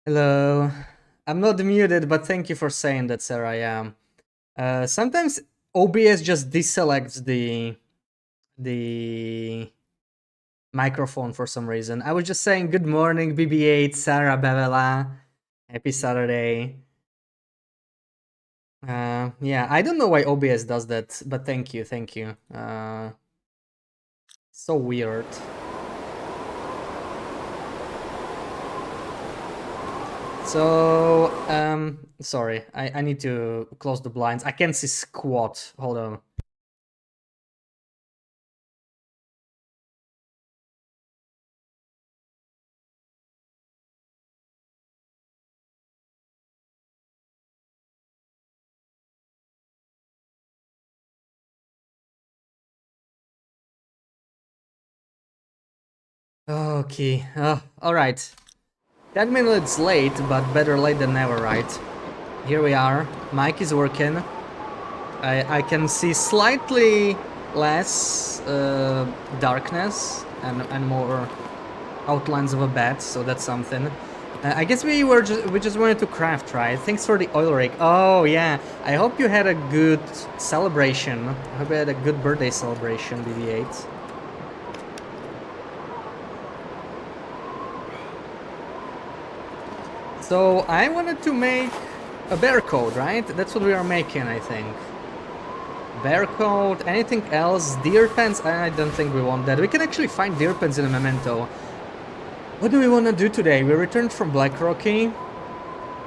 Hello. I'm not muted, but thank you for saying that, Sarah. Yeah. Sometimes OBS just deselects the microphone for some reason. I was just saying good morning, BB8, Sarah, Bevela. Happy Saturday. Yeah, I don't know why OBS does that, but thank you, thank you. So weird. So, sorry, I need to close the blinds. I can't see squat. Hold on. Okay, all right. 10 minutes late, but better late than never, right? Here we are. Mic is working. I can see slightly less darkness and more outlines of a bat, so that's something. I guess we just wanted to craft, right? Thanks for the oil rig. Oh yeah, I hope you had a good celebration. I hope you had a good birthday celebration, BB8. So I wanted to make a bear code, right? That's what we are making, I think. Bear coat, anything else? Deer pens? I don't think we want that. We can actually find deer pens in a memento. What do we want to do today? We returned from Black Rocky,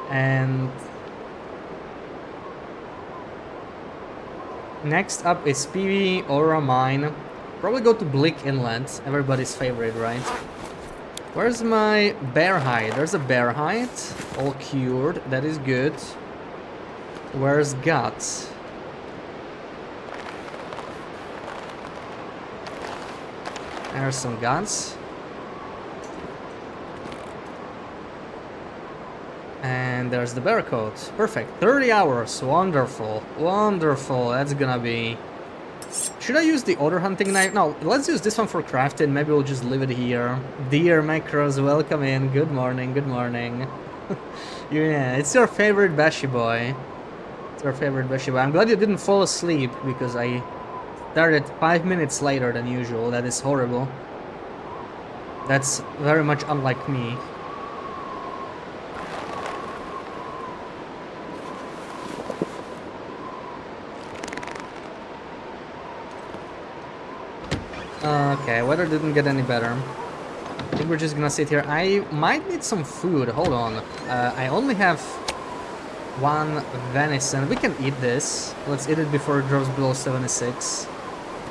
and next up is PV, Aura Mine. Probably go to Bleak Inlet, everybody's favorite, right? Where's my bear hide? There's a bear hide, all cured, that is good. Where's guts? There's some guns. And there's the bear coat. Perfect. 30 hours. Wonderful. Wonderful. That's gonna be... Should I use the other hunting knife? No, let's use this one for crafting. Maybe we'll just leave it here. Dear macros, welcome in. Good morning. Good morning. Yeah, it's your favorite Bashi boy. It's your favorite Bashi boy. I'm glad you didn't fall asleep because I started 5 minutes later than usual. That is horrible. That's very much unlike me. Okay, weather didn't get any better. I think we're just gonna sit here. I might need some food. Hold on. I only have one venison. We can eat this. Let's eat it before it drops below 76.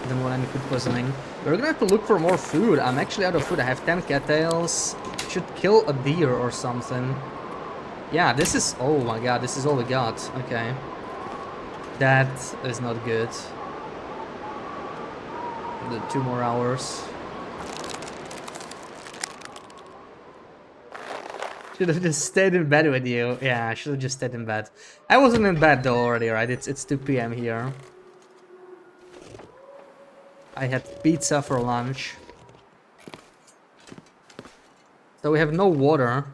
Don't want any food poisoning. We're gonna have to look for more food. I'm actually out of food. I have 10 cattails. Should kill a deer or something. Yeah, this is... Oh my god, this is all we got. Okay. That is not good. The 2 more hours. Should have just stayed in bed with you. Yeah, I should have just stayed in bed. I wasn't in bed though already, right? It's 2 p.m. here. I had pizza for lunch. So we have no water.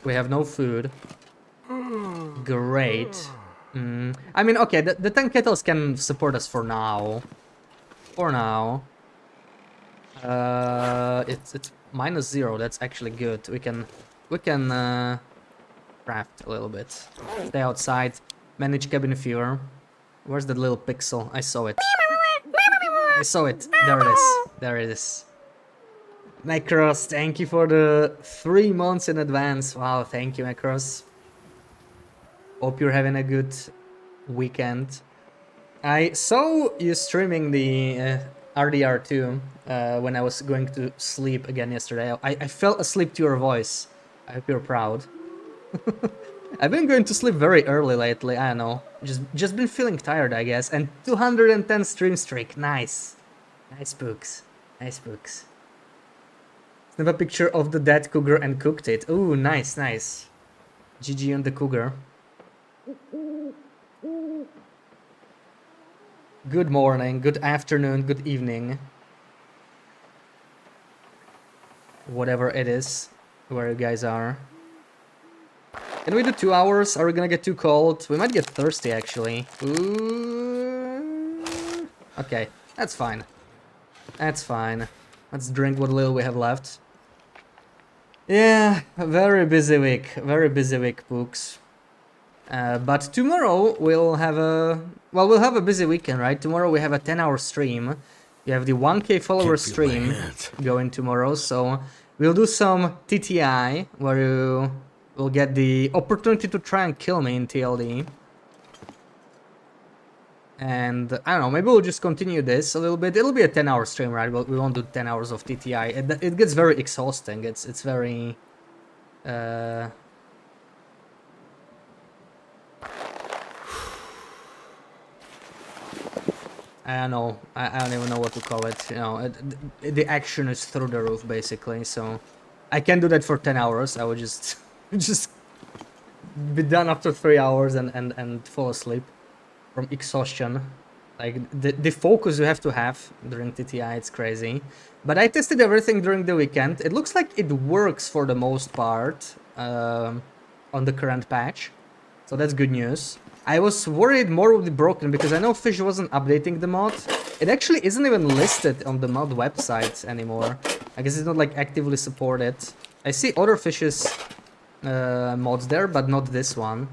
We have no food. Great. I mean, okay, the 10 kettles can support us for now. For now. It's -0. That's actually good. We can craft a little bit. Stay outside. Manage cabin fever. Where's that little pixel? I saw it. I saw it. There it is. There it is. Macross, thank you for the 3 months in advance. Wow, thank you, Macross. Hope you're having a good weekend. I saw you streaming the RDR2 when I was going to sleep again yesterday. I fell asleep to your voice. I hope you're proud. I've been going to sleep very early lately, I don't know. Just been feeling tired, I guess. And 210 stream streak, nice. Nice books. Nice books. Snap a picture of the dead cougar and cooked it. Ooh, nice, nice. GG on the cougar. Good morning, good afternoon, good evening. Whatever it is, where you guys are. Can we do 2 hours? Are we gonna get too cold? We might get thirsty, actually. Ooh. Okay, that's fine. That's fine. Let's drink what little we have left. Yeah, a very busy week. Very busy week, Pooks. But tomorrow we'll have a... Well, we'll have a busy weekend, right? Tomorrow we have a 10-hour stream. We have the 1K follower stream going tomorrow, so we'll do some TTI, where you will get the opportunity to try and kill me in TLD. And I don't know, maybe we'll just continue this a little bit. It'll be a 10-hour stream, right? We won't do 10 hours of TTI. It gets very exhausting. It's very... I don't know. I don't even know what to call it. You know, the action is through the roof, basically. So I can do that for 10 hours. I would just just be done after 3 hours and fall asleep from exhaustion. Like the focus you have to have during TTI, it's crazy. But I tested everything during the weekend. It looks like it works for the most part on the current patch. So that's good news. I was worried more would be broken because I know Fish wasn't updating the mod. It actually isn't even listed on the mod website anymore. I guess it's not like actively supported. I see other Fish's mods there, but not this one.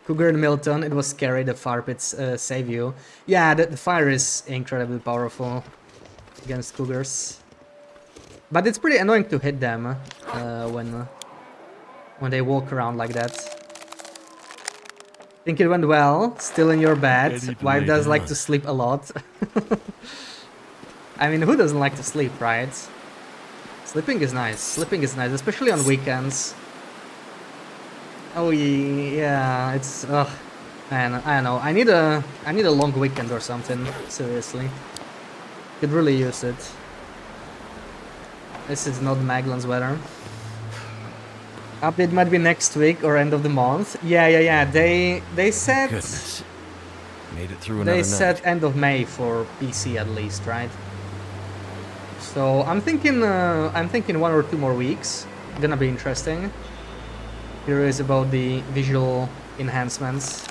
Cougar and Milton, it was scary, the fire pits save you. Yeah, the fire is incredibly powerful against Cougars. But it's pretty annoying to hit them when they walk around like that. Think it went well, still in your bed. Wife does like to sleep a lot. I mean, who doesn't like to sleep, right? Sleeping is nice. Sleeping is nice, especially on weekends. Oh yeah, it's man, I don't know. I need a long weekend or something. Seriously, could really use it. This is not Maglan's weather. Update might be next week or end of the month. Yeah. They said. Goodness. Made it through another They said end of May for PC at least, right? So I'm thinking 1 or 2 more weeks. Gonna be interesting. Curious about the visual enhancements.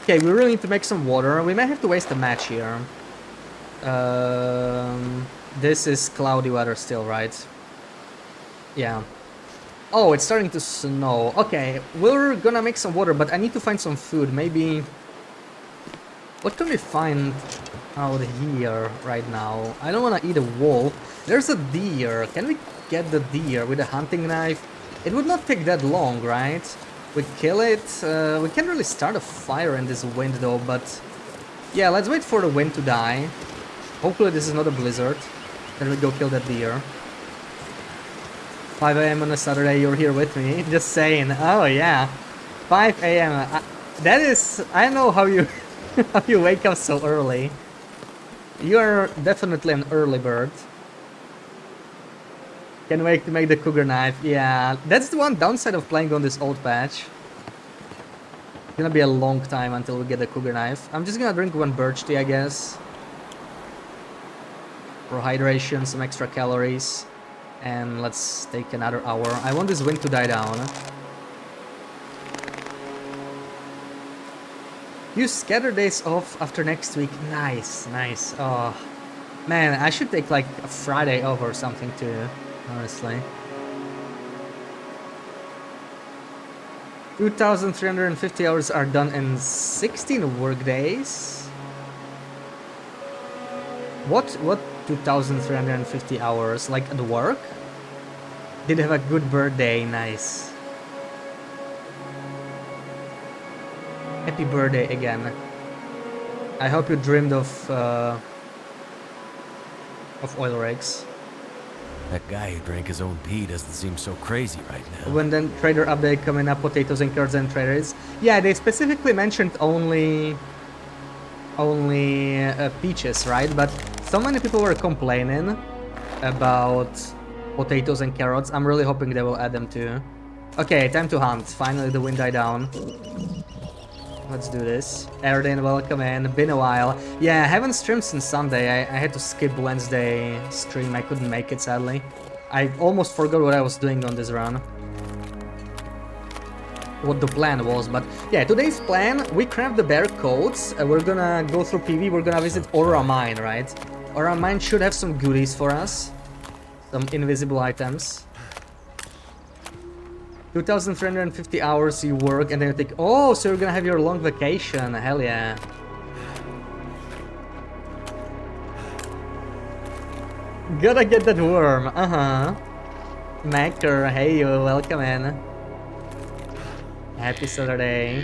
Okay, we really need to make some water. We may have to waste a match here. This is cloudy weather still, right? Yeah. Oh, it's starting to snow. Okay, we're gonna make some water, but I need to find some food. Maybe... What can we find out here right now? I don't want to eat a wolf. There's a deer. Can we get the deer with a hunting knife? It would not take that long, right? We kill it. We can't really start a fire in this wind though, but... Yeah, let's wait for the wind to die. Hopefully this is not a blizzard. Then we go kill that deer. 5 AM on a Saturday, you're here with me. Just saying. Oh yeah. 5 AM. That is... I don't know how you... how you wake up so early. You are definitely an early bird. Can't wait to make the cougar knife. Yeah, that's the one downside of playing on this old patch. It's gonna be a long time until we get the cougar knife. I'm just gonna drink 1 birch tea, I guess. For hydration, some extra calories. And let's take another hour. I want this wind to die down. You scatter days off after next week. Nice, nice. Oh, man, I should take like a Friday off or something too, honestly. 2,350 hours are done in 16 work days. What 2,350 hours? Like at work? Did have a good birthday, nice. Happy birthday again. I hope you dreamed of oil rigs. That guy who drank his own pee doesn't seem so crazy right now. When then trader update coming up, potatoes and carrots and traders. Yeah, they specifically mentioned only peaches, right? But so many people were complaining about potatoes and carrots. I'm really hoping they will add them too. Okay, time to hunt. Finally the wind died down. Let's do this. Erden, welcome in. Been a while. Yeah, I haven't streamed since Sunday. I had to skip Wednesday stream. I couldn't make it, sadly. I almost forgot what I was doing on this run. what the plan was, but yeah, today's plan, we craft the bear coats, we're gonna go through PV, we're gonna visit Aura Mine, right? Aura Mine should have some goodies for us, some invisible items. 2,350 hours you work and then you think, oh, so you're gonna have your long vacation, hell yeah. Gotta get that worm, Macker, hey you, welcome in. Happy Saturday.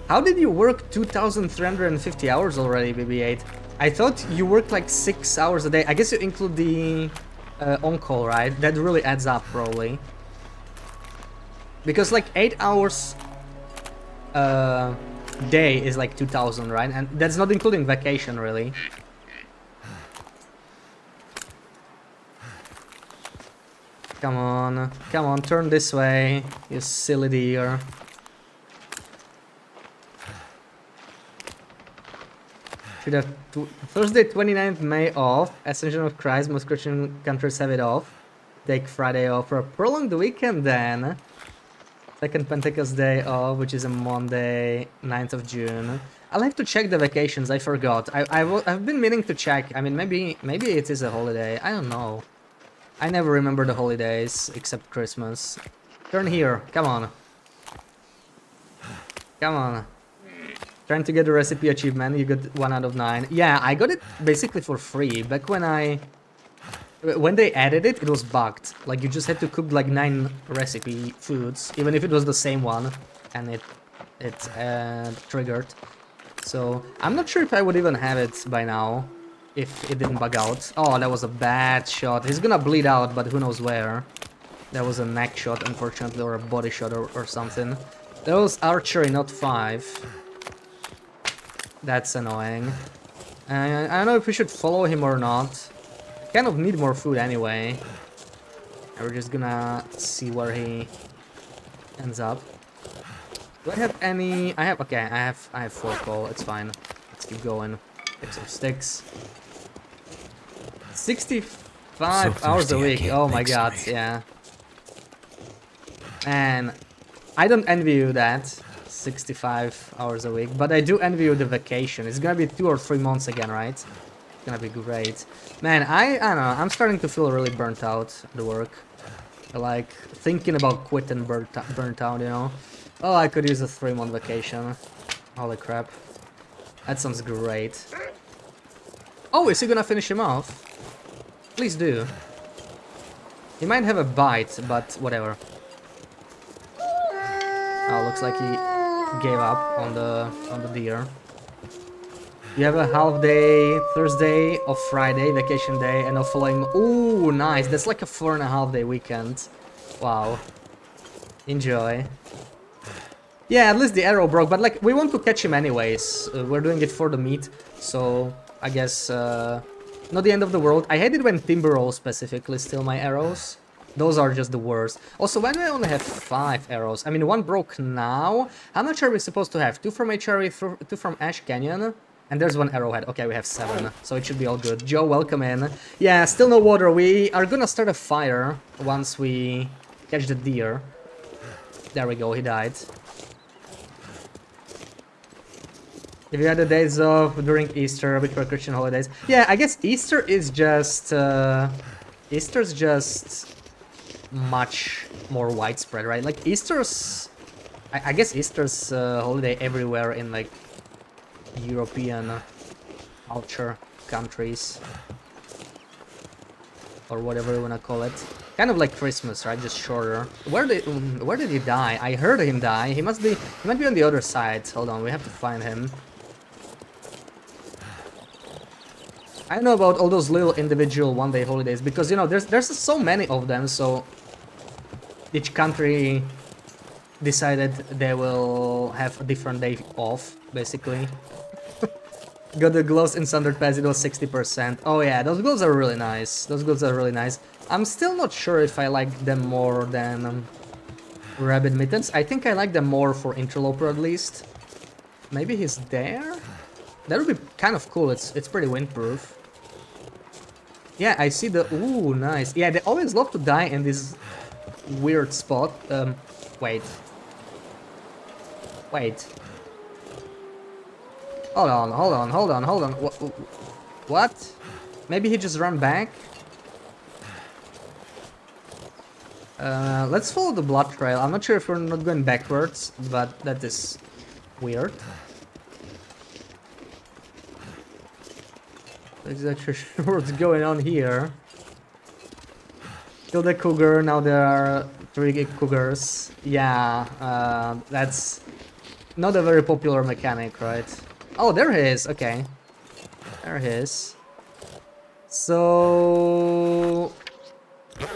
How did you work 2,350 hours already, BB8? I thought you worked like 6 hours a day. I guess you include the on-call, right? That really adds up, probably. Because like 8 hours day is like 2,000, right? And that's not including vacation, really. Come on, turn this way, you silly deer. Should have Thursday 29th May off, Ascension of Christ, most Christian countries have it off. Take Friday off for a prolonged weekend then. Second Pentecost Day off, which is a Monday, 9th of June. I'll have to check the vacations, I forgot. I've been meaning to check, I mean maybe it is a holiday, I don't know. I never remember the holidays, except Christmas. Turn here, come on. Come on. Trying to get the recipe achievement, you got 1 out of 9. Yeah, I got it basically for free. Back when they added it, it was bugged. Like, you just had to cook like 9 recipe foods, even if it was the same one, and it triggered. So, I'm not sure if I would even have it by now. If it didn't bug out. Oh, that was a bad shot. He's gonna bleed out, but who knows where. That was a neck shot, unfortunately, or a body shot or something. That was archery, not 5. That's annoying. I don't know if we should follow him or not. Kind of need more food anyway. We're just gonna see where he ends up. Do I have any... okay, I have 4 coal, it's fine. Let's keep going. Take some sticks. 65 hours a week, oh my god, yeah. And I don't envy you that, 65 hours a week, but I do envy you the vacation. It's gonna be 2 or 3 months again, right? It's gonna be great. Man, I don't know, I'm starting to feel really burnt out at the work. Like, thinking about quitting burnt out, you know? Oh, I could use a 3-month vacation. Holy crap. That sounds great. Oh, is he gonna finish him off? Please do. He might have a bite, but whatever. Oh, looks like he gave up on the deer. You have a half day Thursday or Friday, vacation day, and a following. Ooh, nice. That's like a 4.5 day weekend. Wow. Enjoy. Yeah, at least the arrow broke, but like we want to catch him anyways. We're doing it for the meat, so I guess not the end of the world. I hate it when timber rolls specifically steal my arrows. Those are just the worst. Also, why do I only have 5 arrows? I mean, 1 broke now. How much are we supposed to have? 2 from HRE, 2 from Ash Canyon, and there's 1 arrowhead. Okay, we have 7, so it should be all good. Joe, welcome in. Yeah, still no water. We are gonna start a fire once we catch the deer. There we go, he died. If you had the days off during Easter, which were Christian holidays. Yeah, I guess Easter is just... Easter's just much more widespread, right? Like, Easter's... I guess Easter's holiday everywhere in, like, European culture countries. Or whatever you wanna call it. Kind of like Christmas, right? Just shorter. Where did he die? I heard him die. He might be on the other side. Hold on, we have to find him. I don't know about all those little individual one-day holidays because, you know, there's so many of them, so each country decided they will have a different day off, basically. Got the gloves in Sundered Pass, it was 60%. Oh yeah, those gloves are really nice. Those gloves are really nice. I'm still not sure if I like them more than Rabbit Mittens. I think I like them more for Interloper at least. Maybe he's there? That would be kind of cool, it's pretty windproof. Yeah, I see the... Ooh, nice. Yeah, they always love to die in these weird spot. Wait. Wait. Hold on, hold on, hold on, hold on. What? Maybe he just ran back? Let's follow the blood trail. I'm not sure if we're not going backwards, but that is weird. Not exactly sure what's going on here. Kill the cougar, now there are 3 cougars. Yeah, that's not a very popular mechanic, right? Oh, there he is, okay. There he is. So...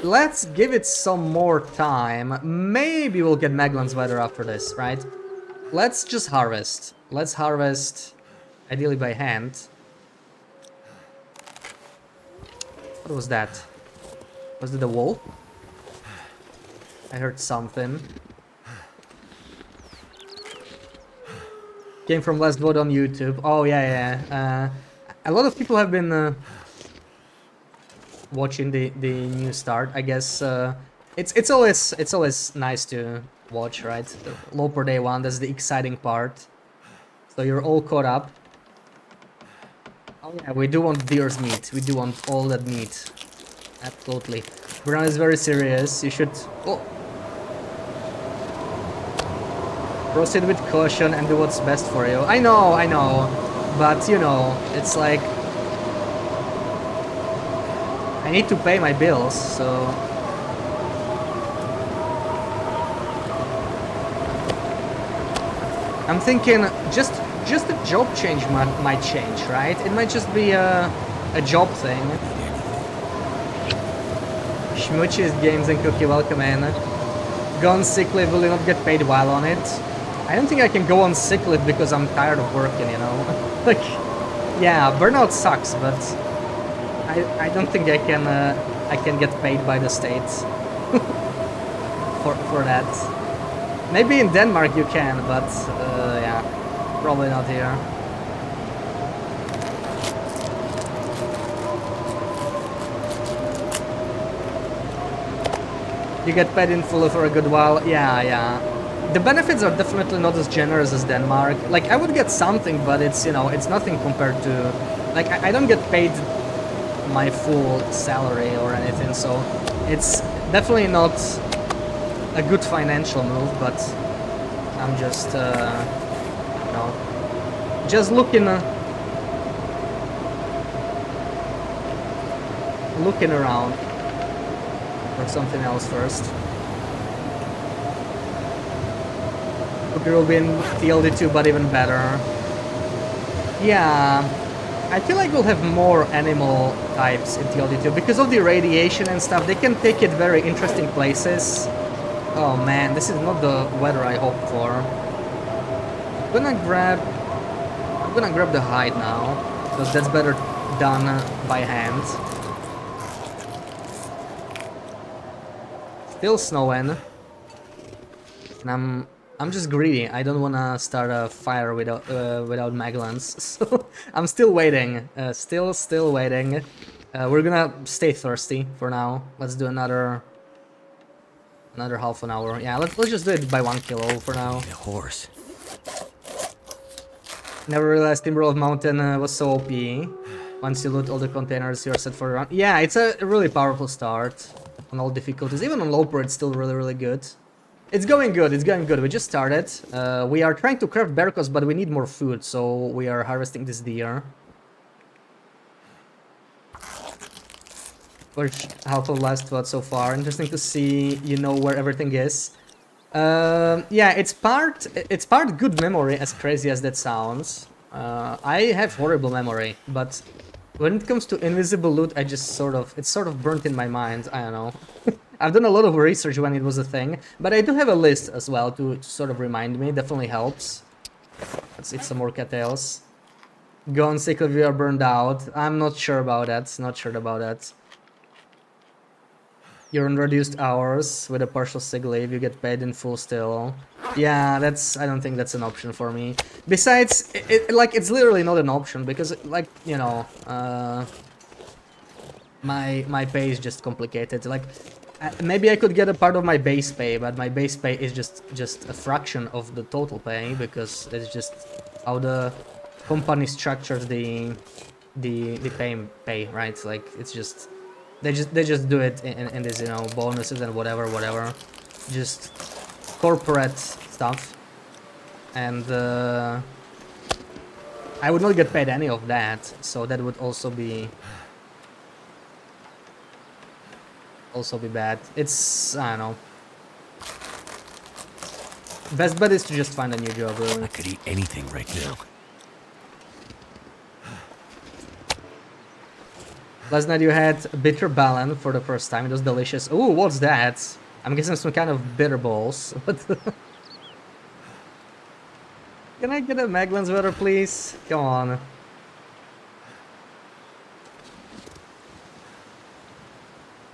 let's give it some more time. Maybe we'll get Maglan's weather after this, right? Let's just harvest. Let's harvest, ideally by hand. What was that? Was it a wolf? I heard something. Came from last vote on YouTube. Oh yeah, yeah. A lot of people have been watching the new start. I guess it's always nice to watch, right? The Loper Day 1. That's the exciting part. So you're all caught up. Oh yeah, we do want deer's meat. We do want all that meat. Absolutely. Brown is very serious. You should proceed with caution and do what's best for you. I know, but you know, it's like I need to pay my bills, so I'm thinking just a job change might change, right? It might just be a job thing. Schmutziest games and cookie, welcome in. Go on sick leave, will you not get paid while on it? I don't think I can go on sick leave because I'm tired of working, you know? Like, yeah, burnout sucks, but I don't think I can get paid by the state for that. Maybe in Denmark you can, but yeah, probably not here. You get paid in full for a good while. Yeah, yeah. The benefits are definitely not as generous as Denmark. Like, I would get something, but it's, you know, it's nothing compared to... Like, I don't get paid my full salary or anything, so it's definitely not a good financial move, but I'm just, you know, just looking around for something else first. Cookie will be in TLD2, but even better. Yeah, I feel like we'll have more animal types in TLD2 because of the radiation and stuff. They can take it very interesting places. Oh man, this is not the weather I hoped for. I'm gonna grab the hide now because that's better done by hand. Still snowing, and I'm just greedy. I don't wanna start a fire without Maglans, so I'm still waiting. Still waiting. We're gonna stay thirsty for now. Let's do another half an hour. Yeah, let's just do it by 1 kilo for now. A horse. Never realized Timberwolf Mountain was so OP. Once you loot all the containers, you're set for the run. Yeah, it's a really powerful start on all difficulties. Even on Loper, it's still really good. It's going good, it's going good. We just started. We are trying to craft berkos, but we need more food, so we are harvesting this deer. Which half of last vote so far. Interesting to see, you know, where everything is. Yeah, it's part good memory, as crazy as that sounds. I have horrible memory, but when it comes to invisible loot, it's sort of burnt in my mind. I don't know. I've done a lot of research when it was a thing, but I do have a list as well to sort of remind me. Definitely helps. Let's eat some more cattails. Gone sick if you are burned out. I'm not sure about that. Not sure about that. You're on reduced hours with a partial sick leave. You get paid in full still. Yeah, I don't think that's an option for me. Besides, it's literally not an option because, like, you know, my pay is just complicated. Like, maybe I could get a part of my base pay, but my base pay is just a fraction of the total pay because it's just how the company structures the pay, right? Like it's just they just do it in this, you know, bonuses and whatever, just corporate stuff, and I would not get paid any of that, so that would also be bad. It's, I don't know. Best bet is to just find a new job, really. I could eat anything right now. Last night you had bitter ballon for the first time. It was delicious. Ooh, what's that? I'm guessing some kind of bitter balls. Can I get a Maglan sweater, please? Come on.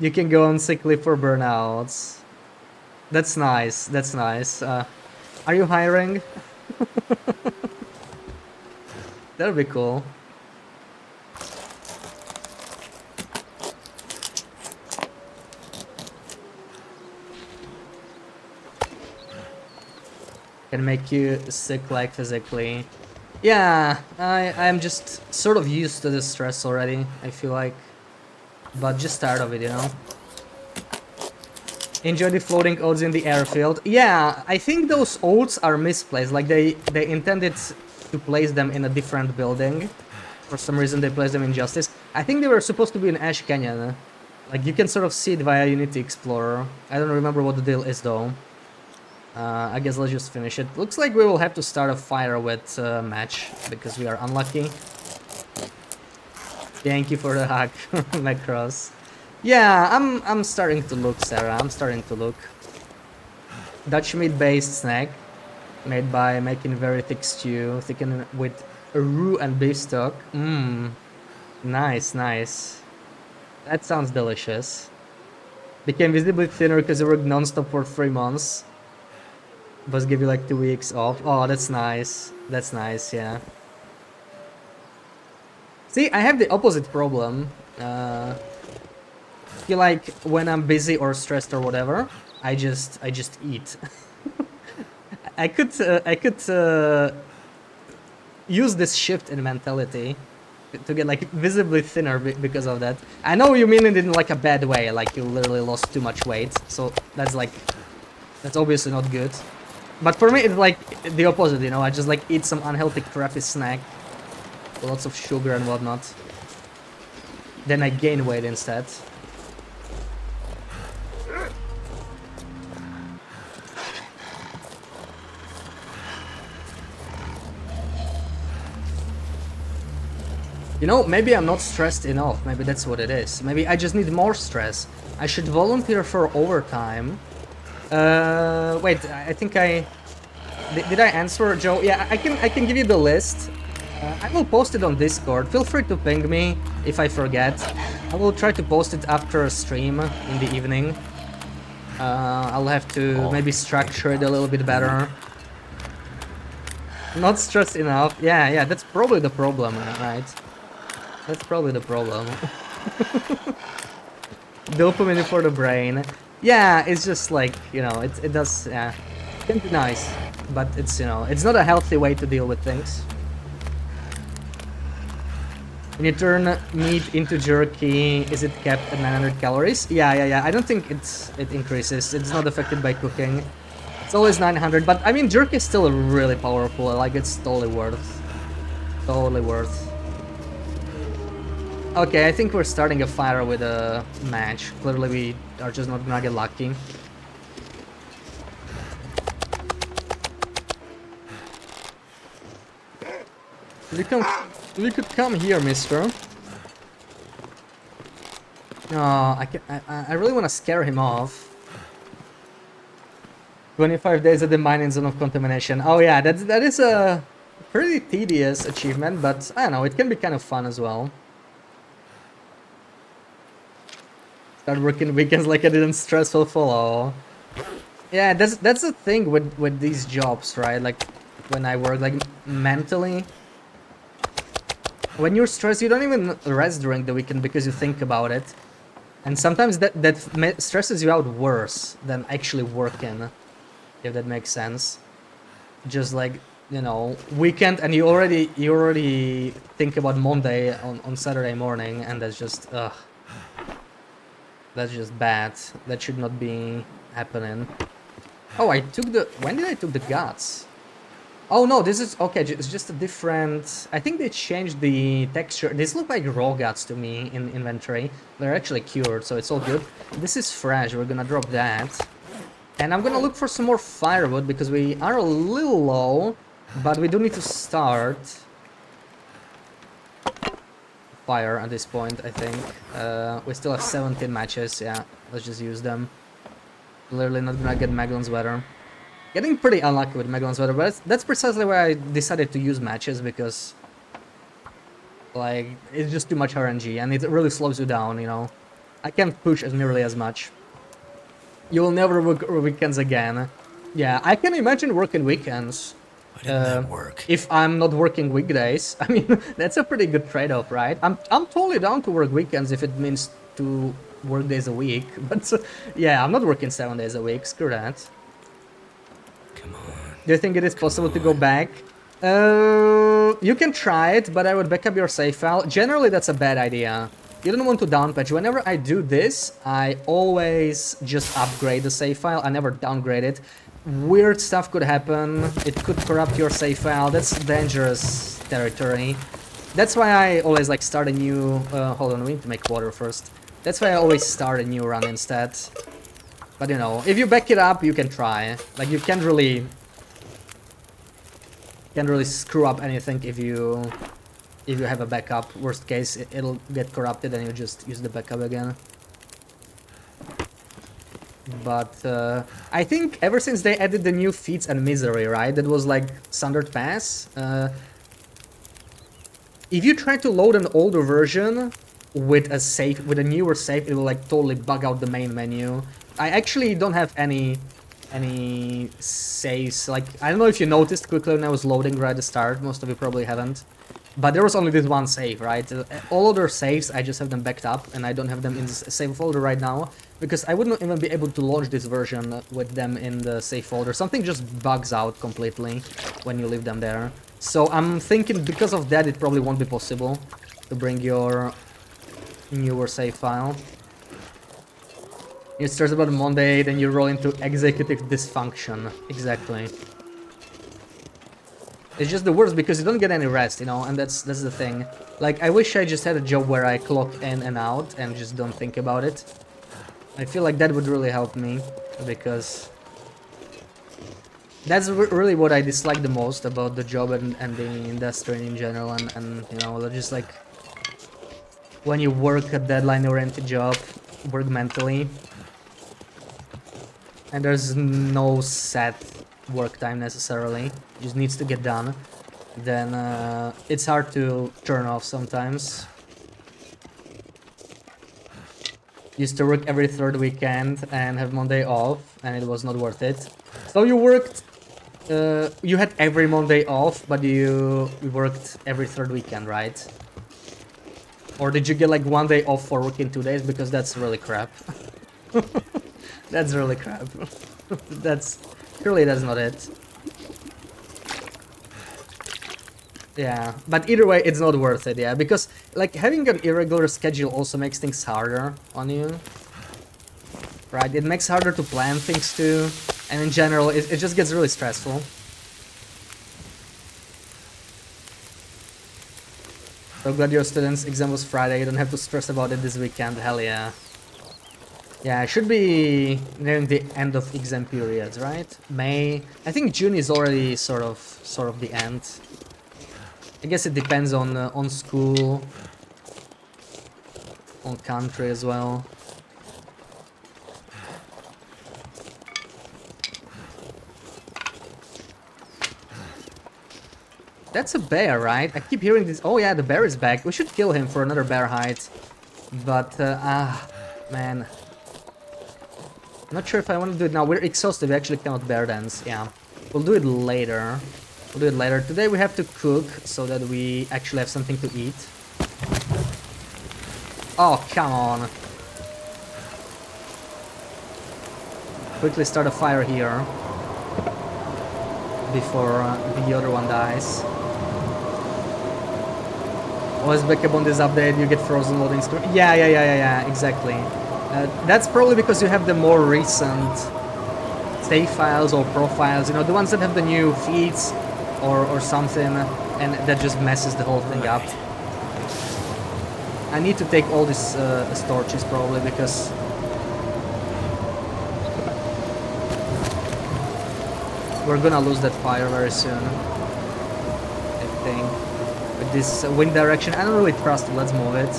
You can go on sick leave for burnouts. That's nice. That's nice. Are you hiring? That'd be cool. Can make you sick, like, physically. Yeah, I'm just sort of used to this stress already, I feel like. But just tired of it, you know? Enjoy the floating oats in the airfield. Yeah, I think those oats are misplaced. Like, they intended to place them in a different building. For some reason, they placed them in Justice. I think they were supposed to be in Ash Canyon. Like, you can sort of see it via Unity Explorer. I don't remember what the deal is, though. I guess let's just finish it. Looks like we will have to start a fire with match, because we are unlucky. Thank you for the hack, Macross. Yeah, I'm starting to look, Sarah. I'm starting to look. Dutch meat-based snack, made by making very thick stew, thickened with roux and beef stock. Mmm, nice, nice. That sounds delicious. Became visibly thinner because I worked non-stop for 3 months. Boss give you like 2 weeks off. Oh, that's nice. That's nice, yeah. See, I have the opposite problem. Feel like when I'm busy or stressed or whatever, I just eat. I could use this shift in mentality to get like visibly thinner because of that. I know you mean it in like a bad way, like you literally lost too much weight. So that's obviously not good. But for me, it's like the opposite, you know. I just like eat some unhealthy, crappy snack, lots of sugar and whatnot. Then I gain weight instead. You know, maybe I'm not stressed enough. Maybe that's what it is. Maybe I just need more stress. I should volunteer for overtime. Wait, I think did I answer, Joe? Yeah, I can give you the list. I will post it on Discord. Feel free to ping me if I forget. I will try to post it after a stream in the evening. I'll have to maybe structure it a little bit better. Not stressed enough. Yeah, that's probably the problem, right? That's probably the problem. Dopamine for the brain. Yeah, it's just like, you know, it does, yeah, it can be nice, but it's, you know, it's not a healthy way to deal with things. When you turn meat into jerky, is it kept at 900 calories? Yeah, I don't think it increases. It's not affected by cooking. It's always 900, but I mean, jerky is still really powerful. Like, it's totally worth. Totally worth. Okay, I think we're starting a fire with a match. Clearly we are just not gonna get lucky. You could come here, mister. No, I really want to scare him off. 25 days at the mining zone of contamination. Oh yeah, that is a pretty tedious achievement, but I don't know, it can be kind of fun as well. Start working weekends like I didn't stressful follow. Yeah, that's the thing with these jobs, right? Like when I work, like mentally, when you're stressed, you don't even rest during the weekend because you think about it. And sometimes that stresses you out worse than actually working, if that makes sense. Just like, you know, weekend, and you already think about Monday on Saturday morning, and that's just that's just bad. That should not be happening. Oh, I took the... When did I took the guts? Oh no, this is... Okay, it's just a different... I think they changed the texture. These look like raw guts to me in inventory. They're actually cured, so it's all good. This is fresh. We're gonna drop that. And I'm gonna look for some more firewood, because we are a little low, but we do need to start fire at this point, I think. We still have 17 matches, yeah, let's just use them. Clearly not gonna get Magellan's Weather. Getting pretty unlucky with Magellan's Weather, but that's precisely why I decided to use matches, because like, it's just too much RNG, and it really slows you down, you know. I can't push as nearly as much. You will never work weekends again. Yeah, I can imagine working weekends. Why didn't that work? If I'm not working weekdays. I mean, that's a pretty good trade-off, right? I'm totally down to work weekends if it means 2 work days a week. But yeah, I'm not working 7 days a week. Screw that. Come on. Do you think it is possible to go back? You can try it, but I would back up your save file. Generally, that's a bad idea. You don't want to downpatch. Whenever I do this, I always just upgrade the save file. I never downgrade it. Weird stuff could happen. It could corrupt your save file. That's dangerous territory. That's why I always like start a new... hold on, we need to make water first. That's why I always start a new run instead. But you know, if you back it up, you can try. Like, you can't really screw up anything if you have a backup. Worst case, it'll get corrupted and you just use the backup again. But I think ever since they added the new feats and misery, right? That was like Sundered Pass. If you try to load an older version with a newer save, it will like totally bug out the main menu. I actually don't have any saves. Like, I don't know if you noticed quickly when I was loading right at the start. Most of you probably haven't. But there was only this one save, right? All other saves, I just have them backed up, and I don't have them in the save folder right now, because I wouldn't even be able to launch this version with them in the save folder. Something just bugs out completely when you leave them there. So I'm thinking because of that, it probably won't be possible to bring your newer save file. You stress about Monday, then you roll into executive dysfunction. Exactly. It's just the worst because you don't get any rest, you know, and that's the thing. Like, I wish I just had a job where I clock in and out and just don't think about it. I feel like that would really help me, because that's really what I dislike the most about the job and the industry in general, and you know, just like when you work a deadline-oriented job, work mentally, and there's no set work time necessarily, it just needs to get done, then it's hard to turn off sometimes. Used to work every 3rd weekend and have Monday off, and it was not worth it. So you worked, you had every Monday off, but you worked every 3rd weekend, right? Or did you get like 1 day off for working 2 days? Because that's really crap. That's really crap. Surely that's not it. Yeah, but either way, it's not worth it, yeah, because like having an irregular schedule also makes things harder on you, right? It makes harder to plan things too, and in general, it just gets really stressful. So glad your student's exam was Friday, you don't have to stress about it this weekend, hell yeah. Yeah, I should be nearing the end of exam periods, right? May, I think June is already sort of the end. I guess it depends on school, on country as well. That's a bear, right? I keep hearing this. Oh yeah, the bear is back. We should kill him for another bear hide. But, man. I'm not sure if I want to do it now. We're exhausted. We actually cannot bear dance. Yeah. We'll do it later. We'll do it later. Today we have to cook so that we actually have something to eat. Oh, come on. quickly start a fire here before the other one dies. Always back up on this update, you get frozen loading screen. Yeah, exactly. That's probably because you have the more recent save files or profiles, you know, the ones that have the new feeds or something, and that just messes the whole thing up. I need to take all these torches probably because we're gonna lose that fire very soon, I think. With this wind direction, I don't really trust it. Let's move it.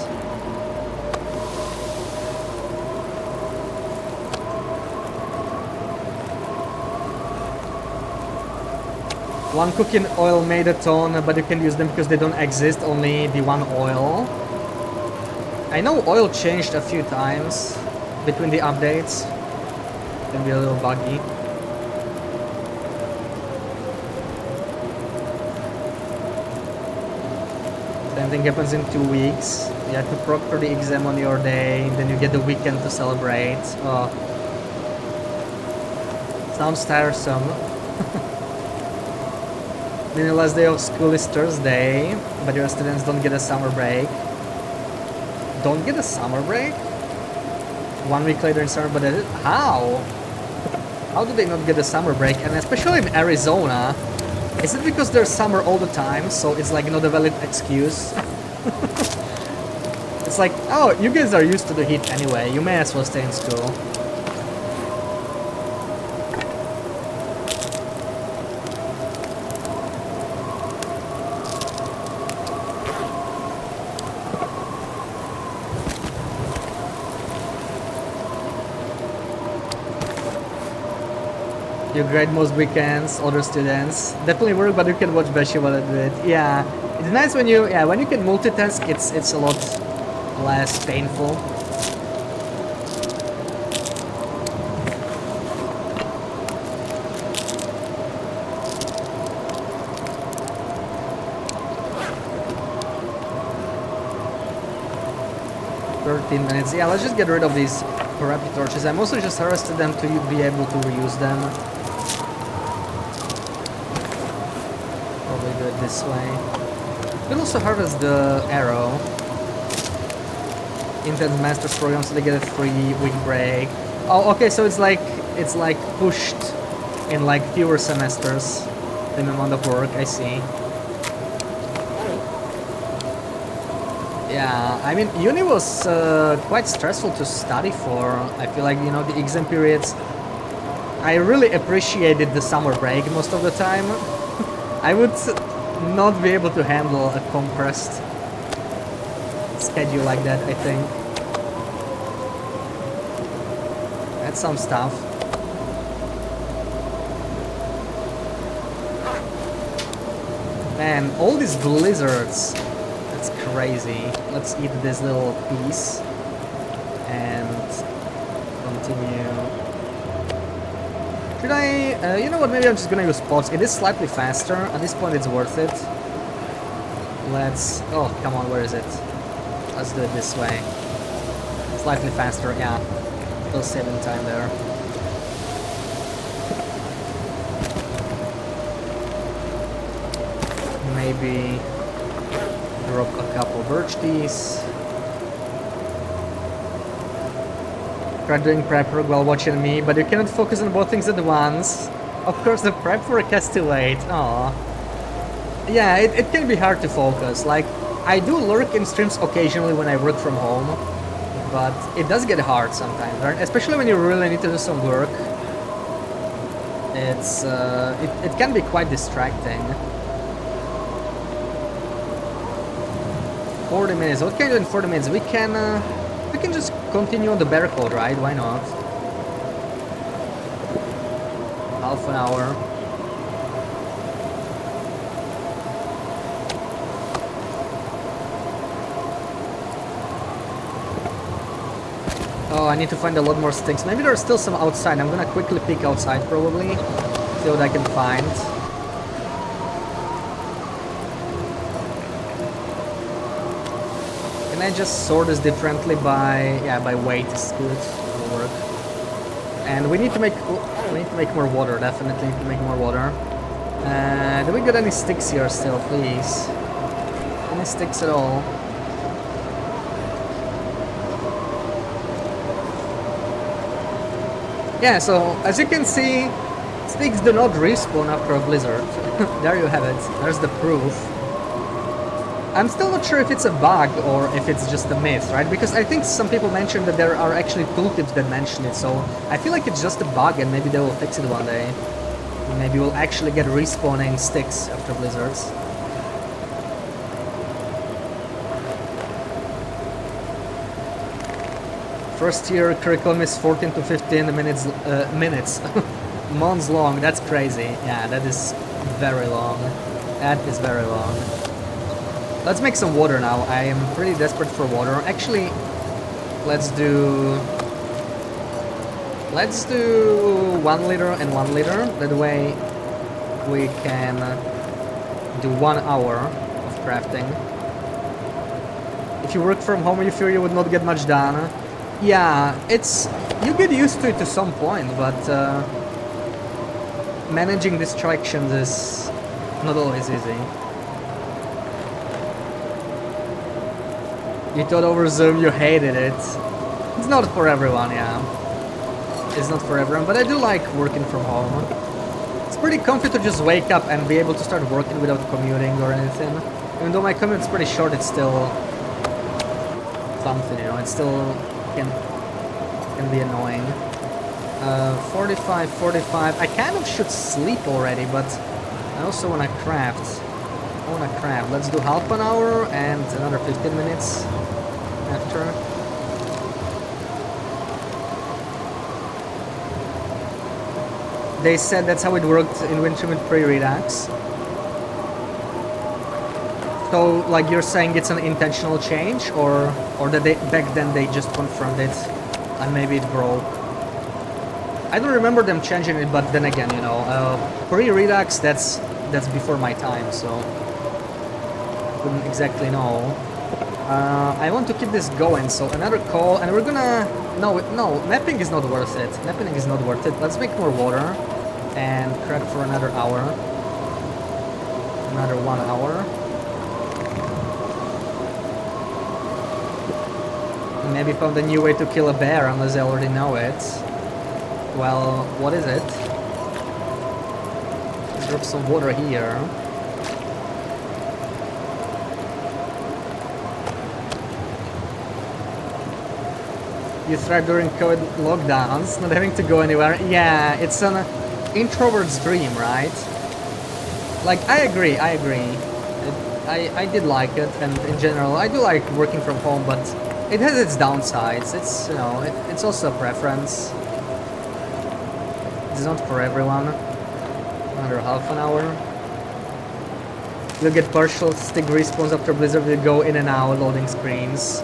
One cooking oil made a ton, but you can use them because they don't exist, only the one oil. I know oil changed a few times between the updates. Can be a little buggy. Same thing happens in 2 weeks. You have to proctor the exam on your day, then you get the weekend to celebrate. Oh. Sounds tiresome. Then the last day of school is Thursday, but your students don't get a summer break. Don't get a summer break? 1 week later in summer, but how? How do they not get a summer break? And especially in Arizona, is it because there's summer all the time, so it's like not a valid excuse? It's like, oh, you guys are used to the heat anyway, you may as well stay in school. You grade most weekends, other students definitely work, but you can watch Beshi while I do it. Yeah, it's nice when you can multitask. It's a lot less painful. $13. Yeah, let's just get rid of these crappy torches. I mostly just harvested them to be able to reuse them. Probably do it this way. You can also harvest the arrow. Intense Masters program, so they get a 3-week break. Oh, okay, so it's like pushed in like fewer semesters the amount of work. I see. Yeah, I mean, uni was quite stressful to study for. I feel like, you know, the exam periods, I really appreciated the summer break most of the time. I would not be able to handle a compressed schedule like that, I think. That's some stuff. Man, all these blizzards. That's crazy. Let's eat this little piece and continue. Should I, you know what, maybe I'm just gonna use pots. It is slightly faster. At this point it's worth it. Let's, oh, come on, where is it? Let's do it this way. Slightly faster, yeah. Still saving time there. Maybe drop a couple birch teas. Try doing prep work while watching me, but you cannot focus on both things at once. Of course, the prep work has to wait. Aww. Yeah, it can be hard to focus. Like, I do lurk in streams occasionally when I work from home, but it does get hard sometimes, right? Especially when you really need to do some work. It's it can be quite distracting. 40 minutes. What can you do in 40 minutes? We can just continue on the bear code, right? Why not? Half an hour. Oh, I need to find a lot more sticks. Maybe there are still some outside. I'm gonna quickly peek outside probably. See what I can find. Can I just sort this differently by, yeah, by weight is good. It'll work. And we need to make more water. Definitely need to make more water. Do we got any sticks here still, please? Any sticks at all? Yeah, so as you can see, sticks do not respawn after a blizzard. There you have it. There's the proof. I'm still not sure if it's a bug or if it's just a myth, right? Because I think some people mentioned that there are actually tooltips that mention it, so I feel like it's just a bug and maybe they will fix it one day. Maybe we'll actually get respawning sticks after blizzards. First year curriculum is 14 to 15 minutes, months long. That's crazy. Yeah, that is very long. That is very long. Let's make some water now. I am pretty desperate for water. Actually, let's do 1 liter and 1 liter. That way we can do 1 hour of crafting. If you work from home, you fear you would not get much done. Yeah, you get used to it to some point, but managing distractions is not always easy. You thought over Zoom you hated it. It's not for everyone, yeah. It's not for everyone, but I do like working from home. It's pretty comfy to just wake up and be able to start working without commuting or anything. Even though my commute's pretty short, it's still something, you know, it still can be annoying. 45. I kind of should sleep already, but I also want to craft. Let's do half an hour and another 15 minutes after. They said that's how it worked in Winter with pre-Redux. So, like, you're saying it's an intentional change, or that back then they just confirmed it and maybe it broke? I don't remember them changing it, but then again, you know, pre-Redux, that's before my time, so I couldn't exactly know. I want to keep this going, so another call, and we're gonna... No, napping is not worth it. Napping is not worth it. Let's make more water and craft for another hour. Another 1 hour. Maybe found a new way to kill a bear, unless I already know it. Well, what is it? Let's drop some water here. You thrive during COVID lockdowns, not having to go anywhere. Yeah, it's an introvert's dream, right? Like, I agree. I did like it, and in general, I do like working from home, but it has its downsides. It's, you know, it's also a preference. It's not for everyone. Another half an hour. You'll get partial stick respawns after Blizzard will go in and out loading screens.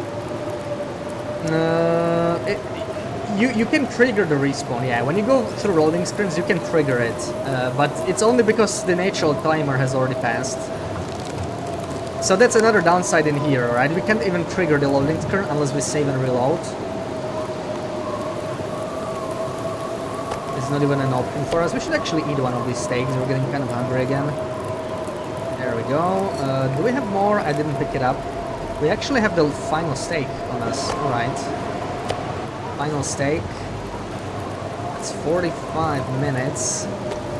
You can trigger the respawn, yeah. When you go through loading screens, you can trigger it, but it's only because the natural timer has already passed. So that's another downside in here, right? We can't even trigger the loading screen unless we save and reload. It's not even an option for us. We should actually eat one of these steaks. We're getting kind of hungry again. There we go. Do we have more? I didn't pick it up. We actually have the final steak on us. Alright. Final steak. It's 45 minutes.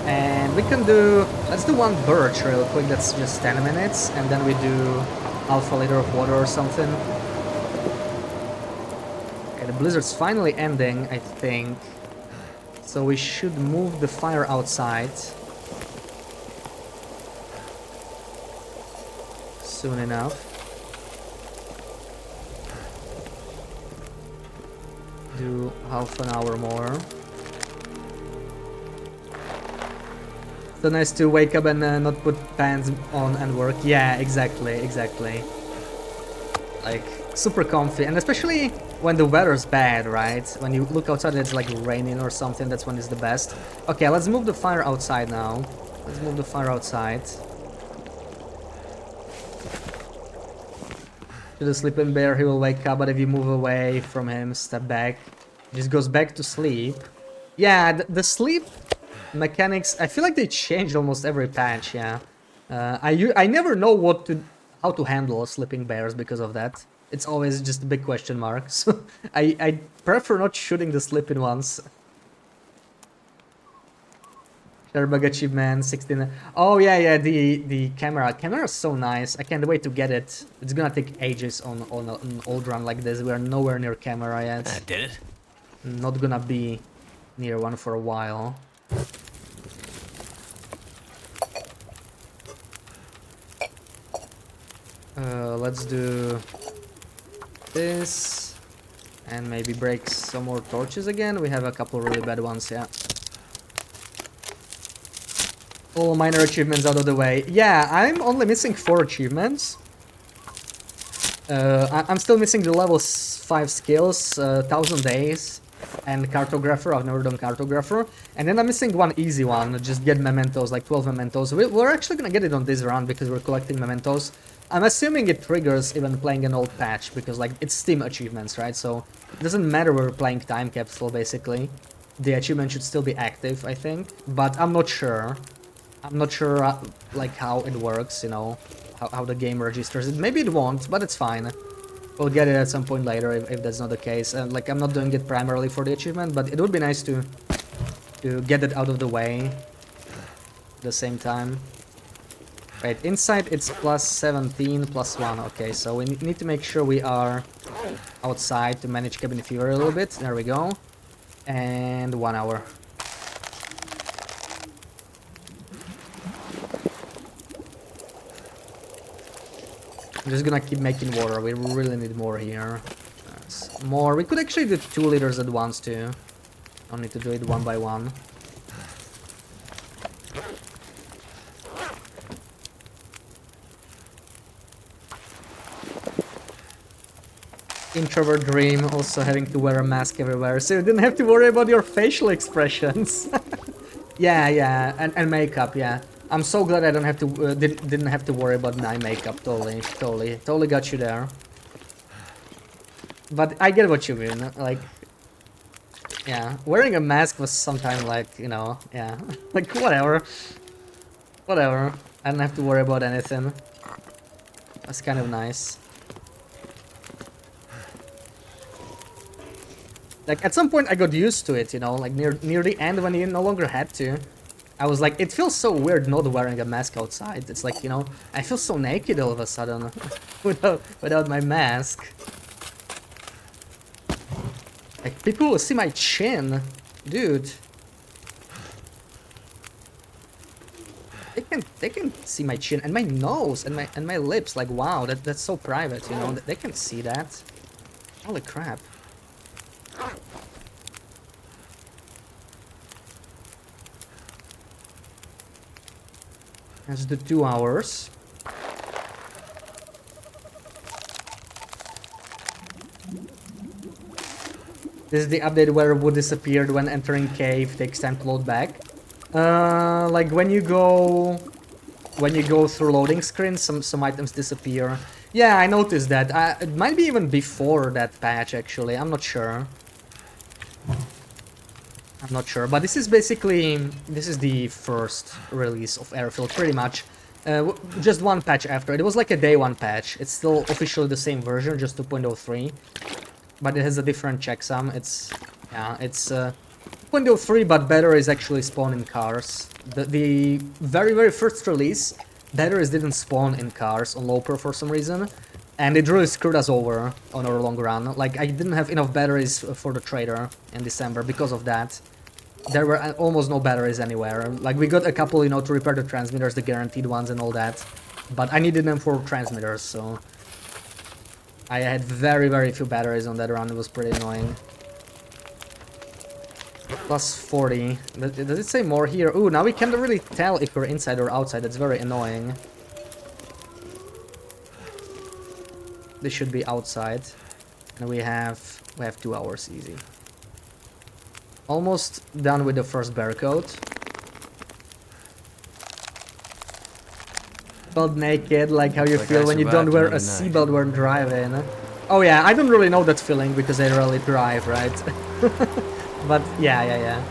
And we can do... Let's do 1 birch real quick. That's just 10 minutes. And then we do half a liter of water or something. Okay, the blizzard's finally ending, I think. So we should move the fire outside. Soon enough. Do half an hour more. So nice to wake up and not put pants on and work. Yeah, exactly. Like, super comfy, and especially when the weather's bad, right? When you look outside, it's like raining or something. That's when it's the best. Okay, let's move the fire outside now. Let's move the fire outside. To the sleeping bear, he will wake up, but if you move away from him, step back, he just goes back to sleep. Yeah, the sleep mechanics, I feel like they changed almost every patch, yeah. I never know how to handle sleeping bears because of that. It's always just a big question mark. So I prefer not shooting the sleeping ones. Shutterbug achievement 16. Oh yeah, the camera. Camera is so nice. I can't wait to get it. It's gonna take ages on an old run like this. We are nowhere near camera yet. That did it. Not gonna be near one for a while. Let's do this and maybe break some more torches again. We have a couple really bad ones, yeah. All minor achievements out of the way. Yeah, I'm only missing 4 achievements. I'm still missing the level 5 skills, 1000 days, and cartographer. I've never done cartographer. And then I'm missing one easy one, just get mementos, like 12 mementos. We're actually gonna get it on this round because we're collecting mementos. I'm assuming it triggers even playing an old patch because like it's Steam achievements, right? So it doesn't matter we're playing time capsule basically. The achievement should still be active, I think, but I'm not sure. I'm not sure like how it works, you know, how the game registers it. Maybe it won't, but it's fine. We'll get it at some point later if that's not the case. And like I'm not doing it primarily for the achievement, but it would be nice to get it out of the way at the same time. Right, inside it's plus 17 plus 1. Okay, so we need to make sure we are outside to manage cabin fever a little bit. There we go. And 1 hour. I'm just gonna keep making water. We really need more here. More. We could actually do 2 liters at once too. Don't need to do it one by one. Introvert dream, also having to wear a mask everywhere, so you didn't have to worry about your facial expressions. Yeah, and makeup, yeah. I'm so glad I don't have to didn't have to worry about my makeup. Totally got you there. But I get what you mean. Like, yeah, wearing a mask was sometimes like, you know, yeah, like whatever. I don't have to worry about anything. That's kind of nice. Like at some point I got used to it, you know, like near the end when you no longer had to. I was like, it feels so weird not wearing a mask outside. It's like, you know, I feel so naked all of a sudden without my mask. Like people will see my chin, dude. They can see my chin and my nose and my lips. Like wow, that's so private, you know. They can see that. Holy crap. That's the 2 hours. This is the update where wood disappeared when entering cave, takes time to load back. Like when you go through loading screens, some items disappear. Yeah, I noticed that. It might be even before that patch actually. I'm not sure. But this is basically, this is the first release of Airfield, pretty much. Just one patch after. It was like a day 1 patch. It's still officially the same version, just 2.03. But it has a different checksum. It's 2.03, but batteries actually spawn in cars. The very first release, batteries didn't spawn in cars on Loper for some reason. And it really screwed us over on our long run. Like, I didn't have enough batteries for the trader in December because of that. There were almost no batteries anywhere. Like, we got a couple, you know, to repair the transmitters, the guaranteed ones and all that. But I needed them for transmitters, so... I had very few batteries on that run. It was pretty annoying. Plus 40. Does it say more here? Ooh, now we can't really tell if we're inside or outside. That's very annoying. This should be outside. And we have 2 hours easy. Almost done with the first bear coat. Felt naked, like how you feel when you don't wear a seatbelt when driving. Oh yeah, I don't really know that feeling because I rarely drive, right? But yeah.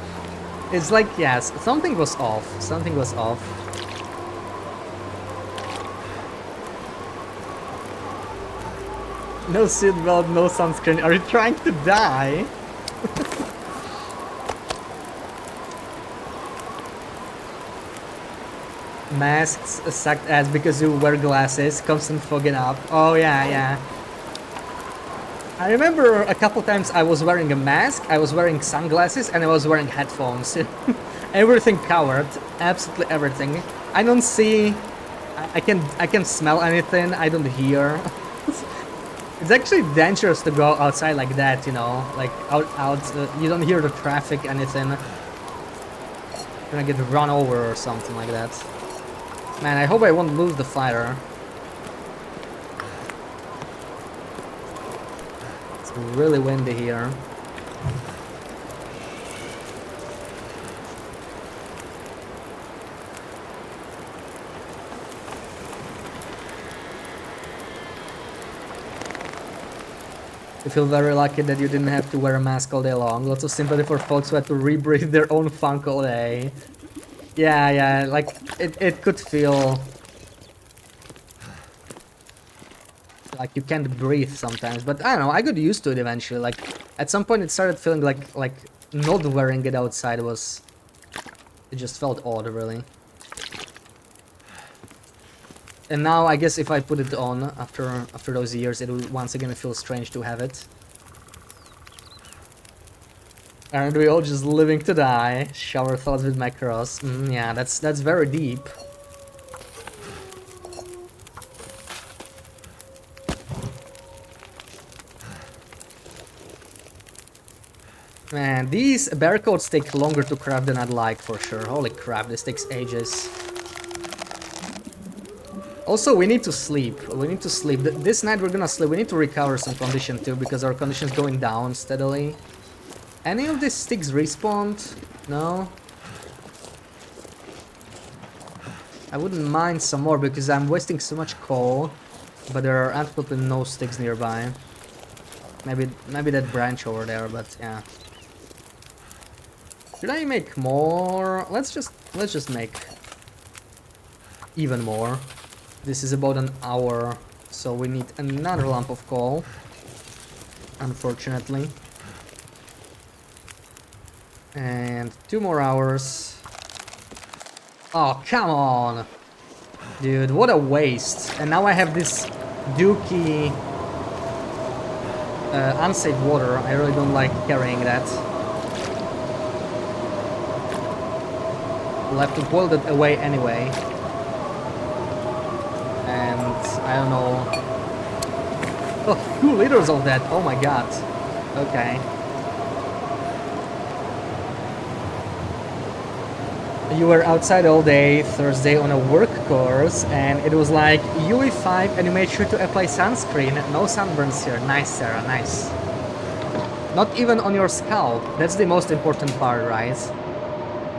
It's like, yes, something was off. Something was off. No seatbelt, no sunscreen. Are you trying to die? Masks sucked ass because you wear glasses, constant fogging up. Oh yeah, yeah. I remember a couple times I was wearing a mask, I was wearing sunglasses, and I was wearing headphones. Everything covered, absolutely everything. I don't see, I can smell anything. I don't hear. It's actually dangerous to go outside like that, you know, like you don't hear the traffic, anything. You're gonna get run over or something like that. Man, I hope I won't lose the fighter. It's really windy here. You feel very lucky that you didn't have to wear a mask all day long. Lots of sympathy for folks who had to rebreathe their own funk all day. Yeah, yeah, like, it could feel like you can't breathe sometimes, but I don't know, I got used to it eventually. Like, at some point it started feeling like not wearing it outside was... It just felt odd, really. And now, I guess if I put it on after those years, it will once again feel strange to have it. Aren't we all just living to die? Shower thoughts with macros. Yeah, that's very deep. Man, these barcodes take longer to craft than I'd like, for sure. Holy crap, this takes ages. Also, we need to sleep. We need to sleep. This night we're gonna sleep. We need to recover some condition too, because our condition is going down steadily. Any of these sticks respawned? No? I wouldn't mind some more, because I'm wasting so much coal. But there are absolutely no sticks nearby. Maybe that branch over there, but yeah. Should I make more? Let's just make even more. This is about an hour, so we need another lump of coal, unfortunately. And 2 more hours. Oh, come on! Dude, what a waste. And now I have this dookie unsafe water. I really don't like carrying that. We'll have to boil that away anyway. And I don't know. Oh, 2 liters of that. Oh my god. Okay. You were outside all day Thursday on a work course, and it was like UE5, and you made sure to apply sunscreen. No sunburns here. Nice, Sarah. Nice. Not even on your scalp. That's the most important part, right?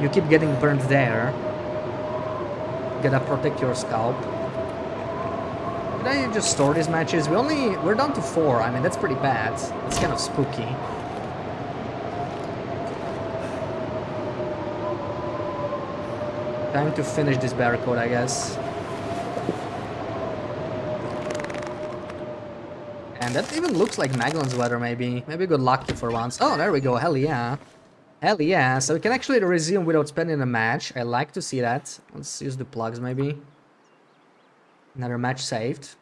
You keep getting burned there. You gotta protect your scalp. Did I just store these matches? We're down to 4. I mean, that's pretty bad. It's kind of spooky. Time to finish this barcode, I guess. And that even looks like Magellan's weather, maybe. Maybe we got lucky for once. Oh, there we go. Hell yeah. Hell yeah. So we can actually resume without spending a match. I like to see that. Let's use the plugs, maybe. Another match saved.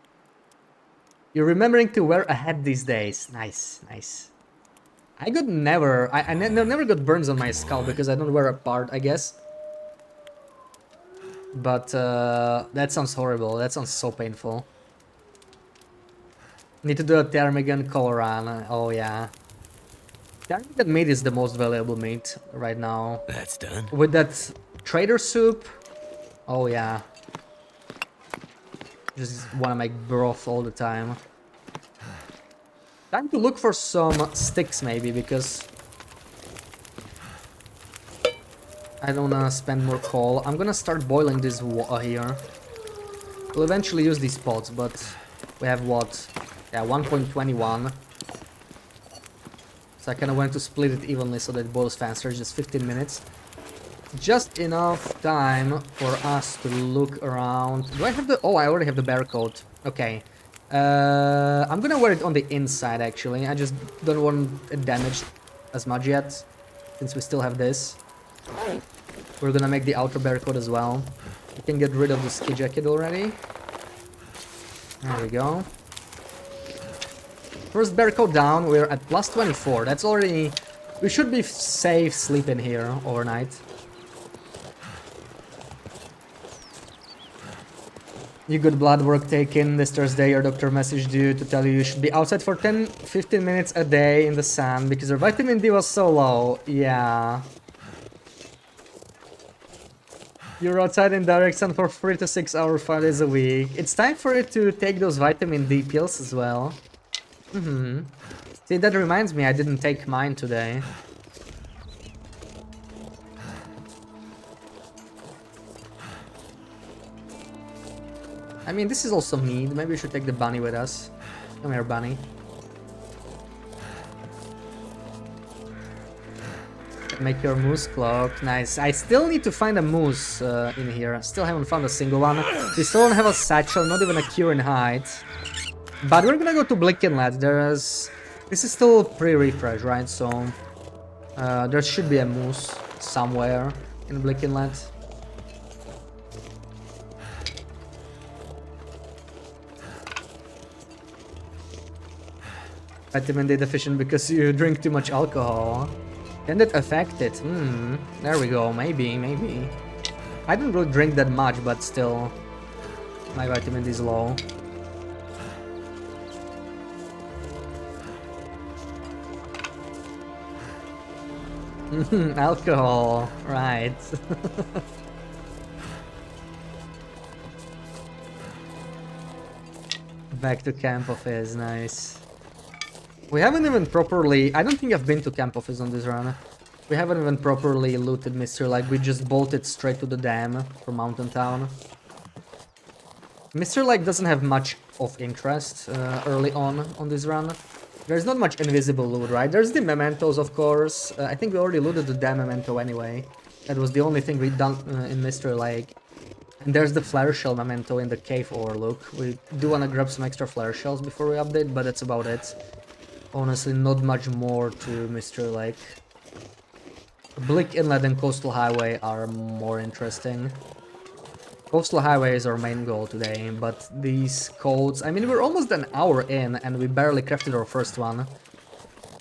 You're remembering to wear a hat these days. Nice, nice. I never got burns on my scalp because I don't wear a part, I guess. But that sounds horrible. That sounds so painful. Need to do a ptarmigan color run. Oh yeah. Ptarmigan meat is the most valuable meat right now. That's done. With that trader soup. Oh yeah. Just wanna make broth all the time. Time to look for some sticks maybe, because I don't wanna spend more coal. I'm gonna start boiling this water here. We'll eventually use these pots, but we have what? Yeah, 1.21. So I kinda want to split it evenly so that it boils faster, just 15 minutes. just enough time for us to look around. Do I have the... Oh, I already have the barcode. Okay. I'm gonna wear it on the inside, actually. I just don't want it damaged as much yet, since we still have this. We're gonna make the outer barcode as well. We can get rid of the ski jacket already. There we go. First barcode down, we're at plus 24. That's already... We should be safe sleeping here overnight. You good blood work taken this Thursday. Your doctor messaged you to tell you should be outside for 10-15 minutes a day in the sun because your vitamin D was so low. Yeah. You're outside in direct sun for 3 to 6 hours, 5 days a week. It's time for you to take those vitamin D pills as well. See, that reminds me, I didn't take mine today. I mean, this is also meat. Maybe we should take the bunny with us. Come here, bunny. Make your moose cloak. Nice. I still need to find a moose in here. I still haven't found a single one. We still don't have a satchel, not even a cure in height. But we're gonna go to Blick Inlet. This is still pre-refresh, right? So there should be a moose somewhere in Blick Inlet. Vitamin D deficient because you drink too much alcohol. Can that affect it? There we go. Maybe. I don't really drink that much, but still, my vitamin D is low. Alcohol, right. Back to camp office, nice. We haven't even properly... I don't think I've been to camp office on this run. We haven't even properly looted Mr. Like, we just bolted straight to the dam from Mountain Town. Mr. Like doesn't have much of interest early on this run. There's not much invisible loot, right? There's the mementos, of course. I think we already looted the dam memento anyway. That was the only thing we'd done in Mr. Lake. And there's the flare shell memento in the cave overlook. We do want to grab some extra flare shells before we update, but that's about it. Honestly, not much more to Mr. Lake. Blick Inlet and Coastal Highway are more interesting. Coastal Highway is our main goal today, but these codes... I mean, we're almost an hour in and we barely crafted our first one.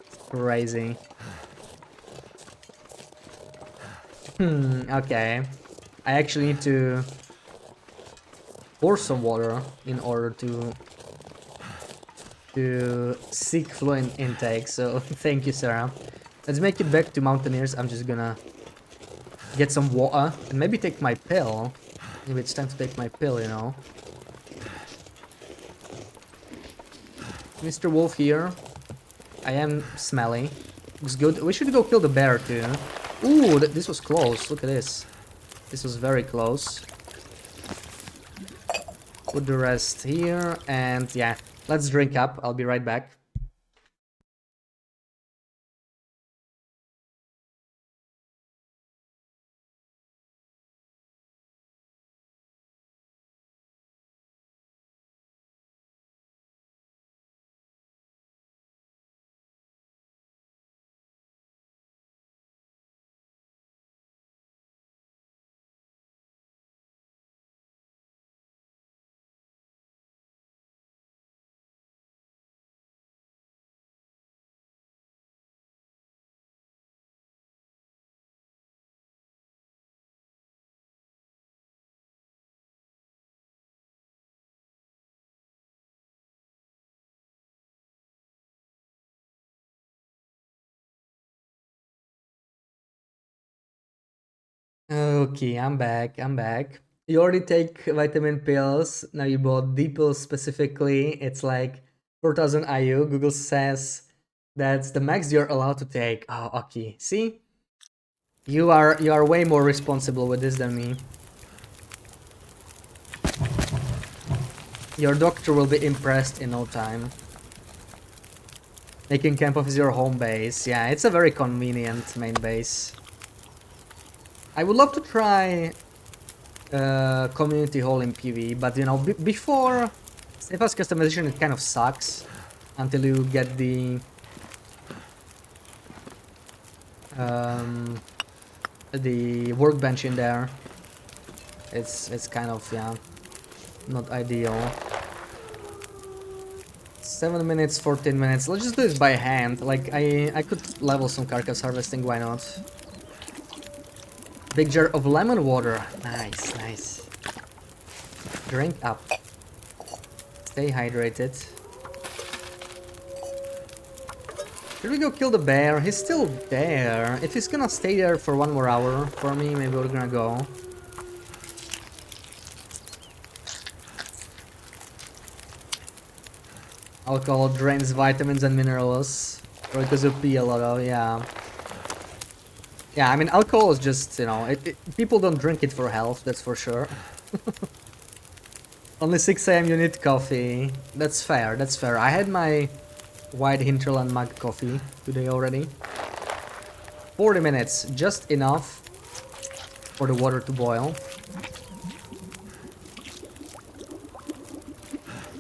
It's crazy. Okay. I actually need to pour some water in order to seek fluid intake, so thank you, Sarah. Let's make it back to Mountaineers. I'm just gonna get some water and maybe take my pill. Maybe it's time to take my pill, you know. Mr. Wolf here. I am smelly. Looks good. We should go kill the bear too. Ooh, this was close. Look at this. This was very close. Put the rest here and yeah. Let's drink up. I'll be right back. Okay, I'm back. You already take vitamin pills. Now you bought D pills specifically. It's like 4000 IU. Google says that's the max you're allowed to take. Oh, okay. See? You are way more responsible with this than me. Your doctor will be impressed in no time. Making camp office your home base. Yeah, it's a very convenient main base. I would love to try community hall in PV, but you know, before safe house customization, it kind of sucks until you get the workbench in there. It's kind of, yeah, not ideal. 7 minutes, 14 minutes. Let's just do this by hand. Like I could level some carcass harvesting. Why not? Big jar of lemon water. Nice, nice. Drink up. Stay hydrated. Should we go kill the bear? He's still there. If he's gonna stay there for 1 more hour for me, maybe we're gonna go. Alcohol drains vitamins and minerals. Or because you pee a lot of, yeah. Yeah, I mean, alcohol is just, you know, people don't drink it for health, that's for sure. Only 6 AM you need coffee. That's fair, that's fair. I had my white hinterland mug coffee today already. 40 minutes, just enough for the water to boil.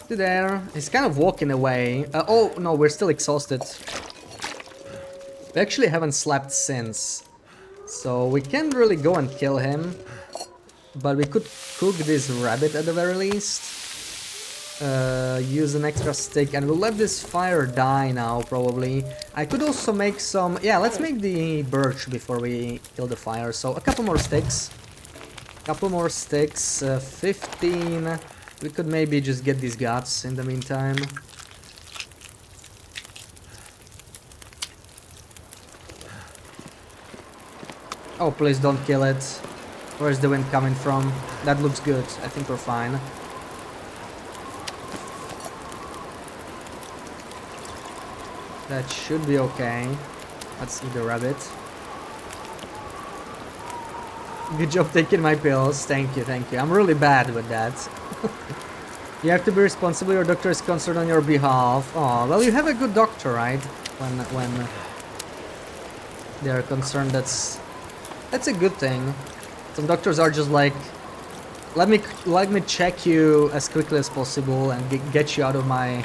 There, he's kind of walking away. Oh no, we're still exhausted. We actually haven't slept since, so we can't really go and kill him. But we could cook this rabbit at the very least. Use an extra stick, and we'll let this fire die now, probably. I could also make some... Yeah, let's make the birch before we kill the fire. So, a couple more sticks. 15. We could maybe just get these guts in the meantime. Oh, please don't kill it. Where's the wind coming from? That looks good. I think we're fine. That should be okay. Let's eat the rabbit. Good job taking my pills. Thank you, thank you. I'm really bad with that. You have to be responsible. Your doctor is concerned on your behalf. Oh, well, you have a good doctor, right? When they are concerned, that's a good thing. Some doctors are just like, let me check you as quickly as possible and get you out of my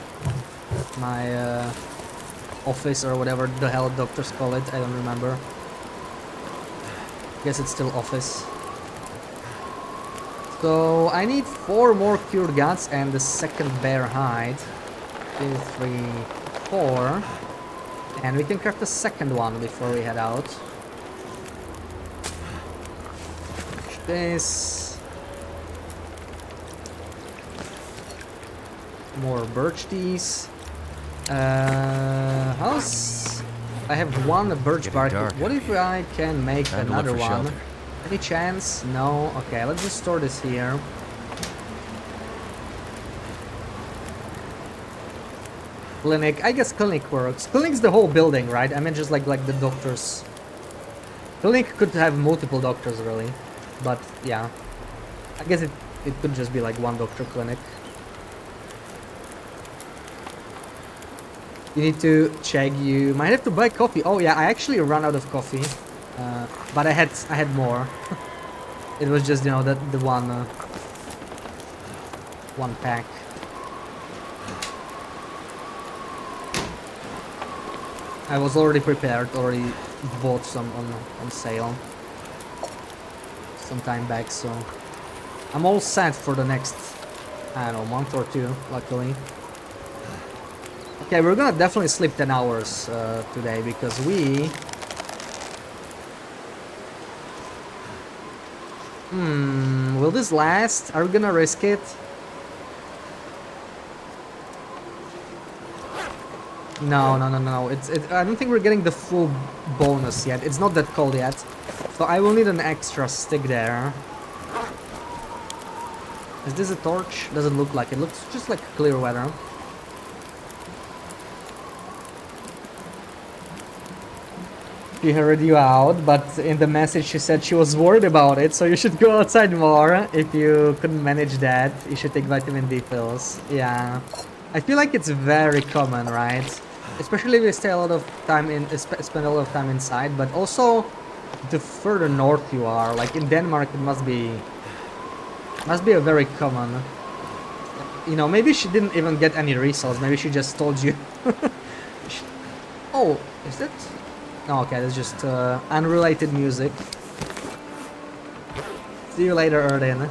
office or whatever the hell doctors call it. I don't remember. Guess it's still office. So I need 4 more cured guts and the second bear hide. 2, 3, 4. And we can craft the second one before we head out. This. More birch teas. How's... I have 1 birch bark. What if I can make another one? Shelter. Any chance? No? Okay, let's just store this here. Clinic. I guess clinic works. Clinic's the whole building, right? I mean, just like the doctors. Clinic could have multiple doctors, really. But, yeah. I guess it could just be like 1 doctor clinic. You need to check. You might have to buy coffee. Oh yeah, I actually ran out of coffee, but I had more. It was just, you know, the one pack. I was already prepared. Already bought some on sale some time back, so I'm all set for the next, I don't know, month or 2. Luckily. Okay, we're gonna definitely sleep 10 hours today, because we... will this last? Are we gonna risk it? No. I don't think we're getting the full bonus yet. It's not that cold yet. So I will need an extra stick there. Is this a torch? Doesn't look like it. Looks just like clear weather. She heard you out, but in the message she said she was worried about it, so you should go outside more. If you couldn't manage that, you should take vitamin D pills. Yeah, I feel like it's very common, right? Especially if we stay a lot of time spend a lot of time inside, but also the further north you are, like in Denmark, it must be a very common. You know, maybe she didn't even get any results. Maybe she just told you. Oh, is that? No, okay, that's just unrelated music. See you later, Erden.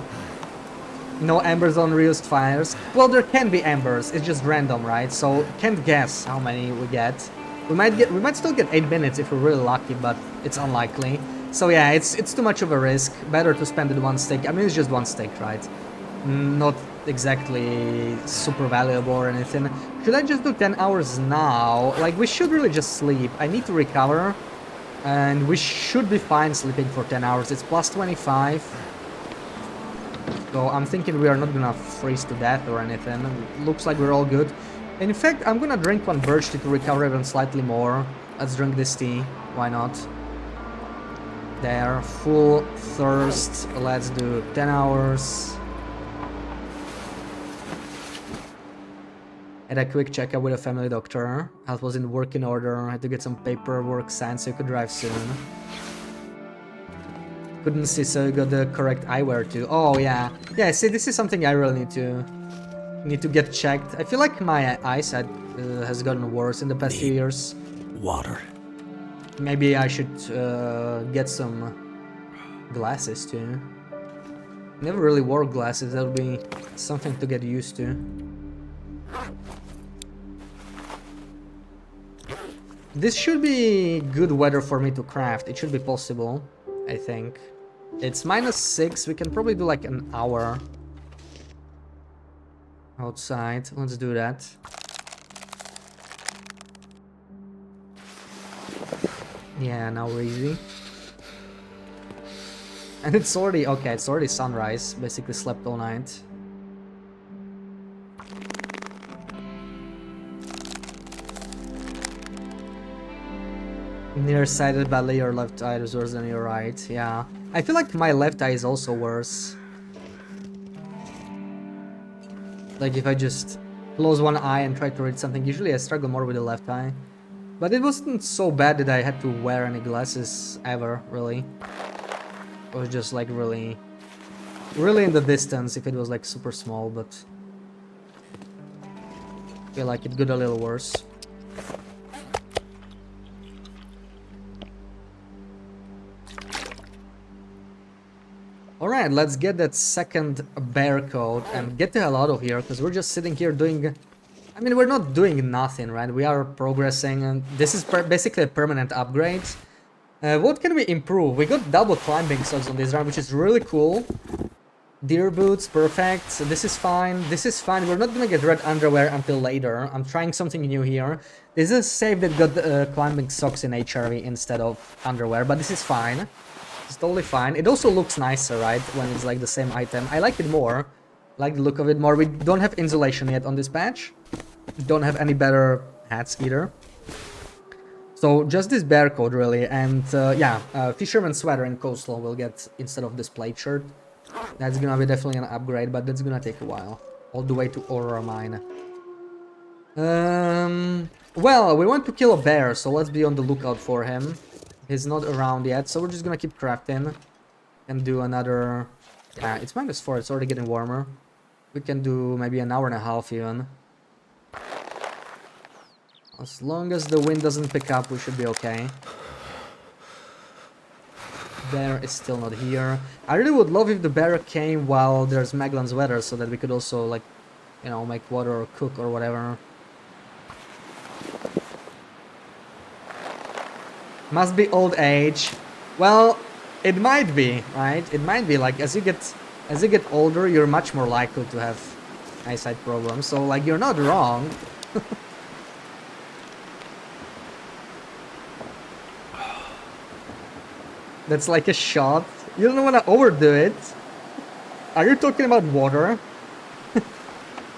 No embers on reused fires. Well, there can be embers. It's just random, right? So can't guess how many we get. We might still get 8 minutes if we're really lucky, but it's unlikely. So yeah, it's too much of a risk. Better to spend it one stick. I mean, it's just one stick, right? Not exactly super valuable or anything. Should I just do 10 hours now? Like, we should really just sleep. I need to recover, and we should be fine sleeping for 10 hours. It's plus 25. So I'm thinking we are not gonna freeze to death or anything. Looks like we're all good. In fact, I'm gonna drink one birch tea to recover even slightly more. Let's drink this tea. Why not? There, full thirst. Let's do 10 hours. Had a quick checkup with a family doctor. Health was in working order. Had to get some paperwork signed so you could drive soon. Couldn't see, so you got the correct eyewear too. Oh yeah, yeah. See, this is something I really need to get checked. I feel like my eyesight has gotten worse in the past few years. Water. Maybe I should get some glasses too. Never really wore glasses. That would be something to get used to. This should be good weather for me to craft. It should be possible, I think. It's -6. We can probably do like an hour outside. Let's do that. Yeah, now we're easy. And it's already, okay, it's already sunrise. Basically slept all night. Nearsighted badly, your left eye is worse than your right. Yeah. I feel like my left eye is also worse. Like if I just close one eye and try to read something, usually I struggle more with the left eye. But it wasn't so bad that I had to wear any glasses ever, really. It was just like really in the distance if it was like super small, but I feel like it got a little worse. Alright, let's get that second bear coat and get the hell out of here, because we're just sitting here doing... I mean, we're not doing nothing, right? We are progressing, and this is basically a permanent upgrade. What can we improve? We got double climbing socks on this round, which is really cool. Deer boots, perfect. So this is fine. This is fine. We're not gonna get red underwear until later. I'm trying something new here. This is a save that got climbing socks in HRV instead of underwear, but this is fine. It's totally fine. It also looks nicer, right? When it's like the same item. I like it more. I like the look of it more. We don't have insulation yet on this patch. We don't have any better hats either. So just this bear coat really. And yeah, fisherman sweater and coastal will get instead of this plate shirt. That's gonna be definitely an upgrade, but that's gonna take a while. All the way to Aurora Mine. Well, we want to kill a bear, so let's be on the lookout for him. He's not around yet, so we're just gonna keep crafting and do another... Yeah, it's -4, it's already getting warmer. We can do maybe an hour and a half even. As long as the wind doesn't pick up, we should be okay. Bear is still not here. I really would love if the bear came while there's Maglan's weather, so that we could also, like, you know, make water or cook or whatever. Must be old age. Well, it might be, right? It might be like as you get older, you're much more likely to have eyesight problems. So like you're not wrong. That's like a shot. You don't want to overdo it. Are you talking about water?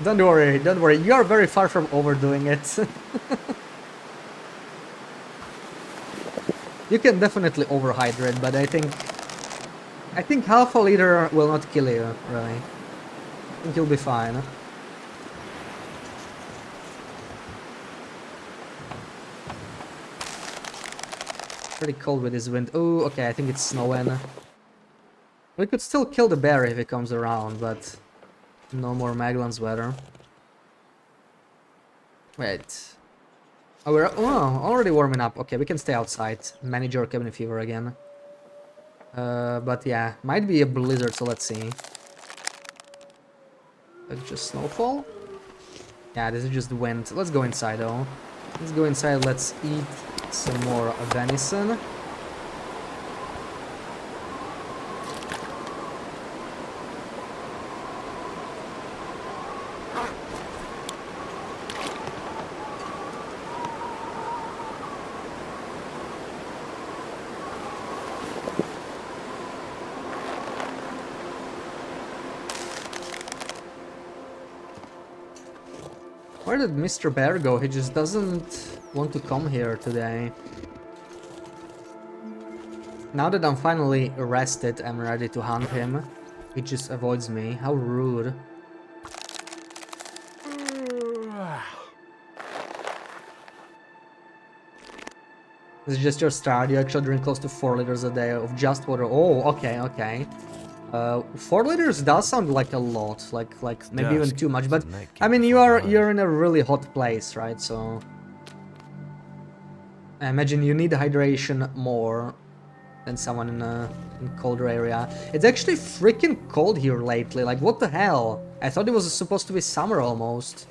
Don't worry, don't worry. You are very far from overdoing it. You can definitely overhydrate, but I think half a liter will not kill you, really. I think you'll be fine. Pretty cold with this wind. Oh, okay, I think it's snowing. We could still kill the bear if he comes around, but no more Magellan's weather. Wait. Oh, we're already warming up. Okay, we can stay outside. Manage our cabin fever again. But yeah, might be a blizzard, so let's see. That's just snowfall? Yeah, this is just wind. Let's go inside though. Let's go inside, let's eat some more venison. Where did Mr. Bear go? He just doesn't want to come here today. Now that I'm finally rested, I'm ready to hunt him. He just avoids me. How rude. This is just your start. You actually drink close to 4 liters a day of just water. Oh, okay, okay. 4 liters does sound like a lot, like maybe even too much, but I mean you're in a really hot place, right? So I imagine you need hydration more than someone in a colder area. It's actually freaking cold here lately. Like what the hell? I thought it was supposed to be summer almost.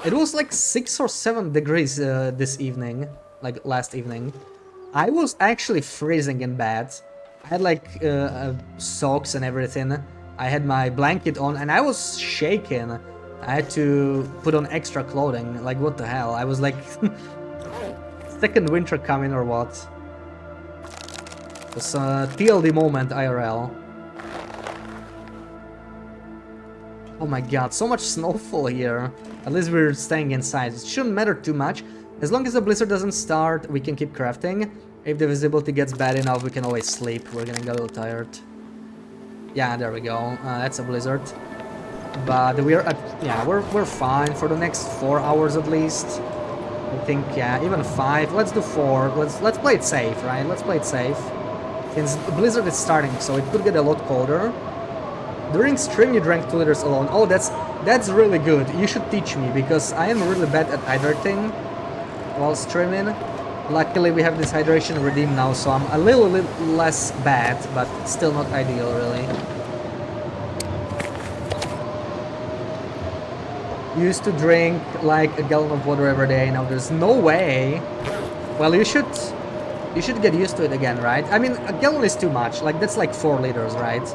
It was like 6 or 7 degrees this evening, like last evening. I was actually freezing in bed. I had like socks and everything. I had my blanket on and I was shaking. I had to put on extra clothing. Like what the hell? I was like second winter coming or what? It was a TLD moment IRL. Oh my god, so much snowfall here. At least we're staying inside. It shouldn't matter too much. As long as the blizzard doesn't start, we can keep crafting. If the visibility gets bad enough, we can always sleep. We're getting a little tired. Yeah, there we go. That's a blizzard. But we're at, yeah, we're fine for the next 4 hours at least. I think, yeah, even 5. Let's do 4. Let's play it safe, right? Let's play it safe. Since the blizzard is starting, so it could get a lot colder. During stream, you drank 2 liters alone. Oh, that's really good. You should teach me because I am really bad at hydrating while streaming. Luckily, we have this hydration redeem now, so I'm a little less bad, but still not ideal, really. Used to drink like a gallon of water every day. Now there's no way. Well, you should get used to it again, right? I mean, a gallon is too much. Like that's like 4 liters, right?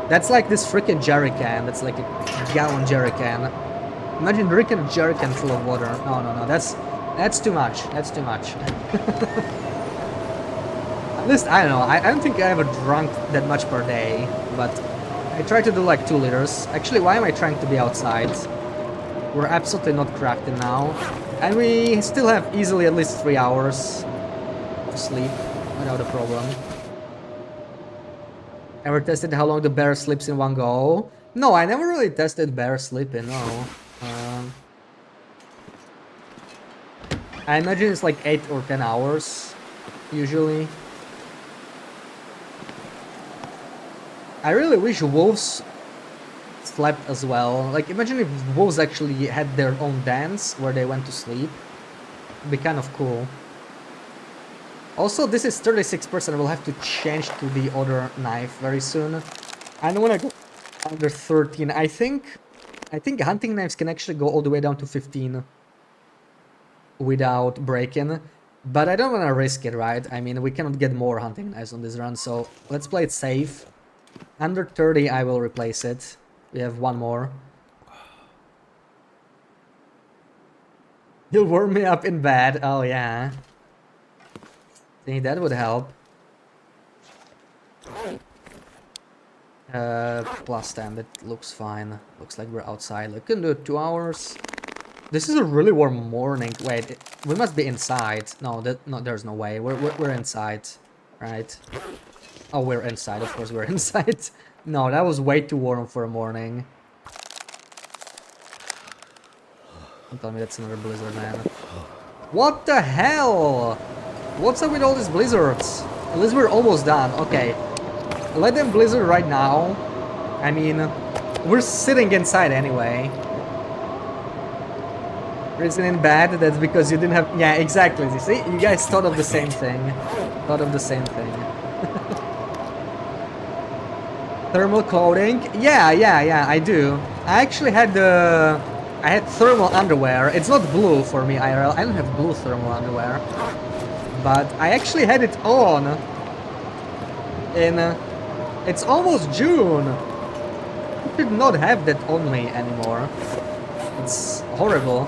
That's like this freaking jerry can. That's like a gallon jerry can. Imagine drinking a jerry can full of water. No. That's too much. That's too much. At least, I don't know. I don't think I ever drunk that much per day. But I try to do like 2 liters. Actually, why am I trying to be outside? We're absolutely not crafting now. And we still have easily at least 3 hours to sleep without a problem. Ever tested how long the bear sleeps in one go? No, I never really tested bear sleeping, no. I imagine it's like 8 or 10 hours, usually. I really wish wolves slept as well. Like, imagine if wolves actually had their own dance where they went to sleep. It'd be kind of cool. Also, this is 36%. We'll have to change to the other knife very soon. I don't want to go under 13. I think hunting knives can actually go all the way down to 15 without breaking. But I don't want to risk it, right? I mean, we cannot get more hunting knives on this run, so let's play it safe. Under 30, I will replace it. We have one more. You'll warm me up in bed. Oh, yeah. Think that would help. Plus 10, that looks fine. Looks like we're outside. We can do 2 hours. This is a really warm morning. Wait, we must be inside. No, there's no way. We're inside, right? Oh, we're inside. Of course, we're inside. No, that was way too warm for a morning. Don't tell me that's another blizzard, man. What the hell? What's up with all these blizzards? At least we're almost done. Okay. Let them blizzard right now. I mean, we're sitting inside anyway. Isn't it bad? That's because you didn't have... Yeah, exactly. You see? You guys thought of the same thing. Thought of the same thing. Thermal clothing? Yeah, I do. I actually had the... I had thermal underwear. It's not blue for me, IRL. I don't have blue thermal underwear. But I actually had it on in... it's almost June. I should not have that on me anymore. It's horrible.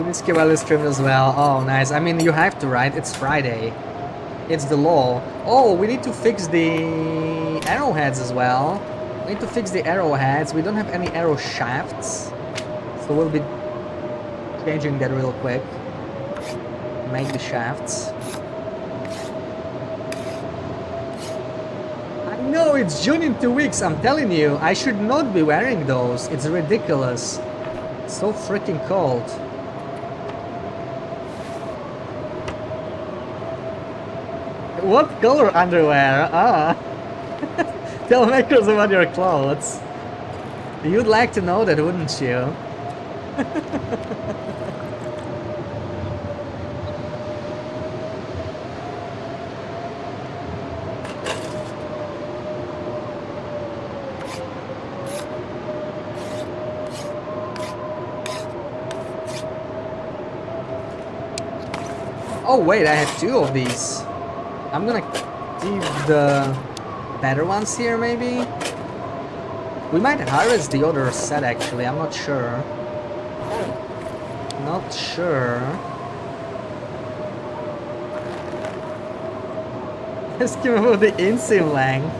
Whiskey Valley streamed as well. Oh, nice. I mean, you have to, right? It's Friday. It's the law. Oh, we need to fix the arrowheads as well. We need to fix the arrowheads. We don't have any arrow shafts. So we'll be changing that real quick. Make the shafts. I know, it's June in 2 weeks. I'm telling you, I should not be wearing those. It's ridiculous. It's so freaking cold. What color underwear? Ah. Tell Macros about your clothes. You'd like to know that, wouldn't you? Oh wait, I have 2 of these. I'm gonna keep the better ones here, maybe? We might harvest the other set, actually. I'm not sure. Not sure. Ask him about the inseam length.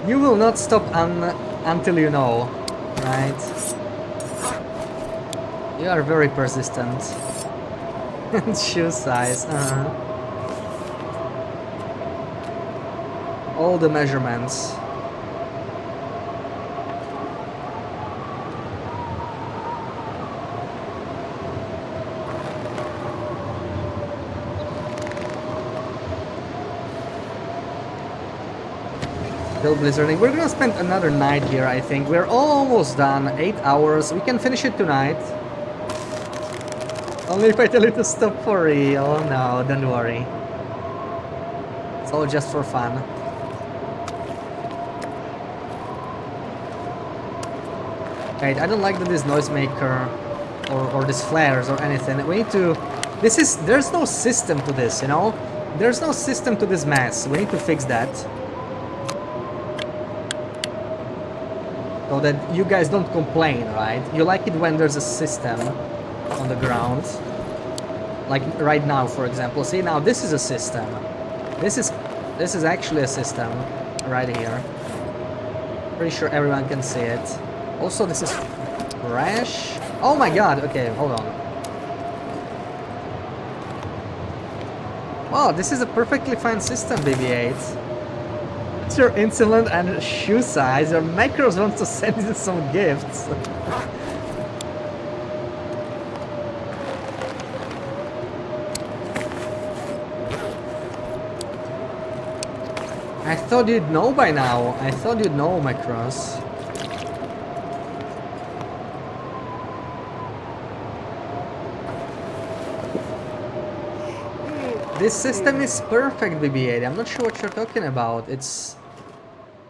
You will not stop until you know, right? You are very persistent. Shoe size, all the measurements. Still blizzarding. We're gonna spend another night here, I think. We're almost done. 8 hours. We can finish it tonight. Only if I tell you to stop for real. Oh no, don't worry. It's all just for fun. Wait, I don't like that this noisemaker or this flares or anything. We need to... There's no system to this, you know? There's no system to this mess. We need to fix that. So that you guys don't complain, right? You like it when there's a system on the ground, like right now, for example. See, now this is a system. This is actually a system right here. Pretty sure everyone can see it. Also, this is fresh. Oh my god. Okay, hold on. Wow, this is a perfectly fine system, BB-8. What's your insulin and shoe size? Your macros wants to send you some gifts. I thought you'd know by now. I thought you'd know, Macross. This system is perfect, BB-8. I'm not sure what you're talking about. It's...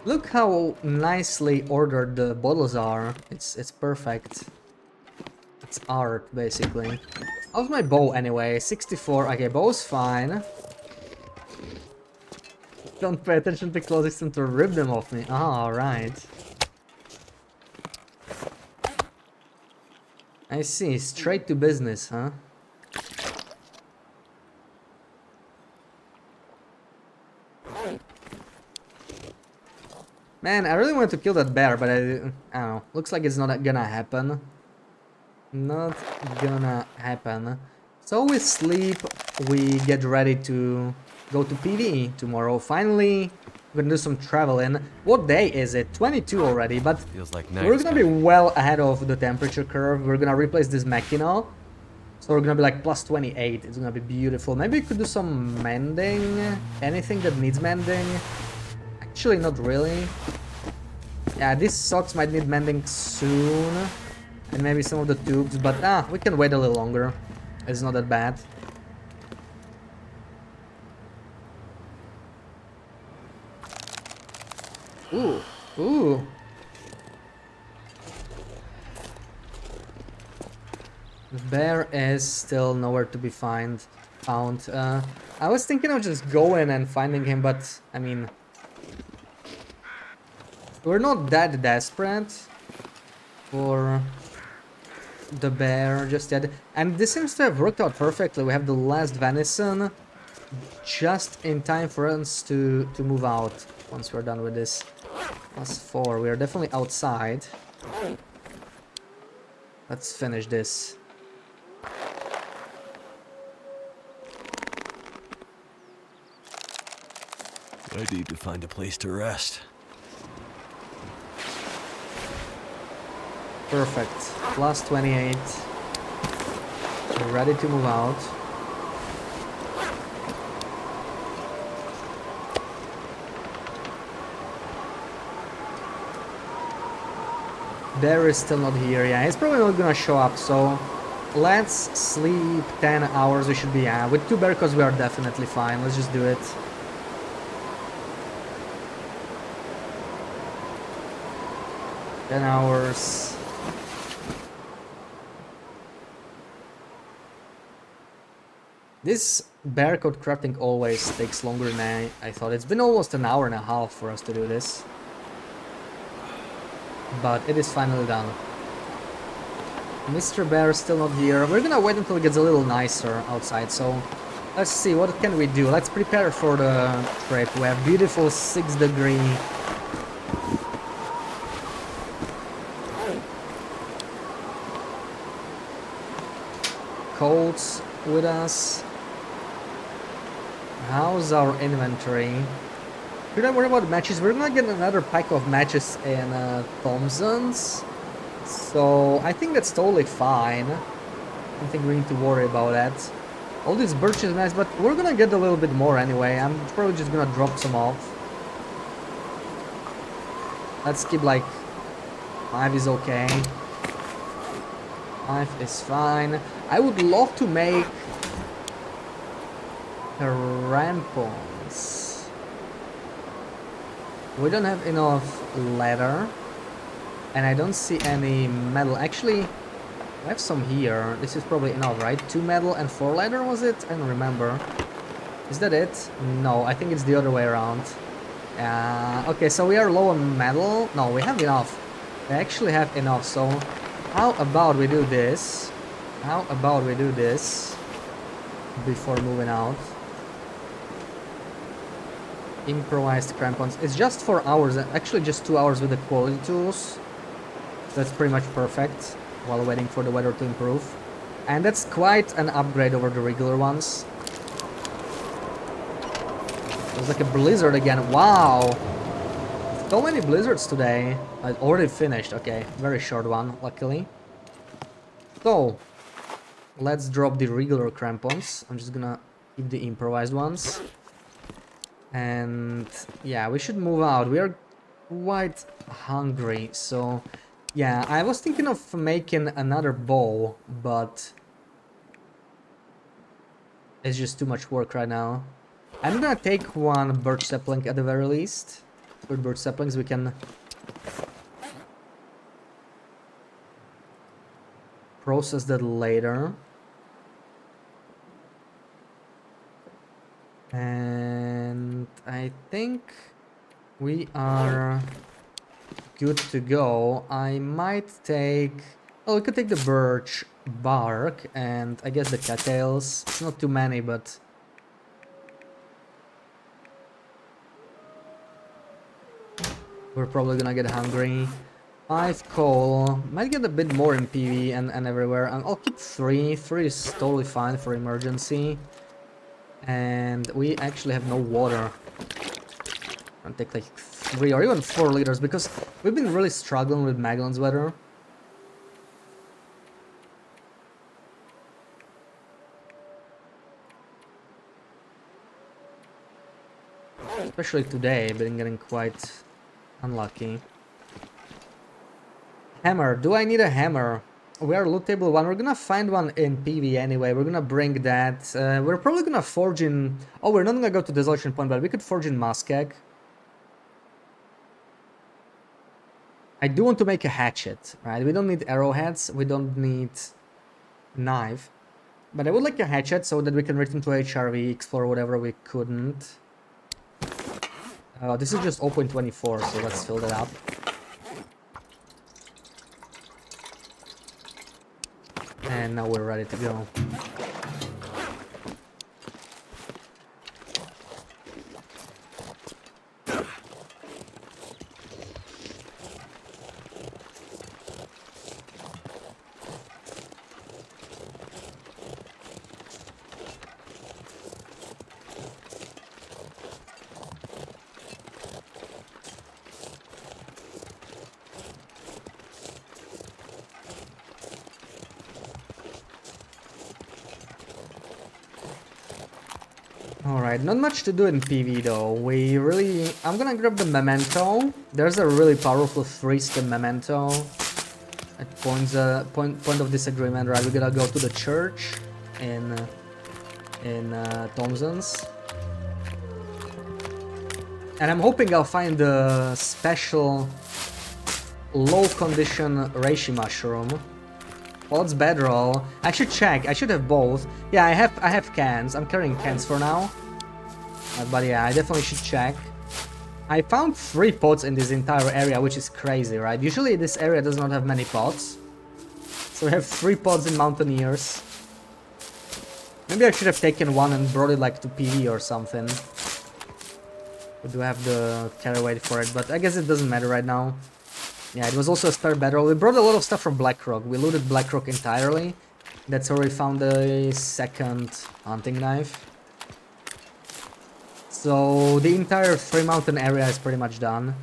Look how nicely ordered the bottles are. It's perfect. It's art, basically. How's my bow, anyway? 64. Okay, bow's fine. Don't pay attention to closing system to rip them off me. Ah, alright. I see. Straight to business, huh? Man, I really wanted to kill that bear, but I don't know. Looks like it's not gonna happen. Not gonna happen. So we sleep, we get ready to go to PvE tomorrow. Finally, We're gonna do some traveling. What day is it? 22 already, but Feels like night we're is gonna be coming. well ahead of the temperature curve. We're gonna replace this Machina. So we're gonna be like plus 28. It's gonna be beautiful. Maybe we could do some mending. Anything that needs mending. Actually, not really. Yeah, these socks might need mending soon. And maybe some of the tubes, but we can wait a little longer. It's not that bad. Ooh, ooh. The bear is still nowhere to be found. I was thinking of just going and finding him, but I mean, we're not that desperate for the bear just yet. And this seems to have worked out perfectly. We have the last venison just in time for us to move out once we're done with this. +4. We are definitely outside. Let's finish this. I need to find a place to rest. Perfect. +28. We're ready to move out. Bear is still not here. Yeah, he's probably not gonna show up, so let's sleep 10 hours. We should be, yeah, with 2 bear because we are definitely fine. Let's just do it. $10. This bear code crafting always takes longer than I thought. It's been almost an hour and a half for us to do this. But it is finally done. Mr. Bear is still not here. We're gonna wait until it gets a little nicer outside, so let's see, what can we do? Let's prepare for the trip. We have beautiful 6-degree coats with us. How's our inventory? We're not worried about matches. We're gonna get another pack of matches in Thompson's. So I think that's totally fine. I don't think we need to worry about that. All these birch is nice, but we're gonna get a little bit more anyway. I'm probably just gonna drop some off. Let's keep like 5 is okay. 5 is fine. I would love to make crampons. We don't have enough leather. And I don't see any metal. Actually, I have some here. This is probably enough, right? 2 metal and 4 leather, was it? I don't remember. Is that it? No, I think it's the other way around. Okay, so we are low on metal. No, we have enough. We actually have enough, so how about we do this? How about we do this before moving out? Improvised crampons. It's just 4 hours, actually just 2 hours with the quality tools. So that's pretty much perfect while waiting for the weather to improve. And that's quite an upgrade over the regular ones. It was like a blizzard again. Wow! So many blizzards today. I already finished. Okay, very short one, luckily. So, let's drop the regular crampons. I'm just gonna keep the improvised ones. And yeah, we should move out. We are quite hungry, so yeah, I was thinking of making another bow, but it's just too much work right now. I'm gonna take 1 birch sapling at the very least. With birch saplings we can process that later. And I think we are good to go. I might take... Oh, we could take the birch bark and I guess the cattails. It's not too many, but... we're probably gonna get hungry. 5 coal. Might get a bit more in PV and everywhere. And I'll keep 3. 3 is totally fine for emergency. And we actually have no water I'll take like 3 or even 4 liters because we've been really struggling with Magellan's weather. Especially today, been getting quite unlucky. Hammer. Do I need a hammer? We are loot table 1. We're gonna find one in PV anyway. We're gonna bring that. We're probably gonna forge in... Oh, we're not gonna go to Desolation Point, but we could forge in Muskeg. I do want to make a hatchet, right? We don't need arrowheads. We don't need knife. But I would like a hatchet so that we can return to HRV, explore whatever we couldn't. This is just 0.24, so let's fill that up. And now we're ready to go. Alright, not much to do in PV though. I'm gonna grab the memento. There's a really powerful 3-step memento. At point of disagreement, right? We gotta go to the church in Thompson's. And I'm hoping I'll find the special low condition reishi mushroom. Pods bedroll. I should check. I should have both. Yeah, I have cans. I'm carrying cans for now. But yeah, I definitely should check. I found 3 pods in this entire area, which is crazy, right? Usually this area does not have many pods. So we have 3 pods in Mountaineers. Maybe I should have taken one and brought it like to PV or something. We do have the carry weight for it, but I guess it doesn't matter right now. Yeah, it was also a spare bedroll. We brought a lot of stuff from Blackrock. We looted Blackrock entirely. That's where we found the second hunting knife. So the entire 3 mountain area is pretty much done.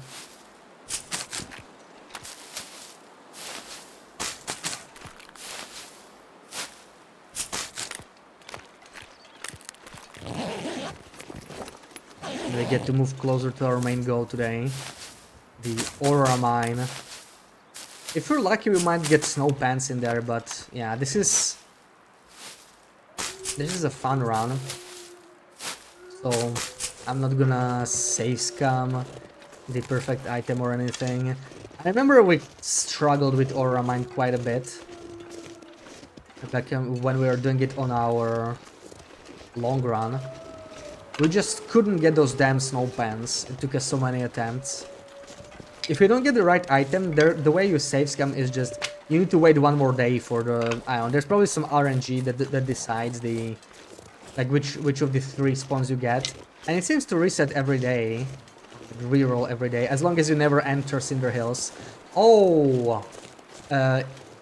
We get to move closer to our main goal today. The Aura Mine. If we're lucky, we might get snow pants in there, but yeah, this is a fun run. So I'm not gonna save scam the perfect item or anything. I remember we struggled with Aura Mine quite a bit. Back when we were doing it on our long run. We just couldn't get those damn snow pants. It took us so many attempts. If you don't get the right item, the way you save scam is just you need to wait 1 more day for the ion. There's probably some RNG that decides the which of the 3 spawns you get, and it seems to reset every day, reroll every day, as long as you never enter Cinder Hills. Oh,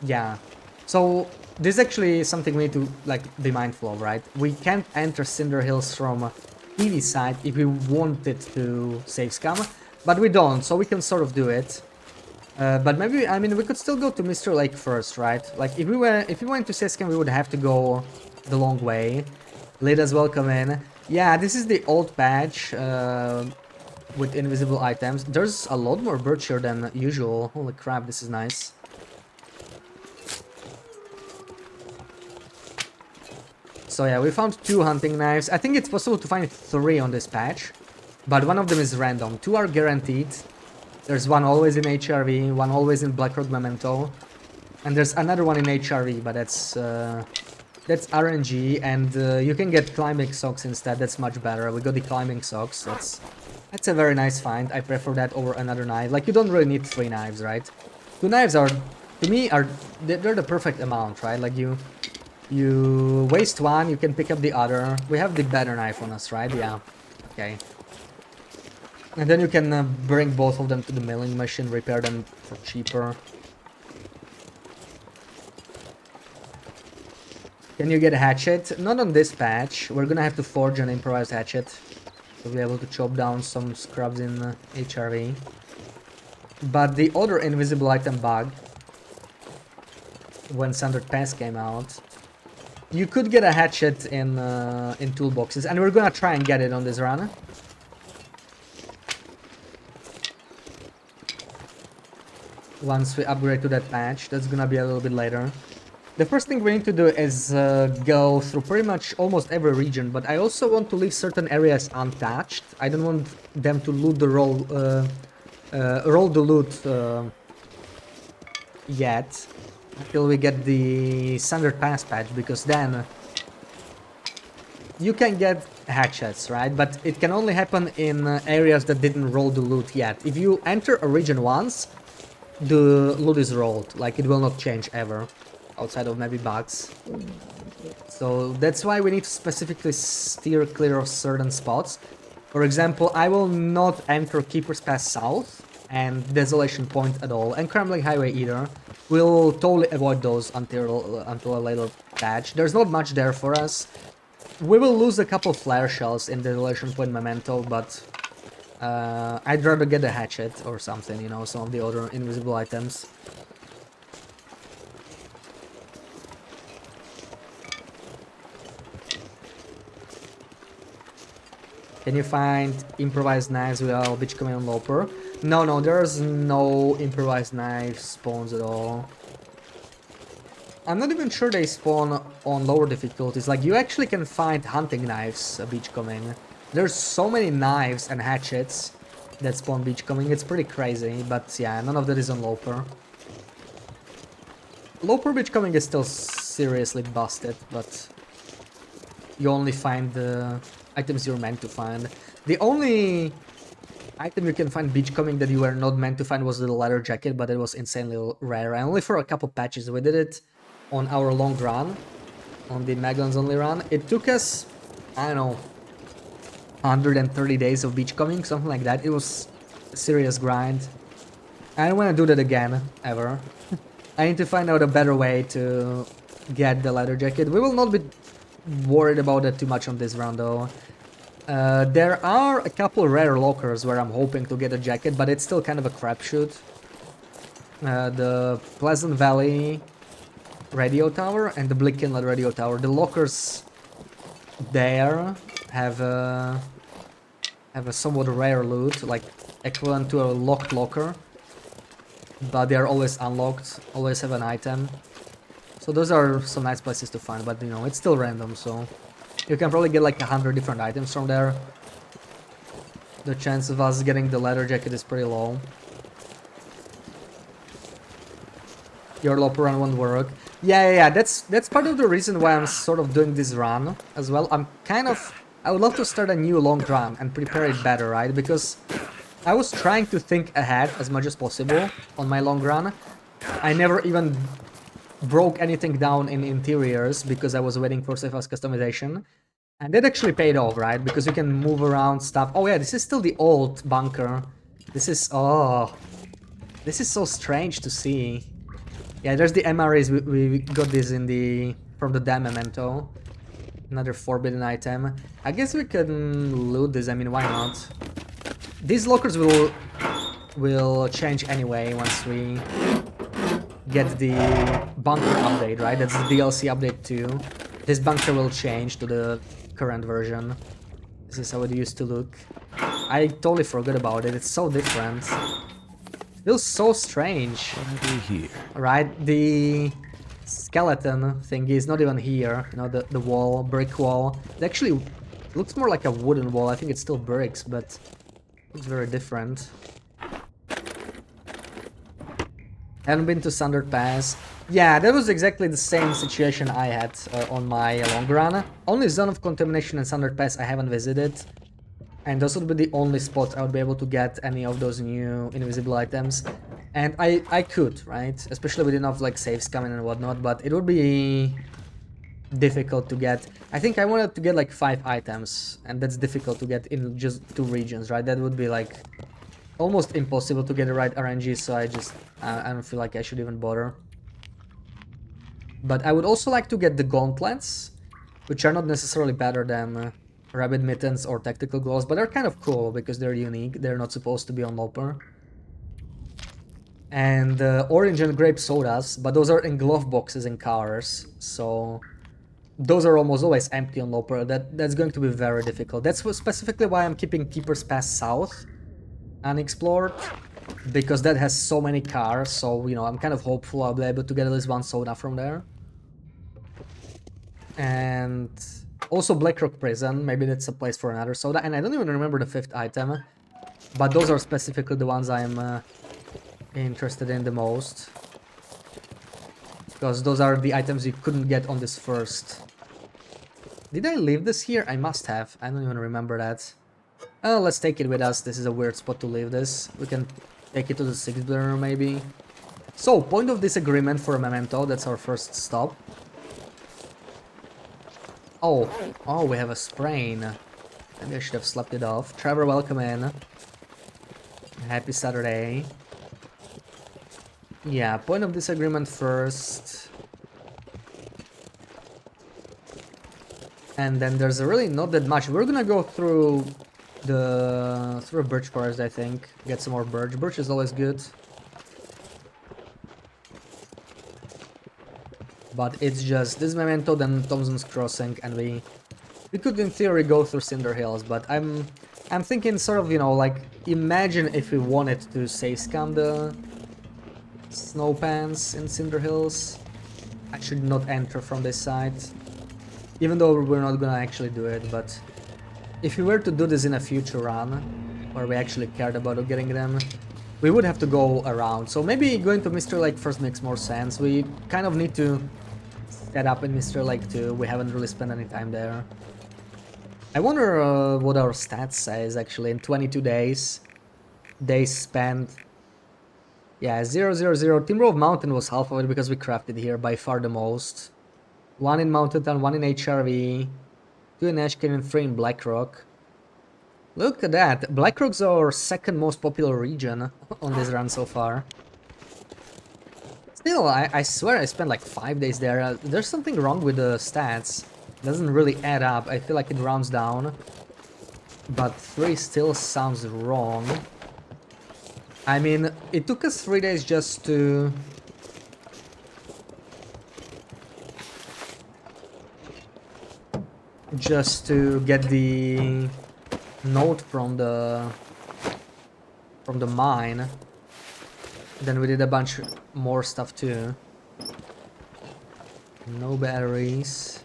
yeah. So this is actually something we need to be mindful of, right? We can't enter Cinder Hills from PV side if we wanted to save scam. But we don't, so we can sort of do it. But maybe, I mean, we could still go to Mr. Lake first, right? Like, if we went to Sescam, we would have to go the long way. Ladies, welcome in. Yeah, this is the old patch with invisible items. There's a lot more birch here than usual. Holy crap, this is nice. So yeah, we found 2 hunting knives. I think it's possible to find 3 on this patch. But one of them is random. 2 are guaranteed. There's one always in HRV, one always in Blackrock Memento. And there's another one in HRV, but that's RNG, and you can get climbing socks instead. That's much better. We got the climbing socks. That's a very nice find. I prefer that over another knife. Like, you don't really need 3 knives, right? 2 knives are, to me, they're the perfect amount, right? Like, you waste one, you can pick up the other. We have the better knife on us, right? Yeah. Okay. And then you can bring both of them to the milling machine, repair them for cheaper. Can you get a hatchet? Not on this patch. We're gonna have to forge an improvised hatchet. We'll be able to chop down some scrubs in HRV. But the other invisible item bug, when Sundered Pass came out, you could get a hatchet in toolboxes, and we're gonna try and get it on this run. Once we upgrade to that patch, that's gonna be a little bit later. The first thing we need to do is go through pretty much almost every region, but I also want to leave certain areas untouched. I don't want them to loot the roll the loot yet, until we get the Sundered Pass patch, because then you can get hatchets, right? But it can only happen in areas that didn't roll the loot yet. If you enter a region once, the loot is rolled, like it will not change ever, outside of maybe bugs. So that's why we need to specifically steer clear of certain spots. For example, I will not enter Keeper's Pass South and Desolation Point at all, and Crumbling Highway either. We'll totally avoid those until a later patch. There's not much there for us. We will lose a couple flare shells in Desolation Point Memento, but I'd rather get a hatchet or something, you know, some of the other invisible items. Can you find improvised knives without Beachcomber and Interloper? No, there's no improvised knife spawns at all. I'm not even sure they spawn on lower difficulties. Like, you actually can find hunting knives beachcombing. There's so many knives and hatchets that spawn beachcombing. It's pretty crazy, but yeah, none of that is on Loper. Loper beachcombing is still seriously busted, but you only find the items you're meant to find. The only item you can find beachcombing that you were not meant to find was the leather jacket, but it was insanely rare. And only for a couple patches. We did it on our long run, on the Maglans only run. It took us, I don't know, 130 days of beachcombing, something like that. It was a serious grind. I don't want to do that again, ever. I need to find out a better way to get the leather jacket. We will not be worried about that too much on this round, though. There are a couple rare lockers where I'm hoping to get a jacket, but it's still kind of a crapshoot. The Pleasant Valley radio tower and the Blick Inlet radio tower. The lockers there have a somewhat rare loot, like equivalent to a locked locker, but they are always unlocked, always have an item. So those are some nice places to find, but you know, it's still random, so you can probably get like 100 different items from there. The chance of us getting the leather jacket is pretty low. Your Loper run won't work. Yeah, that's part of the reason why I'm sort of doing this run as well. I would love to start a new long run and prepare it better, right? Because I was trying to think ahead as much as possible on my long run. I never even broke anything down in interiors because I was waiting for safe house customization. And that actually paid off, right? Because you can move around stuff. Oh yeah, this is still the old bunker. This is so strange to see. Yeah, there's the MREs. We got this from the Dam Memento. Another forbidden item. I guess we can loot this. I mean, why not? These lockers will change anyway once we get the bunker update, right? That's the DLC update too. This bunker will change to the current version. This is how it used to look. I totally forgot about it. It's so different. It feels so strange. What do we hear? Right? The skeleton thingy is not even here. You know, the wall, brick wall. It actually looks more like a wooden wall. I think it's still bricks, but it's very different. Haven't been to Sundered Pass. Yeah, that was exactly the same situation I had on my long run. Only Zone of Contamination and Sundered Pass I haven't visited. And those would be the only spots I would be able to get any of those new invisible items. And I could, right? Especially with enough like saves coming and whatnot, but it would be difficult to get. I think I wanted to get like 5 items, and that's difficult to get in just 2 regions, right? That would be like almost impossible to get the right RNG, so I don't feel like I should even bother. But I would also like to get the gauntlets, which are not necessarily better than rabbit mittens or tactical gloves, but they're kind of cool because they're unique. They're not supposed to be on Loper. And orange and grape sodas, but those are in glove boxes in cars, so those are almost always empty on Loper. That's going to be very difficult. That's specifically why I'm keeping Keeper's Pass South unexplored, because that has so many cars, so, you know, I'm kind of hopeful I'll be able to get at least one soda from there. And also Blackrock Prison, maybe that's a place for another soda, and I don't even remember the 5th item, but those are specifically the ones I'm interested in the most, because those are the items you couldn't get on this first. Did I leave this here? I must have. I don't even remember that. Oh, let's take it with us. This is a weird spot to leave this. We can take it to the 6th burner, maybe. So, point of disagreement for a memento. That's our first stop. Oh, we have a sprain. Maybe I should have slept it off. Trevor, welcome in. Happy Saturday. Yeah, point of disagreement first. And then there's really not that much. We're gonna go through a birch forest, I think. Get some more birch. Birch is always good. But it's just this memento, then Thompson's Crossing, and we could in theory go through Cinder Hills, but I'm thinking sort of, you know, like, imagine if we wanted to say scam the snow pans in Cinder Hills. I should not enter from this side, even though we're not gonna actually do it, but if we were to do this in a future run, where we actually cared about getting them, we would have to go around. So maybe going to Mr. Lake first makes more sense. We kind of need to set up in Mr. Lake too. We haven't really spent any time there. I wonder what our stats says actually in 22 days. Days spent. Yeah, 0, 0, 0. Timber of Mountain was half of it because we crafted here by far the most. 1 in Mountain Town, 1 in HRV, 2 in Ashkin and 3 in Blackrock. Look at that. Blackrock's our 2nd most popular region on this run so far. Still, I swear I spent like 5 days there. There's something wrong with the stats. Doesn't really add up. I feel like it rounds down. But 3 still sounds wrong. I mean, it took us 3 days just to... get the note from the mine. Then we did a bunch more stuff too. No batteries.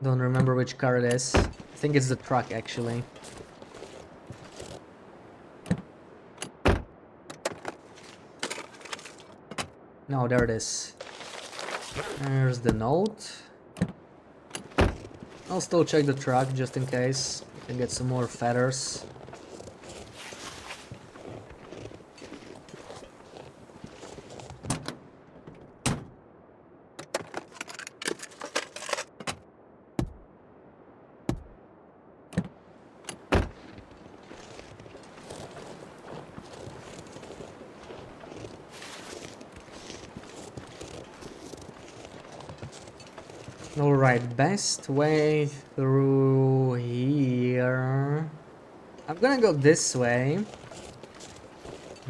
Don't remember which car it is. I think it's the truck actually. No, there it is. There's the note. I'll still check the truck just in case. Can get some more feathers. Alright, best way through here. I'm gonna go this way,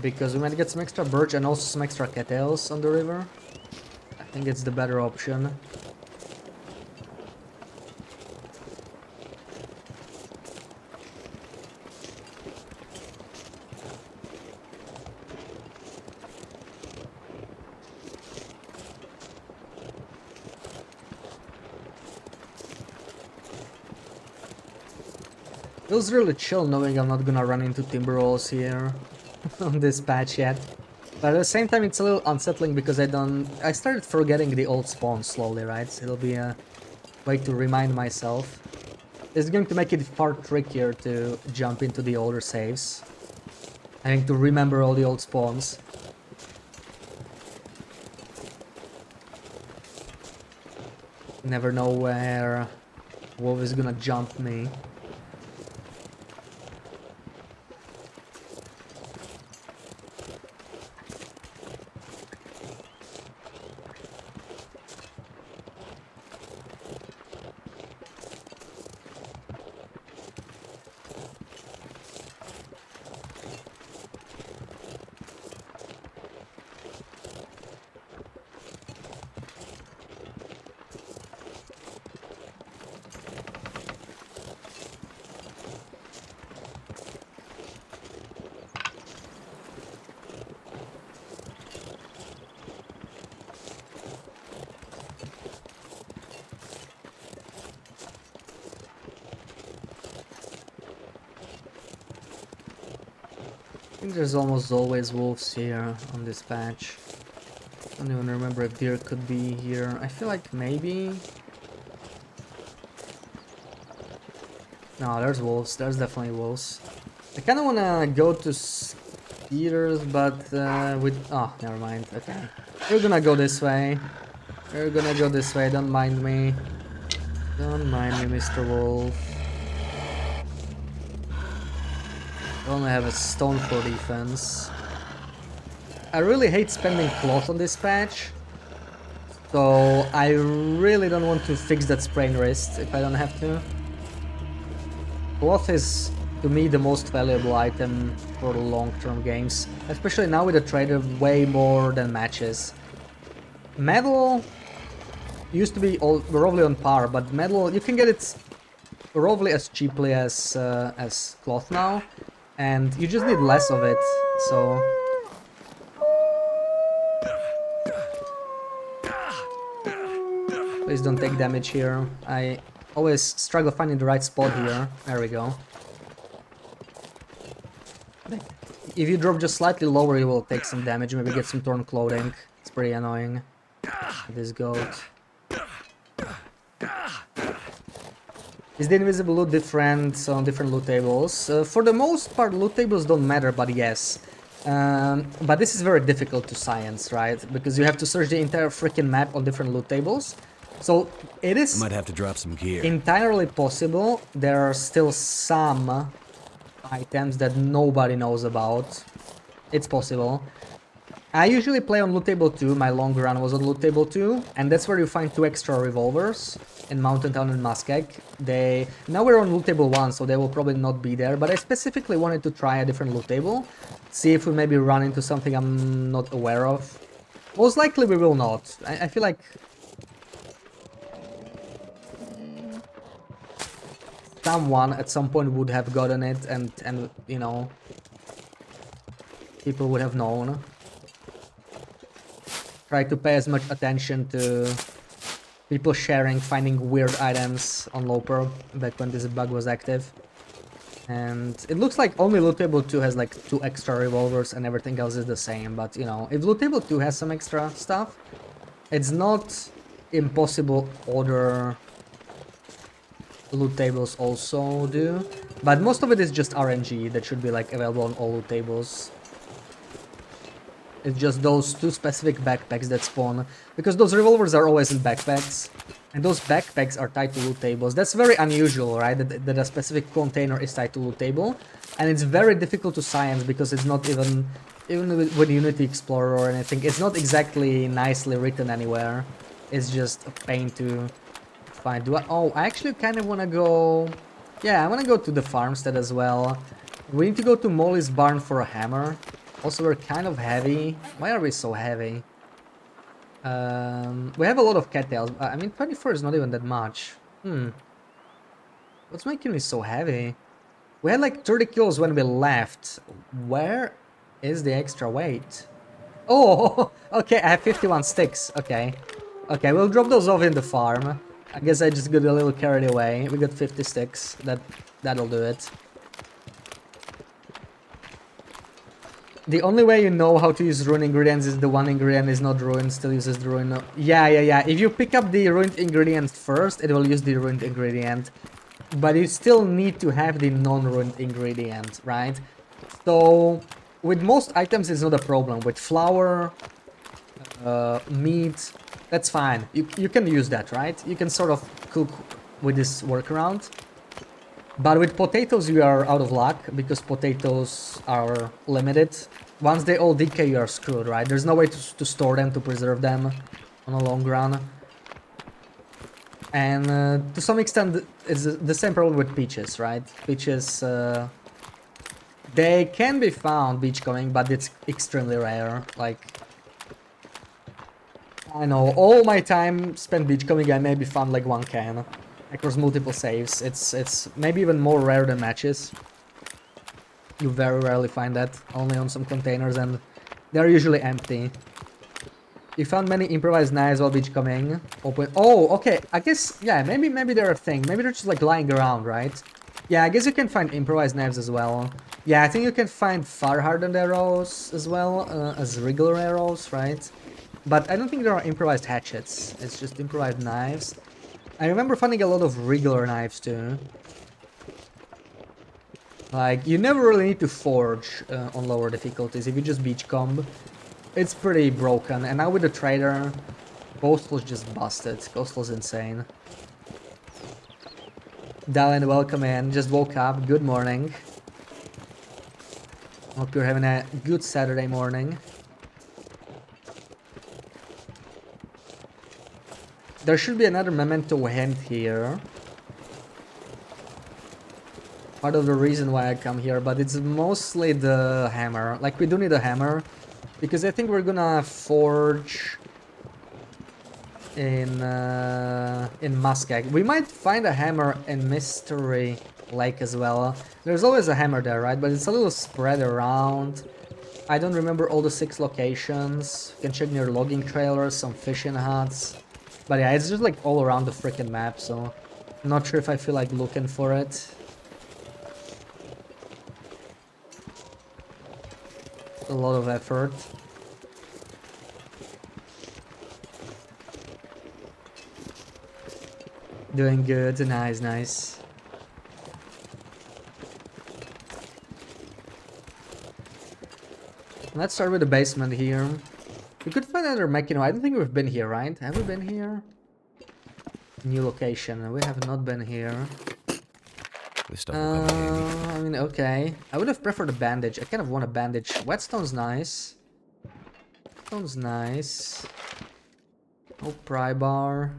because we might get some extra birch and also some extra cattails on the river. I think it's the better option. Feels really chill knowing I'm not gonna run into timber rolls here on this patch yet. But at the same time it's a little unsettling because I started forgetting the old spawn slowly, right? So it'll be a way to remind myself. It's going to make it far trickier to jump into the older saves. Having to remember all the old spawns. Never know where Wolf is gonna jump me. think there's almost always wolves here on this patch. I don't even remember if deer could be here. I feel like maybe... No, there's wolves. There's definitely wolves. I kind of want to go to Skeeters, but with... Oh, never mind. Okay. We're gonna go this way. We're gonna go this way. Don't mind me. Don't mind me, Mr. Wolf. I only have a stone for defense. I really hate spending cloth on this patch. So I really don't want to fix that sprained wrist if I don't have to. Cloth is, to me, the most valuable item for long-term games. Especially now with the trader way more than matches. Metal used to be roughly on par, but metal, you can get it roughly as cheaply as cloth now. And you just need less of it, so... Please don't take damage here. I always struggle finding the right spot here. There we go. If you drop just slightly lower, you will take some damage, maybe get some torn clothing. It's pretty annoying. This goat. Is the invisible loot different on different loot tables? For the most part, loot tables don't matter, but yes. But this is very difficult to science, right? Because you have to search the entire freaking map on different loot tables. So it is Might have to drop some gear. entirely possible. There are still some items that nobody knows about. It's possible. I usually play on loot table 2, my long run was on loot table 2, and that's where you find 2 extra revolvers in Mountain Town and Muskeg. Now we're on loot table 1, so they will probably not be there, but I specifically wanted to try a different loot table, see if we maybe run into something I'm not aware of. Most likely we will not. I feel like someone at some point would have gotten it and you know, people would have known. Try to pay as much attention to people sharing, finding weird items on Loper back when this bug was active. And it looks like only loot table 2 has like 2 extra revolvers and everything else is the same. But you know, if loot table 2 has some extra stuff, it's not impossible other loot tables also do. But most of it is just RNG that should be like available on all loot tables. It's just those 2 specific backpacks that spawn, because those revolvers are always in backpacks, and those backpacks are tied to loot tables. That's very unusual, right, that a specific container is tied to loot table, and it's very difficult to science because it's not even with Unity Explorer or anything, it's not exactly nicely written anywhere. It's just a pain to find. Oh, I actually kind of want to go... Yeah, I want to go to the farmstead as well. We need to go to Molly's barn for a hammer. Also, we're kind of heavy. Why are we so heavy? We have a lot of cattails. I mean, 24 is not even that much. What's making me so heavy? We had like 30 kilos when we left. Where is the extra weight? Oh, okay, I have 51 sticks. Okay. Okay, we'll drop those off in the farm. I guess I just got a little carried away. We got 50 sticks. That'll do it. The only way you know how to use ruined ingredients is the one ingredient is not ruined, still uses the ruined... Yeah. If you pick up the ruined ingredient first, it will use the ruined ingredient. But you still need to have the non-ruined ingredient, right? So, with most items it's not a problem. With flour, meat, that's fine. You can use that, right? You can sort of cook with this workaround. But with potatoes you are out of luck, because potatoes are limited. Once they all decay you are screwed, right? There's no way to store them, to preserve them on a long run. And to some extent it's the same problem with peaches, right? Peaches, they can be found beachcombing, but it's extremely rare. Like, I know, all my time spent beachcombing I maybe found like 1 can. Across multiple saves. It's maybe even more rare than matches. You very rarely find that, only on some containers, and they're usually empty. You found many improvised knives while beachcombing. Open. Oh, okay. I guess, yeah, maybe they're a thing. Maybe they're just like lying around, right? Yeah, I guess you can find improvised knives as well. Yeah, I think you can find fire hardened arrows as well as regular arrows, right? But I don't think there are improvised hatchets. It's just improvised knives. I remember finding a lot of regular knives too. Like, you never really need to forge on lower difficulties. If you just beachcomb, it's pretty broken. And now with the trader, Coastal's just busted. Coastal's insane. Dallin, welcome in. Just woke up. Good morning. Hope you're having a good Saturday morning. There should be another memento hint here. Part of the reason why I come here, but it's mostly the hammer. Like, we do need a hammer, because I think we're gonna forge in Muskeg. We might find a hammer in Mystery Lake as well. There's always a hammer there, right? But it's a little spread around. I don't remember all the 6 locations. You can check near logging trailers, some fishing huts. But yeah, it's just like all around the freaking map, so I'm not sure if I feel like looking for it. A lot of effort. Doing good, nice, nice. Let's start with the basement here. We could find another mechano. I don't think we've been here, right? Have we been here? New location. We have not been here. This stuff will come in handy. I mean, okay. I would have preferred a bandage. I kind of want a bandage. Whetstone's nice. Whetstone's nice. No pry bar.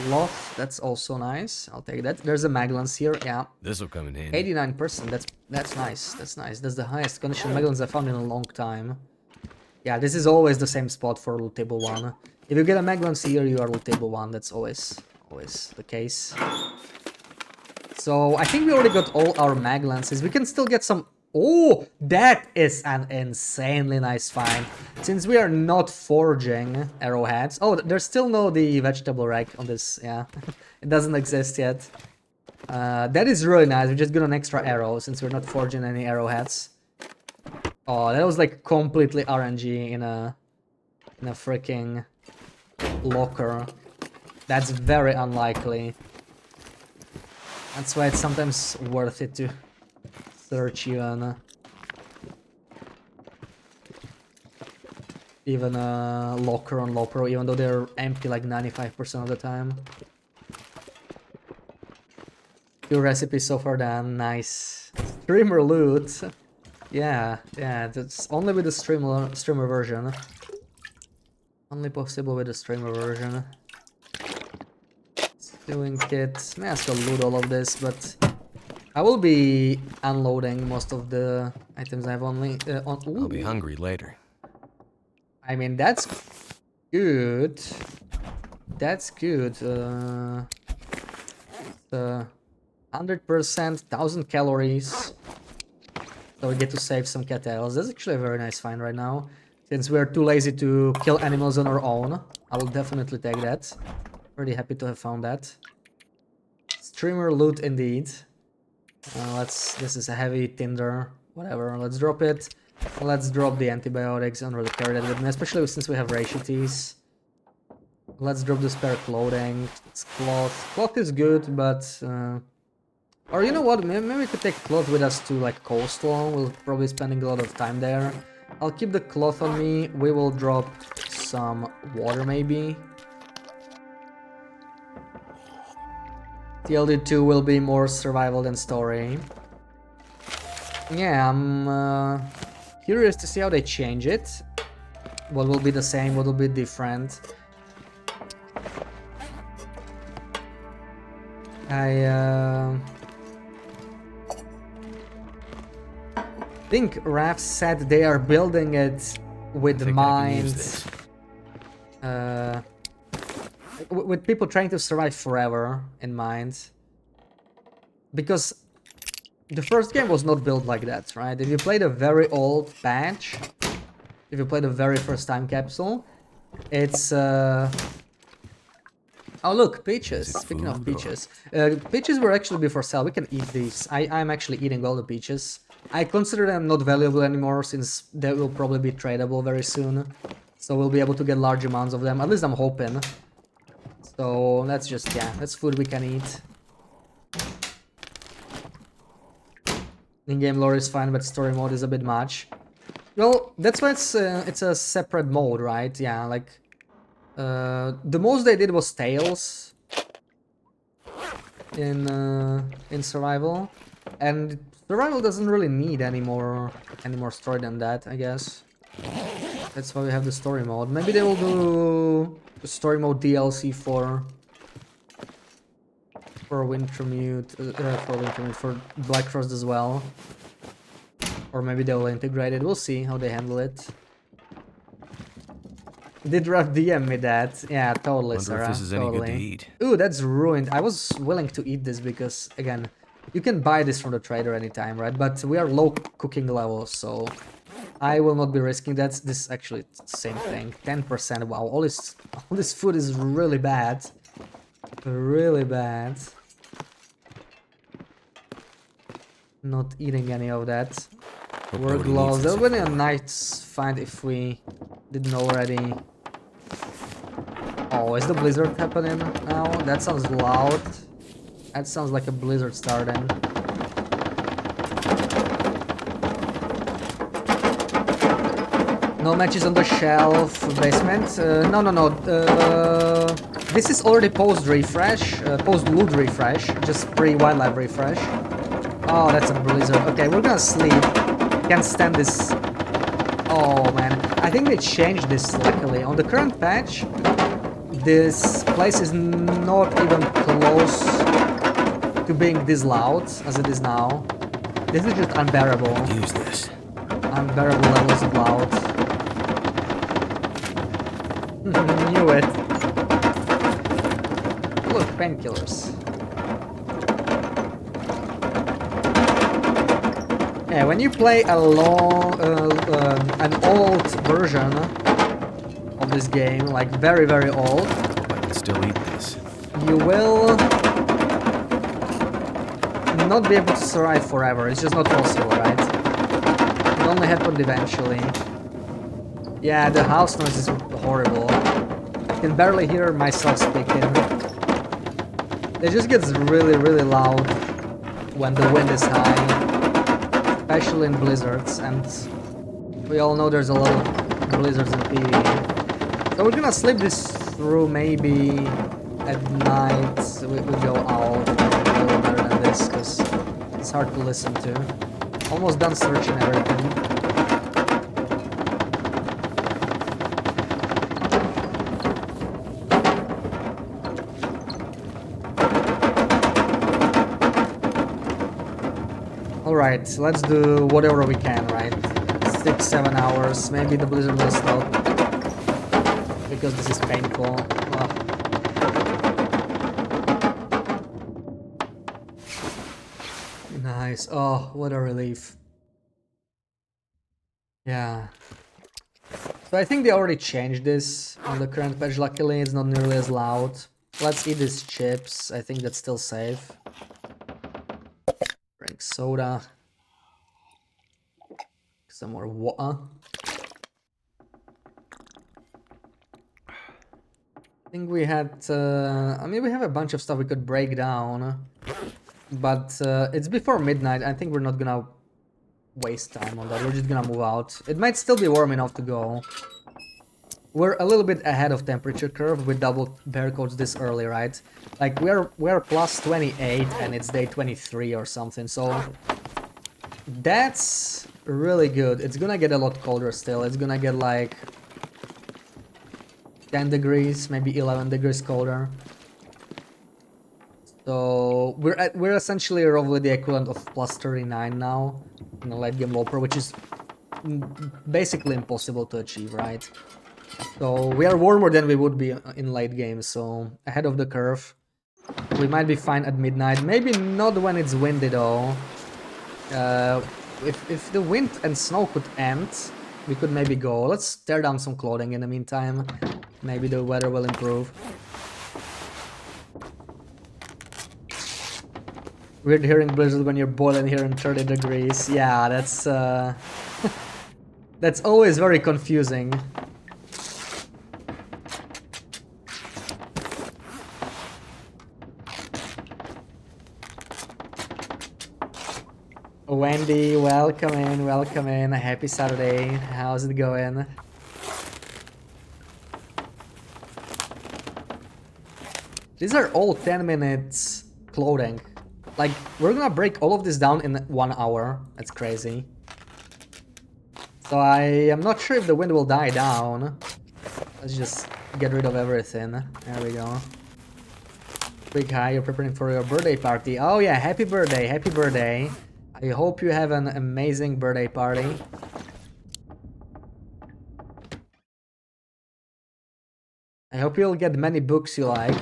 Cloth, that's also nice. I'll take that. There's a Maglans here, yeah. This will come in handy. 89%, that's nice. That's nice. That's the highest condition Maglans I've found in a long time. Yeah, this is always the same spot for loot table 1. If you get a Maglans here, you are loot table 1. That's always the case. So I think we already got all our Maglances. We can still get some. Oh, that is an insanely nice find. Since we are not forging arrowheads. Oh, there's still no the vegetable rack on this. Yeah, it doesn't exist yet. That is really nice. We just got an extra arrow since we're not forging any arrowheads. Oh, that was like completely RNG in a freaking locker. That's very unlikely. That's why it's sometimes worth it to search even a locker on Lopro, even though they're empty like 95% of the time. Your recipe so far done, nice. Streamer loot. Yeah, that's only with the streamer version. Only possible with the streamer version. Stewing kit. May as well loot all of this, but I will be unloading most of the items I have only on. Ooh. I'll be hungry later. I mean, that's good. That's good. 100%, 1000 calories. So we get to save some cattails. That's actually a very nice find right now. Since we're too lazy to kill animals on our own, I will definitely take that. Pretty happy to have found that. Streamer loot indeed. This is a heavy tinder, whatever, let's drop it. Let's drop the antibiotics under the carry that with me, especially since we have ratios. Let's drop the spare clothing. It's cloth. Cloth is good, but or you know what, maybe we could take cloth with us to like Coastal. We'll probably spending a lot of time there. I'll keep the cloth on me. We will drop some water maybe. TLD2 will be more survival than story. Yeah, I'm curious to see how they change it. What will be the same, what will be different. I think Raph said they are building it with mines. With people trying to survive forever in mind. Because the first game was not built like that, right? If you played a very old patch, if you played the very first time capsule, It's oh look, peaches. Is it Speaking of food or- peaches, peaches were actually before sale. We can eat these. I'm actually eating all the peaches. I consider them not valuable anymore since they will probably be tradable very soon. So we'll be able to get large amounts of them. At least I'm hoping. So that's just, yeah, that's food we can eat. In-game lore is fine, but story mode is a bit much. Well, that's why it's a separate mode, right? Yeah, like the most they did was Tales in survival, and survival doesn't really need any more story than that, I guess. That's why we have the story mode. Maybe they will do the story mode DLC for Wintermute, for Black Frost as well. Or maybe they will integrate it. We'll see how they handle it. Did Raf DM me that? Yeah, totally, Wonder Sarah. if this is any good to Totally. eat. Ooh, that's ruined. I was willing to eat this because, again, you can buy this from the trader anytime, right? But we are low cooking levels, so I will not be risking that. This is actually the same thing. 10%. Wow, all this food is really bad. Really bad. Not eating any of that. Hope Work nobody gloves. needs That this would be a anymore. nice find if we didn't already. Oh, is the blizzard happening now? That sounds loud. That sounds like a blizzard starting. No matches on the shelf basement. No. This is already post refresh, post loot refresh, just pre wildlife refresh. Oh, that's a blizzard. Okay, we're gonna sleep. Can't stand this. Oh man, I think they changed this luckily. On the current patch, this place is not even close to being this loud as it is now. This is just unbearable. Use this. Unbearable levels of loud. Knew it. Look, painkillers. Yeah, when you play a an old version of this game, like very, very old, Hope I can still eat this. you will not be able to survive forever. It's just not possible, right? It only happened eventually. Yeah, the house noise is horrible. I can barely hear myself speaking. It just gets really, really loud when the wind is high, especially in blizzards, and we all know there's a lot of blizzards in PvE. So we're gonna sleep this through. Maybe at night we go out a little better than this, because it's hard to listen to. Almost done searching everything. Alright, let's do whatever we can, right? 6-7 hours, maybe the blizzard will stop. Because this is painful. Ugh. Nice, oh, what a relief. Yeah. So I think they already changed this on the current patch, luckily it's not nearly as loud. Let's eat these chips, I think that's still safe. Drink soda. Some more water. I think we had, I mean, we have a bunch of stuff we could break down, but it's before midnight. I think we're not gonna waste time on that. We're just gonna move out. It might still be warm enough to go. We're a little bit ahead of temperature curve with double bear coats this early, right? Like we're plus 28 and it's day 23 or something, so that's really good. It's gonna get a lot colder still. It's gonna get like 10 degrees, maybe 11 degrees colder. So we're essentially roughly the equivalent of plus 39 now in the late game Loper, which is basically impossible to achieve, right? So we are warmer than we would be in late game, so ahead of the curve. We might be fine at midnight, maybe not when it's windy though. If the wind and snow could end, we could maybe go. Let's tear down some clothing in the meantime. maybe the weather will improve. Weird hearing blizzard when you're boiling here in 30 degrees. Yeah, that's that's always very confusing. Wendy, welcome in, welcome in. Happy Saturday. How's it going? These are all 10 minutes clothing. Like, we're gonna break all of this down in 1 hour. That's crazy. So I am not sure if the wind will die down. Let's just get rid of everything. There we go. Quick hi, you're preparing for your birthday party. Oh yeah, happy birthday, happy birthday. I hope you have an amazing birthday party. I hope you'll get many books you like.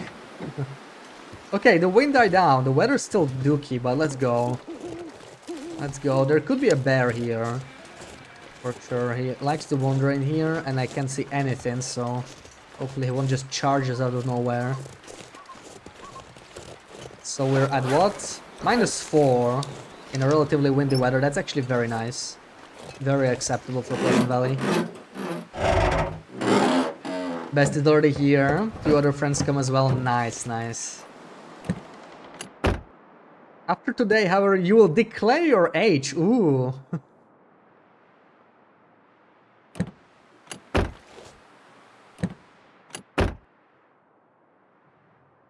Okay, the wind died down. The weather's still dookie, but let's go. Let's go. There could be a bear here. For sure. He likes to wander in here, and I can't see anything, so hopefully he won't just charge us out of nowhere. So we're at what? -4 in a relatively windy weather. That's actually very nice. Very acceptable for Pleasant Valley. Best is already here. 2 other friends come as well. Nice, nice. After today, however, you will declare your age. Ooh.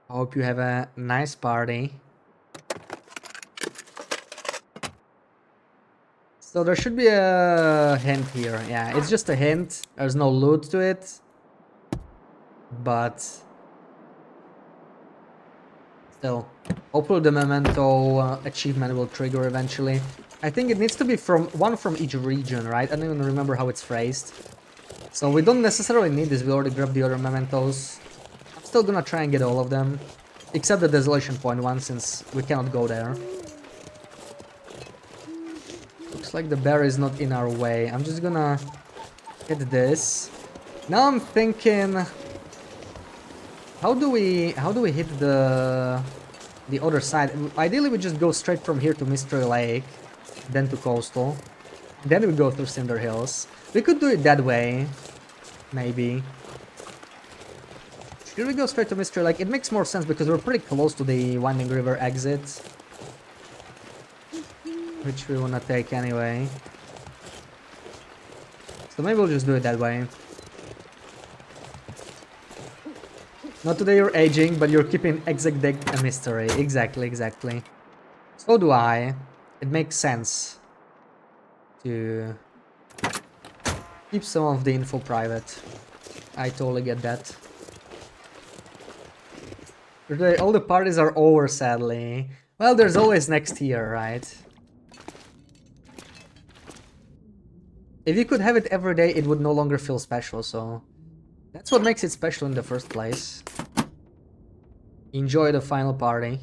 I hope you have a nice party. So there should be a hint here. Yeah, it's just a hint. There's no loot to it. But still, hopefully the memento achievement will trigger eventually. I think it needs to be one from each region, right? I don't even remember how it's phrased. So we don't necessarily need this. We already grabbed the other mementos. I'm still gonna try and get all of them. Except the Desolation Point one, since we cannot go there. Looks like the bear is not in our way. I'm just gonna hit this. Now I'm thinking, how do we hit the other side? Ideally we just go straight from here to Mystery Lake, then to Coastal. Then we go through Cinder Hills. We could do it that way, maybe. Should we go straight to Mystery Lake? It makes more sense because we're pretty close to the Winding River exit, which we wanna take anyway. So maybe we'll just do it that way. Not today you're aging, but you're keeping exact a mystery. Exactly, exactly. So do I. It makes sense to keep some of the info private. I totally get that. Today all the parties are over, sadly. Well, there's always next year, right? If you could have it every day, it would no longer feel special, so that's what makes it special in the first place. Enjoy the final party.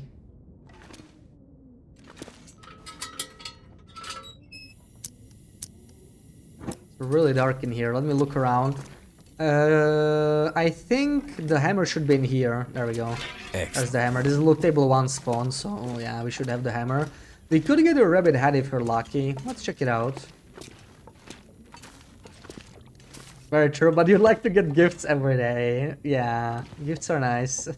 It's really dark in here. Let me look around. I think the hammer should be in here. There we go. There's the hammer. This is loot table 1 spawn, so yeah, we should have the hammer. We could get a rabbit head if we're lucky. Let's check it out. Very true, but you'd like to get gifts every day. Yeah, gifts are nice.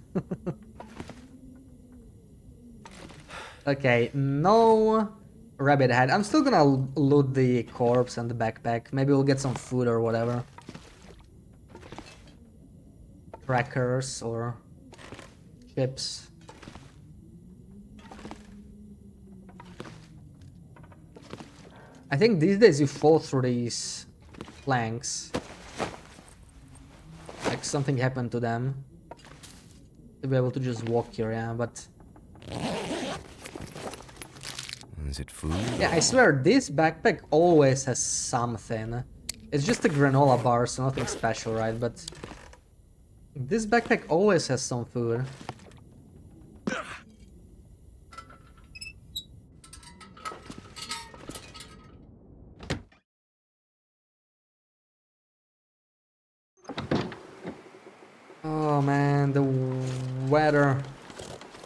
Okay, no rabbit head. I'm still gonna loot the corpse and the backpack. Maybe we'll get some food or whatever. Crackers or chips. I think these days you fall through these planks. Like something happened to them. To be able to just walk here, yeah, but... Is it food? Yeah, I swear, this backpack always has something. It's just a granola bar, so nothing special, right? But this backpack always has some food. Oh man, the weather.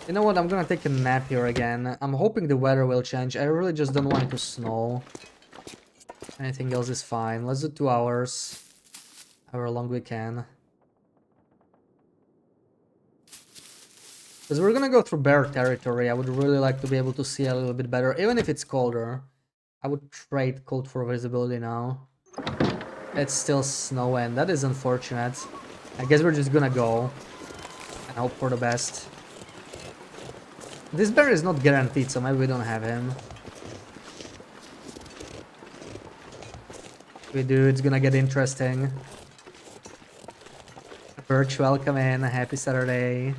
You know what, I'm gonna take a nap here again. I'm hoping the weather will change. I really just don't want it to snow. Anything else is fine. Let's do 2 hours. However long we can. Because we're gonna go through bear territory. I would really like to be able to see a little bit better, even if it's colder. I would trade cold for visibility now. It's still snowing. That is unfortunate. I guess we're just gonna go and hope for the best. This bear is not guaranteed, so maybe we don't have him. If we do, it's gonna get interesting. Birch, welcome in. Happy Saturday.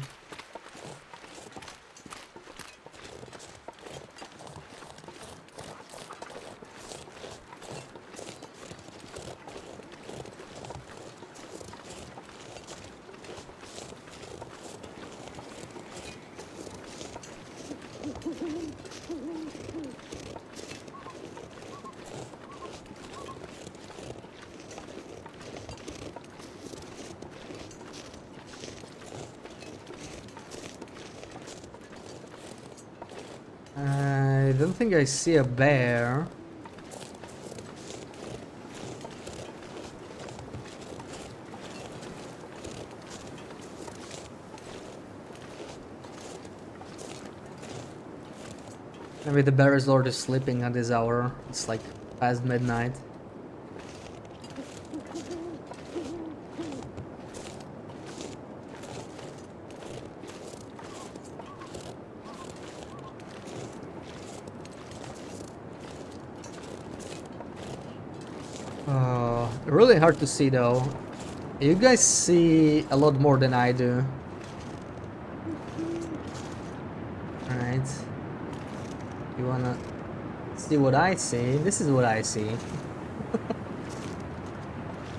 I don't think I see a bear. Maybe the bear is already sleeping at this hour. It's like past midnight. Really hard to see though. You guys see a lot more than I do. Alright. You wanna see what I see? This is what I see.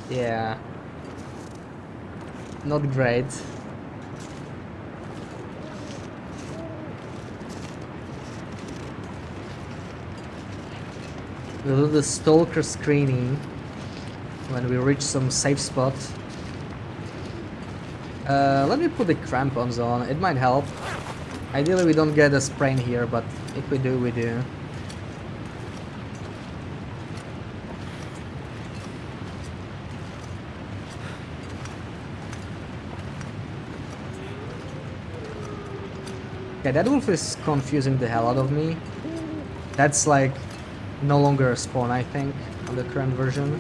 Yeah. Not great. We'll do the stalker screening when we reach some safe spot. Let me put the crampons on, it might help. Ideally we don't get a sprain here, but if we do, we do. Okay, that wolf is confusing the hell out of me. That's like no longer a spawn, I think, on the current version.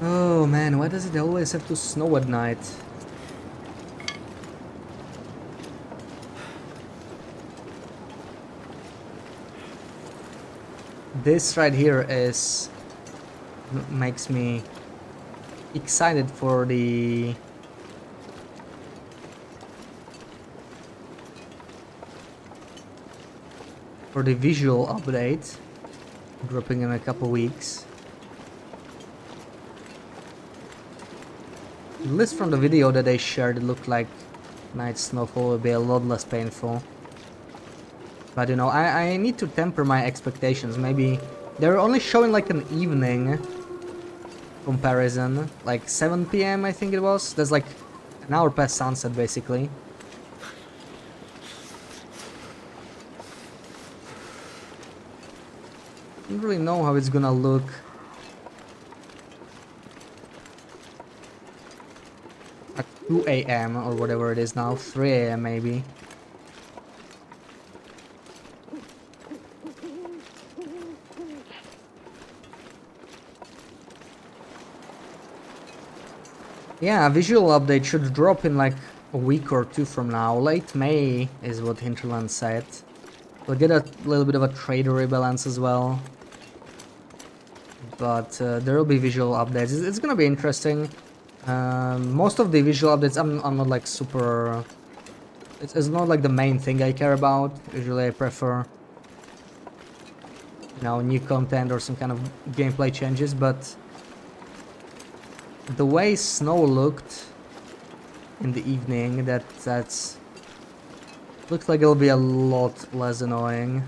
Oh man, why does it always have to snow at night? This right here is makes me excited for the visual update dropping in a couple weeks. At least from the video that they shared, it looked like night snowfall will be a lot less painful. But you know, I need to temper my expectations. Maybe they're only showing like an evening comparison, like 7 PM I think it was. That's like an hour past sunset basically. I don't really know how it's gonna look. At 2 AM or whatever it is now, 3 AM maybe. Yeah, a visual update should drop in like a week or two from now. Late May is what Hinterland said. We'll get a little bit of a trader rebalance as well. but there will be visual updates. It's gonna be interesting. Most of the visual updates, I'm not like super. It's not like the main thing I care about. Usually, I prefer, you know, new content or some kind of gameplay changes. But the way snow looked in the evening, that's looks like it'll be a lot less annoying.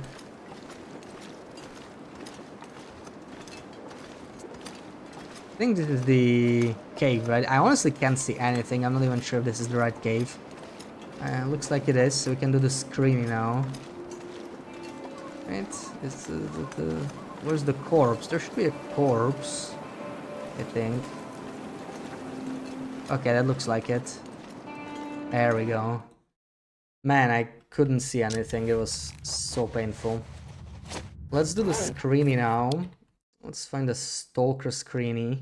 I think this is the cave, right? I honestly can't see anything. I'm not even sure if this is the right cave. Looks like it is, so we can do the screening now. Right? Where's the corpse? There should be a corpse, I think. Okay, that looks like it. There we go. Man, I couldn't see anything. It was so painful. Let's do the screeny now. Let's find the stalker screeny.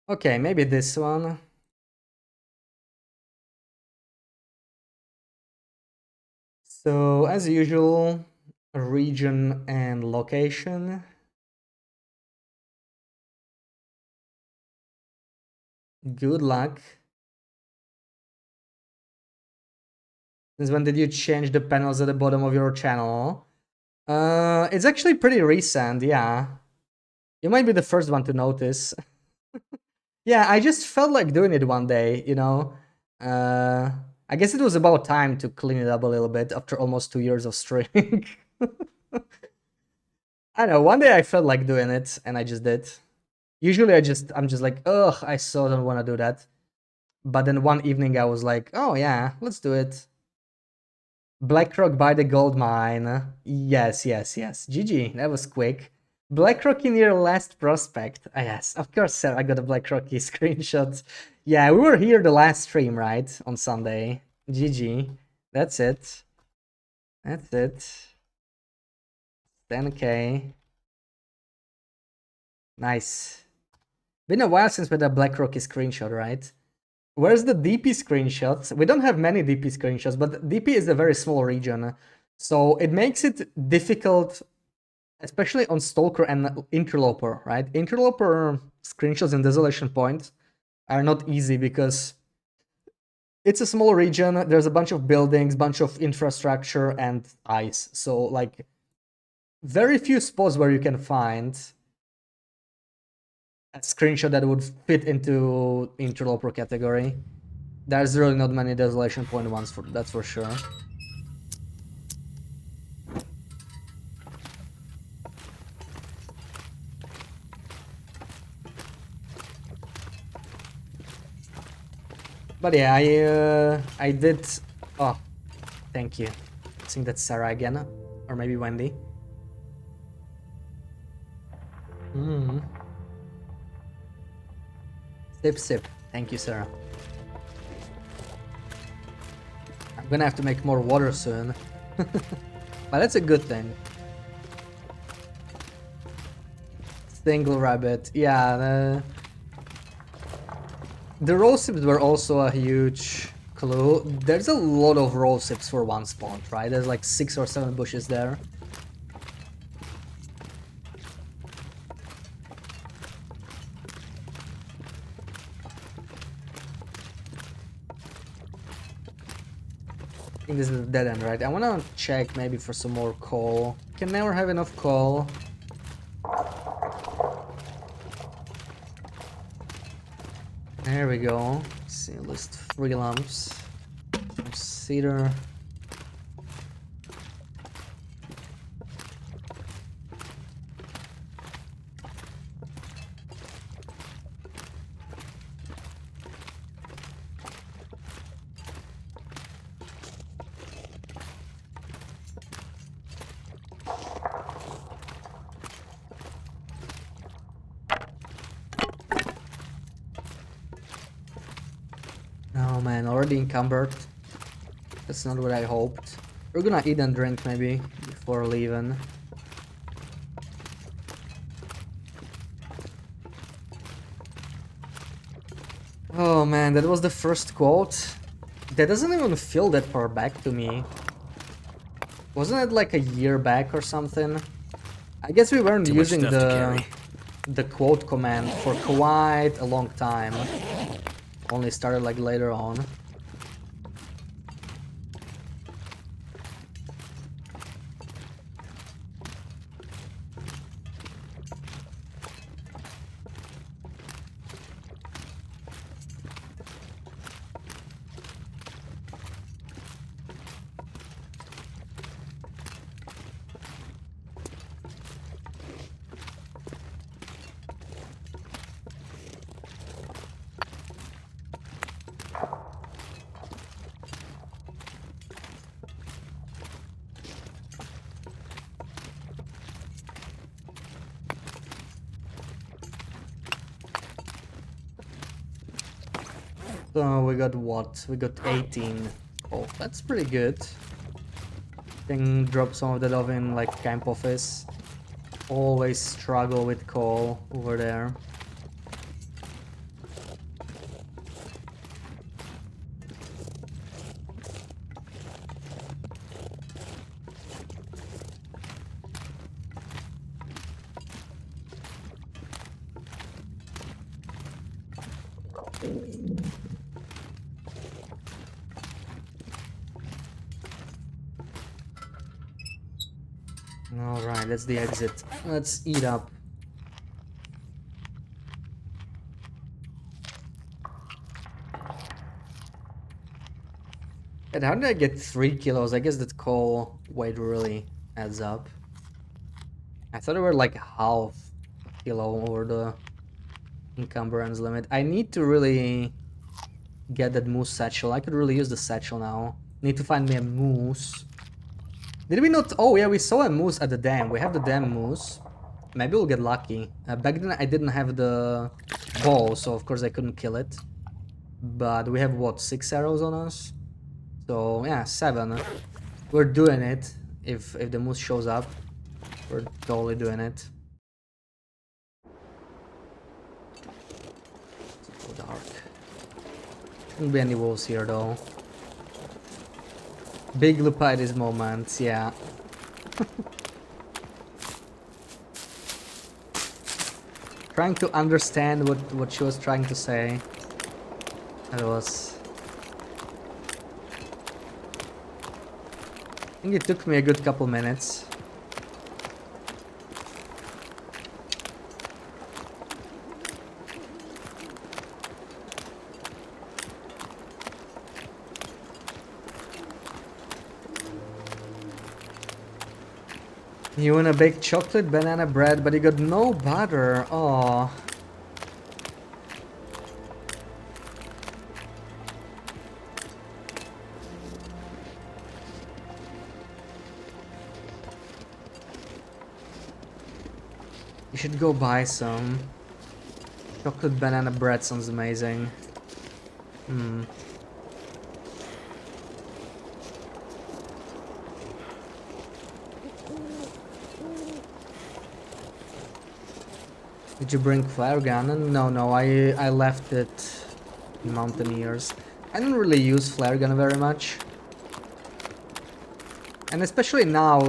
Okay, maybe this one. So, as usual, region and location. Good luck. Since when did you change the panels at the bottom of your channel? It's actually pretty recent, yeah. You might be the first one to notice. Yeah, I just felt like doing it one day, you know. I guess it was about time to clean it up a little bit after almost 2 years of streaming. I don't know, one day I felt like doing it and I just did. Usually I'm just like, ugh, I so don't want to do that. But then one evening I was like, oh yeah, let's do it. BlackRock by the gold mine. Yes, yes, yes. GG, that was quick. BlackRock in your last prospect. Ah, yes, of course, sir. I got a BlackRocky screenshot. Yeah, we were here the last stream, right? On Sunday. GG. That's it. That's it. 10k. Nice. Been a while since we had a BlackRocky screenshot, right? Where's the DP screenshots? We don't have many DP screenshots, but DP is a very small region. So it makes it difficult, especially on Stalker and Interloper, right? Interloper screenshots in Desolation Point are not easy because it's a small region, there's a bunch of buildings, bunch of infrastructure, and ice. So, like, very few spots where you can find a screenshot that would fit into Interloper category. There's really not many Desolation Point ones, that's for sure. But yeah, I did. Oh, thank you. I think that's Sarah again, or maybe Wendy. Sip, sip. Thank you, Sarah. I'm gonna have to make more water soon. But that's a good thing. Single rabbit. Yeah, the rose sips were also a huge clue. There's a lot of rose sips for one spot, right? There's like 6 or 7 bushes there. I think this is a dead end, right? I wanna check maybe for some more coal. Can never have enough coal. There we go. Let's see, list 3 lumps. Some cedar. Oh man, already encumbered. That's not what I hoped. We're gonna eat and drink maybe before leaving. Oh man, that was the first quote. That doesn't even feel that far back to me. Wasn't it like a year back or something? I guess we weren't Too much using stuff to carry. the quote command for quite a long time. Only started like later on. So we got what? We got 18. Oh, that's pretty good. Can drop some of that off in like camp office. Always struggle with coal over there. Alright, that's the exit. Let's eat up. And how did I get 3 kilos? I guess that coal weight really adds up. I thought it were like half a kilo over the encumbrance limit. I need to really get that moose satchel. I could really use the satchel now. Need to find me a moose. Did we not? Oh yeah, we saw a moose at the dam. We have the damn moose. Maybe we'll get lucky. Back then I didn't have the bow, so of course I couldn't kill it. But we have what, 6 arrows on us? So yeah, 7. We're doing it. If the moose shows up, we're totally doing it. It's so dark. Shouldn't be any wolves here though. Big Lupaitis moments, yeah. Trying to understand what she was trying to say. That was... I think it took me a good couple minutes. You want a baked chocolate banana bread, but you got no butter. Oh. You should go buy some. Chocolate banana bread sounds amazing. Hmm. Did you bring flare gun? No, I left it in Mountaineers. I don't really use flare gun very much. And especially now,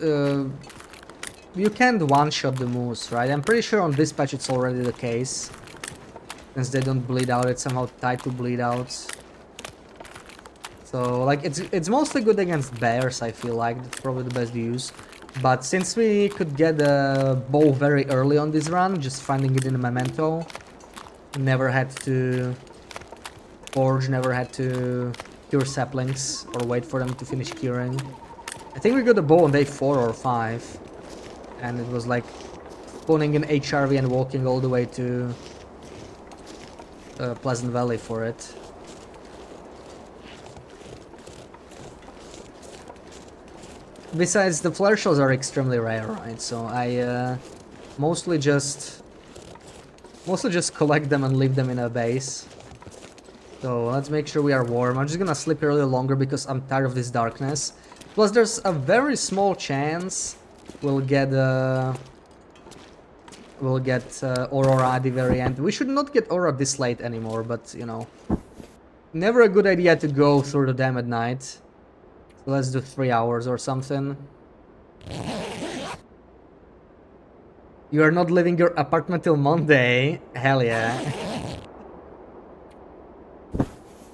you can't one-shot the moose, right? I'm pretty sure on dispatch it's already the case. Since they don't bleed out, it's somehow tied to bleed outs. So, like, it's mostly good against bears, I feel like. That's probably the best use. But since we could get a bow very early on this run, just finding it in a memento, never had to forge, never had to cure saplings or wait for them to finish curing. I think we got a bow on day 4 or 5, and it was like spawning in HRV and walking all the way to Pleasant Valley for it. Besides, the flare shells are extremely rare, right? So I mostly just collect them and leave them in a base. So let's make sure we are warm. I'm just gonna sleep here a little longer because I'm tired of this darkness. Plus, there's a very small chance we'll get Aurora at the very end. We should not get Aurora this late anymore, but you know, never a good idea to go through the dam at night. So let's do 3 hours or something. You are not leaving your apartment till Monday. Hell yeah.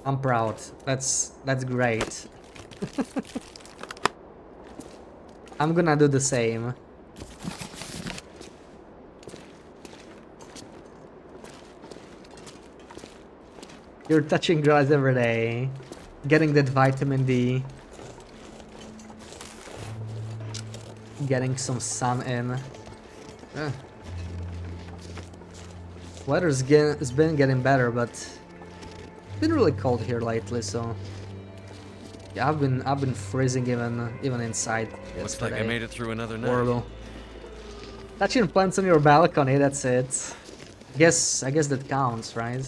I'm proud. That's great. I'm gonna do the same. You're touching grass every day, getting that vitamin D, getting some sun in. Weather's it's been getting better, but it's been really cold here lately, so yeah, I've been freezing even inside. Looks like I made it through another night. Horrible. Touching plants on your balcony, that's it. I guess that counts, right?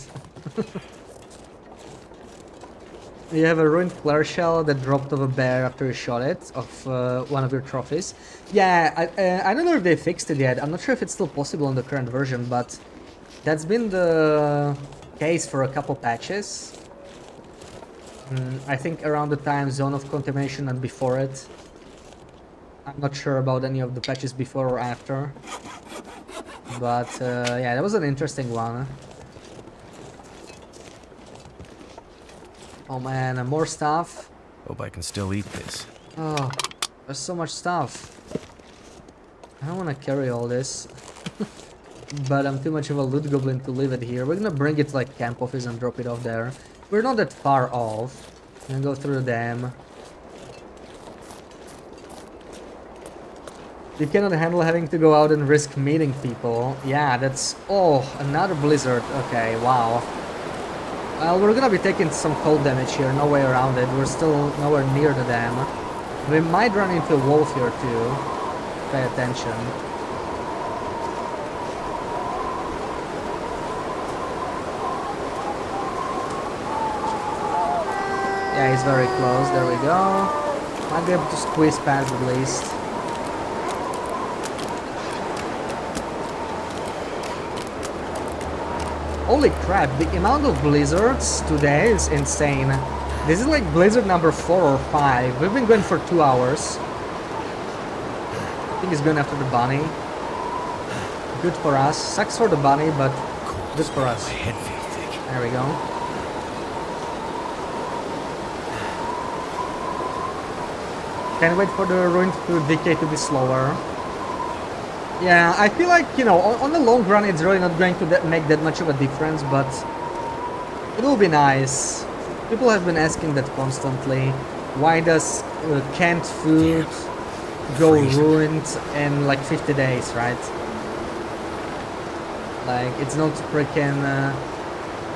You have a ruined flare shell that dropped off a bear after you shot it, of one of your trophies. Yeah, I don't know if they fixed it yet. I'm not sure if it's still possible in the current version, but that's been the case for a couple patches. I think around the time Zone of Contamination and before it. I'm not sure about any of the patches before or after. But yeah, that was an interesting one. Oh man, and more stuff. Hope I can still eat this. Oh, there's so much stuff. I don't want to carry all this. But I'm too much of a loot goblin to leave it here. We're gonna bring it to like camp office and drop it off there. We're not that far off. We're gonna go through the dam. You cannot handle having to go out and risk meeting people. Yeah, that's... Oh, another blizzard. Okay, wow. Well, we're gonna be taking some cold damage here, no way around it. We're still nowhere near the dam. We might run into a wolf here too. Pay attention. Yeah, he's very close. There we go. Might be able to squeeze past at least. Holy crap, the amount of blizzards today is insane. This is like blizzard number 4 or 5. We've been going for 2 hours. I think he's going after the bunny. Good for us. Sucks for the bunny, but good for us. My head feels thick. There we go. Can't wait for the ruin to decay to be slower. Yeah, I feel like, you know, on the long run it's really not going to make that much of a difference, but it will be nice. People have been asking that constantly. Why does canned food go ruined in like 50 days, right? Like, it's not freaking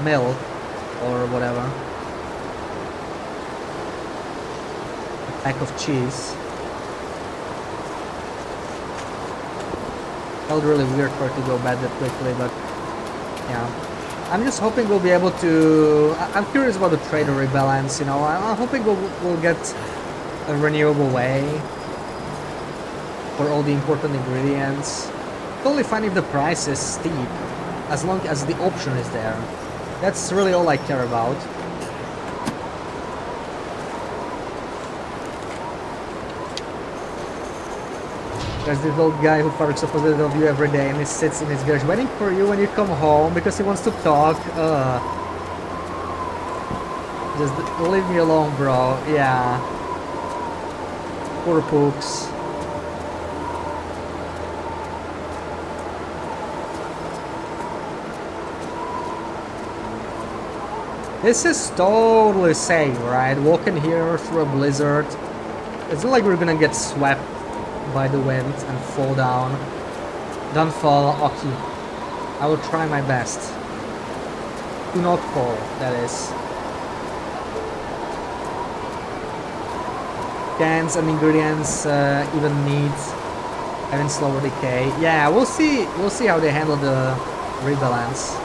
milk or whatever. A pack of cheese. Felt really weird for it to go bad that quickly, but yeah. I'm just hoping we'll be able to... I'm curious about the trader rebalance, you know. I'm hoping we'll get a renewable way for all the important ingredients. Totally fine if the price is steep, as long as the option is there. That's really all I care about. There's this old guy who parks opposite of you every day and he sits in his garage waiting for you when you come home because he wants to talk. Just leave me alone, bro. Yeah. Poor Pooks. This is totally safe, right? Walking here through a blizzard. It's not like we're gonna get swept by the wind and fall down. Don't fall, Oki. I will try my best. Do not fall, that is. Cans and ingredients, even meat, having slower decay. Yeah, we'll see how they handle the rebalance.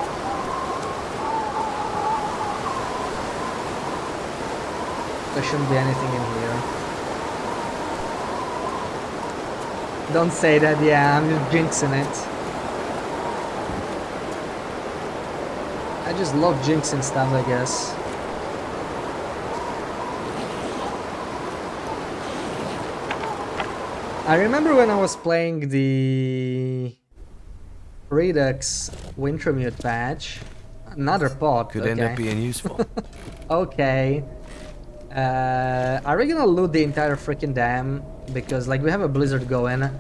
There shouldn't be anything in here. Don't say that, yeah, I'm just jinxing it. I just love jinxing stuff, I guess. I remember when I was playing the Redux Wintermute patch. Another pod, Could okay. end up being useful. Okay. Are we gonna loot the entire freaking dam? Because, like, we have a blizzard going.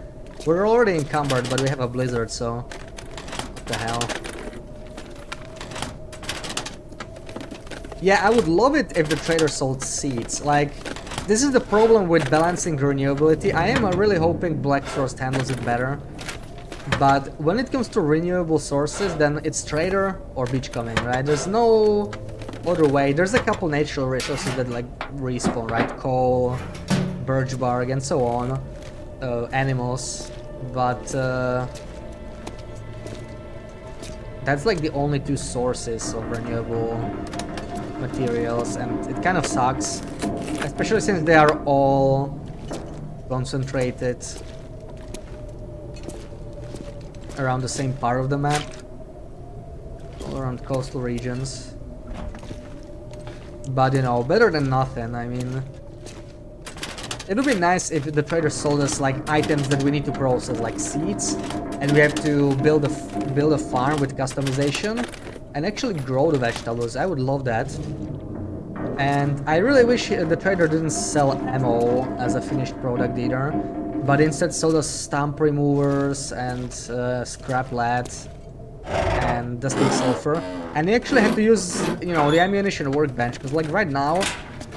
We're already encumbered, but we have a blizzard, so... What the hell? Yeah, I would love it if the trader sold seeds. Like, this is the problem with balancing renewability. I am really hoping Black Frost handles it better. But when it comes to renewable sources, then it's trader or beachcombing, right? There's no other way. There's a couple natural resources that like respawn, right? Coal, birch bark, and so on. Animals, but that's like the only two sources of renewable materials, and it kind of sucks, especially since they are all concentrated around the same part of the map, all around coastal regions. But you know, better than nothing. I mean, it would be nice if the trader sold us like items that we need to process, like seeds, and we have to build a farm with customization and actually grow the vegetables. I would love that. And I really wish the trader didn't sell ammo as a finished product either, but instead sold us stump removers and scrap lead and dusting sulfur. And he actually had to use, you know, the ammunition workbench, because like right now,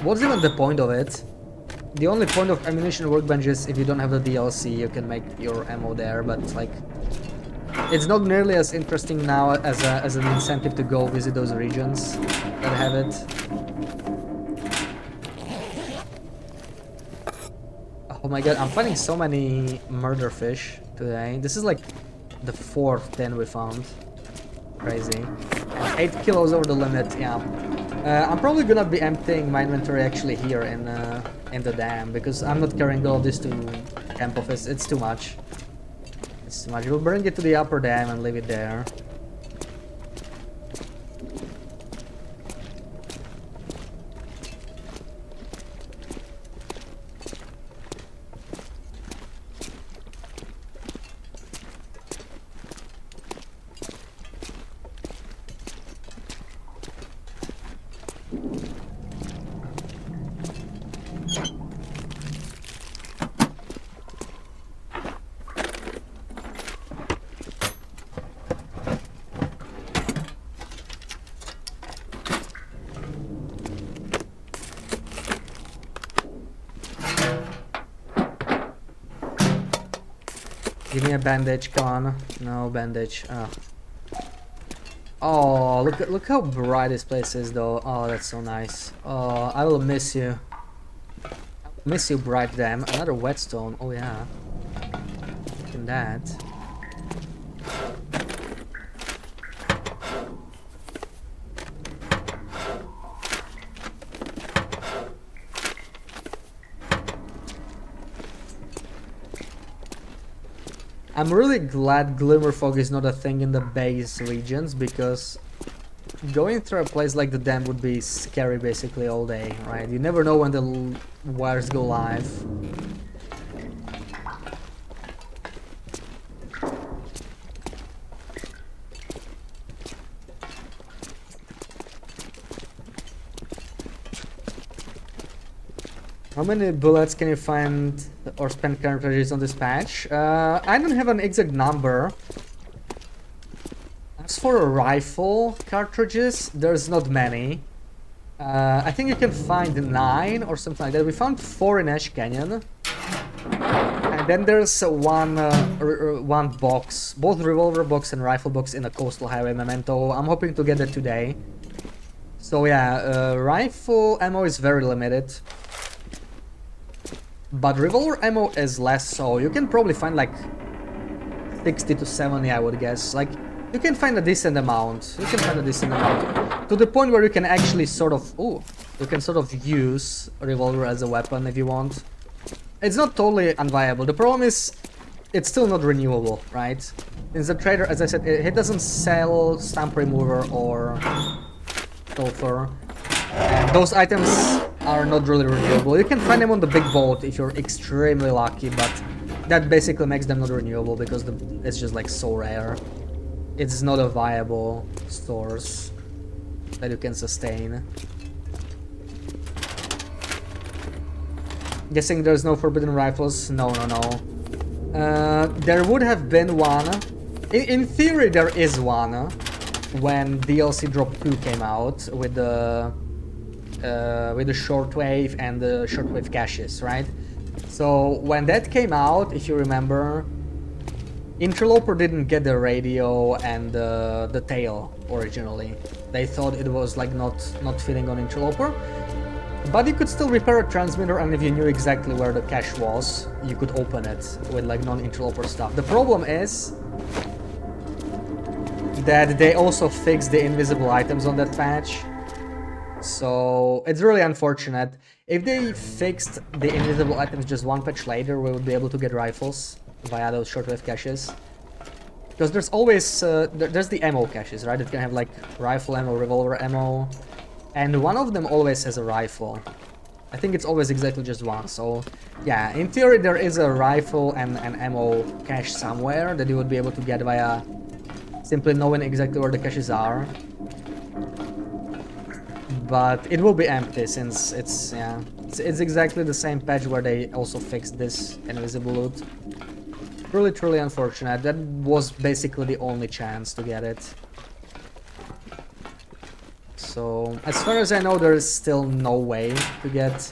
what's even the point of it? The only point of ammunition workbench is if you don't have the DLC, you can make your ammo there, but like, it's not nearly as interesting now as an incentive to go visit those regions that have it. Oh my god, I'm finding so many murder fish today. This is like the 4th 10 we found. Crazy. And 8 kilos over the limit, yeah. I'm probably gonna be emptying my inventory actually here in the dam, because I'm not carrying all this to camp office. It's too much. It's too much. We'll bring it to the upper dam and leave it there. Give me a bandage, come on. No bandage. Oh, oh, look how bright this place is, though. Oh, that's so nice. Oh, I will miss you. Miss you, bright dam. Another whetstone. Oh yeah. Look at that. I'm really glad Glimmer Fog is not a thing in the base regions, because going through a place like the dam would be scary basically all day, right? You never know when the wires go live. How many bullets can you find or spend cartridges on this patch? I don't have an exact number. As for a rifle cartridges, there's not many. I think you can find 9 or something like that. We found 4 in Ash Canyon. And then there's one box, both revolver box and rifle box in a Coastal Highway memento. I'm hoping to get that today. So yeah, rifle ammo is very limited. But revolver ammo is less so. You can probably find like 60 to 70, I would guess. Like, you can find a decent amount. You can find a decent amount. To the point where you can actually sort of... Ooh, you can sort of use a revolver as a weapon if you want. It's not totally unviable. The problem is, it's still not renewable, right? Since the trader, as I said, he doesn't sell stamp remover or sulfur, and those items are not really renewable. You can find them on the big vault if you're extremely lucky, but that basically makes them not renewable because it's just like so rare. It's not a viable source that you can sustain. Guessing there's no forbidden rifles? No. There would have been one. In theory, there is one when DLC Drop 2 came out with the shortwave and the shortwave caches, right? So when that came out, if you remember, Interloper didn't get the radio and the tail originally. They thought it was like not fitting on Interloper. But you could still repair a transmitter, and if you knew exactly where the cache was, you could open it with like non-interloper stuff. The problem is that they also fixed the invisible items on that patch. So it's really unfortunate. If they fixed the invisible items just one patch later, we would be able to get rifles via those shortwave caches. Because there's always, there's the ammo caches, right? It can have like rifle ammo, revolver ammo. And one of them always has a rifle. I think it's always exactly just one. So yeah, in theory there is a rifle and an ammo cache somewhere that you would be able to get via simply knowing exactly where the caches are. But it will be empty since it's exactly the same patch where they also fixed this invisible loot. Really truly unfortunate. That was basically the only chance to get it. So, as far as I know, there is still no way to get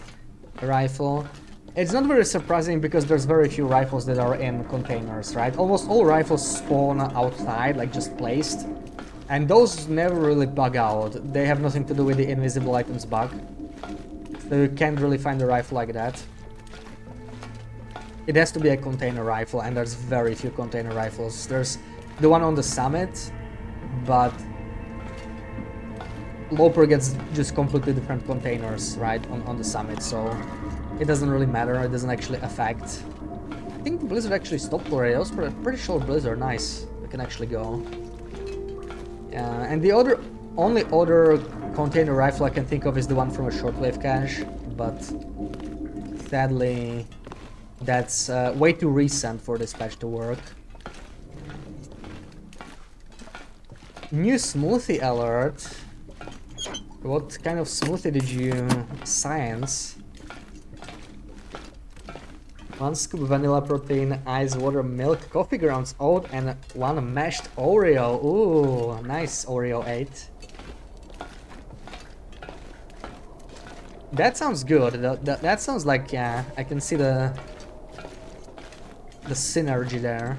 a rifle. It's not very surprising because there's very few rifles that are in containers, right? Almost all rifles spawn outside, like just placed. And those never really bug out. They have nothing to do with the invisible items bug. So you can't really find a rifle like that. It has to be a container rifle, and there's very few container rifles. There's the one on the summit, but Loper gets just completely different containers, right, on the summit, so it doesn't really matter, it doesn't actually affect. I think Blizzard actually stopped already. I was pretty sure Blizzard, nice, we can actually go. And the only other container rifle I can think of is the one from a shortwave cache, but sadly that's way too recent for this patch to work. New smoothie alert. What kind of smoothie did you science? 1 scoop vanilla protein, ice water, milk, coffee grounds, oat, and 1 mashed Oreo. Ooh, nice Oreo 8. That sounds good. That sounds like, yeah, I can see the synergy there.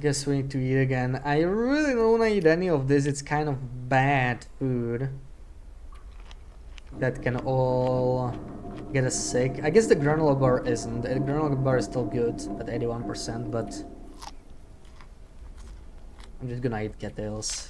Guess we need to eat again. I really don't want to eat any of this. It's kind of bad food that can all get us sick. I guess the granola bar isn't. The granola bar is still good at 81%, but I'm just gonna eat cattails.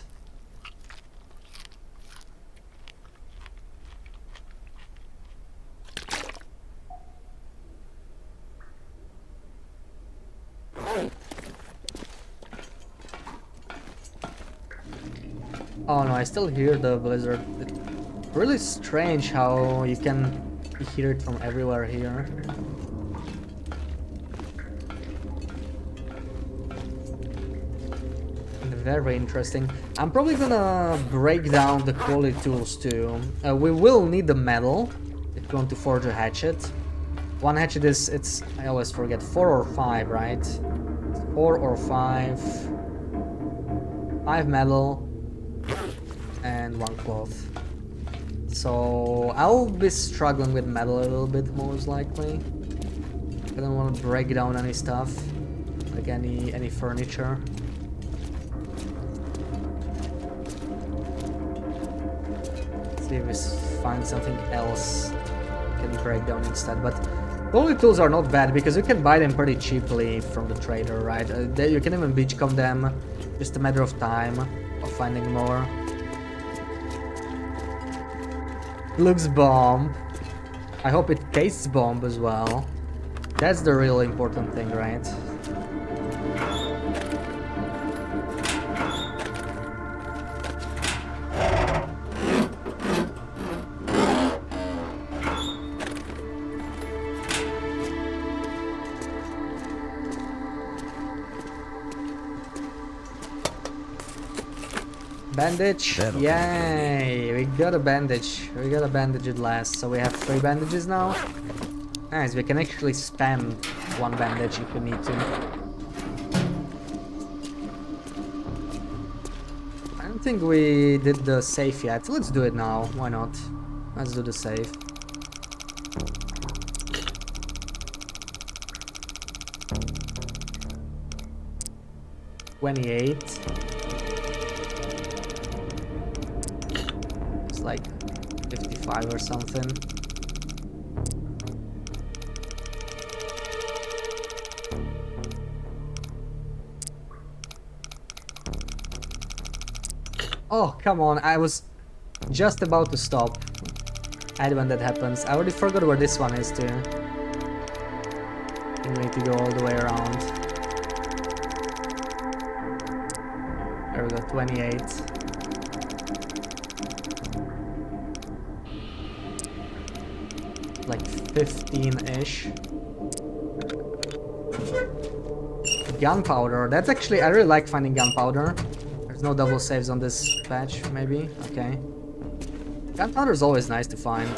Oh no, I still hear the blizzard. It's really strange how you can hear it from everywhere here. Very interesting. I'm probably gonna break down the quality tools too. We will need the metal if you want to forge a hatchet. One hatchet is, I always forget, 4 or 5, right? 4 or 5. 5 metal. And 1 cloth. So I'll be struggling with metal a little bit most likely. I don't want to break down any stuff, like any furniture. See if we find something else we can break down instead. But only tools are not bad because you can buy them pretty cheaply from the trader, right? You can even beachcomb them, just a matter of time of finding more. Looks bomb. I hope it tastes bomb as well. That's the real important thing, right? Bandage! That'll Yay! We got a bandage. We got a bandage at last. So we have 3 bandages now. Nice, we can actually spam 1 bandage if we need to. I don't think we did the save yet. Let's do it now. Why not? Let's do the save. $28. It's like 55 or something. Oh, come on, I was just about to stop. And when that happens, I already forgot where this one is too. We need to go all the way around. There we go, 28. Like 15-ish. Gunpowder, that's actually, I really like finding gunpowder. No double saves on this patch, maybe? Okay. Gunpowder is always nice to find.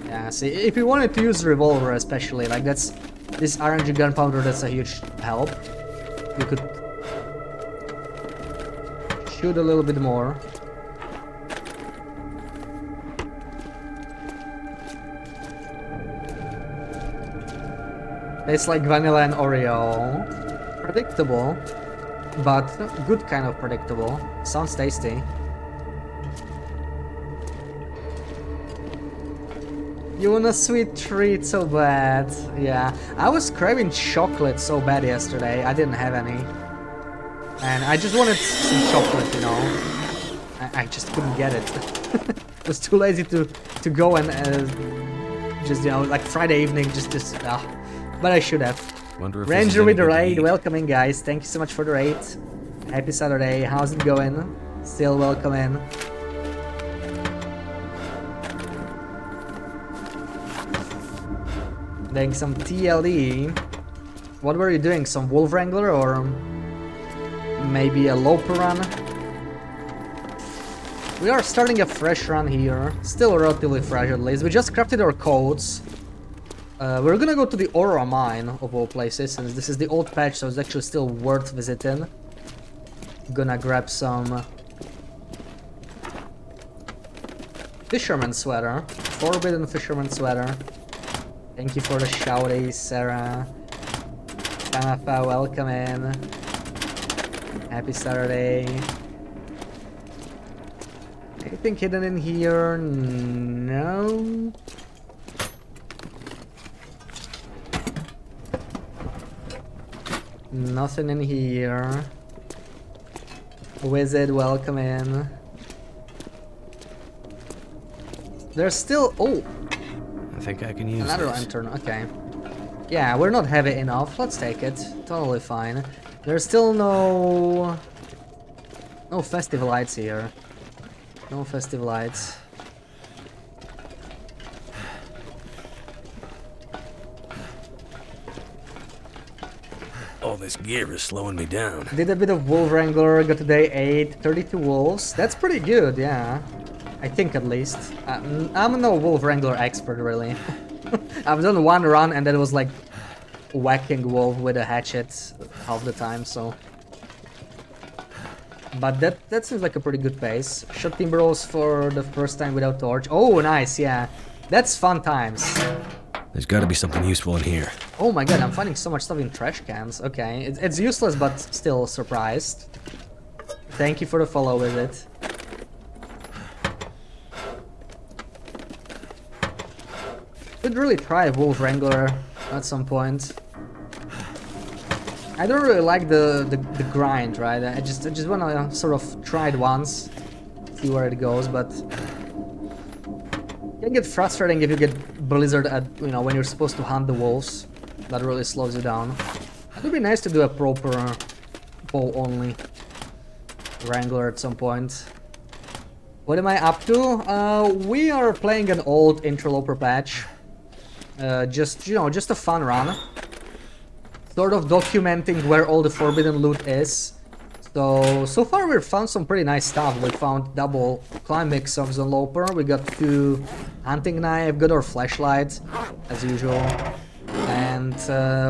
Yeah, see, if you wanted to use revolver especially, like that's... This RNG gunpowder, that's a huge help. You could... shoot a little bit more. Tastes like vanilla and Oreo. Predictable. But good kind of predictable. Sounds tasty. You want a sweet treat so bad. Yeah, I was craving chocolate so bad yesterday. I didn't have any. And I just wanted some chocolate, you know. I just couldn't get it. I was too lazy to go and just, you know, like Friday evening, just but I should have. Ranger with the raid, welcome in guys, thank you so much for the raid. Happy Saturday, how's it going? Still welcome in. Doing some TLE. What were you doing, some Wolf Wrangler or maybe a Loper run? We are starting a fresh run here, still relatively fresh at least. We just crafted our codes. We're gonna go to the Aurora mine, of all places, and this is the old patch, so it's actually still worth visiting. Gonna grab some fisherman sweater, forbidden fisherman sweater. Thank you for the shouty, Sarah. Kamafa, welcome in. Happy Saturday. Anything hidden in here? No. Nothing in here. Wizard, welcome in. There's still... Oh! I think I can use another this. lantern, okay. Yeah, we're not heavy enough. Let's take it. Totally fine. There's still no festive lights here. No festive lights. All this gear is slowing me down. Did a bit of Wolf Wrangler, got to day 8, 32 wolves. That's pretty good, yeah. I think at least. I'm no Wolf Wrangler expert, really. I've done one run and that was like whacking wolf with a hatchet half the time, so... But that seems like a pretty good pace. Shot Timberwolves for the first time without torch. Oh, nice, yeah. That's fun times. There's gotta be something useful in here. Oh my god, I'm finding so much stuff in trash cans. Okay, it's useless, but still surprised. Thank you for the follow with it. Could really try a Wolf Wrangler at some point. I don't really like the grind, right? I just wanna sort of try it once, see where it goes, but it can get frustrating if you get blizzard at, you know, when you're supposed to hunt the wolves. That really slows you down. It would be nice to do a proper bow only Wrangler at some point. What am I up to? We are playing an old Interloper patch. Just, you know, just a fun run. Sort of documenting where all the forbidden loot is. So far we've found some pretty nice stuff. We found double climb mix of Interloper. We got 2 hunting knife, got our flashlight, as usual. And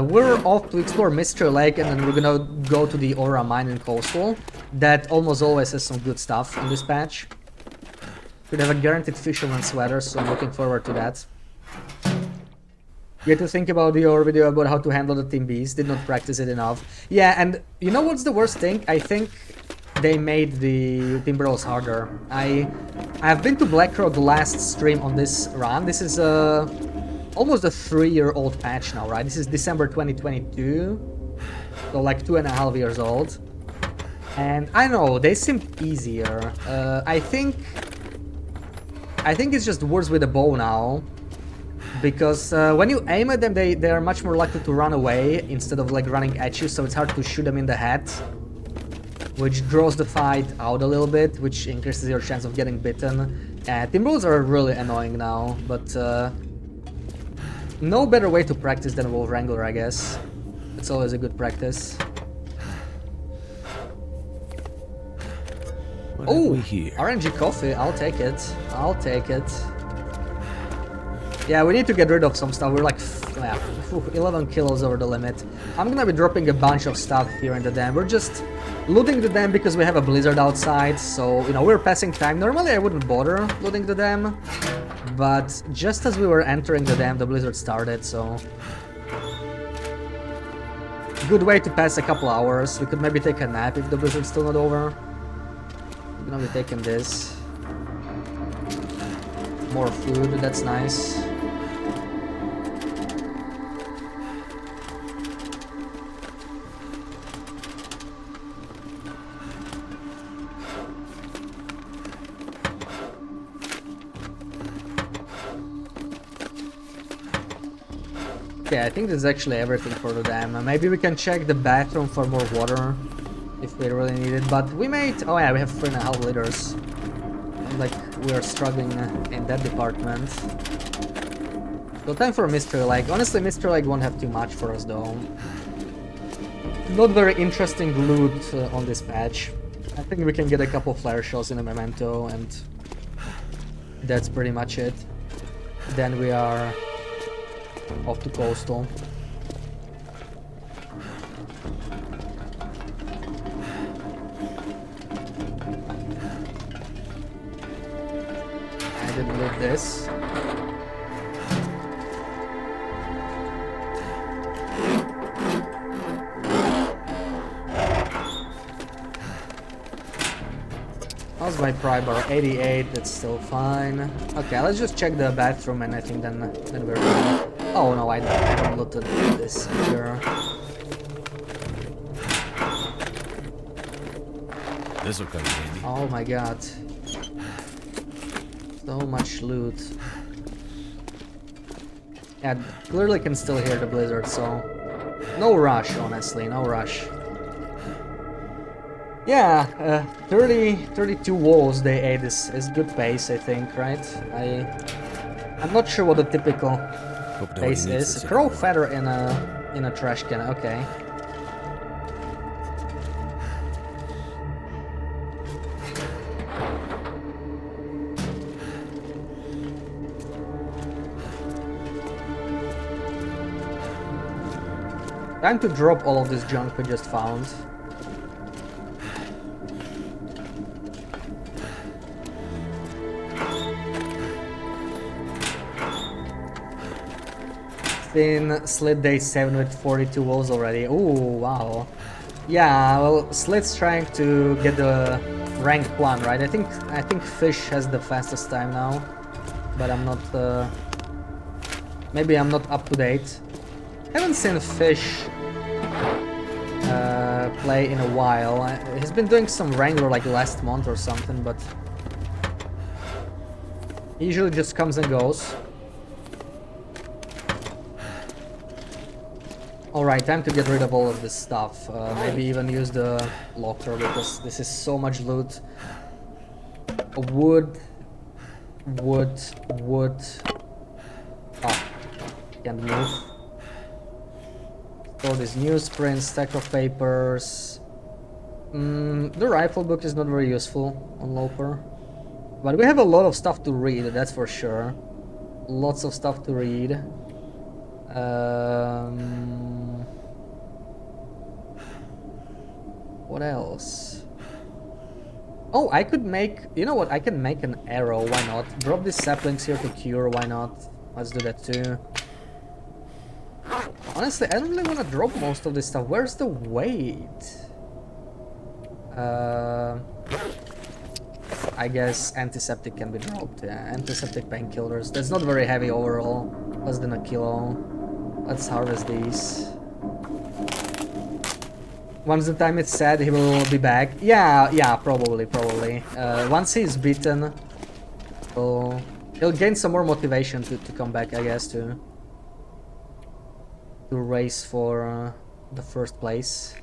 we're off to explore Mystery Lake, and then we're gonna go to the Aura mine in Coastal. That almost always has some good stuff in this patch. Could have a guaranteed fisherman sweater, so I'm looking forward to that. You had to think about your video about how to handle the Team Beast, did not practice it enough. Yeah, and you know what's the worst thing? I think they made the Timber Rolls harder. I've been to Blackrock last stream on this run. This is almost a 3-year-old patch now, right? This is December 2022, so like 2.5 years old. And I know, they seem easier. I think it's just worse with the bow now. Because when you aim at them, they are much more likely to run away instead of like running at you, so it's hard to shoot them in the head. Which draws the fight out a little bit, which increases your chance of getting bitten. Timberwolves are really annoying now, but no better way to practice than Wolf Wrangler, I guess. It's always a good practice. What have we here? RNG coffee, I'll take it. I'll take it. Yeah, we need to get rid of some stuff. We're like 11 kilos over the limit. I'm gonna be dropping a bunch of stuff here in the dam. We're just looting the dam because we have a blizzard outside. So, you know, we're passing time. Normally I wouldn't bother looting the dam. But just as we were entering the dam, the blizzard started, so... Good way to pass a couple hours. We could maybe take a nap if the blizzard's still not over. We're gonna be taking this. More food, that's nice. Okay, I think this is actually everything for the dam. Maybe we can check the bathroom for more water if we really need it, but we made... Oh yeah, we have 3.5 liters. Like, we are struggling in that department. So time for Mystery Lake. Honestly, Mystery Lake won't have too much for us though. Not very interesting loot on this patch. I think we can get a couple flare shells in a memento, and that's pretty much it. Then we are off to Coastal. I didn't loot this. How's my pry bar? 88, that's still fine. Okay, let's just check the bathroom, and I think then we're done. Oh no, I don't look at this here. This'll come in handy. Oh my god. So much loot. Yeah, clearly can still hear the blizzard, so... No rush, honestly, no rush. Yeah, 32 wolves they ate is good pace, I think, right? I'm not sure what the typical pace is. Crow feather in a trash can, okay. Time to drop all of this junk we just found. thin slit day 7 with 42 wolves already. Ooh, wow. Yeah, well, Slit's trying to get the rank 1, right? I think Fish has the fastest time now, but I'm not, maybe I'm not up to date. Haven't seen Fish play in a while. He's been doing some Wrangler like last month or something, but he usually just comes and goes. Alright, time to get rid of all of this stuff. Maybe even use the locker because this is so much loot. Wood. Oh, can't move. All these newsprint, stack of papers. The rifle book is not very useful on Loper. But we have a lot of stuff to read, that's for sure. Lots of stuff to read. What else? Oh, I could make... You know what? I can make an arrow, why not? Drop these saplings here to cure, why not? Let's do that too. Honestly, I don't really want to drop most of this stuff. Where's the weight? I guess antiseptic can be dropped. Yeah, antiseptic painkillers. That's not very heavy overall. Less than a kilo. Let's harvest these. Once the time is set, he will be back. Yeah, probably. Once he's beaten, he'll gain some more motivation to come back, I guess, to race for the first place.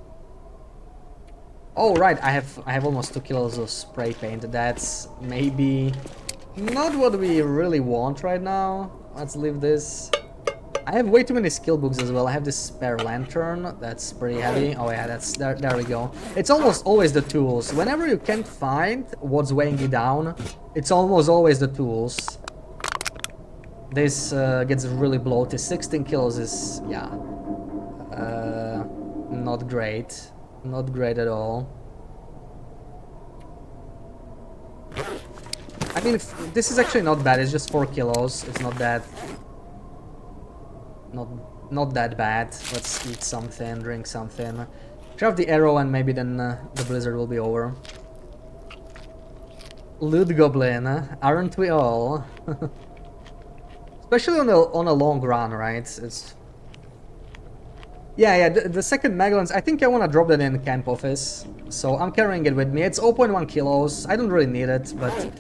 Oh right, I have almost 2 kilos of spray paint. That's maybe not what we really want right now. Let's leave this. I have way too many skill books as well. I have this spare lantern. That's pretty heavy. Oh yeah, that's there we go. It's almost always the tools. Whenever you can't find what's weighing you down, it's almost always the tools. This gets really bloated. 16 kilos is, yeah, not great. Not great at all. I mean, this is actually not bad. It's just 4 kilos. It's not that... Not that bad. Let's eat something, drink something. Craft the arrow and maybe then the blizzard will be over. Loot goblin, aren't we all? Especially on a long run, right? It's... Yeah, the second Magellan's, I think I want to drop that in camp office. So I'm carrying it with me. It's 0.1 kilos. I don't really need it, but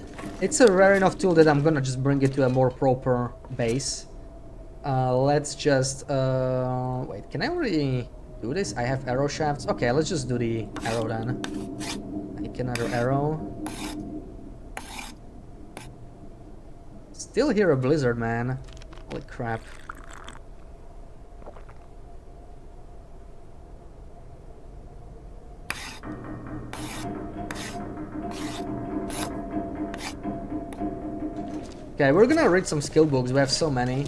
it's a rare enough tool that I'm gonna just bring it to a more proper base. Let's just... wait, can I already do this? I have arrow shafts. Okay, let's just do the arrow then. Make another arrow. Still hear a blizzard, man. Holy crap. Okay, we're gonna read some skill books. We have so many.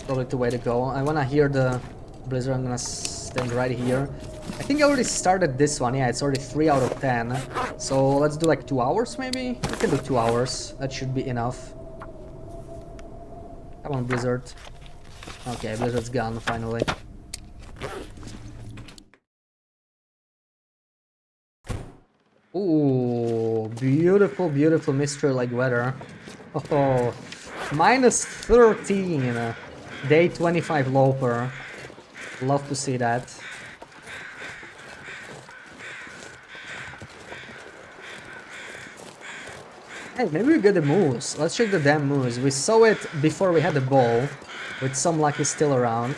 Probably the way to go. I wanna hear the blizzard. I'm gonna stand right here. I think I already started this one. Yeah, it's already 3 out of 10. So let's do like 2 hours maybe? We can do 2 hours. That should be enough. Come on, blizzard. Okay, blizzard's gone finally. Ooh, beautiful, beautiful mystery-like weather. Oh, minus 13. Day 25 Loper. Love to see that. Hey, maybe we get the moose. Let's check the damn moose. We saw it before we had the ball. With some luck it's still around.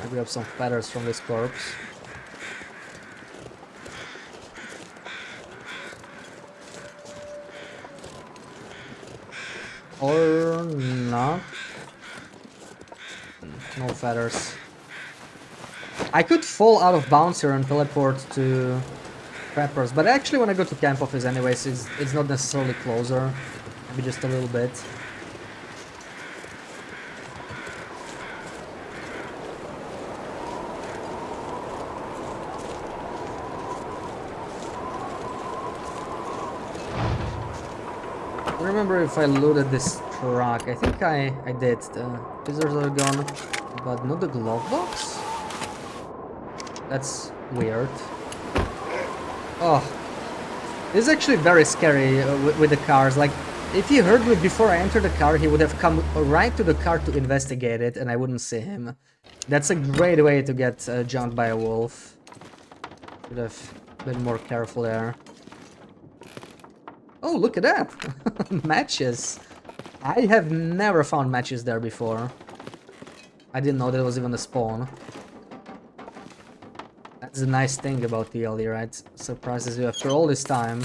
I grab some feathers from this corpse. Or not. No feathers. I could fall out of bounds here and teleport to Peppers, but I actually want to go to camp office anyways. It's not necessarily closer, maybe just a little bit. don't remember if I looted this truck. I think I did. The scissors are gone, but not the glove box? That's weird. Oh, this is actually very scary with the cars. Like, if he heard me before I entered the car, he would have come right to the car to investigate it, and I wouldn't see him. That's a great way to get jumped by a wolf. Should have been more careful there. Oh, look at that! Matches! I have never found matches there before. I didn't know there was even a spawn. That's the nice thing about TLD, right? Surprises you after all this time.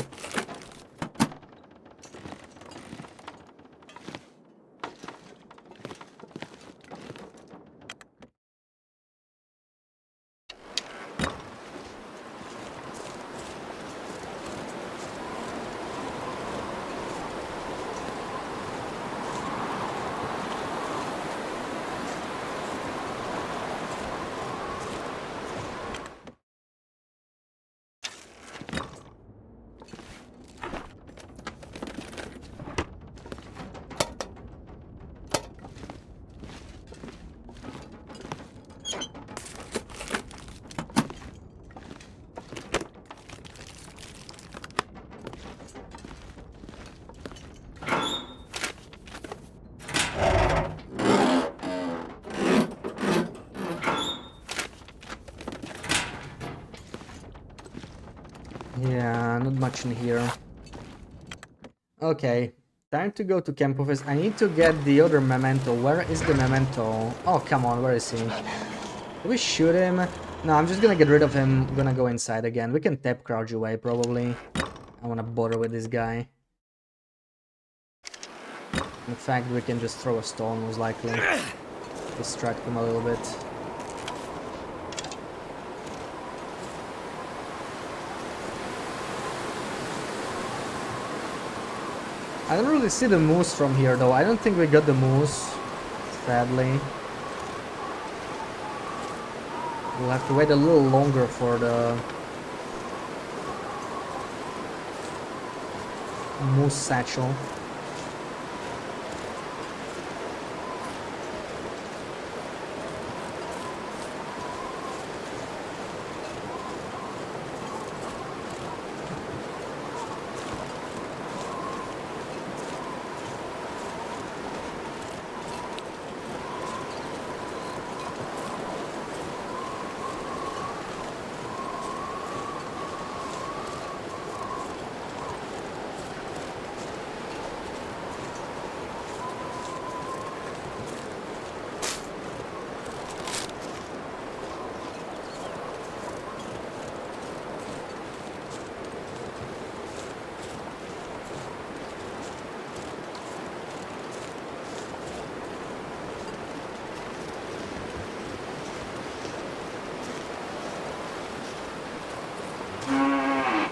Yeah, not much in here. Okay, time to go to camp office. I need to get the other memento. Where is the memento? Oh, come on, where is he? Do we shoot him? No, I'm just gonna get rid of him. I'm gonna go inside again. We can tap crouch away, probably. I wanna bother with this guy. In fact, we can just throw a stone, most likely. Distract him a little bit. I don't really see the moose from here, though. I don't think we got the moose, sadly. We'll have to wait a little longer for the moose satchel.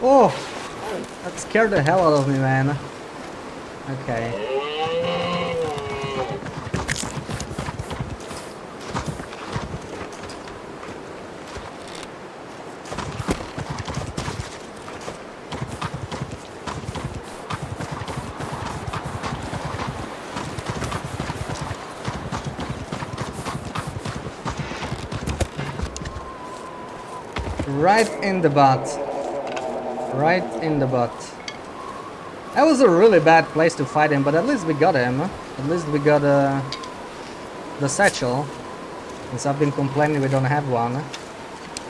Oh! That scared the hell out of me, man. Okay. Right in the butt. Right in the butt. That was a really bad place to fight him, but at least we got him. At least we got the satchel. Since I've been complaining we don't have one.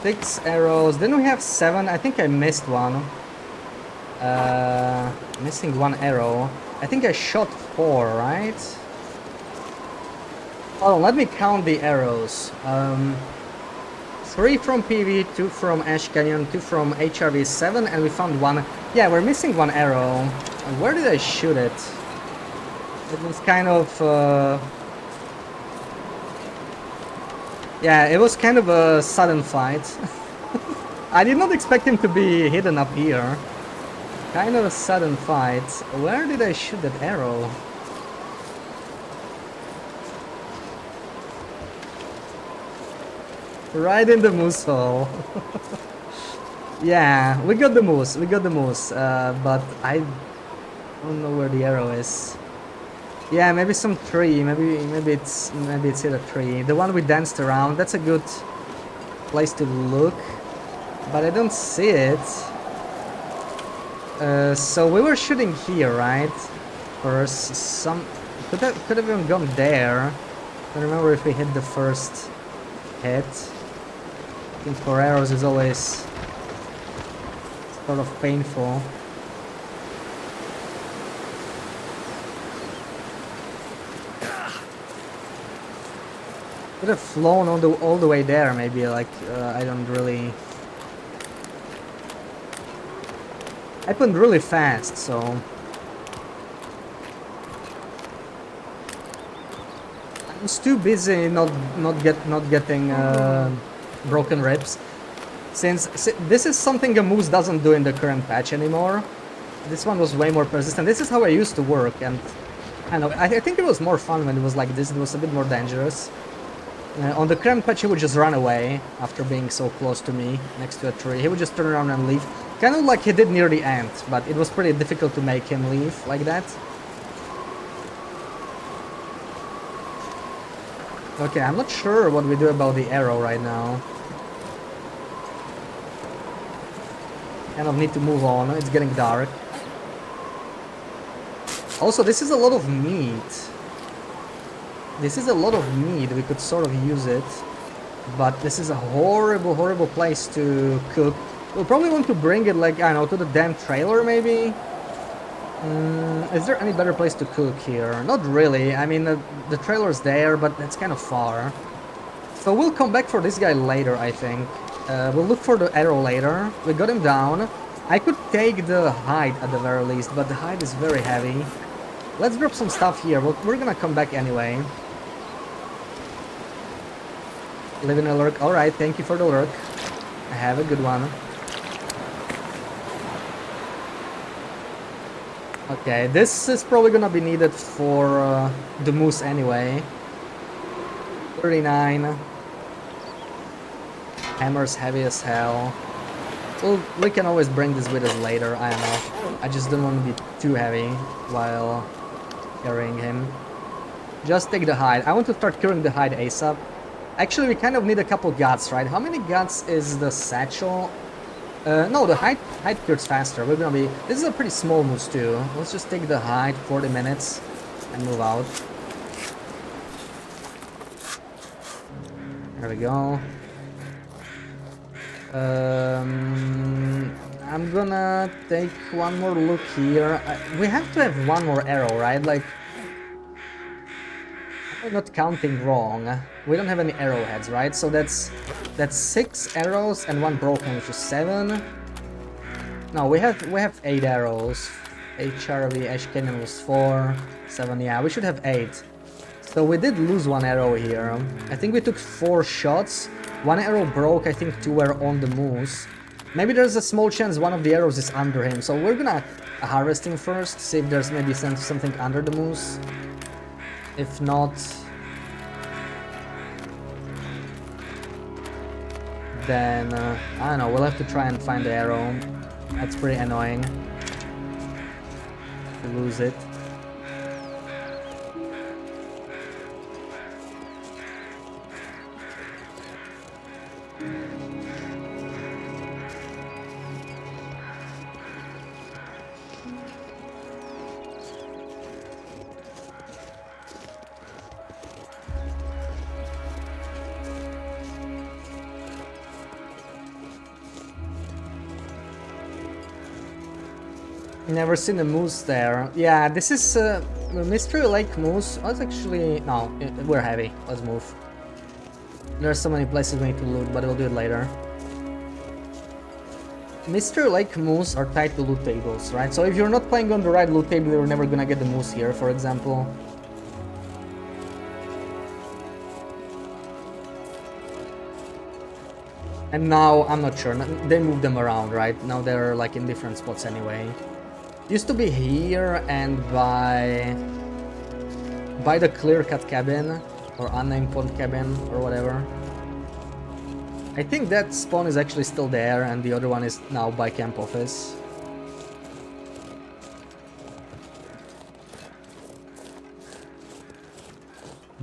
6 arrows. Didn't we have 7? I think I missed one. Missing 1 arrow. I think I shot 4, right? Hold on, let me count the arrows. 3 from PV, 2 from Ash Canyon, 2 from HRV 7, and we found 1. Yeah, we're missing 1 arrow. Where did I shoot it? It was kind of... Yeah, it was kind of a sudden fight. I did not expect him to be hidden up here. Kind of a sudden fight. Where did I shoot that arrow? Right in the moose hole. Yeah, we got the moose, but I don't know where the arrow is. Yeah, maybe some tree. Maybe it's hit a tree. The one we danced around. That's a good place to look, but I don't see it. So we were shooting here, right? First, could have even gone there. I don't remember if we hit the first hit. I think for arrows is always sort of painful. Could have flown all the way there, maybe. Like I don't really. Happened really fast, so. I was too busy not getting broken ribs. Since this is something a moose doesn't do in the current patch anymore. This one was way more persistent. This is how I used to work, and I know I think it was more fun when it was like this. It was a bit more dangerous. On the current patch, he would just run away after being so close to me next to a tree. He would just turn around and leave, kind of like he did near the end. But it was pretty difficult to make him leave like that. Okay, I'm not sure what we do about the arrow right now. Kind of need to move on. It's getting dark. Also, this is a lot of meat. This is a lot of meat. We could sort of use it. But this is a horrible, horrible place to cook. We'll probably want to bring it, like, I don't know, to the damn trailer, maybe? Is there any better place to cook here? Not really. I mean, the trailer's there, but that's kind of far. So we'll come back for this guy later, I think. We'll look for the arrow later. We got him down. I could take the hide at the very least, but the hide is very heavy. Let's drop some stuff here. We're gonna come back anyway. Live in a lurk. Alright, thank you for the lurk. Have a good one. Okay, this is probably gonna be needed for the moose anyway. 39. Hammer's heavy as hell. Well, we can always bring this with us later, I don't know. I just don't want to be too heavy while carrying him. Just take the hide. I want to start curing the hide ASAP. Actually, we kind of need a couple guts, right? How many guts is the satchel? No, the hide cures faster. We're gonna be... This is a pretty small moose too. Let's just take the hide, 40 minutes, and move out. There we go. I'm gonna take one more look here. We have to have one more arrow, right? Like, I'm not counting wrong. We don't have any arrowheads, right? So that's 6 arrows and 1 broken, which is 7. No, we have 8 arrows. HRV Ash Canyon was 4, 7. Yeah, we should have 8. So we did lose 1 arrow here. I think we took 4 shots. 1 arrow broke, I think 2 were on the moose. Maybe there's a small chance one of the arrows is under him, so we're gonna harvest him first, see if there's maybe something under the moose. If not, then I don't know, we'll have to try and find the arrow. That's pretty annoying to lose it. Never seen a moose there. Yeah, this is Mystery Lake Moose. Oh, it's actually... No, we're heavy. Let's move. There's so many places we need to loot, but we'll do it later. Mystery Lake Moose are tied to loot tables, right? So if you're not playing on the right loot table, you're never gonna get the moose here, for example. And now, I'm not sure. They move them around, right? Now they're like in different spots anyway. Used to be here and by the clear-cut cabin or unnamed pond cabin or whatever. I think that spawn is actually still there and the other one is now by camp office.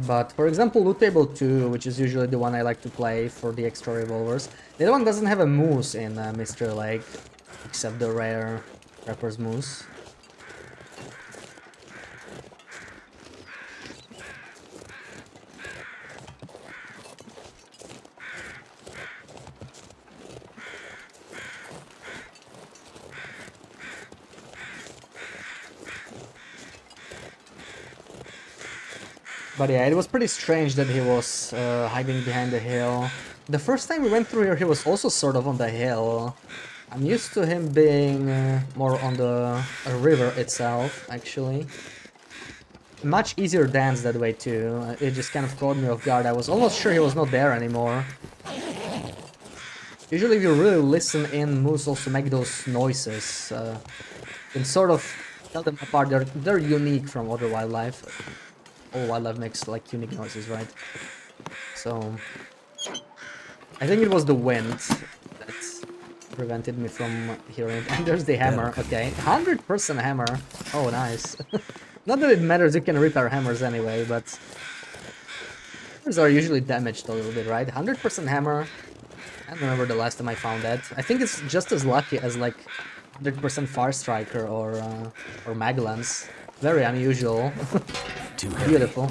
But for example, Loot Table 2, which is usually the one I like to play for the extra revolvers, that one doesn't have a moose in Mystery Lake, except the rare Prepper's Moose. But yeah, it was pretty strange that he was hiding behind the hill. The first time we went through here, he was also sort of on the hill. I'm used to him being more on the river itself, actually. Much easier dance that way too. It just kind of caught me off guard. I was almost sure he was not there anymore. Usually if you really listen in, moose also make those noises. And sort of tell them apart. They're unique from other wildlife. All wildlife makes like unique noises, right? So I think it was the wind that prevented me from hearing it. And there's the hammer. Okay, 100% hammer. Oh, nice. Not that it matters, you can repair hammers anyway, but hammers are usually damaged a little bit, right? 100% hammer. I don't remember the last time I found that. I think it's just as lucky as like 100% Fire Striker or Maglans. Very unusual. Too heavy. Beautiful.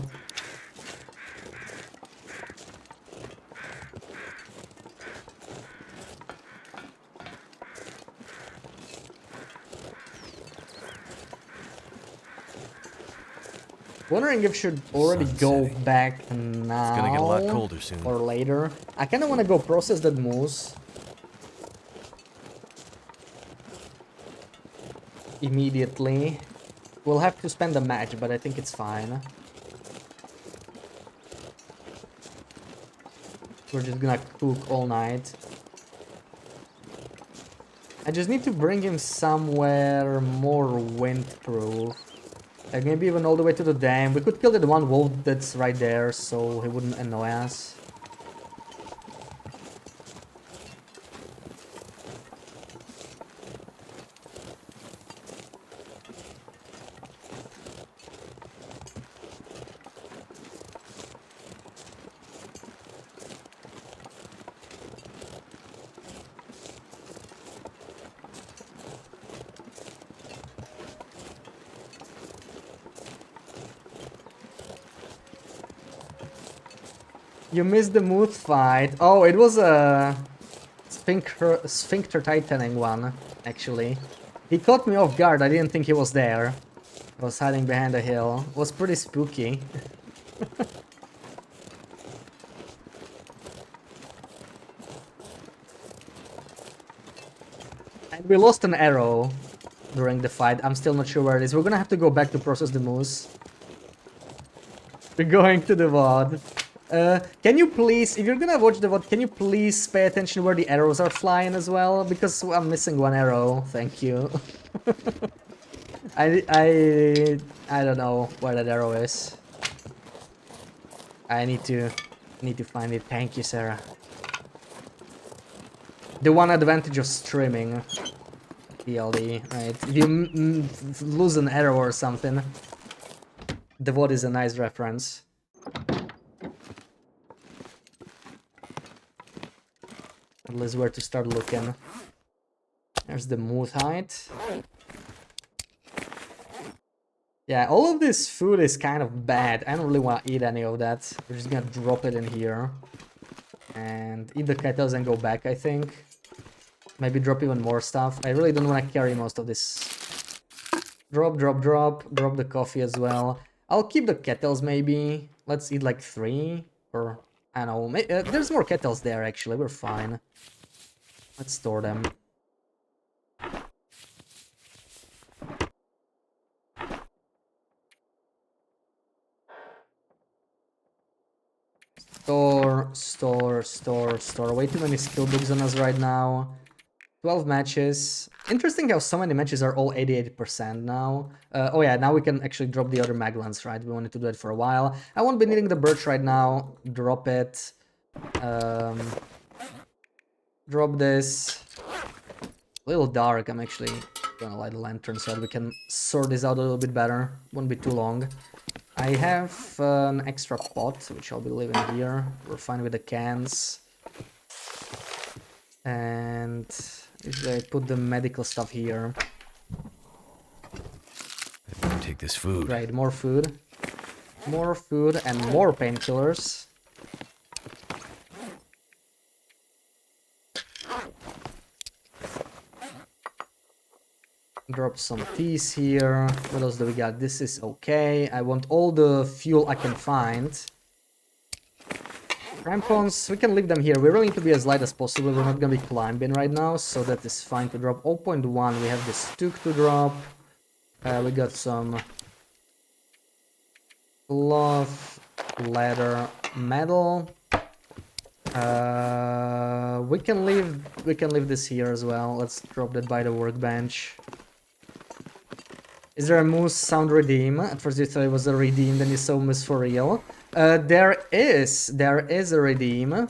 Wondering if should already go back now. It's gonna get a lot colder soon. Or later. I kind of want to go process that moose immediately. We'll have to spend a match, but I think it's fine. We're just gonna cook all night. I just need to bring him somewhere more windproof. Like maybe even all the way to the dam. We could kill that one wolf that's right there, so he wouldn't annoy us. You missed the mood fight. Oh, it was a sphincter tightening one, actually. He caught me off guard. I didn't think he was there. I was hiding behind a hill. It was pretty spooky. And we lost an arrow during the fight. I'm still not sure where it is. We're gonna have to go back to process the moose. We're going to the VOD. Can you please, if you're gonna watch the VOD, can you please pay attention where the arrows are flying as well? Because I'm missing one arrow. Thank you. I don't know where that arrow is. I need to find it. Thank you, Sarah. The one advantage of streaming TLD, right? If you lose an arrow or something, the VOD is a nice reference. At least where to start looking. There's the moose height. Yeah, all of this food is kind of bad. I don't really want to eat any of that. We're just gonna drop it in here. And eat the kettles and go back, I think. Maybe drop even more stuff. I really don't want to carry most of this. Drop, drop, drop. Drop the coffee as well. I'll keep the kettles maybe. Let's eat like 3. Or, I don't know. There's more kettles there actually. We're fine. Let's store them. Store, store, store, store. Way too many skill books on us right now. 12 matches. Interesting how so many matches are all 88% now. Oh yeah, now we can actually drop the other Maglans, right? We wanted to do it for a while. I won't be needing the birch right now. Drop it. Drop this. A little dark. I'm actually gonna light a lantern so that we can sort this out a little bit better. Won't be too long. I have an extra pot, which I'll be leaving here. We're fine with the cans. And if I put the medical stuff here. I better take this food. Right, more food. More food and more painkillers. Drop some teas here. What else do we got? This is okay. I want all the fuel I can find. Crampons, we can leave them here. We really need to be as light as possible. We're not gonna be climbing right now, so that is fine to drop. 0.1, we have this stuk to drop. We got some cloth, leather, metal. We can leave this here as well. Let's drop that by the workbench. Is there a moose sound redeem? At first you thought it was a redeem, then you saw moose for real. There is a redeem,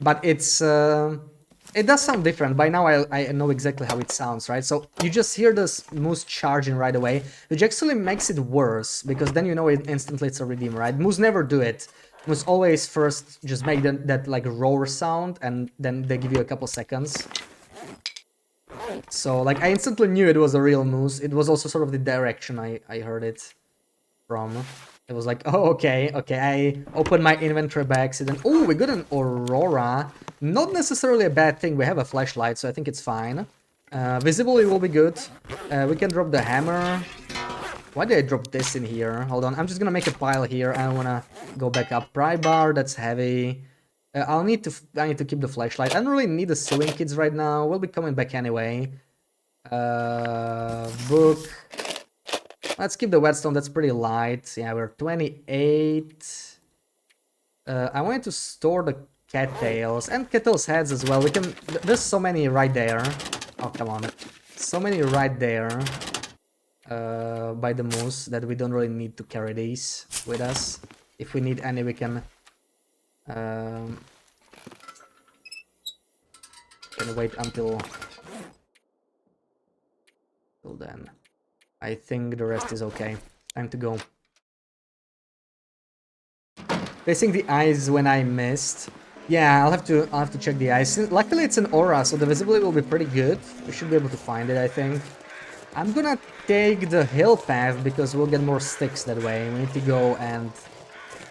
but it's it does sound different. By now I know exactly how it sounds, right? So you just hear this moose charging right away, which actually makes it worse, because then you know it instantly it's a redeem, right? Moose never do it. Moose always first just make that like roar sound, and then they give you a couple seconds. So, like, I instantly knew it was a real moose. It was also sort of the direction I heard it from. It was like, oh, okay. I opened my inventory by accident. Oh, we got an aurora. Not necessarily a bad thing. We have a flashlight, so I think it's fine. Visibility will be good. We can drop the hammer. Why did I drop this in here? Hold on, I'm just gonna make a pile here. I don't wanna go back up. Pry bar, that's heavy. I need to keep the flashlight. I don't really need the sewing kits right now. We'll be coming back anyway. Book. Let's keep the whetstone. That's pretty light. Yeah, we're 28. I wanted to store the cattails and cattails heads as well. We can. There's so many right there. Oh, come on. So many right there. By the moose that we don't really need to carry these with us. If we need any, we can wait until then. I think the rest is okay. Time to go. Facing the eyes when I missed. Yeah, I'll have to check the eyes. Luckily it's an aura, so the visibility will be pretty good. We should be able to find it, I think. I'm gonna take the hill path because we'll get more sticks that way. We need to go and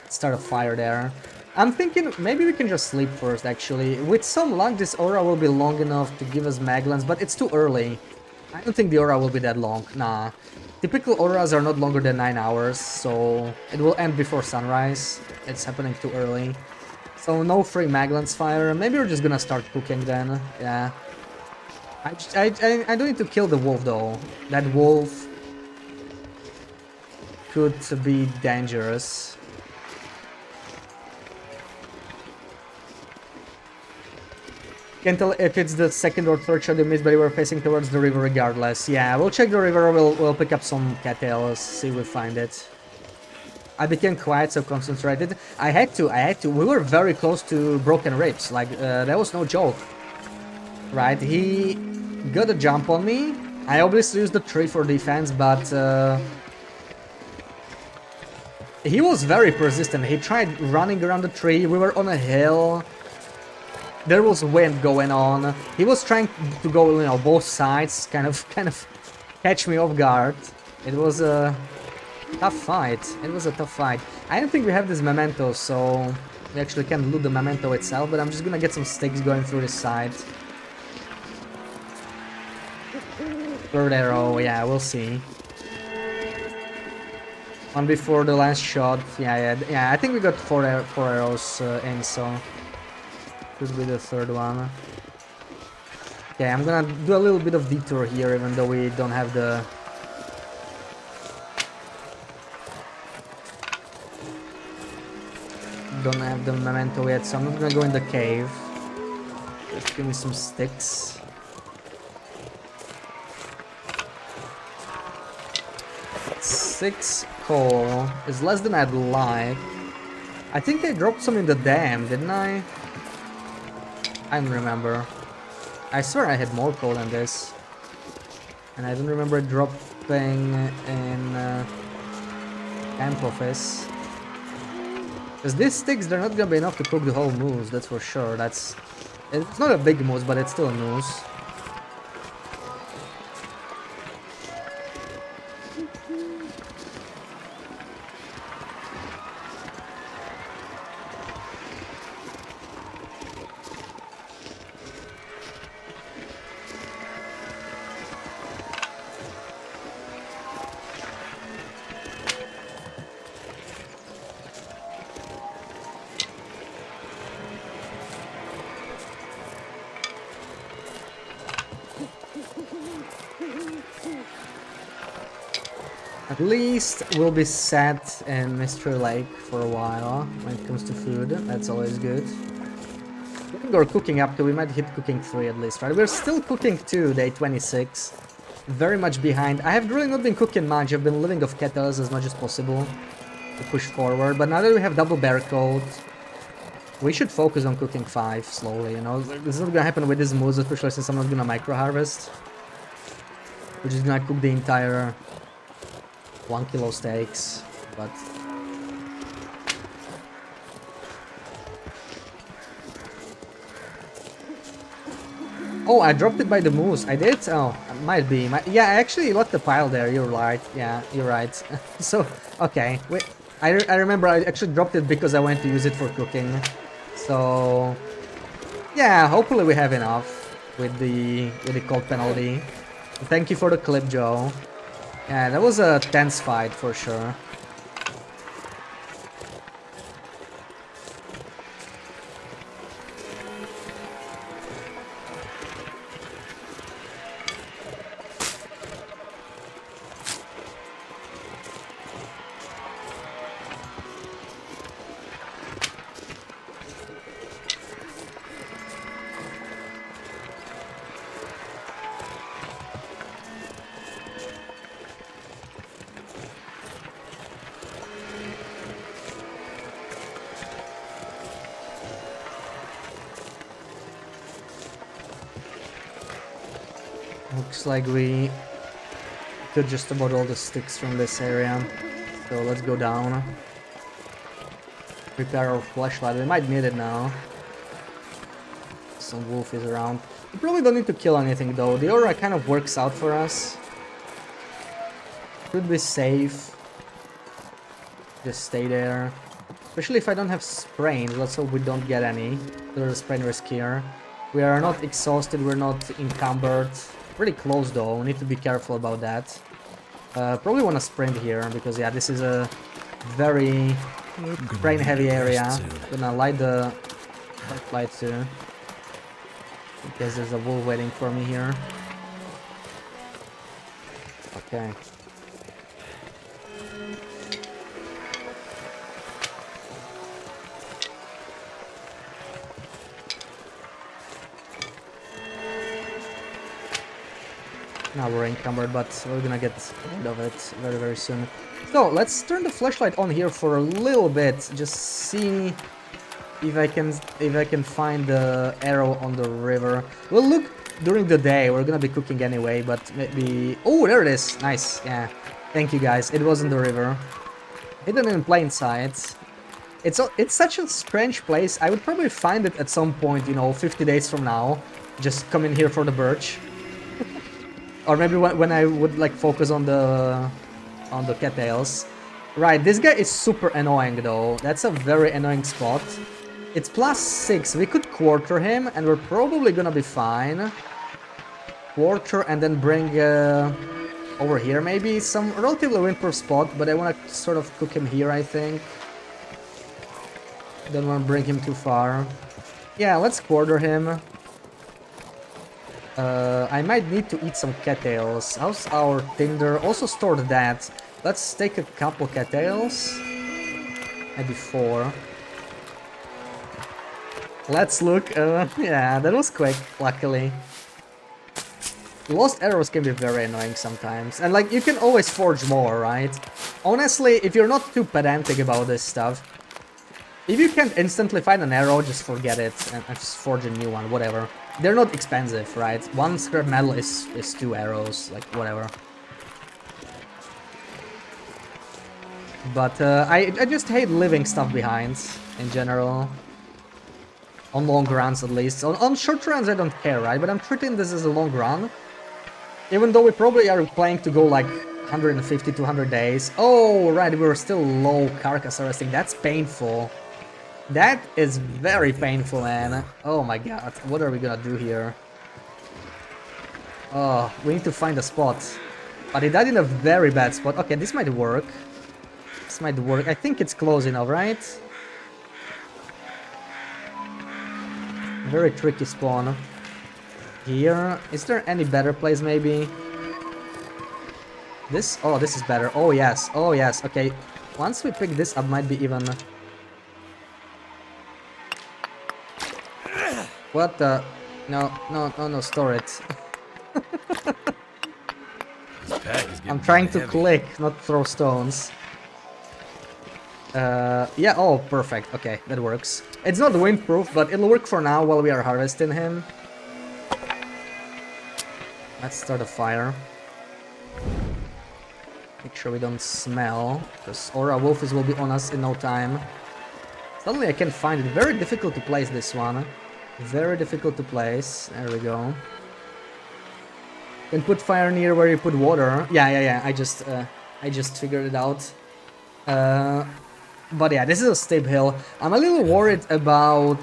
start a fire there. I'm thinking maybe we can just sleep first, actually. With some luck, this aura will be long enough to give us maglans, but it's too early. I don't think the aura will be that long. Nah. Typical auras are not longer than 9 hours, so it will end before sunrise. It's happening too early. So no free maglans fire. Maybe we're just gonna start cooking then. Yeah. I don't need to kill the wolf though. That wolf could be dangerous. Can't tell if it's the second or third shot you missed, but we're facing towards the river regardless. Yeah, we'll check the river, we'll pick up some cattails, see if we find it. I became quiet, so concentrated. I had to. We were very close to broken ribs, like, that was no joke. Right, he got a jump on me. I obviously used the tree for defense, but he was very persistent. He tried running around the tree. We were on a hill. There was wind going on. He was trying to go, you know, both sides, kind of catch me off guard. It was a tough fight. I don't think we have this memento, so we actually can loot the memento itself, but I'm just gonna get some sticks going through this side. Third arrow, yeah, we'll see. One before the last shot. Yeah, I think we got four arrows in, so could be the third one. Okay, I'm gonna do a little bit of detour here, even though we don't have the memento yet, so I'm not gonna go in the cave. Just give me some sticks. Six coal is less than I'd like. I think I dropped some in the dam, didn't I? I don't remember. I swear I had more coal than this. And I don't remember dropping in camp office. Because these sticks, they're not gonna be enough to cook the whole moose, that's for sure. It's not a big moose, but it's still a moose. At least we'll be set in Mystery Lake for a while when it comes to food. That's always good. I think we're cooking up to, we might hit cooking 3 at least, right? We're still cooking 2, day 26. Very much behind. I have really not been cooking much. I've been living off kettles as much as possible to push forward. But now that we have double bear coat, we should focus on cooking 5 slowly, you know? This is not gonna happen with this moose, especially since I'm not gonna micro harvest. We're just gonna cook the entire 1 kilo steaks, but oh, I dropped it by the moose. I did? Oh, might be. Yeah, I actually left the pile there. You're right. Yeah, you're right. So, okay. Wait, I remember I actually dropped it because I went to use it for cooking. So, yeah, hopefully we have enough with the cold penalty. Thank you for the clip, Joe. Yeah, that was a tense fight for sure. Looks like we took just about all the sticks from this area. So let's go down. Prepare our flashlight. We might need it now. Some wolf is around. We probably don't need to kill anything though. The aura kind of works out for us. Should be safe. Just stay there. Especially if I don't have sprains. Let's hope we don't get any. There's a sprain risk here. We are not exhausted. We're not encumbered. Pretty close though, we need to be careful about that. Probably want to sprint here, because yeah, this is a very brain heavy area. Gonna light the light too. In case there's a wolf waiting for me here. Okay. Now we're encumbered, but we're gonna get rid of it very, very soon. So, let's turn the flashlight on here for a little bit, just see if I can find the arrow on the river. We'll look during the day, we're gonna be cooking anyway, but maybe... Oh, there it is! Nice, yeah. Thank you guys, it was in the river. Hidden in plain sight. It's such a strange place, I would probably find it at some point, you know, 50 days from now. Just come in here for the birch. Or maybe when I would like focus on the cattails. Right, this guy is super annoying though. That's a very annoying spot. It's +6. We could quarter him and we're probably gonna be fine. Quarter and then bring over here maybe some relatively windproof spot, but I want to sort of cook him here, I think. Don't want to bring him too far. Yeah, let's quarter him. I might need to eat some cattails. How's our tinder? Also stored that. Let's take a couple cattails. Maybe 4. Let's look. Yeah, that was quick, luckily. Lost arrows can be very annoying sometimes. And like, you can always forge more, right? Honestly, if you're not too pedantic about this stuff, if you can't instantly find an arrow, just forget it and just forge a new one, whatever. They're not expensive, right? 1 scrap metal is 2 arrows, like whatever. But I just hate leaving stuff behind in general. On long runs at least. On short runs I don't care, right? But I'm treating this as a long run. Even though we probably are planning to go like 150, 200 days. Oh, right, we're still low carcass arresting. That's painful. That is very painful, man. Oh my god, what are we gonna do here? Oh, we need to find a spot. But he died in a very bad spot. Okay, this might work. This might work. I think it's close enough, right? Very tricky spawn. Here. Is there any better place, maybe? This? Oh, this is better. Oh, yes. Oh, yes. Okay. Once we pick this up, might be even... What the... No, no, no, no, store it. I'm trying to click, not throw stones. Yeah, oh, perfect. Okay, that works. It's not windproof, but it'll work for now while we are harvesting him. Let's start a fire. Make sure we don't smell, because Aura Wolfies will be on us in no time. Suddenly I can't find it. Very difficult to place this one. Very difficult to place. There we go. Can put fire near where you put water. Yeah. I just figured it out. But yeah, this is a steep hill. I'm a little worried about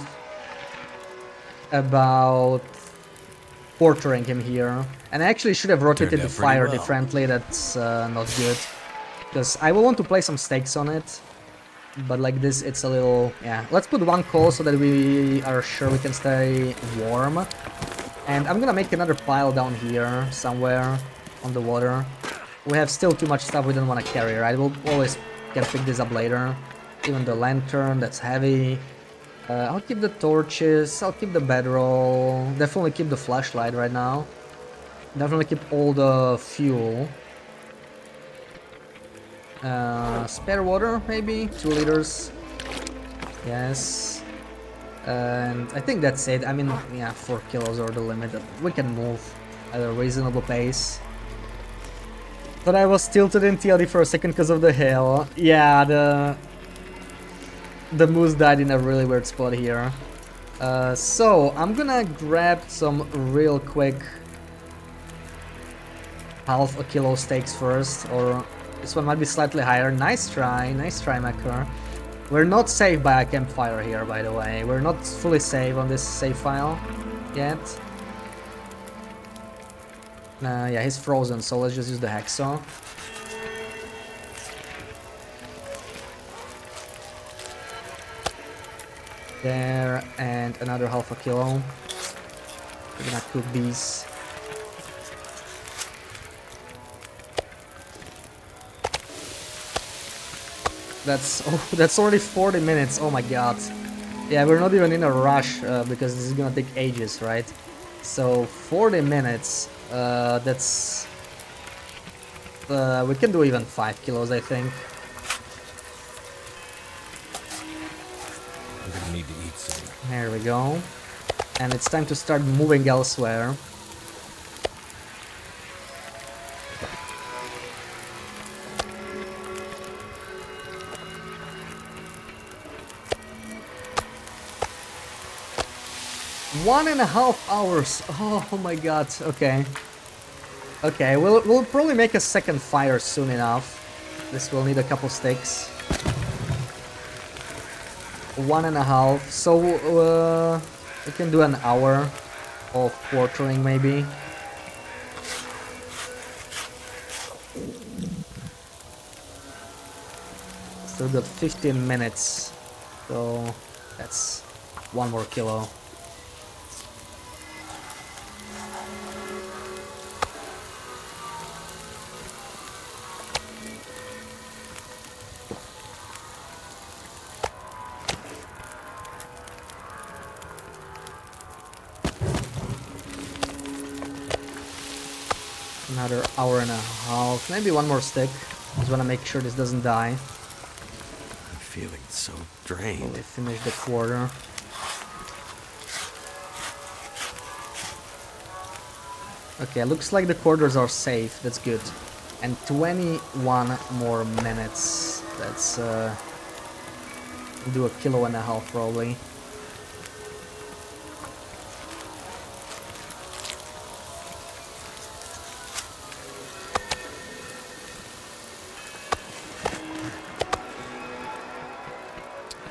quartering him here. And I actually should have rotated the fire differently. That's not good. Because I will want to place some stakes on it. But like this, it's a little... Yeah, let's put one coal so that we are sure we can stay warm. And I'm gonna make another pile down here, somewhere on the water. We have still too much stuff we don't want to carry, right? We'll always can pick this up later. Even the lantern, that's heavy. I'll keep the torches, I'll keep the bedroll. Definitely keep the flashlight right now. Definitely keep all the fuel. Spare water, maybe? 2 liters. Yes. And I think that's it. I mean, yeah, 4 kilos are the limit. We can move at a reasonable pace. But I was tilted in TLD for a second because of the hill. Yeah, the moose died in a really weird spot here. So, I'm gonna grab some real quick half a kilo steaks first, or this one might be slightly higher. Nice try, Mecha. We're not safe by a campfire here, by the way. We're not fully safe on this save file yet. Yeah, he's frozen, so let's just use the hacksaw. There, and another half a kilo. We're gonna cook these. That's already 40 minutes. Oh my god. Yeah, we're not even in a rush because this is gonna take ages, right? So 40 minutes. That's we can do even 5 kilos, I think. I'm gonna need to eat soon. There we go. And it's time to start moving elsewhere. "1.5 hours. Oh my god. Okay. Okay, we'll probably make a second fire soon enough. This will need a couple sticks. 1.5. So we can do an hour of quartering maybe. Still got 15 minutes. So that's 1 more kilo. Another hour and a half, maybe 1 more stick. Just wanna make sure this doesn't die. I'm feeling so drained. We finish the quarter. Okay, looks like the quarters are safe. That's good. And 21 more minutes. That's do 1.5 kilos probably.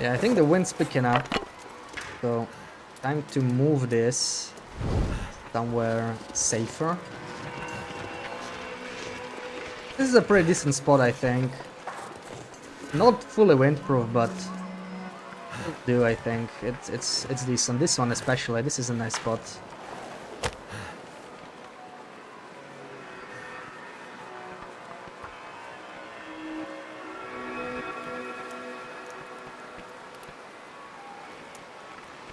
Yeah, I think the wind's picking up, so time to move this somewhere safer. This is a pretty decent spot, I think. Not fully windproof, but it'll do, I think. It's decent. This one especially. This is a nice spot.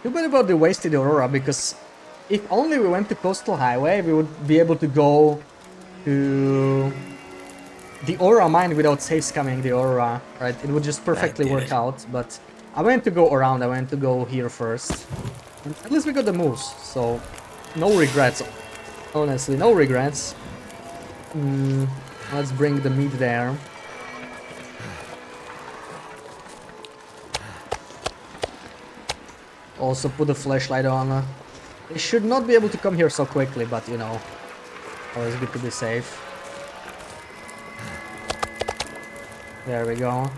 Too bad about the wasted Aurora, because if only we went to Coastal Highway, we would be able to go to the Aurora mine without save scamming the Aurora, right? It would just perfectly work out, but I went to go around, I went to go here first. And at least we got the moves, so no regrets. Honestly, no regrets. Let's bring the meat there. Also put the flashlight on. They should not be able to come here so quickly, but you know, always good to be safe. There we go.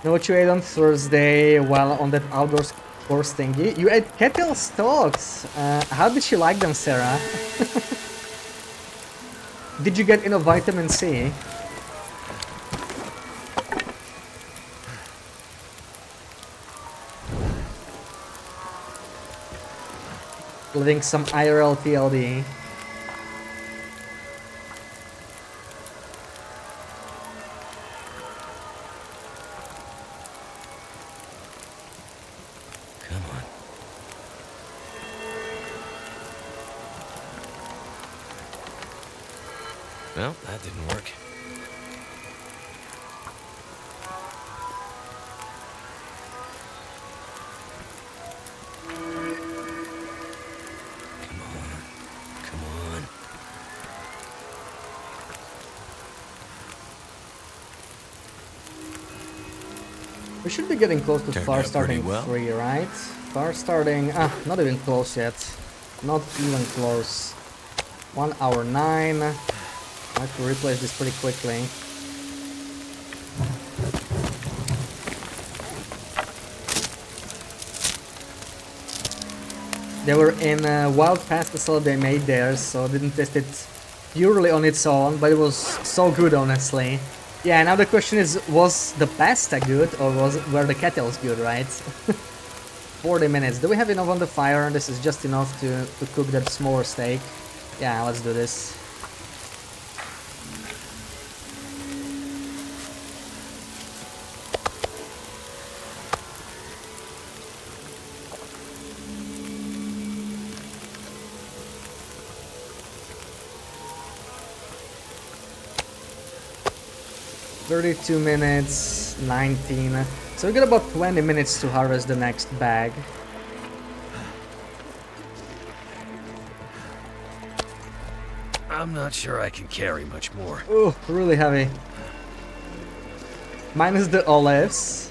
Know what you ate on Thursday while on that outdoors course thingy? You ate kettle stalks! How did you like them, Sarah? Did you get enough vitamin C? Living some IRL TLD. Come on. Well, that didn't work. We should be getting close to Turned far out starting pretty well. 3, right? Far starting... not even close yet. Not even close. 1 hour 9. I have to replace this pretty quickly. They were in Wild Pasta salad they made there, so I didn't test it purely on its own, but it was so good, honestly. Yeah, now the question is, was the pasta good, or were the kettles good, right? 40 minutes. Do we have enough on the fire? This is just enough to cook that s'more steak. Yeah, let's do this. "32 minutes, 19. So we got about 20 minutes to harvest the next bag. I'm not sure I can carry much more. Oh, really heavy. Minus the olives.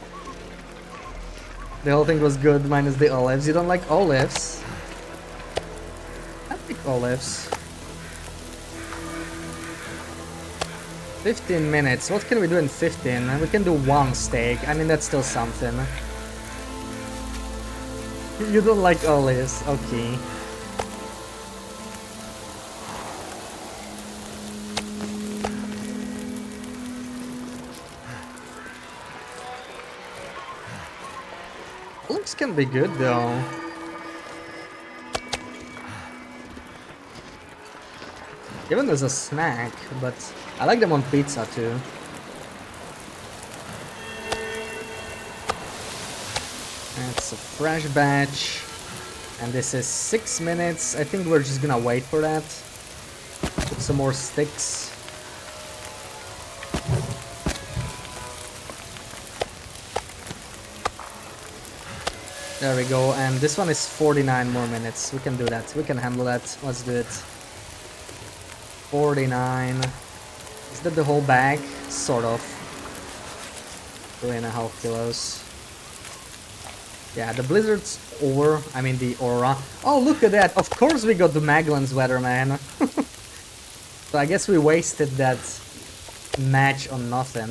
The whole thing was good, minus the olives. You don't like olives? I like olives. 15 minutes. What can we do in 15? We can do 1 steak. I mean, that's still something. You don't like olives. Okay. Olives can be good, though. Even as a snack, but I like them on pizza too. It's a fresh batch, and this is 6 minutes. I think we're just gonna wait for that. Put some more sticks. There we go, and this one is 49 more minutes. We can do that. We can handle that. Let's do it. 49. Is that the whole bag? Sort of. 3.5 kilos. Yeah, the blizzard's over. I mean the aura. Oh, look at that! Of course we got the Magellan's weather, man. So I guess we wasted that match on nothing.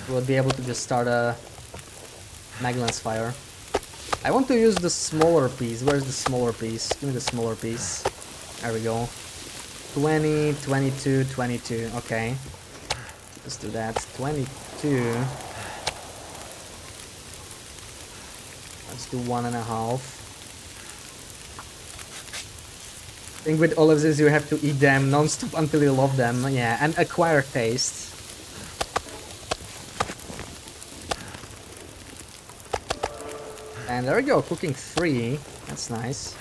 We'll be able to just start a Magellan's fire. I want to use the smaller piece. Where's the smaller piece? Give me the smaller piece. There we go. 20, 22, 22. Okay. Let's do that. 22. Let's do 1.5. Thing with olives is you have to eat them non-stop until you love them. Yeah, and acquire taste. And there we go, cooking 3. That's nice.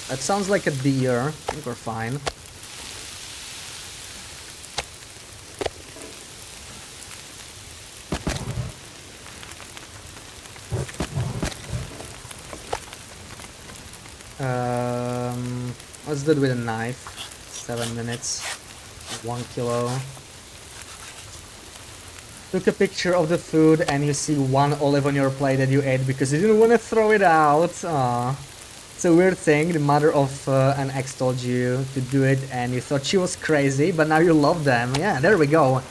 That sounds like a deer. I think we're fine. Let's do it with a knife. 7 minutes. 1 kilo. Took a picture of the food and you see 1 olive on your plate that you ate because you didn't want to throw it out. Aww. It's a weird thing. The mother of an ex told you to do it and you thought she was crazy, but now you love them. Yeah, there we go.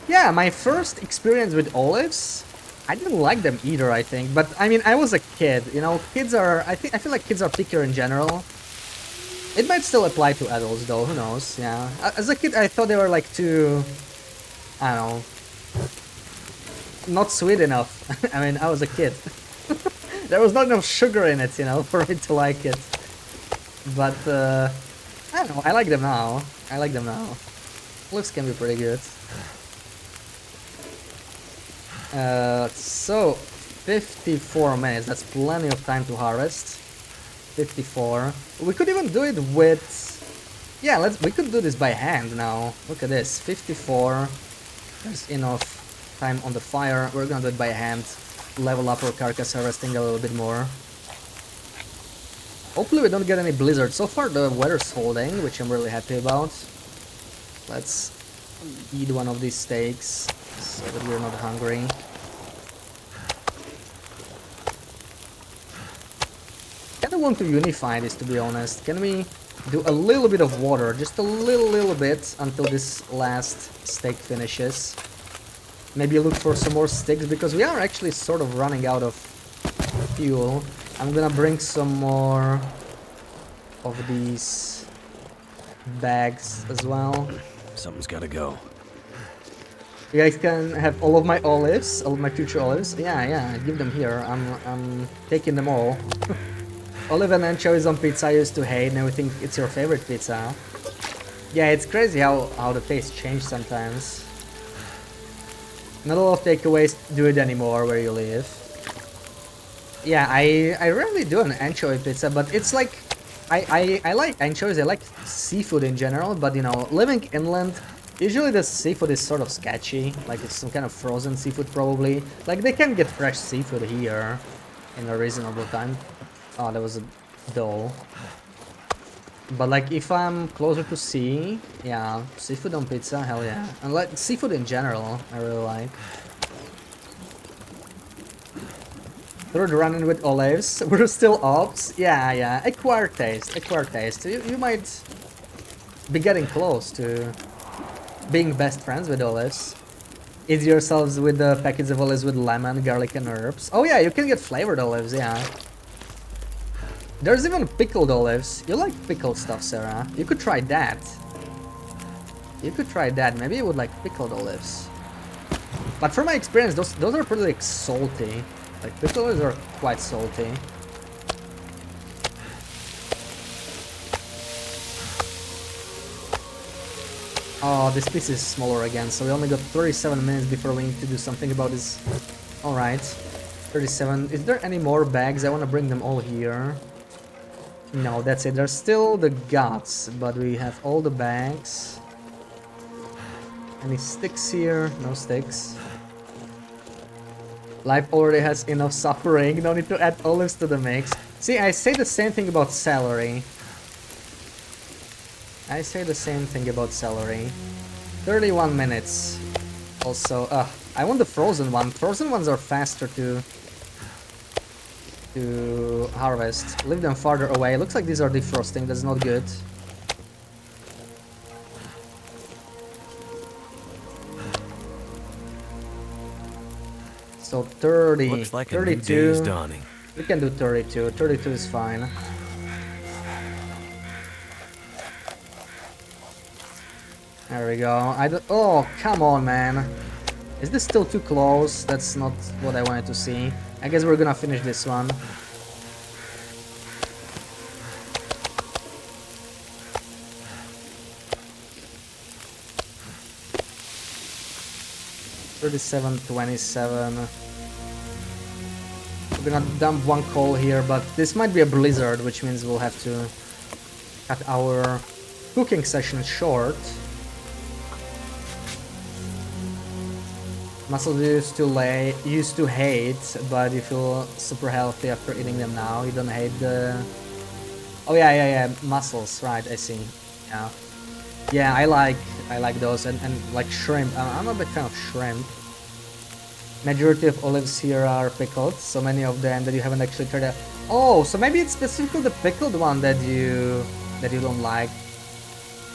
Yeah, my first experience with olives, I didn't like them either, I think. But I mean, I was a kid, you know. Kids are, I feel like kids are pickier in general. It might still apply to adults though, who knows, yeah. As a kid I thought they were like too, I don't know, not sweet enough. I mean, I was a kid. There was not enough sugar in it, you know, for me to like it. But, I don't know, I like them now. I like them now. Olives can be pretty good. So, 54 minutes, that's plenty of time to harvest. 54. We could even do it with... Yeah, we could do this by hand now. Look at this, 54. There's enough time on the fire. We're gonna do it by hand. Level up our carcass harvesting a little bit more. Hopefully we don't get any blizzard. So far the weather's holding, which I'm really happy about. Let's eat one of these steaks so that we're not hungry. I kind of want to unify this, to be honest. Can we do a little bit of water, just a little bit, until this last steak finishes? Maybe look for some more sticks, because we are actually sort of running out of fuel. I'm gonna bring some more of these bags as well. Something's gotta go. You guys can have all of my olives, all of my future olives. Yeah, give them here. I'm taking them all. Olive and anchovies on pizza I used to hate, and I think it's your favorite pizza. Yeah, it's crazy how the taste changed sometimes. Not a lot of takeaways do it anymore where you live. Yeah, I rarely do an anchovy pizza, but it's like... I like anchovies, I like seafood in general, but you know, living inland, usually the seafood is sort of sketchy. Like it's some kind of frozen seafood probably. Like they can get fresh seafood here in a reasonable time. Oh, that was a doll. But like if I'm closer to sea, yeah, seafood on pizza, hell yeah. And like seafood in general, I really like. Third run-in with olives. We're still ops. Yeah. Acquire taste. You might be getting close to being best friends with olives. Eat yourselves with the packets of olives with lemon, garlic, and herbs. Oh yeah, you can get flavored olives. Yeah. There's even pickled olives. You like pickled stuff, Sarah. You could try that. Maybe you would like pickled olives. But from my experience, those are pretty like salty. Like pickled olives are quite salty. Oh, this piece is smaller again, so we only got 37 minutes before we need to do something about this. Alright. 37. Is there any more bags? I want to bring them all here. No, that's it. There's still the guts, but we have all the bags. Any sticks here? No sticks. Life already has enough suffering. No need to add olives to the mix. See, I say the same thing about celery. 31 minutes. Also, I want the frozen one. Frozen ones are faster to harvest. Leave them farther away. Looks like these are defrosting. That's not good. So 30, Looks like a new 32. day is dawning. We can do 32. 32 is fine. There we go. Oh, come on, man. Is this still too close? That's not what I wanted to see. I guess we're gonna finish this one. $37.27. We're gonna dump one coal here, but this might be a blizzard, which means we'll have to cut our cooking session short. Mussels used to hate, but you feel super healthy after eating them now. You don't hate the... Oh yeah, mussels, right, I see. Yeah. Yeah, I like those, and like shrimp. I'm a big fan of shrimp. Majority of olives here are pickled, so many of them that you haven't actually tried out. Oh, so maybe it's specifically the pickled one that you don't like.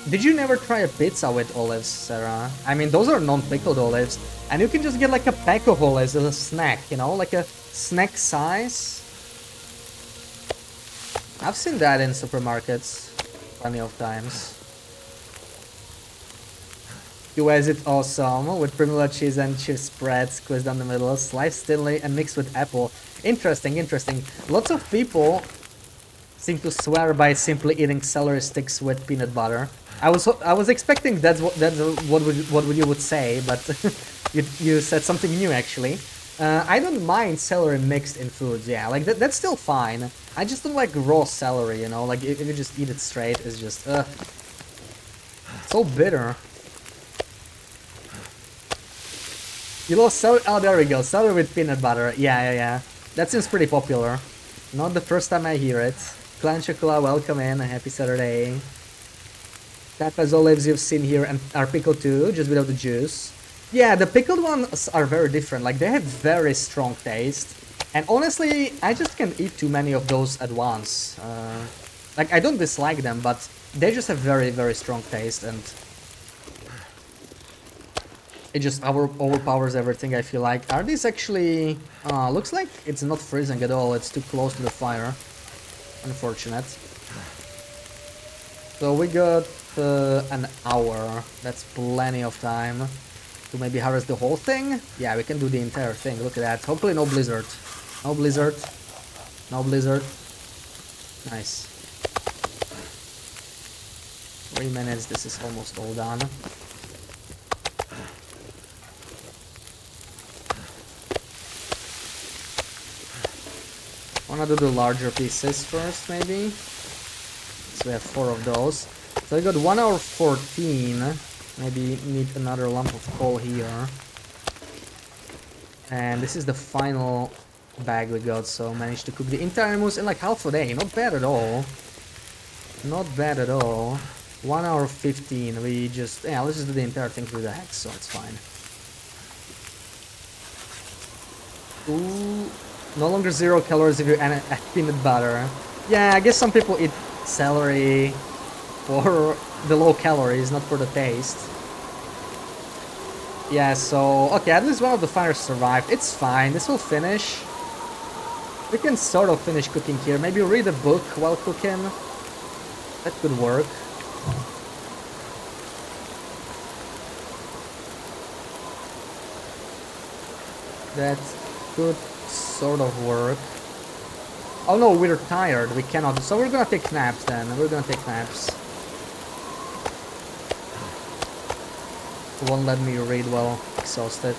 Did you never try a pizza with olives, Sarah? I mean, those are non-pickled olives, and you can just get like a pack of olives as a snack, you know, like a snack size. I've seen that in supermarkets plenty of times. US it awesome with Primula cheese and cheese spread squeezed down the middle, sliced thinly and mixed with apple. Interesting, interesting. Lots of people seem to swear by simply eating celery sticks with peanut butter. I was expecting that's what you would say, but you said something new actually. I don't mind celery mixed in foods. Yeah, like that's still fine. I just don't like raw celery. You know, like if you just eat it straight, it's just so bitter. You love celery? Oh, there we go. Celery with peanut butter. Yeah. That seems pretty popular. Not the first time I hear it. Clan Chocolat, welcome in. Happy Saturday. Tapas olives you've seen here and are pickled too, just without the juice. Yeah, the pickled ones are very different. Like, they have very strong taste. And honestly, I just can't eat too many of those at once. Like, I don't dislike them, but they just have very, very strong taste, and it just overpowers everything, I feel like. Are these actually... looks like it's not freezing at all. It's too close to the fire. Unfortunate. So we got an hour. That's plenty of time to maybe harvest the whole thing. Yeah, we can do the entire thing. Look at that. Hopefully no blizzard. No blizzard. No blizzard. Nice. 3 minutes. This is almost all done. Wanna do the larger pieces first, maybe? So we have 4 of those. So I got 1 hour 14. Maybe need another lump of coal here. And this is the final bag we got, so managed to cook the entire moose in like half a day. Not bad at all. Not bad at all. 1 hour 15. We just... yeah, let's just do the entire thing through the hex, so it's fine. Ooh... no longer 0 calories if you add peanut butter. Yeah, I guess some people eat celery for the low calories, not for the taste. Yeah, so... okay, at least one of the fires survived. It's fine, this will finish. We can sort of finish cooking here. Maybe read a book while cooking. That could work. That could sort of work. Oh no, we're tired, we cannot. So we're gonna take naps then. We're gonna take naps. It won't let me read while exhausted.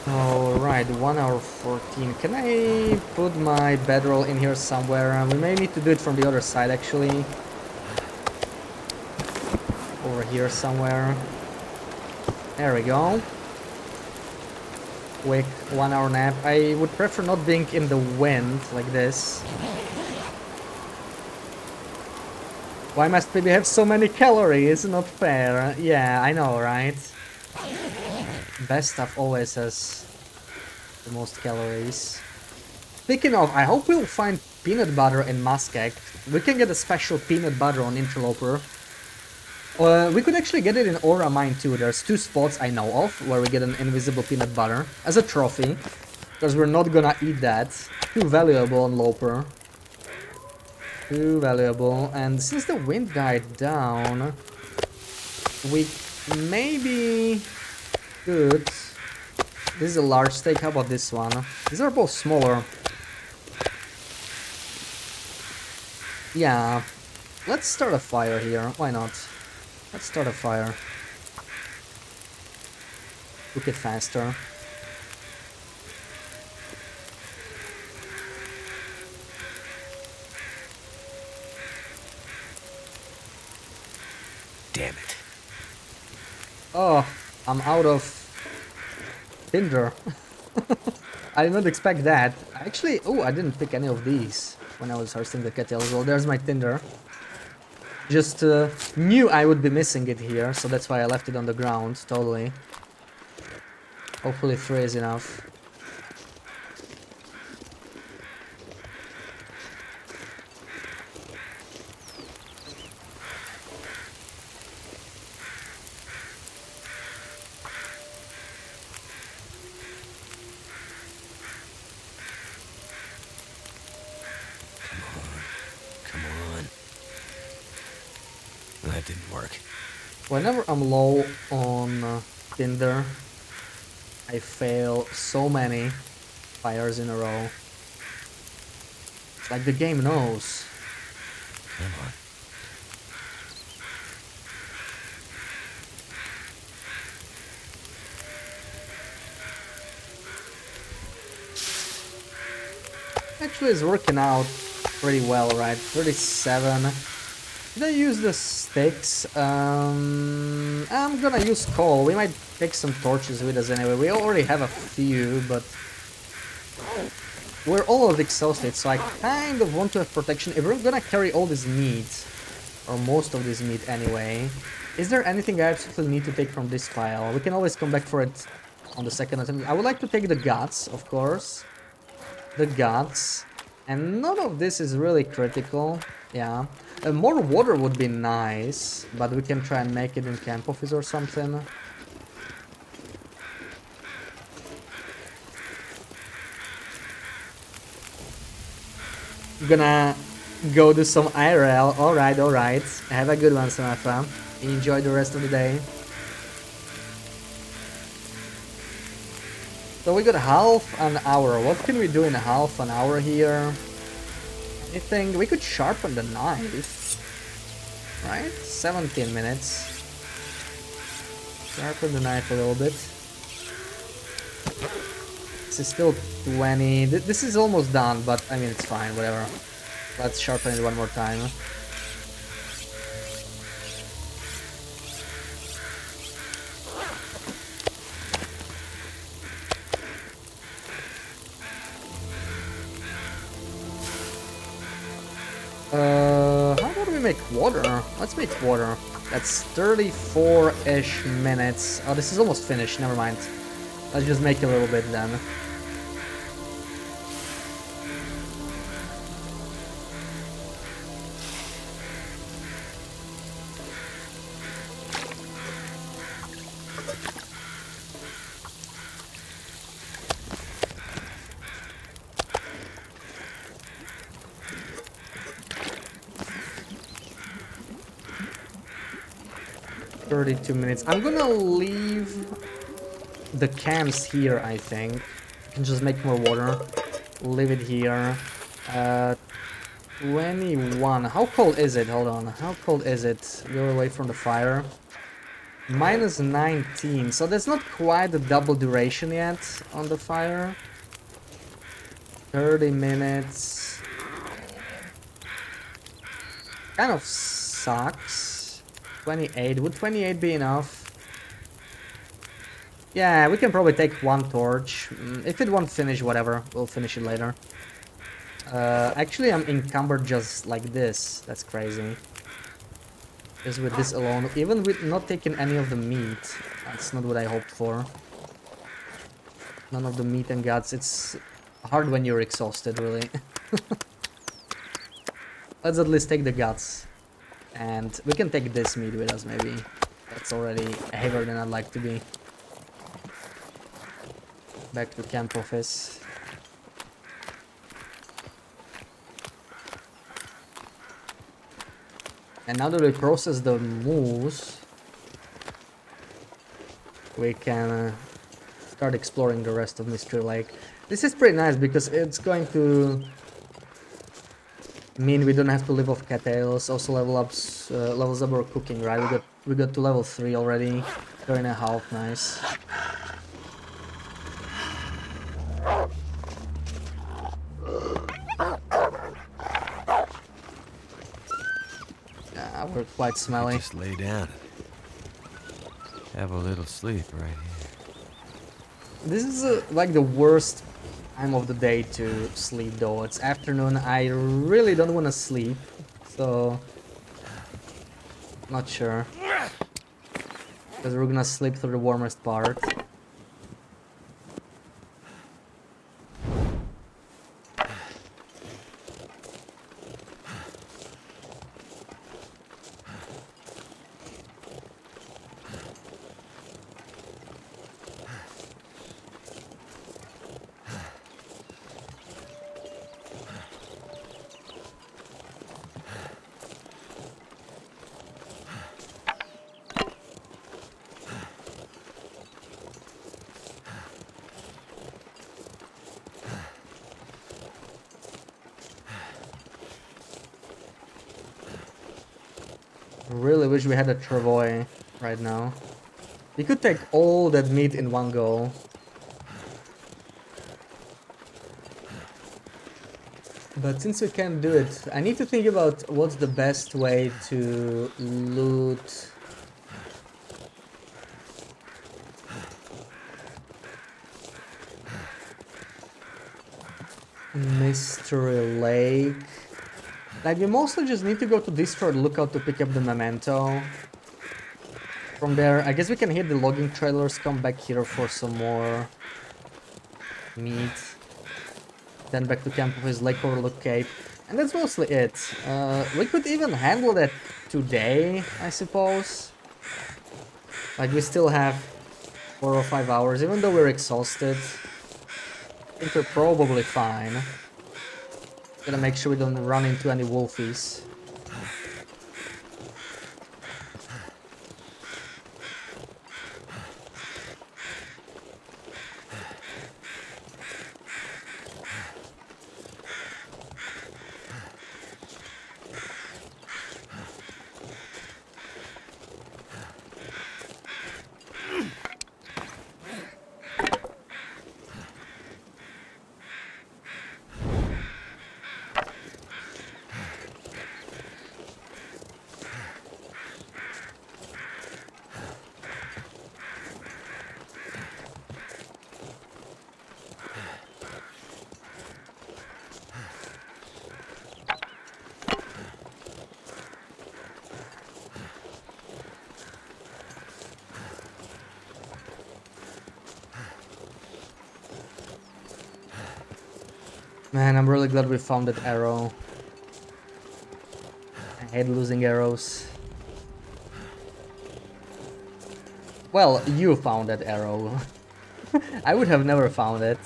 Alright, 1 hour 14. Can I put my bedroll in here somewhere? We may need to do it from the other side actually. Over here somewhere. There we go. quick 1 hour nap. I would prefer not being in the wind like this. Why must baby have so many calories? Not fair. Yeah, I know, right? Best stuff always has the most calories. Speaking of, I hope we'll find peanut butter in Muscat. We can get a special peanut butter on Interloper. We could actually get it in Aura Mine too. There's 2 spots I know of where we get an invisible peanut butter as a trophy. Because we're not gonna eat that. Too valuable on Loper. Too valuable. And since the wind died down, we maybe could... This is a large steak. How about this one? These are both smaller. Yeah. Let's start a fire here. Why not? Let's start a fire. Cook it faster. Damn it. Oh, I'm out of tinder. I did not expect that. Actually, oh, I didn't pick any of these when I was hoisting the kettle as well. There's my tinder. Just knew I would be missing it here, so that's why I left it on the ground, totally. Hopefully 3 is enough. Come on. That didn't work. Whenever I'm low on tinder, I fail so many fires in a row. It's like the game knows. Come on. Actually, it's working out pretty well, right? 37. Did I use the sticks? I'm gonna use coal. We might take some torches with us anyway. We already have a few, but we're all exhausted, so I kind of want to have protection. If we're gonna carry all this meat, or most of this meat anyway, is there anything I absolutely need to take from this pile? We can always come back for it on the second attempt. I would like to take the guts, of course. The guts. And none of this is really critical. Yeah. More water would be nice, but we can try and make it in camp office or something. Gonna go do some IRL. Alright, alright. Have a good one, Samantha. Enjoy the rest of the day. So we got half an hour. What can we do in half an hour here? Anything? We could sharpen the knife. Right? 17 minutes. Sharpen the knife a little bit. This is still 20. This is almost done, but I mean, it's fine, whatever. Let's sharpen it one more time. How about we make water? Let's make water. That's 34-ish minutes. Oh, this is almost finished. Never mind. Let's just make a little bit then. $32 minutes. I'm gonna leave the cams here, I think. I can just make more water. Leave it here. 21. How cold is it? Hold on. How cold is it? Go away from the fire. Minus 19. So that's not quite the double duration yet on the fire. 30 minutes. Kind of sucks. 28. Would 28 be enough? Yeah, we can probably take one torch. If it won't finish, whatever, we'll finish it later. Actually, I'm encumbered just like this. That's crazy. Just with this alone, even with not taking any of the meat. That's not what I hoped for. None of the meat and guts. It's hard when you're exhausted, really. Let's at least take the guts. And we can take this meat with us, maybe. That's already heavier than I'd like to be. Back to camp office. And now that we process the moose, we can start exploring the rest of Mystery Lake. This is pretty nice because it's going to mean we don't have to live off cattails. Also levels up our cooking, right? We got to level 3 already. 3.5, nice. Yeah, we're quite smelly. Just lay down and have a little sleep right here. This is like the worst time of the day to sleep though. It's afternoon. I really don't want to sleep, so not sure. Because we're gonna sleep through the warmest part. Really wish we had a travois right now. We could take all that meat in one go. But since we can't do it, I need to think about what's the best way to loot. Mystery Lake. Like, we mostly just need to go to Destroyed Lookout to pick up the memento. From there, I guess we can hit the logging trailers, come back here for some more meat. Then back to camp with Lake Overlook Cape. And that's mostly it. We could even handle that today, I suppose. Like, we still have 4 or 5 hours, even though we're exhausted. I think we're probably fine. Gotta make sure we don't run into any wolfies. Man, I'm really glad we found that arrow. I hate losing arrows. Well, you found that arrow. I would have never found it.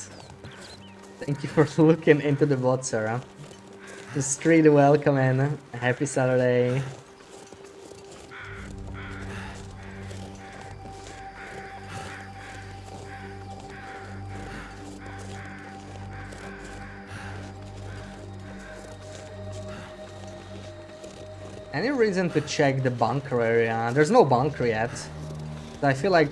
Thank you for looking into the bot, Sarah. The street welcome in. Happy Saturday. Any reason to check the bunker area? There's no bunker yet. I feel like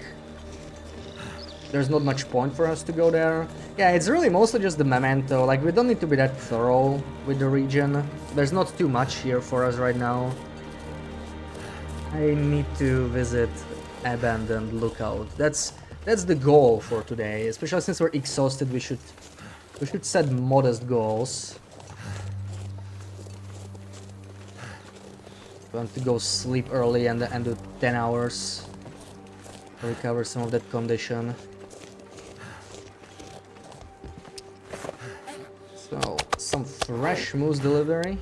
there's not much point for us to go there. Yeah, it's really mostly just the memento. Like, we don't need to be that thorough with the region. There's not too much here for us right now. I need to visit Abandoned Lookout. That's that's the goal for today. Especially since we're exhausted, we should set modest goals. We want to go sleep early and do 10 hours to recover some of that condition. So, some fresh moose delivery.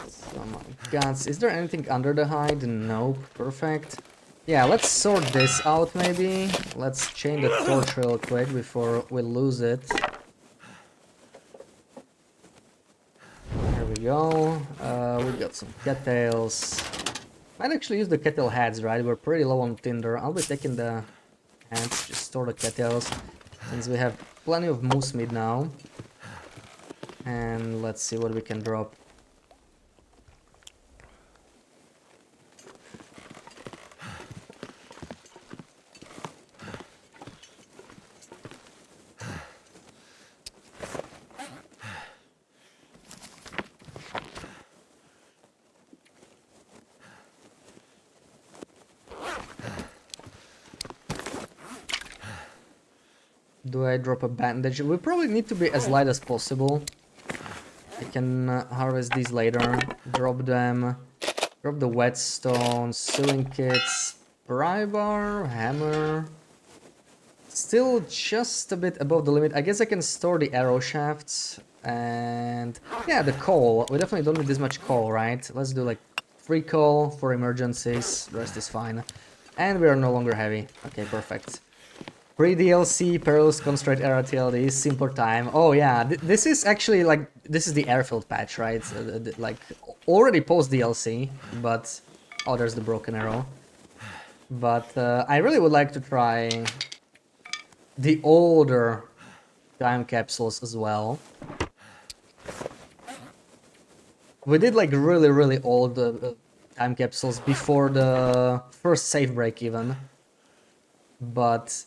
Some guns. Is there anything under the hide? Nope. Perfect. Yeah, let's sort this out maybe. Let's chain the torch real quick before we lose it. Here we go. We got some cattails. Might actually use the cattle heads, right? We're pretty low on tinder. I'll be taking the heads, just store the cattails, since we have plenty of moose meat now. And let's see what we can drop. Do I drop a bandage? We probably need to be as light as possible. I can harvest these later, drop them, drop the whetstone, sewing kits, pry bar, hammer. Still just a bit above the limit. I guess I can store the arrow shafts and yeah, the coal. We definitely don't need this much coal, right? Let's do like 3 coal for emergencies. The rest is fine. And we are no longer heavy. Okay, perfect. Pre-DLC, Perilous Constraint Era TLD, Simpler Time. Oh yeah, this is actually like, this is the airfield patch, right? Like, already post-DLC, but... Oh, there's the broken arrow. But I really would like to try the older time capsules as well. We did like really old time capsules before the first save break even. But...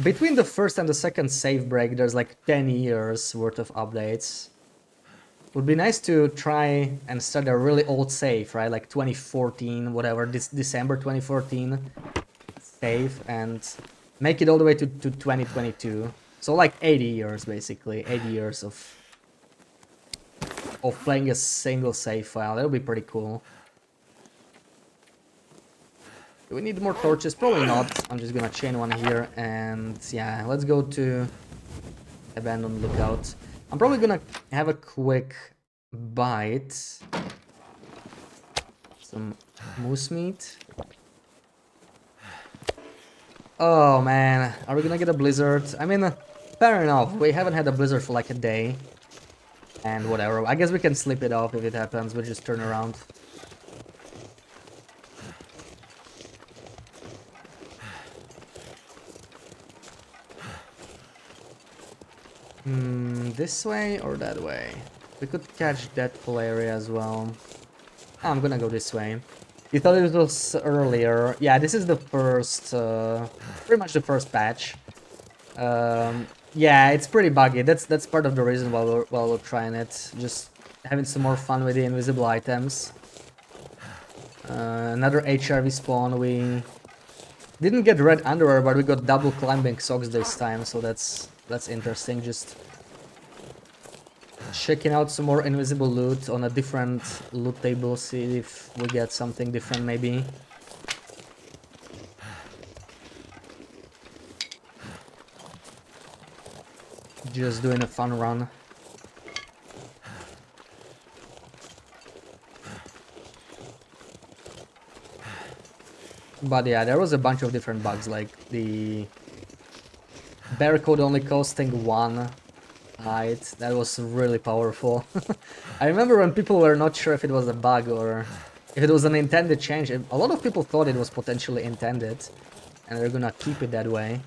between the first and the second save break, there's like 10 years worth of updates. Would be nice to try and start a really old save, right? Like 2014, whatever, this December 2014 save, and make it all the way to 2022. So like 80 years, basically. 80 years of playing a single save file. That would be pretty cool. Do we need more torches? Probably not. I'm just gonna chain one here, and yeah, let's go to Abandoned Lookout. I'm probably gonna have a quick bite. Some moose meat. Oh man, are we gonna get a blizzard? I mean, fair enough, we haven't had a blizzard for like a day. And whatever, I guess we can slip it off if it happens, we'll just turn around. This way or that way? We could catch that full area as well. I'm gonna go this way. You thought it was earlier. Yeah, this is the first, pretty much the first patch. Yeah, it's pretty buggy. That's part of the reason why we're trying it. Just having some more fun with the invisible items. Another HRV spawn. We didn't get red underwear, but we got double climbing socks this time, so that's interesting. Just checking out some more invisible loot on a different loot table, see if we get something different maybe. Just doing a fun run. But yeah, there was a bunch of different bugs, like the barcode only costing 1 height. That was really powerful. I remember when people were not sure if it was a bug or if it was an intended change. A lot of people thought it was potentially intended, and they're gonna keep it that way.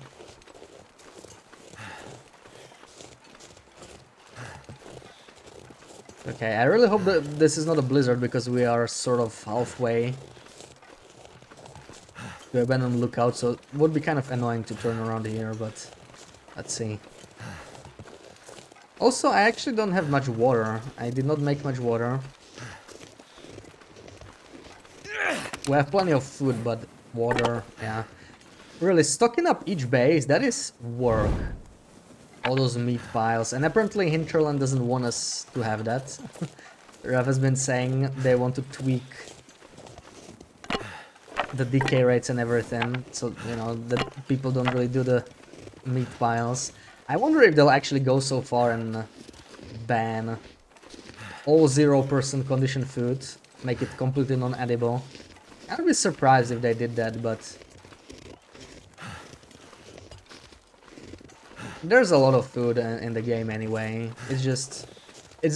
Okay, I really hope that this is not a blizzard, because we are sort of halfway to Abandoned Lookout, so it would be kind of annoying to turn around here, but let's see. Also, I actually don't have much water. I did not make much water. We have plenty of food, but water, yeah. Really, stocking up each base, that is work. All those meat piles, and apparently Hinterland doesn't want us to have that. Rev has been saying they want to tweak the decay rates and everything, so, you know, that people don't really do the meat piles. I wonder if they'll actually go so far and ban all 0% condition food, make it completely non-edible. I'd be surprised if they did that, but there's a lot of food in the game anyway. It's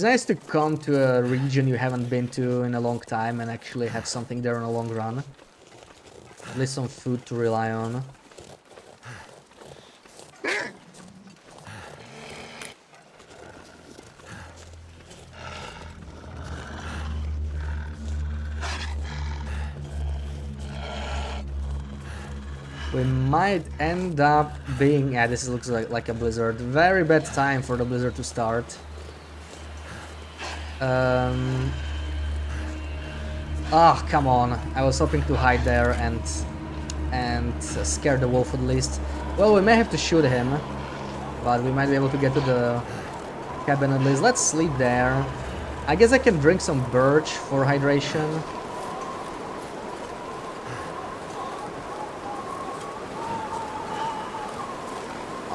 nice to come to a region you haven't been to in a long time and actually have something there in the long run. At least some food to rely on. We might end up being... Yeah, this looks like a blizzard. Very bad time for the blizzard to start. Ah, come on. I was hoping to hide there and scare the wolf at least. Well, we may have to shoot him, but we might be able to get to the cabin at least. Let's sleep there. I guess I can drink some birch for hydration.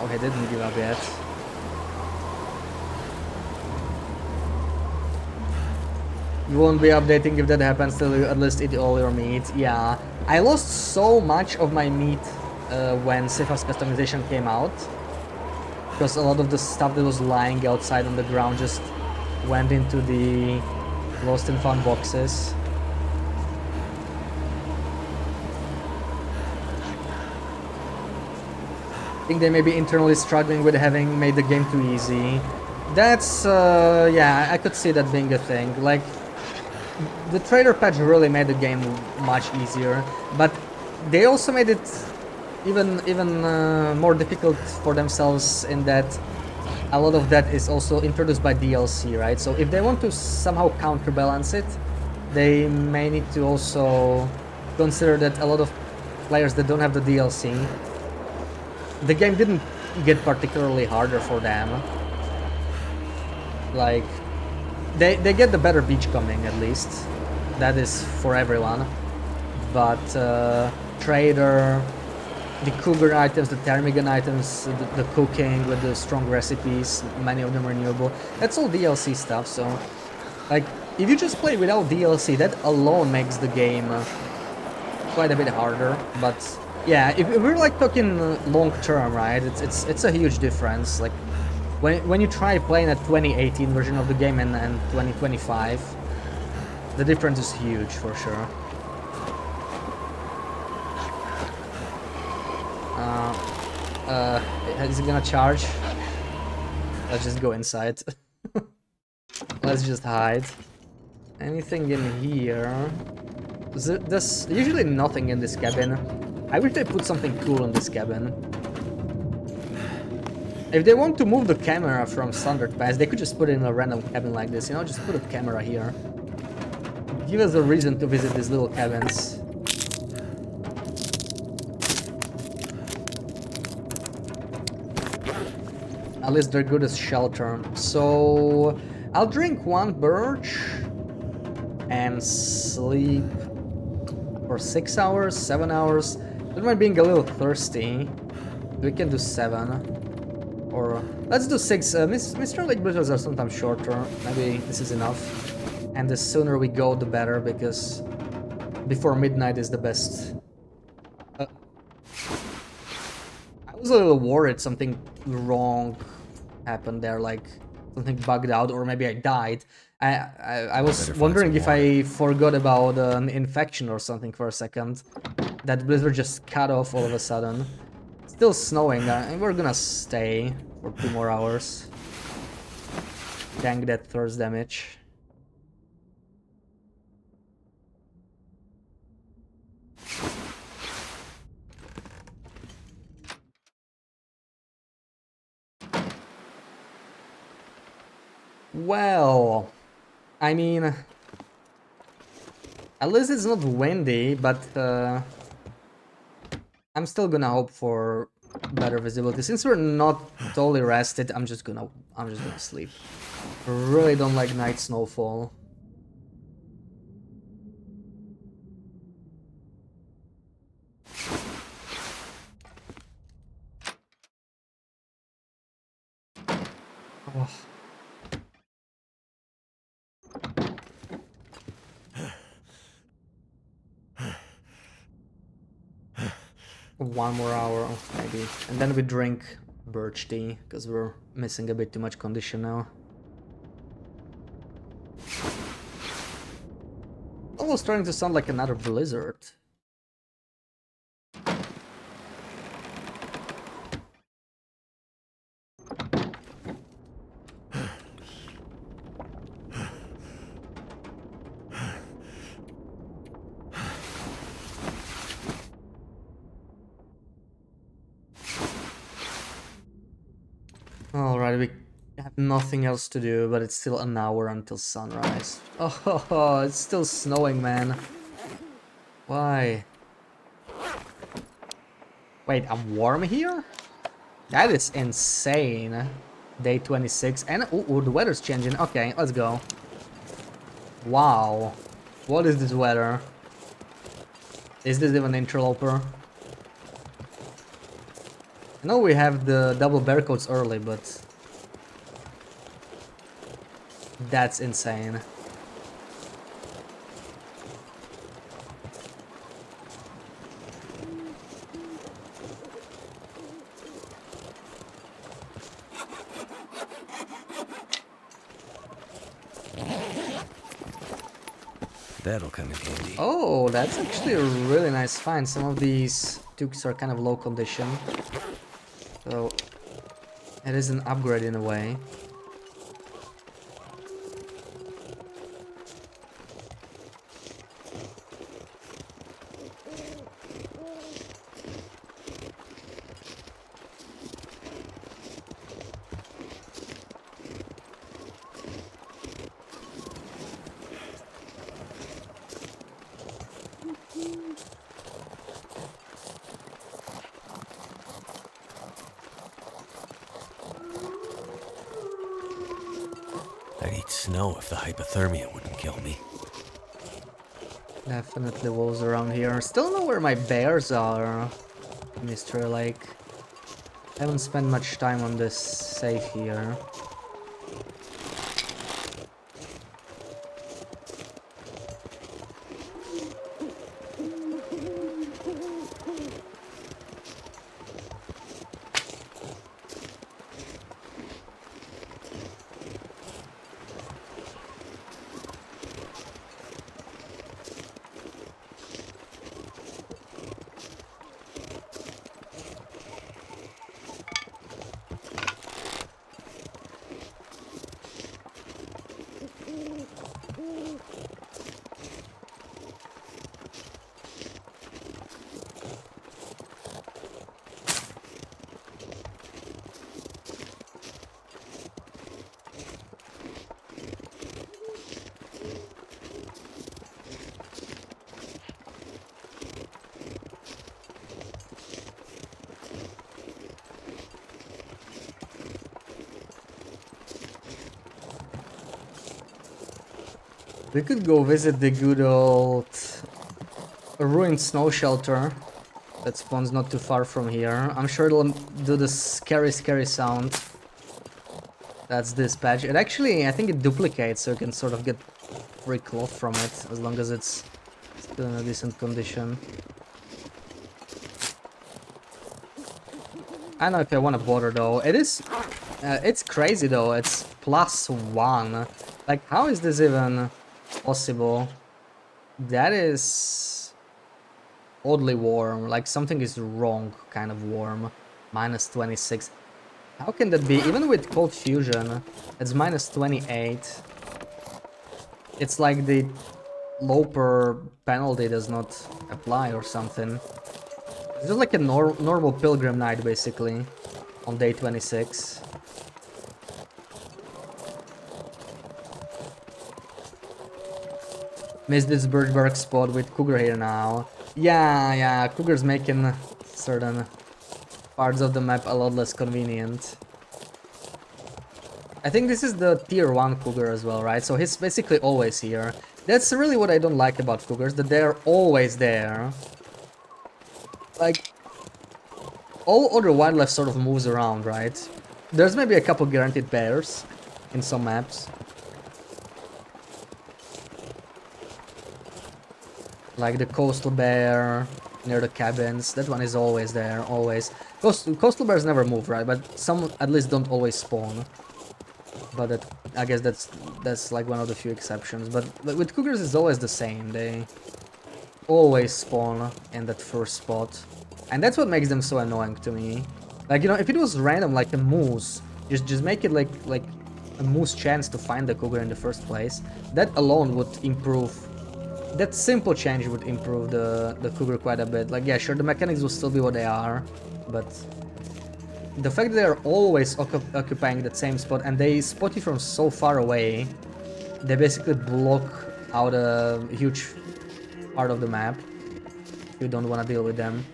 Oh, he didn't give up yet. You won't be updating if that happens till you at least eat all your meat. Yeah, I lost so much of my meat when Sifas customization came out. Because a lot of the stuff that was lying outside on the ground just went into the lost and found boxes. I think they may be internally struggling with having made the game too easy. That's, yeah, I could see that being a thing. Like, the trader patch really made the game much easier, but they also made it even more difficult for themselves in that a lot of that is also introduced by DLC, right? So if they want to somehow counterbalance it, they may need to also consider that a lot of players that don't have the DLC, the game didn't get particularly harder for them. Like, they get the better beachcombing at least. That is for everyone. But trader, the cougar items, the ptarmigan items, the cooking with the strong recipes, many of them renewable, that's all DLC stuff. So, like, if you just play without DLC, that alone makes the game quite a bit harder. But yeah, if we're like talking long term, right? It's a huge difference. Like, when you try playing a 2018 version of the game and 2025, the difference is huge for sure. Is it gonna charge? Let's just go inside. Let's just hide. Anything in here? There's usually nothing in this cabin. I wish they put something cool in this cabin. If they want to move the camera from Standard Pass, they could just put it in a random cabin like this, you know, just put a camera here. Give us a reason to visit these little cabins. At least they're good as shelter. So I'll drink one birch and sleep for 6 hours, 7 hours. Don't mind being a little thirsty. We can do 7. Or let's do 6. Mr. Lake Blizzards are sometimes shorter. Maybe this is enough. And the sooner we go, the better, because before midnight is the best. I was a little worried something wrong happened there, like something bugged out, or maybe I died. I was wondering if I forgot about an infection or something for a second. That blizzard just cut off all of a sudden. Still snowing, and we're gonna stay for 2 more hours. Tank that thirst damage. Well, I mean, At least it's not windy, but I'm still gonna hope for better visibility. Since we're not totally rested, I'm just gonna sleep. Really don't like night snowfall. Oh. One more hour, maybe. And then we drink birch tea, because we're missing a bit too much condition now. Almost starting to sound like another blizzard. Alright, we have nothing else to do, but it's still an hour until sunrise. Oh, it's still snowing, man. Why? Wait, I'm warm here? That is insane. Day 26, and ooh, the weather's changing. Okay, let's go. Wow. What is this weather? Is this even Interloper? I know we have the double barcodes early, but that's insane. That'll come in handy. Oh, that's actually a really nice find. Some of these tukes are kind of low condition, so it is an upgrade in a way. I'd eat snow if the hypothermia wouldn't kill me. Definitely wolves around here. Still know where my bears are, Mystery Lake. Haven't spent much time on this safe here. We could go visit the good old ruined snow shelter that spawns not too far from here. I'm sure it'll do the scary sound. That's this patch. It actually, I think it duplicates, so you can sort of get free cloth from it, as long as it's still in a decent condition. I don't know if I want to bother though. It is, it's crazy though. It's +1. Like, how is this even possible? That is oddly warm. Like, something is wrong, kind of warm. -26. How can that be? Even with cold fusion, it's -28. It's like the Loper penalty does not apply or something. It's just like a normal pilgrim night, basically, on day 26. Missed this bird bark spot with Cougar here now. Yeah, Cougar's making certain parts of the map a lot less convenient. I think this is the tier 1 Cougar as well, right? So he's basically always here. That's really what I don't like about Cougars, that they're always there. Like, all other wildlife sort of moves around, right? There's maybe a couple guaranteed pairs in some maps. Like the coastal bear near the cabins, that one is always there, always. Coastal bears never move, right? But some at least don't always spawn. But that, I guess that's like one of the few exceptions. But with cougars it's always the same. They always spawn in that first spot. And that's what makes them so annoying to me. Like, you know, if it was random like a moose, just make it like a moose chance to find the cougar in the first place. That alone would improve. That simple change would improve the cougar quite a bit. Like, yeah, sure, the mechanics will still be what they are, but the fact that they're always occupying that same spot and they spot you from so far away, they basically block out a huge part of the map if you don't want to deal with them.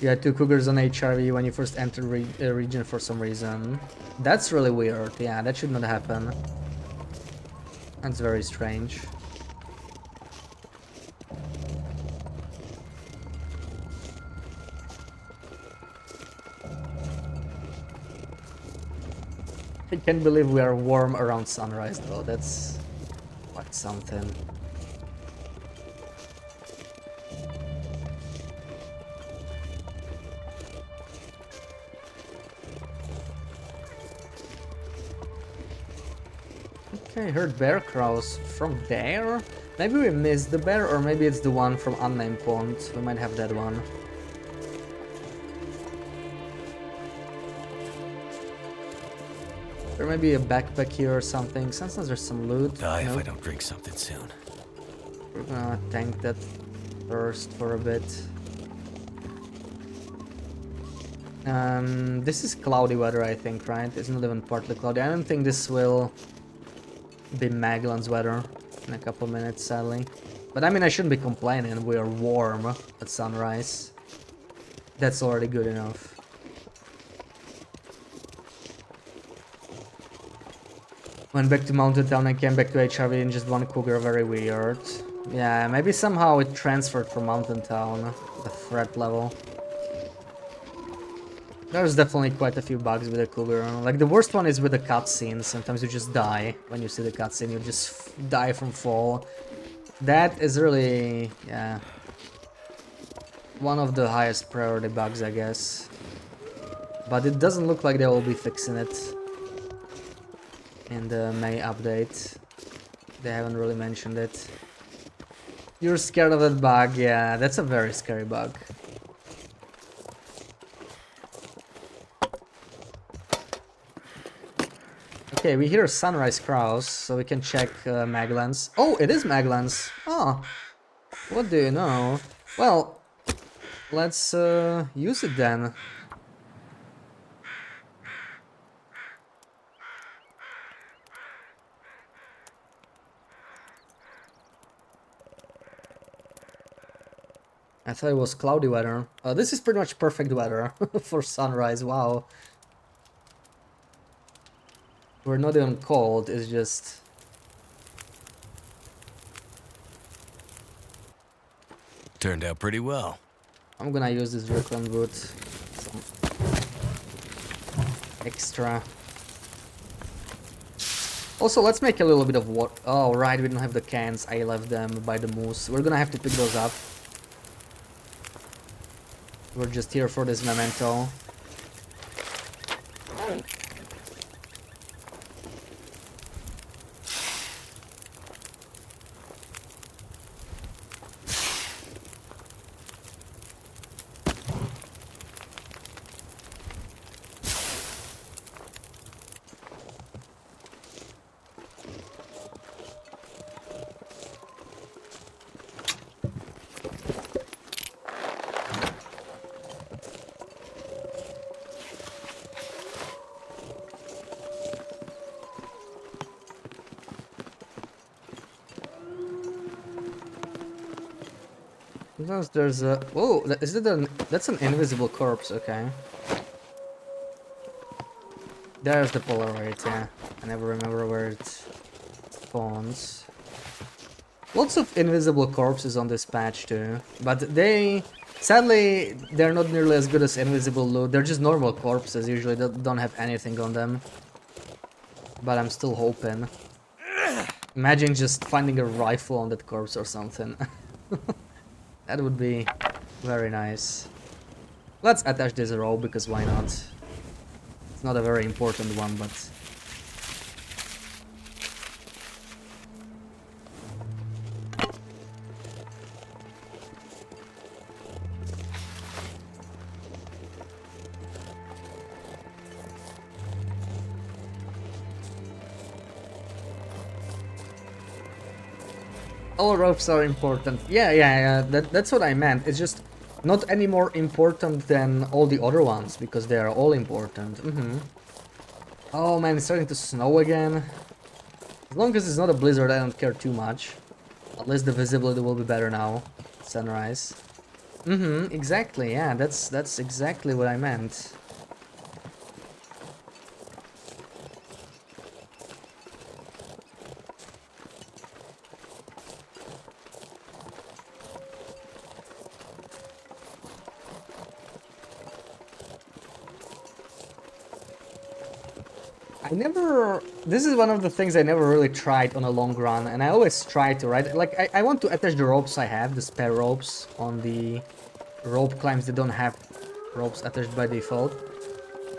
You had 2 cougars on HRV when you first entered a region for some reason. That's really weird. Yeah, that should not happen. That's very strange. I can't believe we are warm around sunrise though. That's quite something. Okay, I heard bear crows from there. Maybe we missed the bear, or maybe it's the one from Unnamed Pond. We might have that one. There may be a backpack here or something. Sometimes there's some loot. Die if I don't drink something soon. We're gonna tank that first for a bit. This is cloudy weather, I think, right? It's not even partly cloudy. I don't think this will be Magellan's weather in a couple minutes, sadly. But I mean, I shouldn't be complaining. We are warm at sunrise. That's already good enough. Went back to Mountain Town and came back to HRV in just one cougar, very weird. Yeah, maybe somehow it transferred from Mountain Town, the threat level. There's definitely quite a few bugs with the cougar. Like, the worst one is with the cutscenes. Sometimes you just die when you see the cutscene, you just die from fall. That is really, yeah, one of the highest priority bugs, I guess. But it doesn't look like they will be fixing it in the May update. They haven't really mentioned it. You're scared of that bug? Yeah, that's a very scary bug. Okay, we hear sunrise crows, so we can check Magellan's. Oh, it is Magellan's. Oh, what do you know? Well, let's use it then. I thought it was cloudy weather. This is pretty much perfect weather for sunrise, wow. We're not even cold, it's just... Turned out pretty well. I'm gonna use this Brooklyn boot. Some extra. Also, let's make a little bit of water. Oh, right, we don't have the cans. I left them by the moose. We're gonna have to pick those up. We're just here for this memento. Sometimes there's a... Whoa, is it an... That's an invisible corpse, okay. There's the Polaroid, yeah. I never remember where it spawns. Lots of invisible corpses on this patch too, but sadly, they're not nearly as good as invisible loot. They're just normal corpses, usually they don't have anything on them. But I'm still hoping. Imagine just finding a rifle on that corpse or something. That would be very nice. Let's attach this rope, because why not? It's not a very important one, but... All ropes are important. Yeah, that's what I meant. It's just not any more important than all the other ones, because they are all important. Oh man, it's starting to snow again. As long as it's not a blizzard, I don't care too much. At least the visibility will be better now. Sunrise. Exactly, yeah, that's exactly what I meant. This is one of the things I never really tried on a long run, and I always try to, right? Like, I want to attach the ropes I have, the spare ropes, on the rope climbs that don't have ropes attached by default.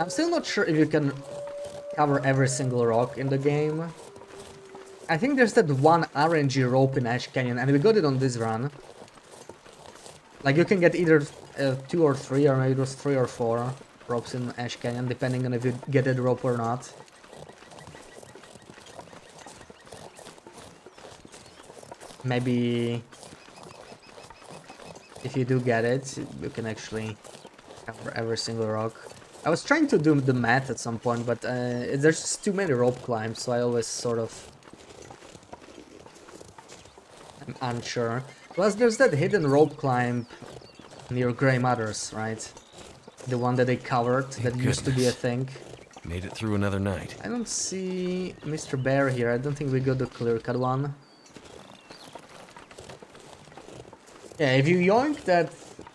I'm still not sure if you can cover every single rock in the game. I think there's that one RNG rope in Ash Canyon, and we got it on this run. Like, you can get either 2 or 3, or maybe it was 3 or 4 ropes in Ash Canyon, depending on if you get that rope or not. Maybe if you do get it, you can actually cover every single rock. I was trying to do the math at some point, but there's just too many rope climbs, so I always sort of... I'm unsure. Plus, there's that hidden rope climb near Grey Matters, right? The one that they covered, that used to be a thing. Made it through another night. I don't see Mr. Bear here. I don't think we got the clear-cut one. Yeah, if you yoink that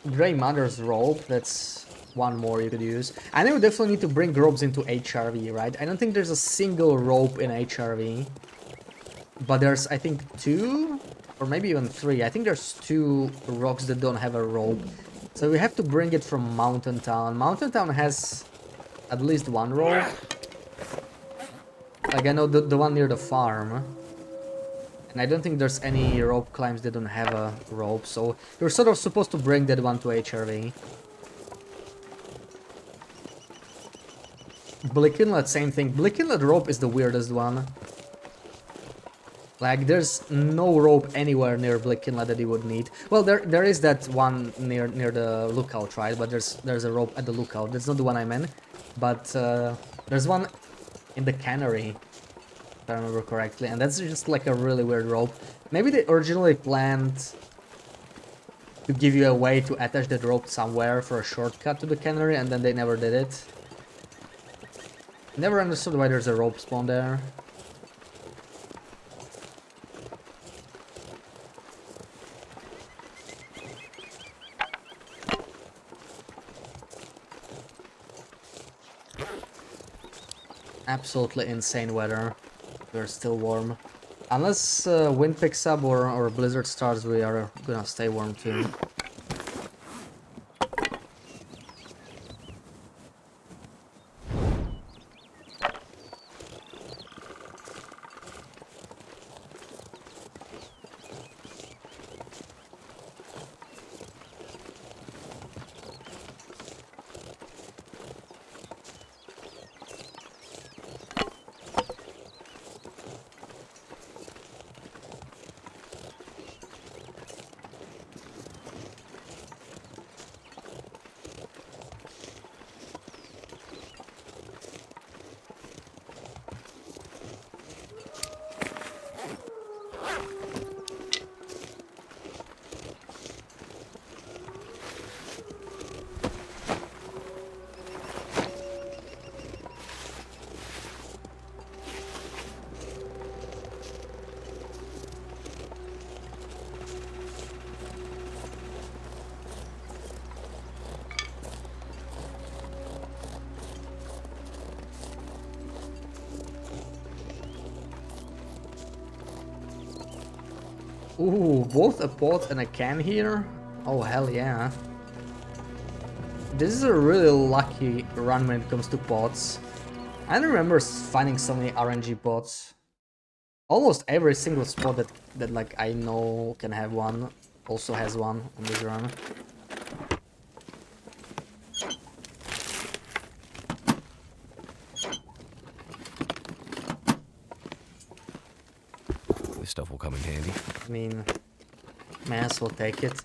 Grey Mother's rope, that's one more you could use. And I would definitely need to bring ropes into HRV, right? I don't think there's a single rope in HRV. But there's, I think, 2, or maybe even 3. I think there's 2 rocks that don't have a rope. So we have to bring it from Mountain Town. Mountain Town has at least 1 rope. Like, I know the one near the farm. And I don't think there's any rope climbs that don't have a rope, so you're sort of supposed to bring that one to HRV. Blick Inlet, same thing. Blick Inlet rope is the weirdest one. Like, there's no rope anywhere near Blick Inlet that you would need. Well, there is that one near the lookout, right? But there's a rope at the lookout. That's not the one I meant. But there's one in the cannery, if I remember correctly, and that's just like a really weird rope. Maybe they originally planned to give you a way to attach that rope somewhere for a shortcut to the cannery, and then they never did it. Never understood why there's a rope spawn there. Absolutely insane weather. We're still warm. Unless wind picks up or blizzard starts, we are gonna stay warm too. Ooh, both a pot and a can here? Oh, hell yeah. This is a really lucky run when it comes to pots. I don't remember finding so many RNG pots. Almost every single spot that like I know can have one also has one on this run. This stuff will come in handy. I mean, may as well take it.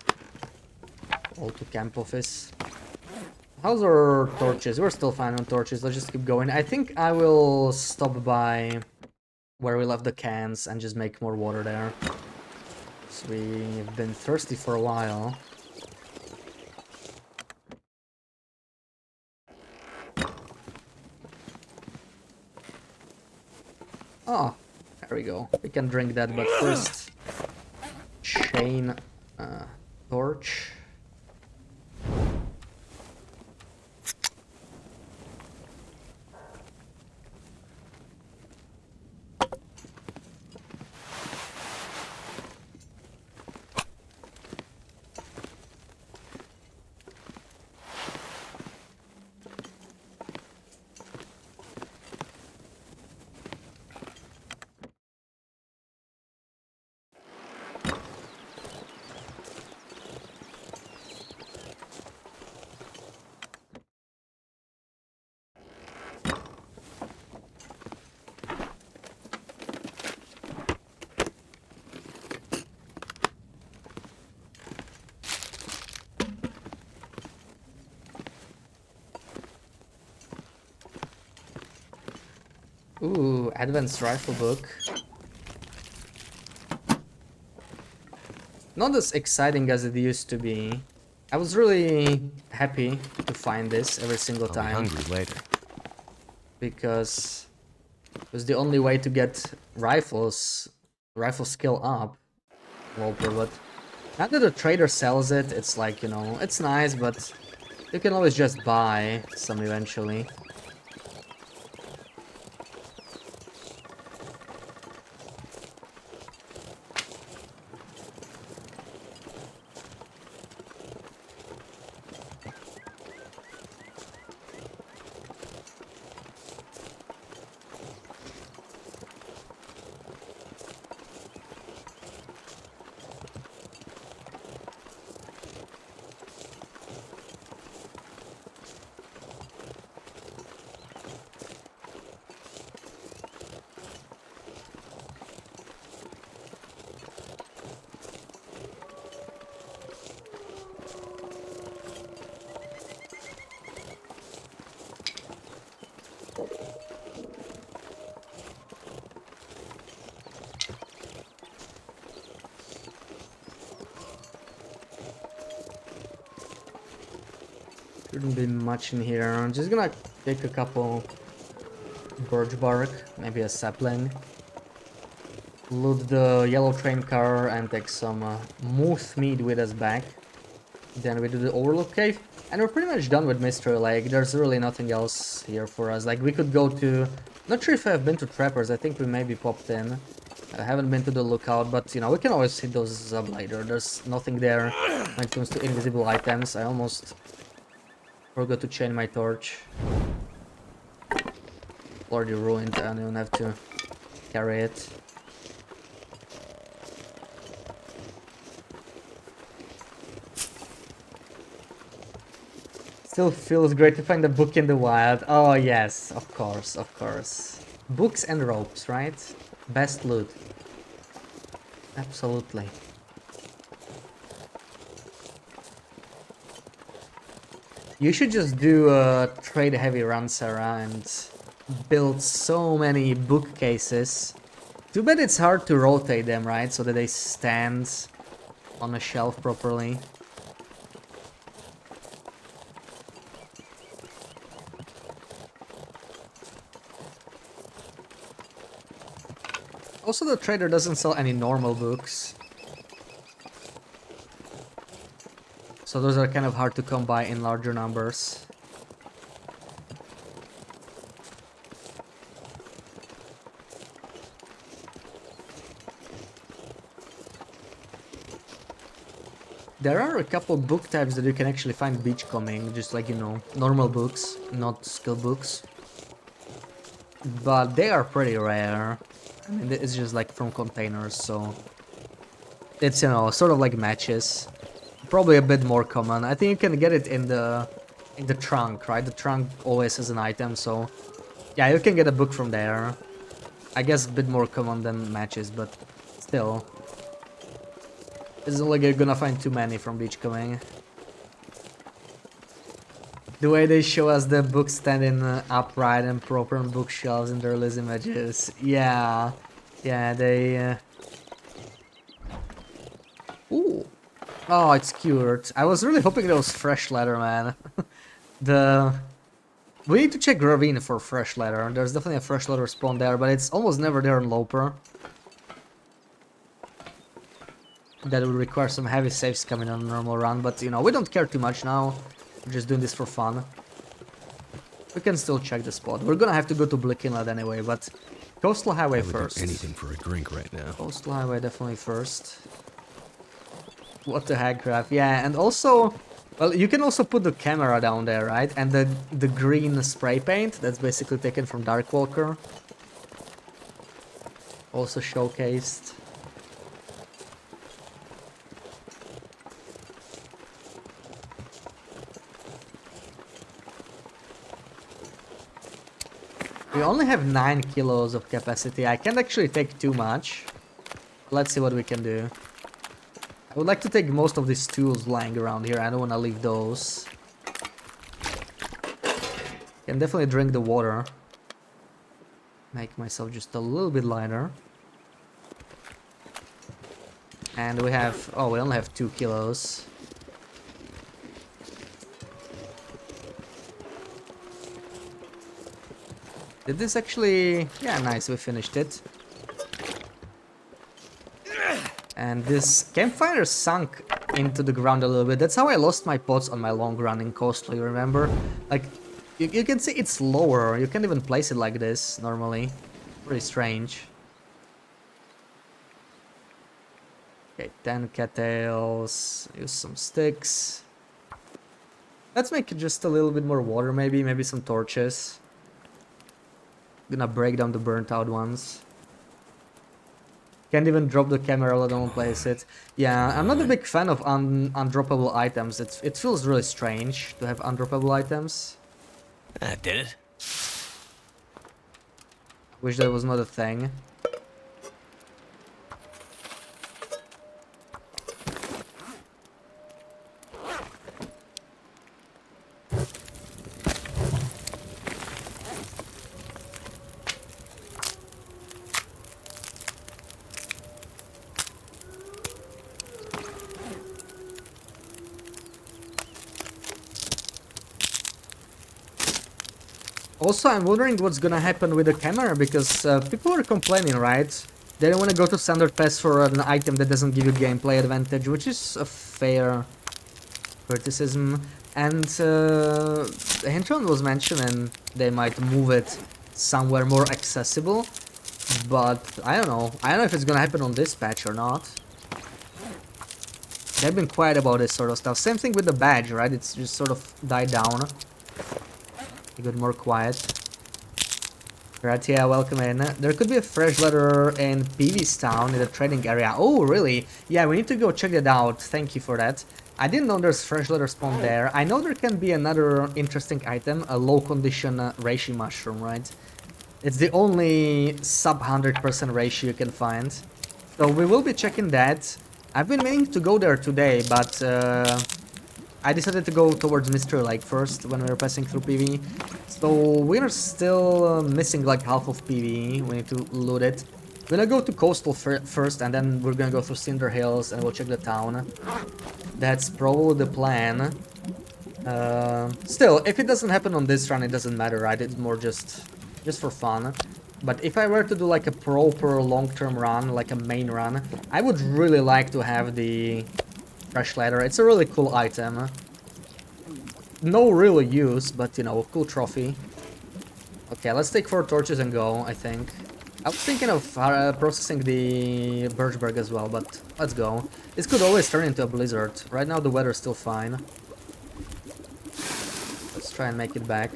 All to camp office. How's our torches? We're still fine on torches. Let's just keep going. I think I will stop by where we left the cans and just make more water there. So we've been thirsty for a while. Oh, there we go. We can drink that, but first chain torch. Ooh, advanced rifle book. Not as exciting as it used to be. I was really happy to find this every single I'll be time hungry later. because it was the only way to get rifle skill up. Loper, but now that the trader sells it, it's like, you know, it's nice, but you can always just buy some eventually. Shouldn't be much in here. I'm just gonna take a couple birch bark, maybe a sapling. Loot the yellow train car and take some moose meat with us back. Then we do the overlook cave. And we're pretty much done with Mystery Lake. There's really nothing else here for us. Like, we could go to... Not sure if I've been to Trappers. I think we maybe popped in. I haven't been to the lookout, but, you know, we can always hit those up later. There's nothing there when it comes to invisible items. I almost forgot to chain my torch. Already ruined. I don't even have to carry it. Still feels great to find a book in the wild. Oh yes, of course, of course. Books and ropes, right? Best loot. Absolutely. You should just do a trade heavy run, Sarah, and build so many bookcases. Too bad it's hard to rotate them, right? So that they stand on a shelf properly. Also, the trader doesn't sell any normal books. So those are kind of hard to come by in larger numbers. there are a couple book types that you can actually find beachcombing, just like, you know, normal books, not skill books. But they are pretty rare. I mean, it's just like from containers, so it's, you know, sort of like matches. Probably a bit more common. I think you can get it in the trunk, right? The trunk always has an item, so yeah, you can get a book from there. I guess a bit more common than matches, but still. It's not like you're gonna find too many from beachcombing. The way they show us the books standing upright and proper on bookshelves in the release images. Yeah. Yeah, they... Ooh. Oh, it's cured. I was really hoping there was fresh leather, man. We need to check Ravine for fresh leather. There's definitely a fresh leather spawn there, but it's almost never there in Loper. That would require some heavy saves coming on a normal run, but you know, we don't care too much now. We're just doing this for fun. We can still check the spot. We're gonna have to go to Blick Inlet anyway, but Coastal Highway first. Anything for a drink right now. Coastal Highway definitely first. What the heck, crap? Yeah, and also, well, you can also put the camera down there, right? And the green spray paint that's basically taken from Darkwalker. Also showcased. We only have 9 kilos of capacity. I can't actually take too much. Let's see what we can do. I would like to take most of these tools lying around here. I don't want to leave those. Can definitely drink the water. Make myself just a little bit lighter. And we have... Oh, we only have 2 kilos. Did this actually... Yeah, nice, we finished it. And this campfire sunk into the ground a little bit. That's how I lost my pots on my long run in Coastal, you remember? Like, you can see it's lower. You can't even place it like this, normally. Pretty strange. Okay, 10 cattails. Use some sticks. Let's make it just a little bit more water, maybe. Maybe some torches. Gonna break down the burnt out ones. Can't even drop the camera, let alone place it. Yeah, I'm not a big fan of undroppable items. It feels really strange to have undroppable items. That did it. Wish that was not a thing. Also, I'm wondering what's gonna happen with the camera, because people are complaining, right? They don't want to go to Standard Pass for an item that doesn't give you gameplay advantage, which is a fair criticism. And Hintron was mentioning they might move it somewhere more accessible, but I don't know. I don't know if it's gonna happen on this patch or not. They've been quiet about this sort of stuff. Same thing with the badge, right? It's just sort of died down. A bit more quiet. Right, yeah, welcome in. There could be a fresh letter in Peavy's town in the trading area. Oh, really? Yeah, we need to go check that out. Thank you for that. I didn't know there's fresh letter spawn there. I know there can be another interesting item, a low condition reishi mushroom, right? It's the only sub 100% reishi you can find. So we will be checking that. I've been meaning to go there today, but I decided to go towards Mystery Lake first when we were passing through PV. So we're still missing like half of PV. We need to loot it. We're gonna go to Coastal first, and then we're gonna go through Cinder Hills and we'll check the town. That's probably the plan. Still, if it doesn't happen on this run, it doesn't matter, right? It's more just for fun. But if I were to do like a proper long-term run, like a main run, I would really like to have the fresh leather. It's a really cool item. No real use, but you know, cool trophy. Okay, let's take 4 torches and go, I think. I was thinking of processing the Birchberg as well, but let's go. This could always turn into a blizzard. Right now the weather's still fine. Let's try and make it back.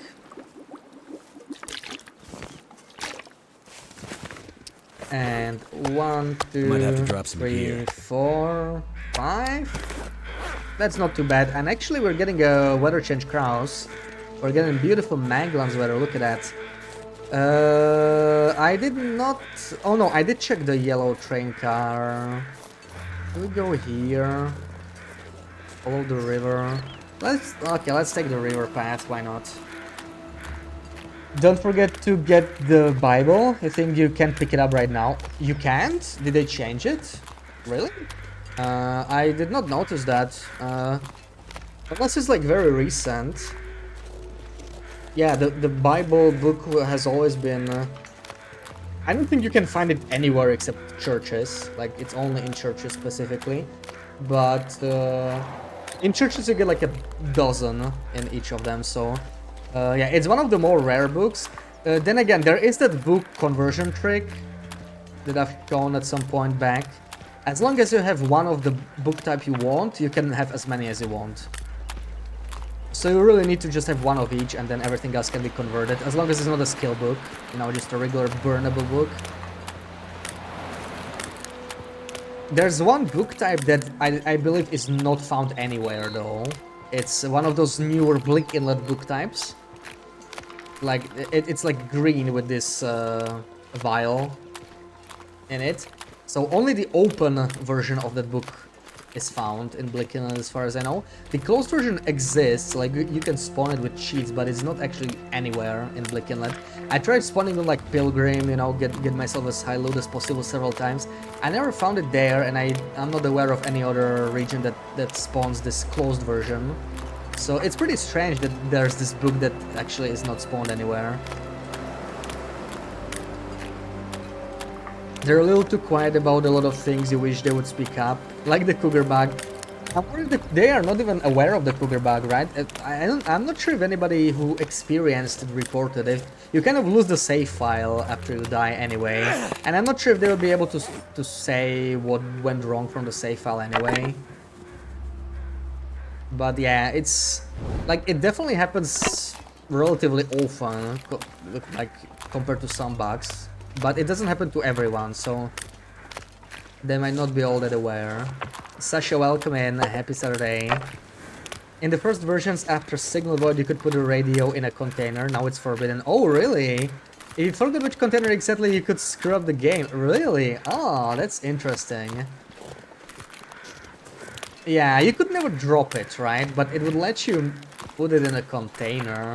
And 1, 2, 3, 4, 5. That's not too bad. And actually we're getting a weather change crows. We're getting beautiful Manglans weather, look at that. I did not... Oh no, I did check the yellow train car. We go here. Follow the river. Let's take the river path, why not? Don't forget to get the Bible. I think you can pick it up right now. You can't? Did they change it? Really? I did not notice that. Unless it's like very recent. Yeah, the Bible book has always been... I don't think you can find it anywhere except churches. Like, it's only in churches specifically. But in churches you get like a dozen in each of them, so... yeah, it's one of the more rare books. Then again, there is that book conversion trick that I've shown at some point back. As long as you have one of the book type you want, you can have as many as you want. So you really need to just have one of each and then everything else can be converted. As long as it's not a skill book, you know, just a regular burnable book. There's one book type that I believe is not found anywhere though. It's one of those newer Blink Inlet book types. Like, it's like green with this vial in it. So only the open version of that book is found in Blink Inlet as far as I know. The closed version exists, like you can spawn it with cheats, but it's not actually anywhere in Blink Inlet. I tried spawning on like Pilgrim, you know, get myself as high loot as possible several times. I never found it there, and I'm not aware of any other region that spawns this closed version. So it's pretty strange that there's this book that actually is not spawned anywhere. They're a little too quiet about a lot of things you wish they would speak up, like the cougar bug. I'm worried that they are not even aware of the cougar bug, right? I'm not sure if anybody who experienced it reported it. You kind of lose the save file after you die anyway, and I'm not sure if they will be able to say what went wrong from the save file anyway. But yeah, it's like it definitely happens relatively often, like compared to some bugs. But it doesn't happen to everyone, so they might not be all that aware. Sasha, welcome in. Happy Saturday. In the first versions, after Signal Void, you could put a radio in a container. Now it's forbidden. Oh, really? If you forgot which container exactly, you could screw up the game. Really? Oh, that's interesting. Yeah, you could never drop it, right? But it would let you put it in a container.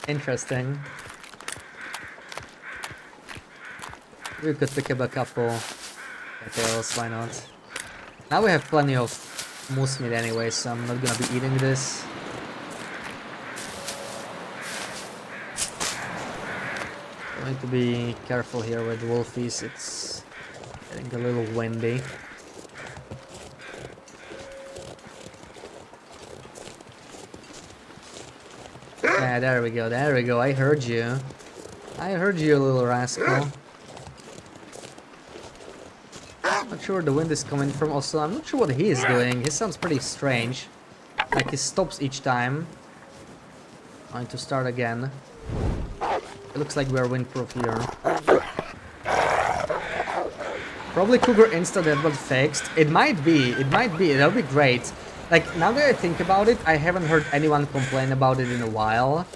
Interesting. We could pick up a couple details, why not? Now we have plenty of moose meat anyway, so I'm not gonna be eating this. I need to be careful here with wolfies, it's getting a little windy. Yeah, there we go, I heard you. I heard you, little rascal. Not sure where the wind is coming from. Also, I'm not sure what he is doing. He sounds pretty strange. Like he stops each time. Trying to start again. It looks like we're windproof here. Probably Cougar Insta that was fixed. It might be. That'll be great. Like, now that I think about it, I haven't heard anyone complain about it in a while.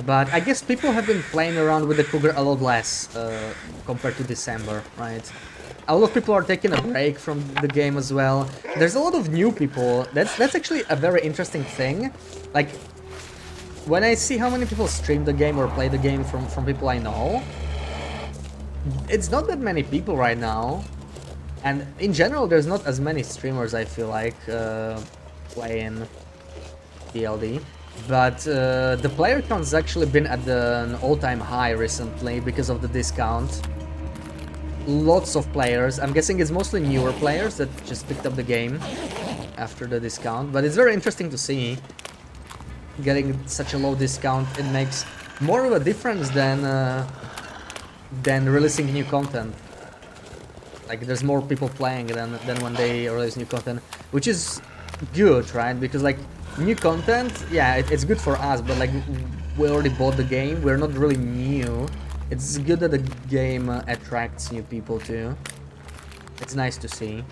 But I guess people have been playing around with the Cougar a lot less compared to December, right? A lot of people are taking a break from the game as well. There's a lot of new people. That's actually a very interesting thing. Like, when I see how many people stream the game or play the game from people I know, it's not that many people right now. And in general, there's not as many streamers, I feel like, playing DLD. But the player count's actually been at an all-time high recently because of the discount. Lots of players. I'm guessing it's mostly newer players that just picked up the game after the discount. But it's very interesting to see. Getting such a low discount, it makes more of a difference than than releasing new content. Like there's more people playing than when they release new content, which is good, right? Because like new content, yeah, it's good for us, but like we already bought the game, we're not really new. It's good that the game attracts new people too. It's nice to see.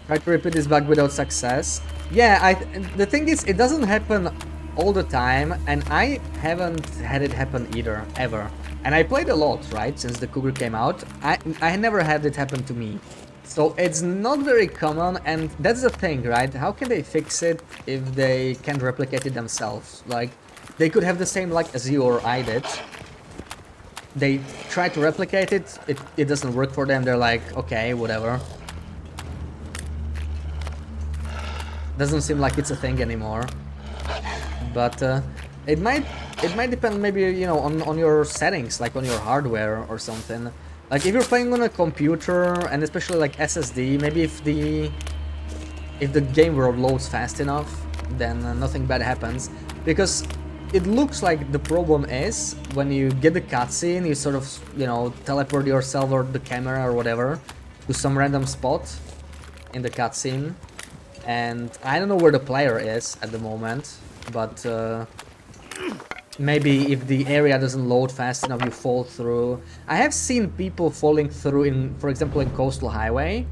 Try to repeat this bug without success. Yeah, the thing is, it doesn't happen all the time, and I haven't had it happen either, ever. And I played a lot, right, since the Cougar came out. I never had it happen to me. So it's not very common, and that's the thing, right? How can they fix it if they can't replicate it themselves? Like, they could have the same luck as you or I did. They try to replicate it, it doesn't work for them, they're like, okay, whatever. Doesn't seem like it's a thing anymore. But it might depend maybe, you know, on your settings, like on your hardware or something. Like if you're playing on a computer, and especially like SSD, maybe if the game world loads fast enough, then nothing bad happens. Because it looks like the problem is when you get the cutscene, you sort of, you know, teleport yourself or the camera or whatever to some random spot in the cutscene. And I don't know where the player is at the moment, but maybe if the area doesn't load fast enough, you fall through. I have seen people falling through in, for example, in Coastal Highway,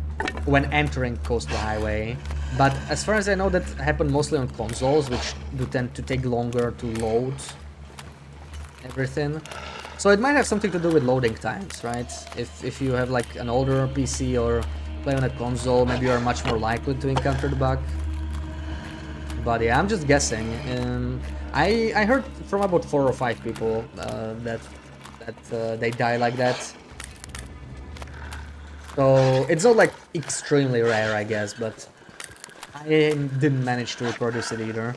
when entering Coastal Highway. But as far as I know, that happened mostly on consoles, which do tend to take longer to load everything. So it might have something to do with loading times, right? If you have like an older PC or play on a console, maybe you're much more likely to encounter the bug. But yeah, I'm just guessing. I heard from about 4 or 5 people that they die like that. So it's not like extremely rare, I guess, but I didn't manage to reproduce it either.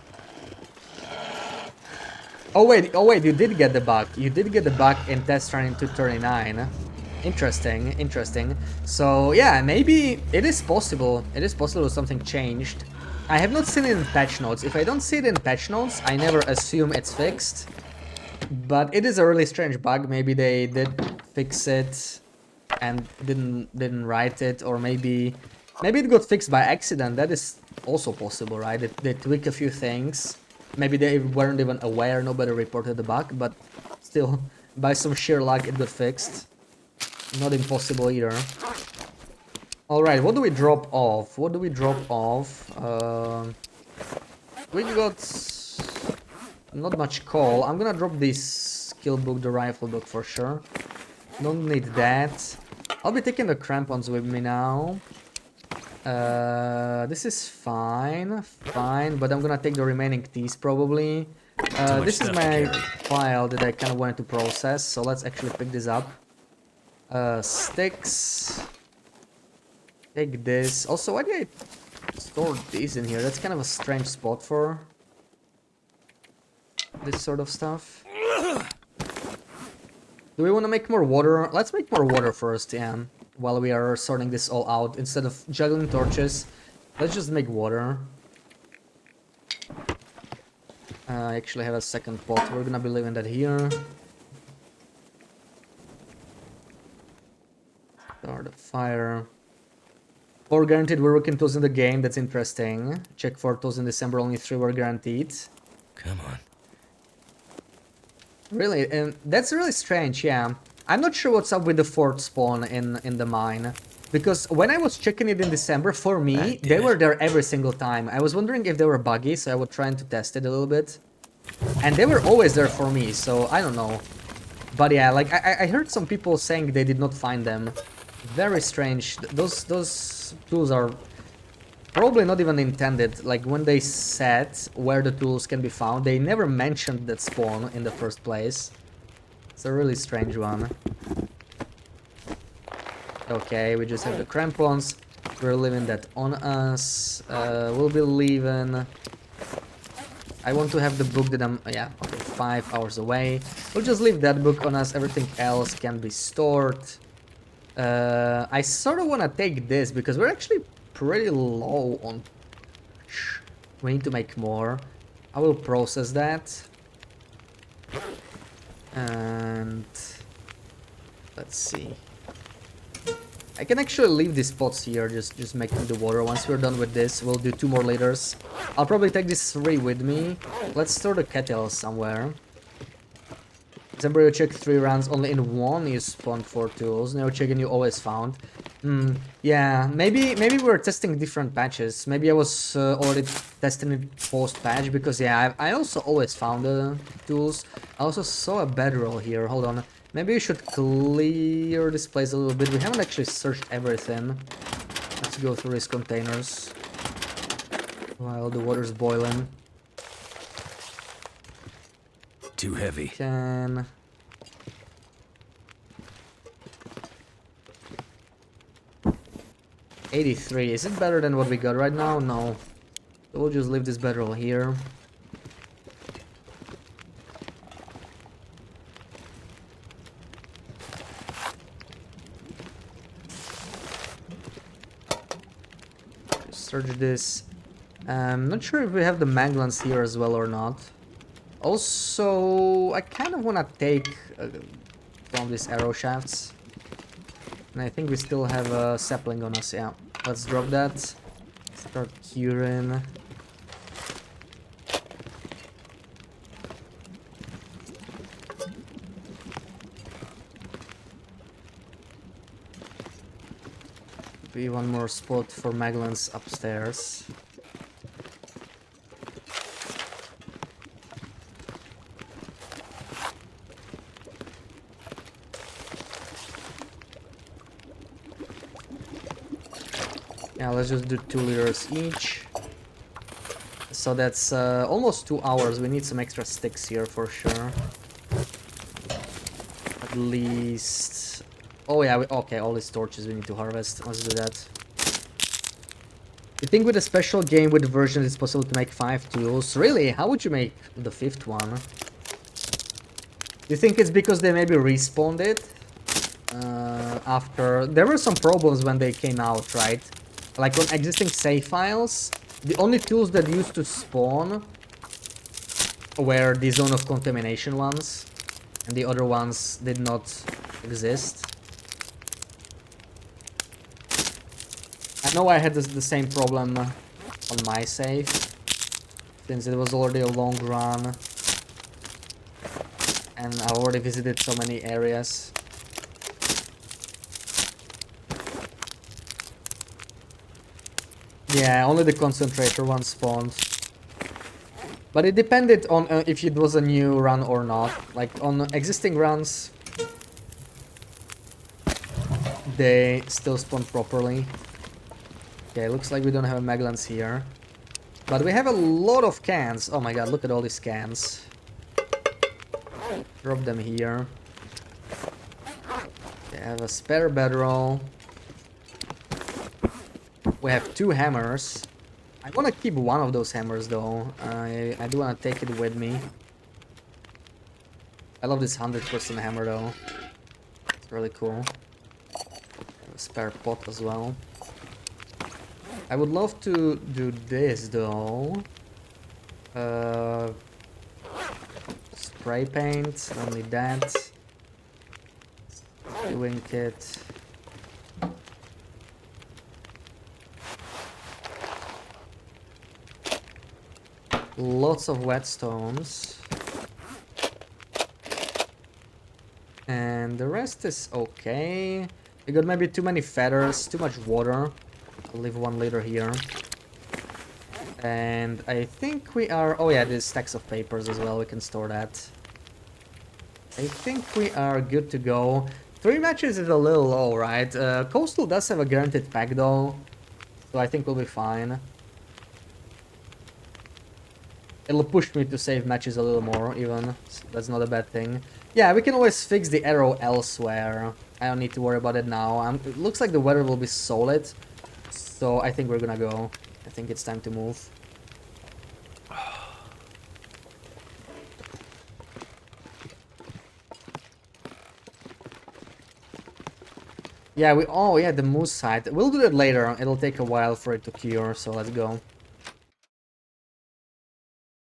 Oh wait, you did get the bug. You did get the bug in test run 239. Interesting. So yeah, maybe it is possible. It is possible something changed. I have not seen it in patch notes. If I don't see it in patch notes, I never assume it's fixed. But it is a really strange bug. Maybe they did fix it and didn't write it, or maybe it got fixed by accident. That is also possible, right? They tweak a few things. Maybe they weren't even aware. Nobody reported the bug, but still, by some sheer luck, it got fixed. Not impossible either. Alright, what do we drop off? We got not much coal. I'm gonna drop this skill book, the rifle book for sure. Don't need that. I'll be taking the crampons with me now. This is fine, but I'm gonna take the remaining teas probably. This is my file that I kind of wanted to process, so let's actually pick this up. Sticks. Take this. Also, why did I store these in here? That's kind of a strange spot for this sort of stuff. Do we want to make more water? Let's make more water first, yeah. While we are sorting this all out. Instead of juggling torches, let's just make water. I actually have a second pot. We're gonna be leaving that here. Start a fire. 4 guaranteed working tools in the game. That's interesting. Check 4 tools in December. Only 3 were guaranteed. Come on. Really? And that's really strange, yeah. I'm not sure what's up with the 4th spawn in the mine. Because when I was checking it in December, for me, they were there every single time. I was wondering if they were buggy, so I was trying to test it a little bit. And they were always there for me, so I don't know. But yeah, like, I heard some people saying they did not find them. Very strange. Those tools are probably not even intended. Like, when they said where the tools can be found, they never mentioned that spawn in the first place. It's a really strange one. Okay, we just have the crampons. We're leaving that on us. We'll be leaving... I want to have the book that I'm... yeah, okay, 5 hours away. We'll just leave that book on us. Everything else can be stored. I sort of want to take this because we're actually pretty low on... We need to make more. I will process that. And let's see. I can actually leave these pots here, just making the water. Once we're done with this, we'll do 2 more liters. I'll probably take these 3 with me. Let's store the kettle somewhere. Embryo check 3 rounds, only in 1 you spawned 4 tools. No chicken you always found. Yeah, maybe we were testing different patches. Maybe I was already testing it post-patch, because yeah, I also always found the tools. I also saw a bedroll here. Hold on. Maybe we should clear this place a little bit. We haven't actually searched everything. Let's go through these containers while the water's boiling. Too heavy. 10. $83. Is it better than what we got right now? No. So we'll just leave this bedroll here. Search this. Not sure if we have the maglans here as well or not. Also, I kind of want to take from these arrow shafts. And I think we still have a sapling on us, yeah. Let's drop that. Start curing. Be one more spot for maglans upstairs. Yeah, let's just do 2 liters each. So that's almost 2 hours. We need some extra sticks here for sure. At least... Oh yeah, okay, all these torches we need to harvest. Let's do that. You think with a special game with versions it's possible to make 5 tools? Really? How would you make the 5th one? You think it's because they maybe respawned it? After... There were some problems when they came out, right? Like on existing save files, the only tools that used to spawn were the zone of contamination ones, and the other ones did not exist. I know I had the same problem on my save, since it was already a long run, and I already visited so many areas. Yeah, only the concentrator one spawned. But it depended on if it was a new run or not. Like on existing runs, they still spawn properly. Okay, looks like we don't have maglans here. But we have a lot of cans. Oh my god, look at all these cans. Drop them here. They have a spare bedroll. We have 2 hammers. I want to keep one of those hammers though. I do want to take it with me. I love this 100% hammer though. It's really cool. A spare pot as well. I would love to do this though. Spray paint, only that. Doing kit. Lots of whetstones. And the rest is okay. We got maybe too many feathers, too much water. I'll leave 1 liter here. And I think we are... Oh yeah, there's stacks of papers as well, we can store that. I think we are good to go. 3 matches is a little low, right? Coastal does have a guaranteed pack though, so I think we'll be fine. It'll push me to save matches a little more, even. So that's not a bad thing. Yeah, we can always fix the arrow elsewhere. I don't need to worry about it now. It looks like the weather will be solid. So I think we're gonna go. I think it's time to move. Yeah, oh yeah, the moose side. We'll do that later. It'll take a while for it to cure, so let's go.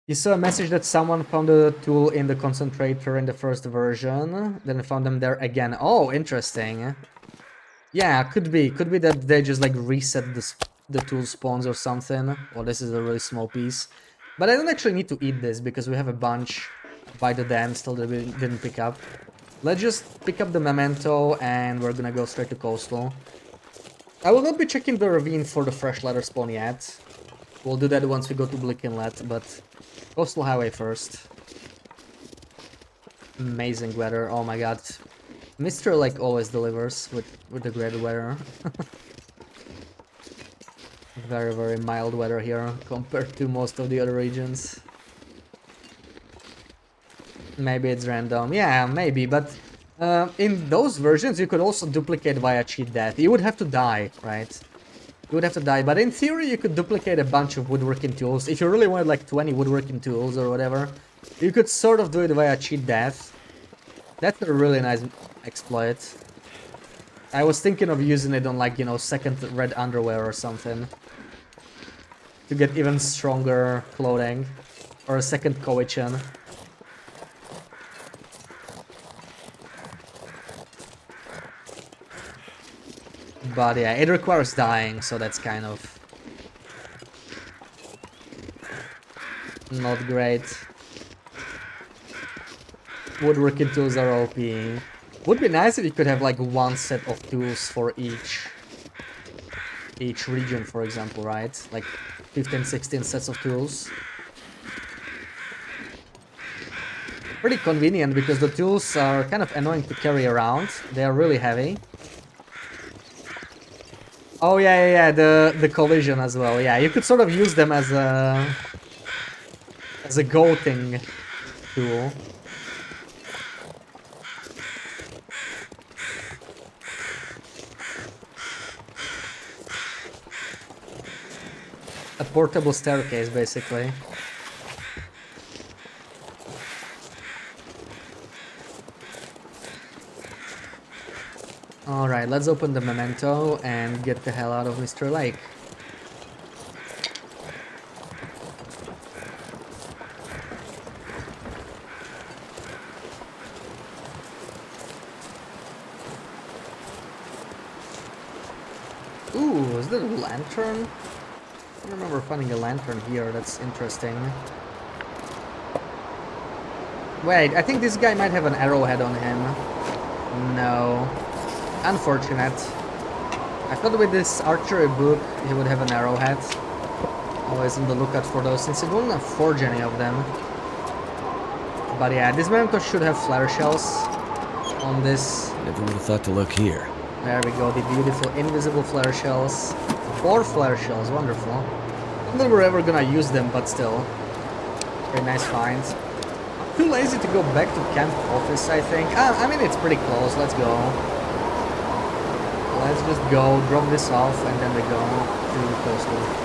You saw a message that someone found a tool in the concentrator in the first version, then found them there again. Oh, interesting. Yeah, could be. Could be that they just like reset the tool spawns or something. Well, this is a really small piece. But I don't actually need to eat this because we have a bunch by the dam still that we didn't pick up. Let's just pick up the memento and we're gonna go straight to coastal. I will not be checking the ravine for the fresh leather spawn yet. We'll do that once we go to Blick Inlet, but coastal highway first. Amazing weather, oh my god. Mr. like always delivers with the great weather. Very, very mild weather here compared to most of the other regions. Maybe it's random. Yeah, maybe, but in those versions you could also duplicate via cheat death. You would have to die, right? You would have to die, but in theory you could duplicate a bunch of woodworking tools. If you really wanted like 20 woodworking tools or whatever, you could sort of do it via cheat death. That's a really nice exploit. I was thinking of using it on like, you know, second red underwear or something. To get even stronger clothing. Or a second Kowichan. But yeah, it requires dying, so that's kind of not great. Woodworking tools are OP. Would be nice if you could have like one set of tools for each region, for example, right? Like 15, 16 sets of tools. Pretty convenient because the tools are kind of annoying to carry around. They are really heavy. Oh yeah, the collision as well. Yeah, you could sort of use them as a goating tool. A portable staircase, basically. Alright, let's open the memento and get the hell out of Mr. Lake. Ooh, is that a lantern? I don't remember finding a lantern here, that's interesting. Wait, I think this guy might have an arrowhead on him. No. Unfortunate. I thought with this archery book he would have an arrowhead. Always on the lookout for those, since he won't forge any of them. But yeah, this memento should have flare shells on this. Never would have thought to look here. There we go, the beautiful invisible flare shells. 4 flare shells, wonderful. I don't think we're ever gonna use them, but still. Very nice find. Too lazy to go back to camp office, I think. I mean, it's pretty close, let's go. Let's just go, drop this off, and then we go to coastal.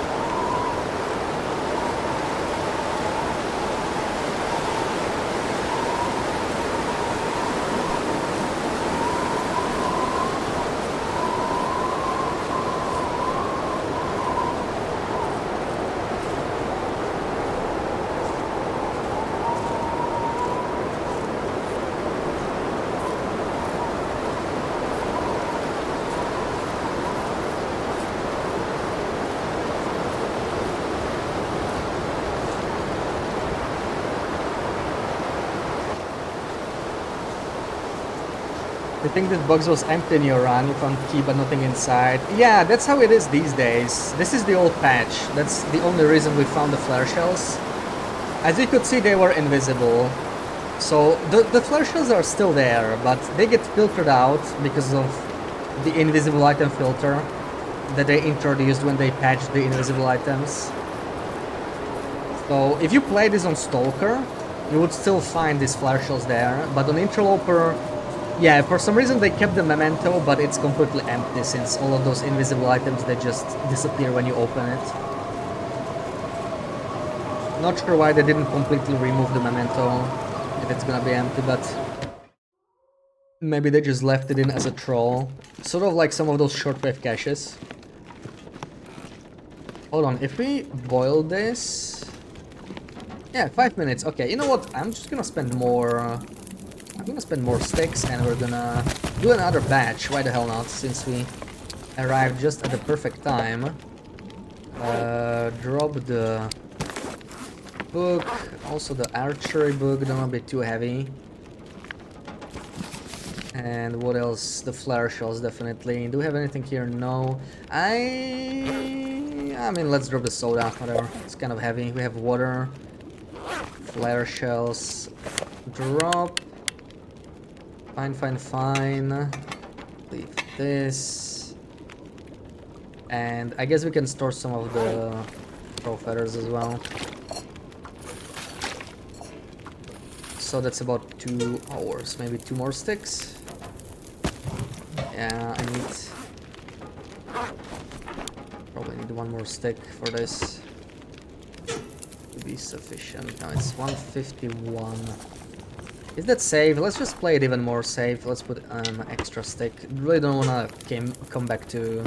I think this box was empty in your run, you found key but nothing inside. Yeah, that's how it is these days. This is the old patch. That's the only reason we found the flare shells. As you could see, they were invisible. So the flare shells are still there, but they get filtered out because of the invisible item filter that they introduced when they patched the invisible items. So if you play this on Stalker, you would still find these flare shells there, but on Interloper, yeah, for some reason they kept the memento, but it's completely empty since all of those invisible items, they just disappear when you open it. Not sure why they didn't completely remove the memento if it's gonna be empty, but maybe they just left it in as a troll. Sort of like some of those shortwave caches. Hold on, if we boil this... Yeah, 5 minutes. Okay, you know what? I'm just gonna spend more. I'm gonna spend more sticks, and we're gonna do another batch. Why the hell not? Since we arrived just at the perfect time. Drop the book, also the archery book. Don't wanna be too heavy. And what else? The flare shells, definitely. Do we have anything here? No. I mean, let's drop the soda. Whatever. It's kind of heavy. We have water. Flare shells. Drop. Fine, fine, fine. Leave this. And I guess we can store some of the crow feathers as well. So that's about 2 hours. Maybe 2 more sticks. Yeah, I need... Probably need 1 more stick for this to be sufficient. Now it's 151. Is that safe? Let's just play it even more safe. Let's put an extra stick. Really don't wanna come back to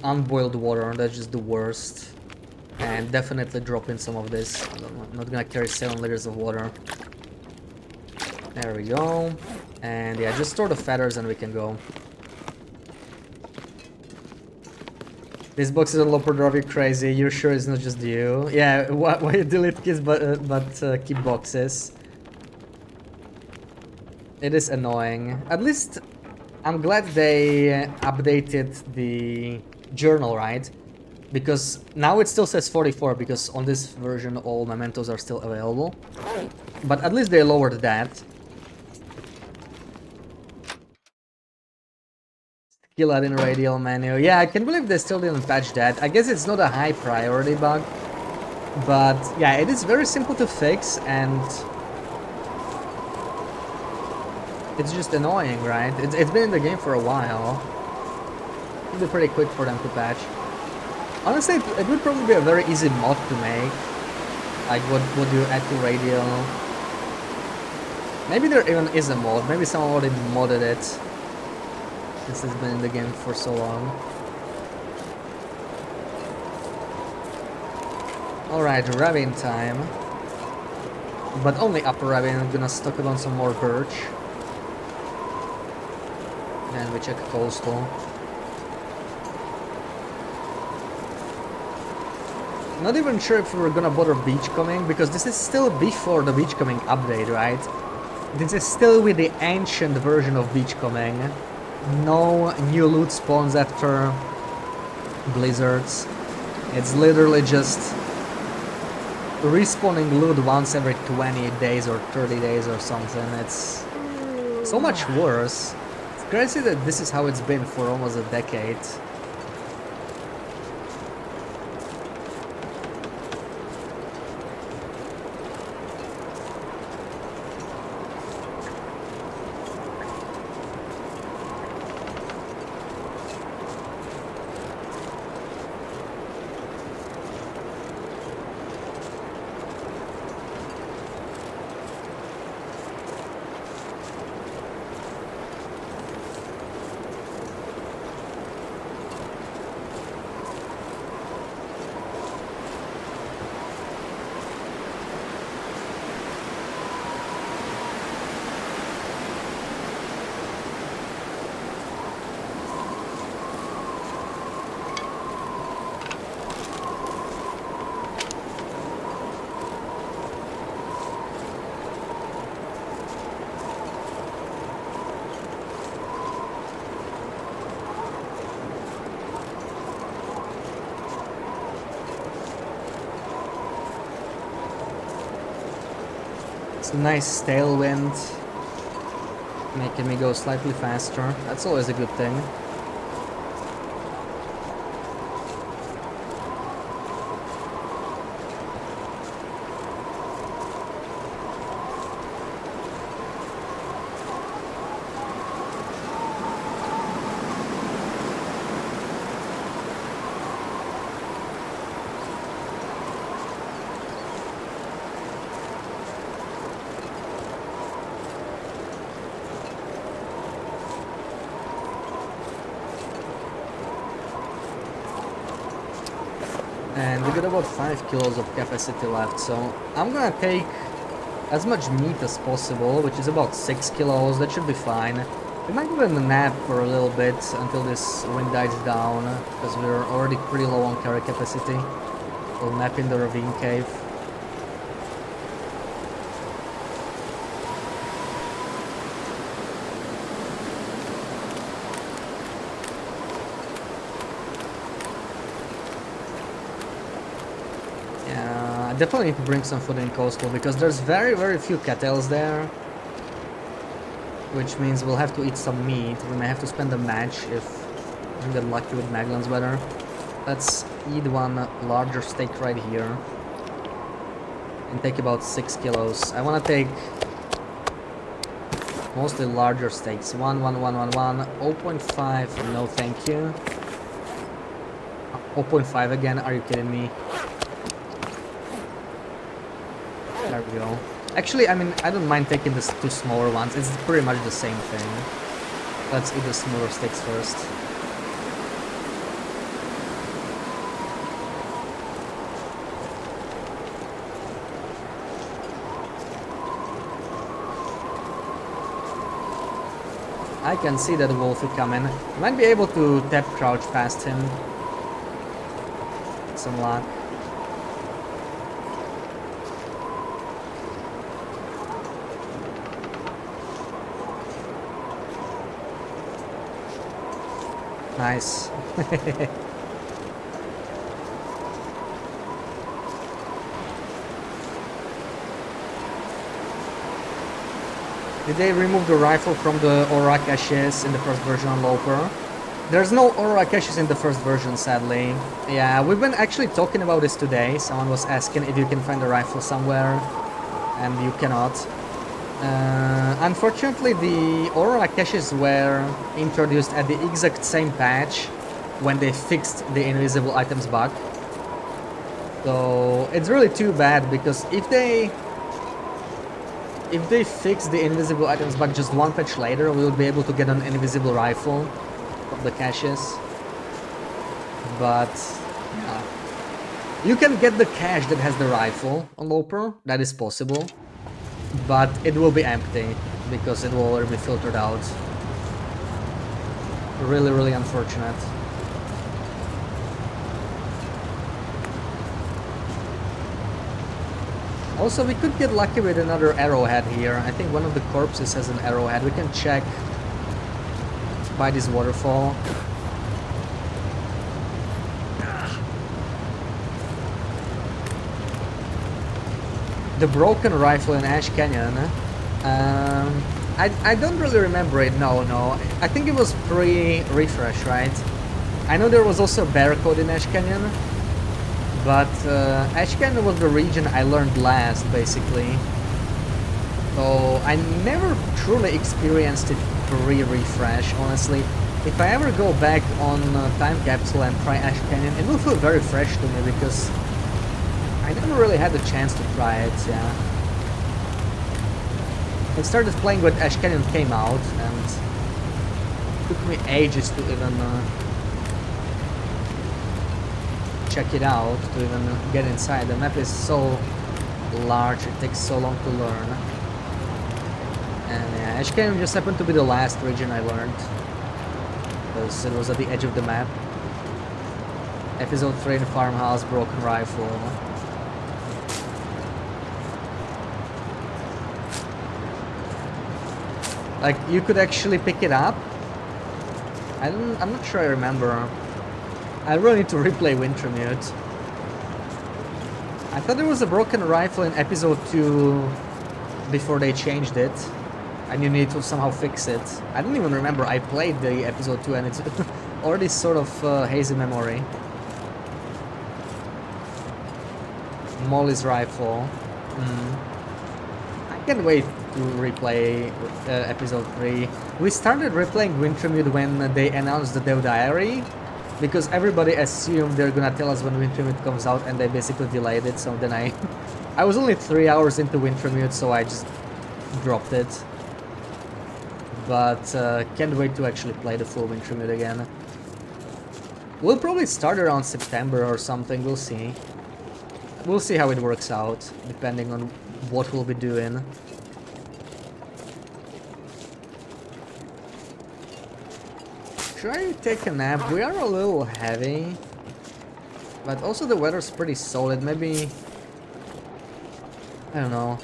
unboiled water. That's just the worst. And definitely drop in some of this. I'm not gonna carry 7 liters of water. There we go. And yeah, just store the feathers and we can go. This box is a Interloper drive you crazy. You're sure it's not just you? Yeah, why you delete kids but keep boxes? It is annoying. At least I'm glad they updated the journal, right? Because now it still says 44 because on this version all mementos are still available. But at least they lowered that. Kill out in radial menu. Yeah, I can't believe they still didn't patch that. I guess it's not a high priority bug. But yeah, it is very simple to fix and it's just annoying, right? It's been in the game for a while. It'll be pretty quick for them to patch. Honestly, it would probably be a very easy mod to make. Like, what do you add to radial? Maybe there even is a mod. Maybe someone already modded it. This has been in the game for so long. Alright, ravine time. But only upper ravine. I'm gonna stock it on some more birch. Then we check coastal. Not even sure if we're gonna bother beachcombing, because this is still before the beachcombing update, right? This is still with the ancient version of beachcombing. No new loot spawns after blizzards. It's literally just respawning loot once every 20 days or 30 days or something. It's so much worse. It's crazy that this is how it's been for almost a decade. It's a nice tailwind, making me go slightly faster. That's always a good thing. and we got about 5 kilos of capacity left, so I'm gonna take as much meat as possible, which is about 6 kilos. That should be fine. We might go in a nap for a little bit until this wind dies down, because we're already pretty low on carry capacity. We'll nap in the ravine cave. Yeah, I definitely need to bring some food in coastal, because there's very few cattles there. Which means we'll have to eat some meat. We may have to spend a match if we get lucky with Magellan's weather. Let's eat one larger steak right here. And take about 6 kilos. I want to take mostly larger steaks. 1, 1, 1, 1, 1. 0.5, no thank you. 0.5 again, are you kidding me? There we go. Actually, I mean, I don't mind taking the 2 smaller ones. It's pretty much the same thing. Let's eat the smaller steaks first. I can see that wolfie coming. Might be able to tap crouch past him. Some luck. Nice. Did they remove the rifle from the aura caches in the first version on Loper? There's no aura caches in the first version, sadly. Yeah, we've been actually talking about this today. Someone was asking if you can find a rifle somewhere, and you cannot. Unfortunately, the aura caches were introduced at the exact same patch when they fixed the invisible items bug. So it's really too bad, because if they fix the invisible items bug just one patch later, we'll be able to get an invisible rifle from the caches. But yeah, you can get the cache that has the rifle on Loper. That is possible. But it will be empty, because it will already be filtered out. Really unfortunate. Also, we could get lucky with another arrowhead here. I think one of the corpses has an arrowhead. We can check by this waterfall. The broken rifle in Ash Canyon. I don't really remember it. No. I think it was pre-refresh, right? I know there was also a barcode in Ash Canyon, but Ash Canyon was the region I learned last, basically. So I never truly experienced it pre-refresh, honestly. If I ever go back on Time Capsule and try Ash Canyon, it will feel very fresh to me, because I never really had the chance to try it, yeah. I started playing when Ash Canyon came out, and it took me ages to even check it out, to even get inside. The map is so large, it takes so long to learn. And yeah, Ash Canyon just happened to be the last region I learned, because it was at the edge of the map. Episode 3 in Farmhouse, broken rifle. Like, you could actually pick it up. I'm not sure I remember. I really need to replay Wintermute. I thought there was a broken rifle in episode 2 before they changed it, and you need to somehow fix it. I don't even remember. I played the episode 2 and it's already sort of hazy memory. Molly's rifle. I can't wait to replay episode 3. We started replaying Wintermute when they announced the Dev Diary, because everybody assumed they're gonna tell us when Wintermute comes out, and they basically delayed it. So then I was only 3 hours into Wintermute, so I just dropped it. But can't wait to actually play the full Wintermute again. We'll probably start around September or something, we'll see. We'll see how it works out, depending on what we'll be doing. Should I take a nap? We are a little heavy. But also the weather's pretty solid, maybe... I don't know.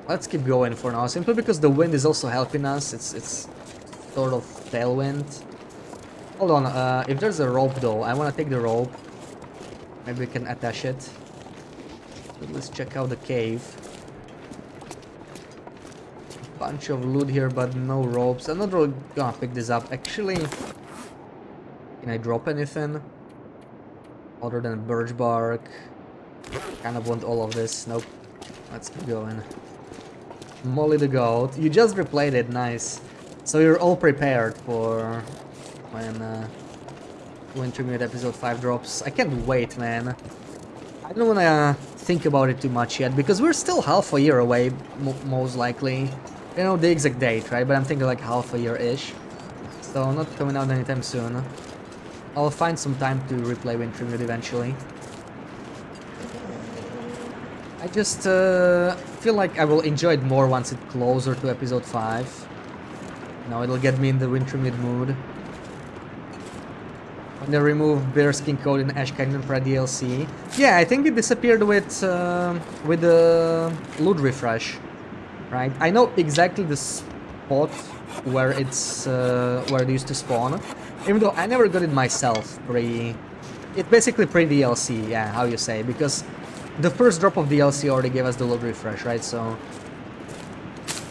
Let's keep going for now, simply because the wind is also helping us. It's sort of tailwind. Hold on, if there's a rope though, I want to take the rope. Maybe we can attach it. But let's check out the cave. Bunch of loot here, but no ropes. I'm not really gonna pick this up. Actually, can I drop anything? Other than birch bark. Kind of want all of this. Nope. Let's keep going. Molly the goat. You just replayed it, nice. So you're all prepared for when Intermediate episode 5 drops. I can't wait, man. I don't wanna think about it too much yet, because we're still half a year away, most likely. You know the exact date, right? But I'm thinking like half a year-ish. So not coming out anytime soon. I'll find some time to replay Intermediate eventually. I just feel like I will enjoy it more once it's closer to episode 5. No, it'll get me in the Wintermid mood. When they remove Bearskin Code in Ash Canyon for DLC. Yeah, I think it disappeared with the loot refresh, right? I know exactly the spot where it's where it used to spawn, even though I never got it myself. It's basically pre-DLC, yeah, how you say, because the first drop of DLC already gave us the loot refresh, right? So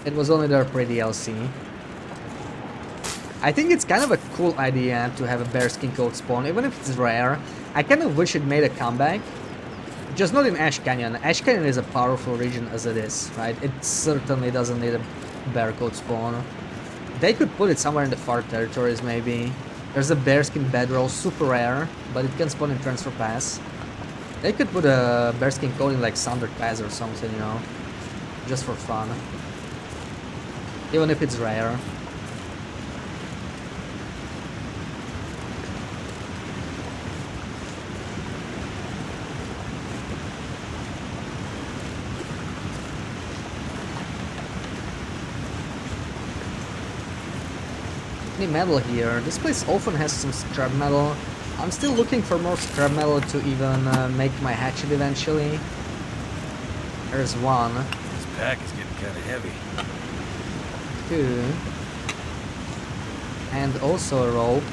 it was only there pre-DLC. I think it's kind of a cool idea to have a bearskin coat spawn, even if it's rare. I kind of wish it made a comeback. Just not in Ash Canyon. Ash Canyon is a powerful region as it is, right? It certainly doesn't need a bear coat spawn. They could put it somewhere in the far territories, maybe. There's a bearskin bedroll, super rare, but it can spawn in Transfer Pass. They could put a bearskin coat in like Sundered Pass or something, you know? Just for fun. Even if it's rare. Metal here. This place often has some scrap metal. I'm still looking for more scrap metal to even make my hatchet eventually. There's one. This pack is getting kind of heavy. Two. And also a rope.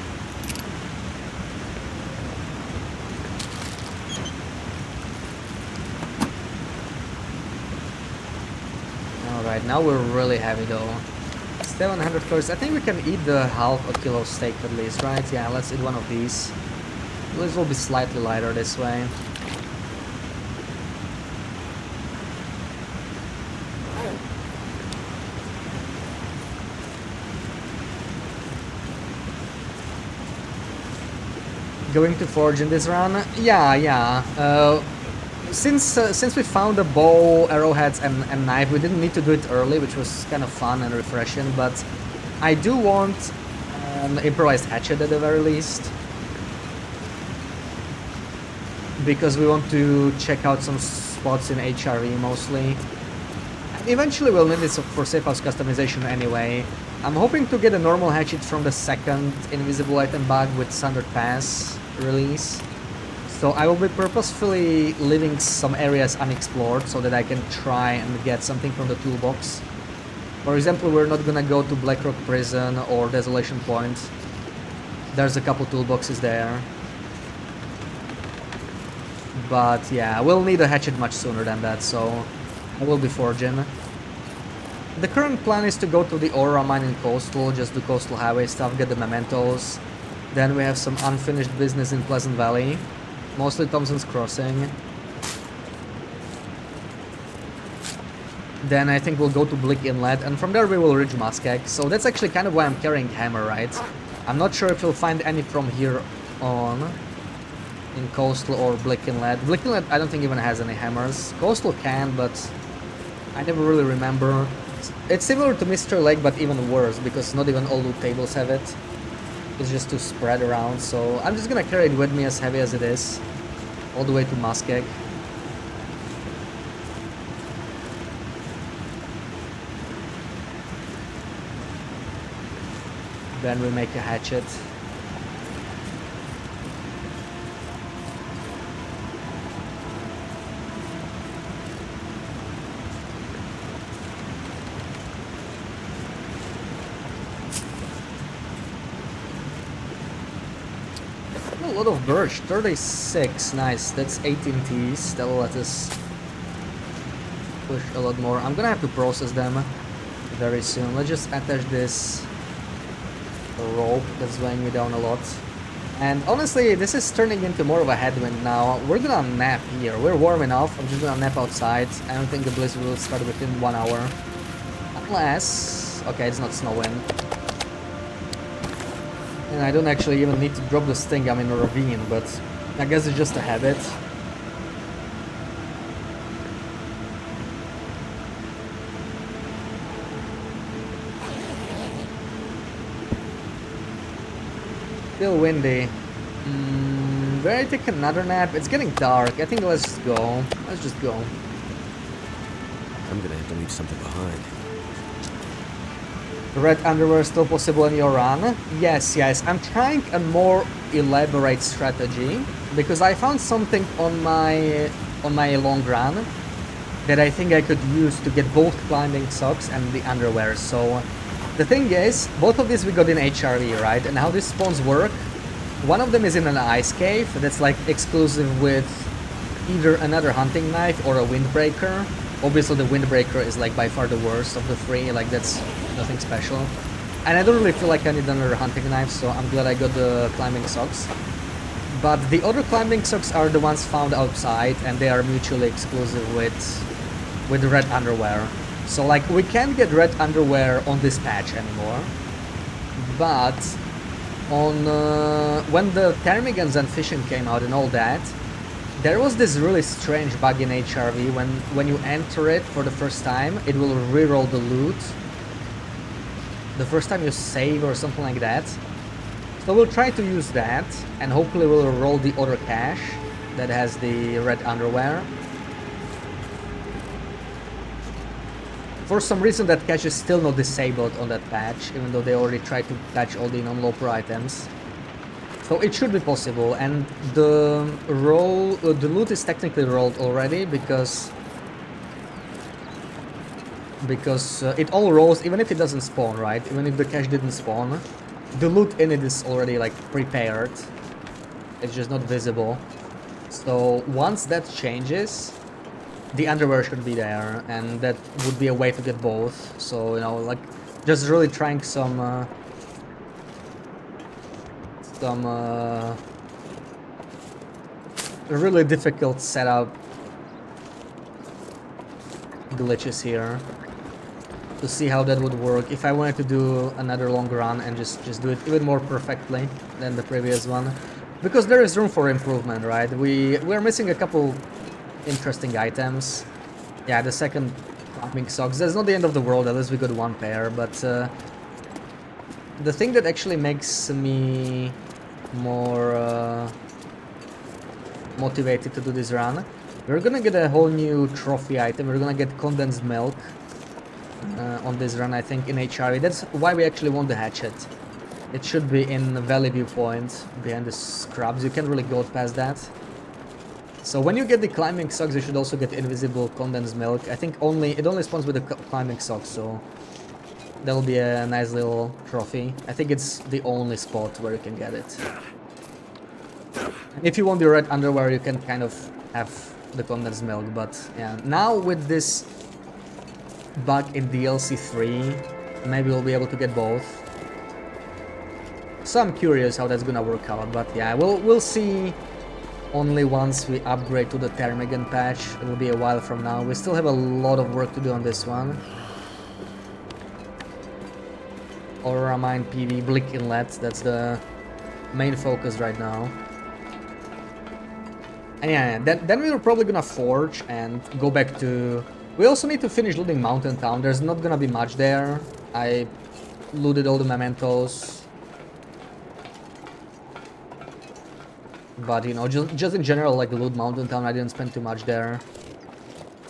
Alright, now we're really heavy though. 700 calories. I think we can eat the half a kilo steak at least, right? Yeah, let's eat one of these. This will be slightly lighter this way. Going to forge in this run? Yeah. Since we found the bow, arrowheads, and knife, we didn't need to do it early, which was kind of fun and refreshing. But I do want an improvised hatchet at the very least, because we want to check out some spots in HRE mostly. And eventually we'll need this for safe house customization anyway. I'm hoping to get a normal hatchet from the second invisible item bug with Sundered Pass release. So I will be purposefully leaving some areas unexplored so that I can try and get something from the toolbox. For example, we're not gonna go to Blackrock Prison or Desolation Point. There's a couple toolboxes there. But yeah, we'll need a hatchet much sooner than that, so I will be forging. The current plan is to go to the Aurora mine in Coastal, just do Coastal Highway stuff, get the mementos. Then we have some unfinished business in Pleasant Valley. Mostly Thompson's Crossing. Then I think we'll go to Blick Inlet, and from there we will reach Muskeg. So that's actually kind of why I'm carrying Hammer, right? I'm not sure if we'll find any from here on in Coastal or Blick Inlet. Blick Inlet I don't think even has any hammers. Coastal can, but I never really remember. It's similar to Mr. Lake, but even worse, because not even all loot tables have it. is just to spread around, so I'm just gonna carry it with me as heavy as it is, all the way to Muskeg. Then we make a hatchet. A lot of birch, 36, nice, that's 18 Ts, that'll let us push a lot more. I'm gonna have to process them very soon. Let's just attach this rope that's weighing me down a lot. And honestly, this is turning into more of a headwind now. We're gonna nap here, we're warm enough, I'm just gonna nap outside. I don't think the blizzard will start within 1 hour. Unless... okay, it's not snowing. And I don't actually even need to drop this thing, I'm in a ravine, but I guess it's just a habit. Still windy. Where I take another nap? It's getting dark. I think let's just go. Let's just go. I'm gonna have to leave something behind. Red underwear still possible in your run? Yes, yes. I'm trying a more elaborate strategy because I found something on my long run that I think I could use to get both climbing socks and the underwear. So the thing is, both of these we got in HRV, right? And how these spawns work? One of them is in an ice cave that's like exclusive with either another hunting knife or a windbreaker. Obviously the windbreaker is like by far the worst of the three, like that's nothing special. And I don't really feel like I need another hunting knife, so I'm glad I got the climbing socks. But the other climbing socks are the ones found outside and they are mutually exclusive with the red underwear. So like we can't get red underwear on this patch anymore. But on when the ptarmigans and fishing came out and all that, there was this really strange bug in HRV when you enter it for the first time, it will reroll the loot the first time you save or something like that. So we'll try to use that and hopefully we'll roll the other cache that has the red underwear. For some reason that cache is still not disabled on that patch, even though they already tried to patch all the Interloper items. So it should be possible, and the loot is technically rolled already because it all rolls even if it doesn't spawn, right? Even if the cache didn't spawn, the loot in it is already like prepared. It's just not visible. So once that changes, the underwear should be there, and that would be a way to get both. So you know, like just really trying some really difficult setup glitches here to see how that would work if I wanted to do another long run and just do it even more perfectly than the previous one, because there is room for improvement, right? We're missing a couple interesting items. Yeah, the second climbing socks, that's not the end of the world, at least we got one pair, but the thing that actually makes me more motivated to do this run, we're gonna get a whole new trophy item. We're gonna get condensed milk on this run, I think, in HRV. That's why we actually want the hatchet. It should be in the Valley Viewpoint behind the scrubs. You can't really go past that. So when you get the climbing socks, you should also get invisible condensed milk. I think it only spawns with the climbing socks, so that'll be a nice little trophy. I think it's the only spot where you can get it. And if you want the red underwear, you can kind of have the condensed milk, but yeah. Now with this bug in DLC 3, maybe we'll be able to get both. So I'm curious how that's gonna work out, but yeah, we'll see only once we upgrade to the ptarmigan patch. It will be a while from now. We still have a lot of work to do on this one. Aurora Mine PV, Blick Inlet, that's the main focus right now. And yeah, then we're probably gonna forge and go back to... We also need to finish looting Mountain Town. There's not gonna be much there. I looted all the mementos. But you know, just in general, like Loot Mountain Town, I didn't spend too much there.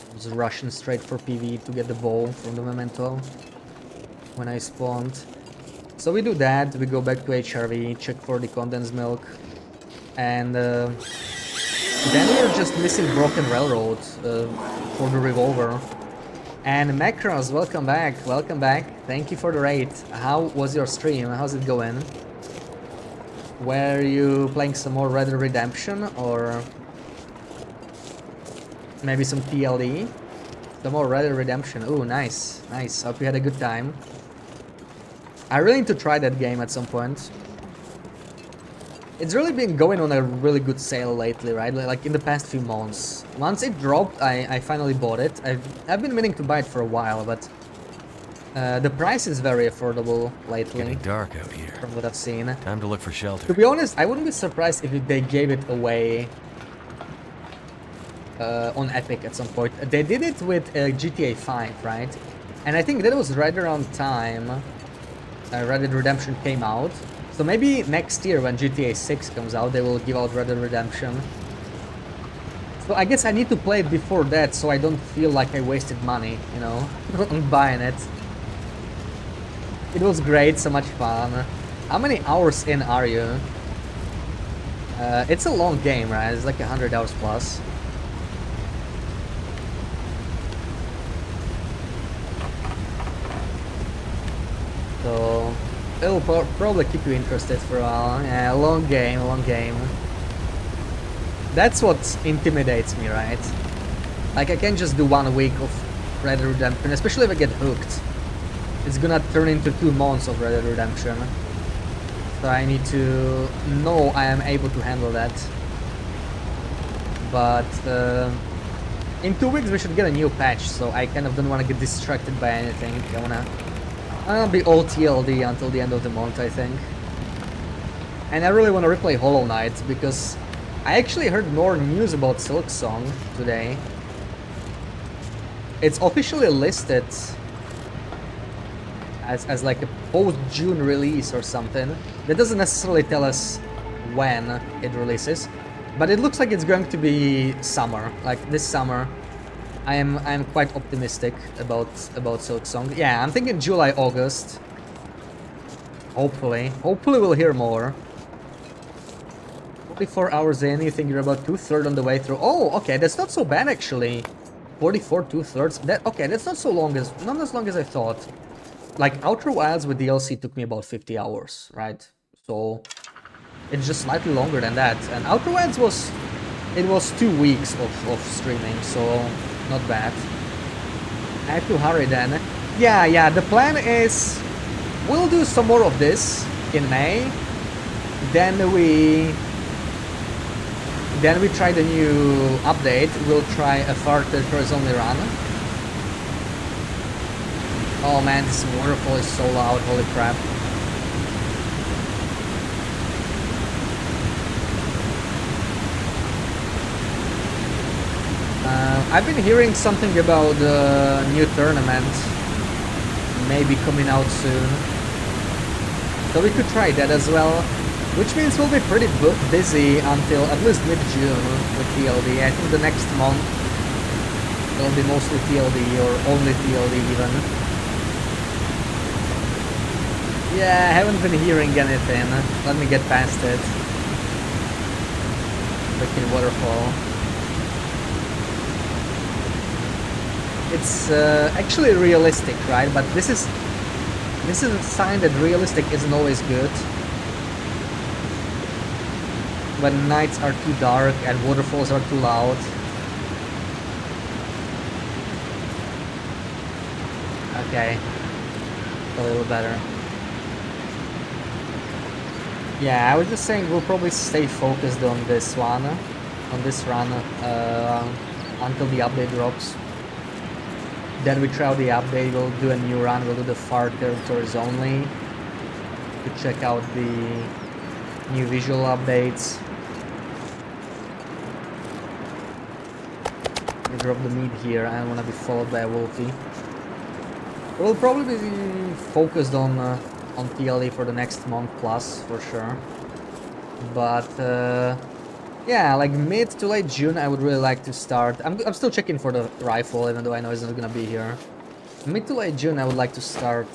I was rushing straight for PV to get the bow from the memento when I spawned. So we do that, we go back to HRV, check for the condensed milk, and then we're just missing Broken Railroad for the revolver. And Macros, welcome back, welcome back. Thank you for the raid. How was your stream? How's it going? Were you playing some more Red Dead Redemption or maybe some TLD? Some more Red Dead Redemption. Ooh, nice, nice. Hope you had a good time. I really need to try that game at some point. It's really been going on a really good sale lately, right? Like in the past few months. Once it dropped, I finally bought it. I've been meaning to buy it for a while, but the price is very affordable lately. Getting dark out here. From what I've seen. Time to look for shelter. To be honest, I wouldn't be surprised if they gave it away on Epic at some point. They did it with GTA 5, right? And I think that was right around time Red Dead Redemption came out. So maybe next year when GTA 6 comes out, they will give out Red Dead Redemption. So I guess I need to play it before that so I don't feel like I wasted money, you know, on buying it. It was great, so much fun. How many hours in are you? It's a long game, right? It's like 100 hours plus. So it'll probably keep you interested for a while. Yeah, long game, long game. That's what intimidates me, right? Like I can't just do 1 week of Red Dead Redemption, especially if I get hooked. It's gonna turn into 2 months of Red Dead Redemption. So I need to know I am able to handle that. But in 2 weeks we should get a new patch, so I kind of don't want to get distracted by anything. I wanna be all TLD until the end of the month, I think. And I really want to replay Hollow Knight, because I actually heard more news about Silksong today. It's officially listed as like a post-June release or something. That doesn't necessarily tell us when it releases, but it looks like it's going to be summer, like this summer. I am quite optimistic about Silksong. Yeah, I'm thinking July, August. Hopefully we'll hear more. 44 hours in, you think you're about 2/3 on the way through. Oh, okay, that's not so bad actually. 44 2/3. Okay, that's not as long as I thought. Like Outer Wilds with DLC took me about 50 hours, right? So it's just slightly longer than that. And Outer Wilds was 2 weeks of streaming, so not bad. I have to hurry then. Yeah, the plan is we'll do some more of this in May. Then we try the new update. We'll try a far territories only run. Oh man, this waterfall is so loud, holy crap. I've been hearing something about the new tournament maybe coming out soon. So we could try that as well. Which means we'll be pretty busy until at least mid-June with TLD. I think the next month it'll be mostly TLD or only TLD even. Yeah, I haven't been hearing anything. Let me get past it. Freaking waterfall. It's actually realistic, right? But this is a sign that realistic isn't always good. When nights are too dark and waterfalls are too loud. Okay, a little better. Yeah, I was just saying we'll probably stay focused on this one, on this run, until the update drops. Then we try out the update, we'll do a new run, we'll do the far territories only to check out the new visual updates. We drop the meat here, I don't want to be followed by a wolfie. We'll probably be focused on TLE for the next month plus, for sure. But Yeah, like mid to late June, I would really like to start. I'm still checking for the rifle, even though I know it's not gonna be here. Mid to late June, I would like to start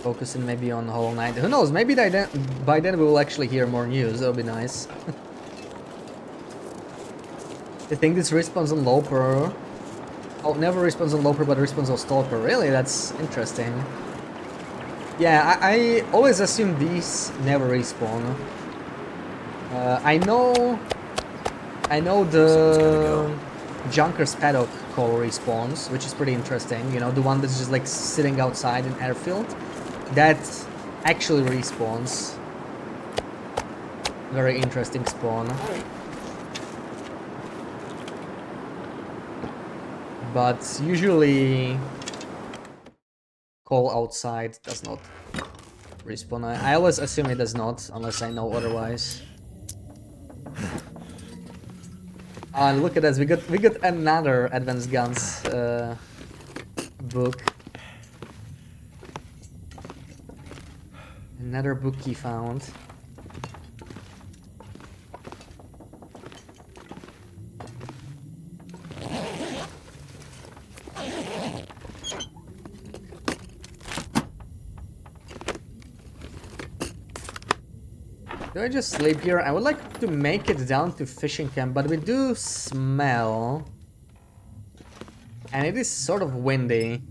focusing maybe on Hollow Knight. Who knows? Maybe by then we will actually hear more news. That'll be nice. I think this respawns on Loper. Oh, never respawns on Loper, but respawns on Stalker. Really? That's interesting. Yeah, I always assume these never respawn. I know the Junker's Paddock call respawns, which is pretty interesting. You know, the one that's just like sitting outside in airfield. That actually respawns. Very interesting spawn. But usually call outside does not respawn. I always assume it does not, unless I know otherwise. And look at this, we got another Advanced Guns book. Another book key found. Do I just sleep here? I would like to make it down to fishing camp, but we do smell. And it is sort of windy.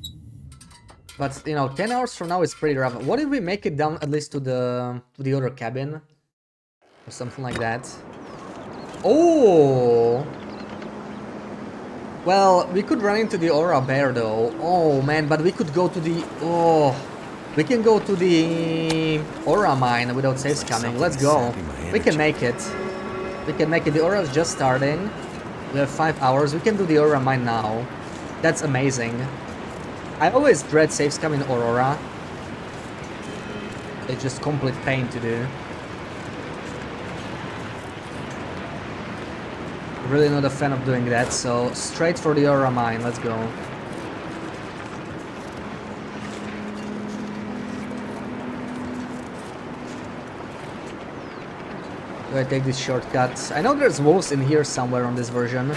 But, you know, 10 hours from now is pretty rough. What if we make it down at least to the other cabin? Or something like that. Oh! Well, we could run into the Aura Bear though. Oh man, but we could go to the... Oh... We can go to the Aura mine without saves coming. Let's go. We can make it. We can make it. The Aura is just starting. We have 5 hours. We can do the Aura mine now. That's amazing. I always dread saves coming in Aurora. It's just complete pain to do. Really not a fan of doing that, so straight for the Aura mine. Let's go. Do I take this shortcut? I know there's wolves in here somewhere on this version.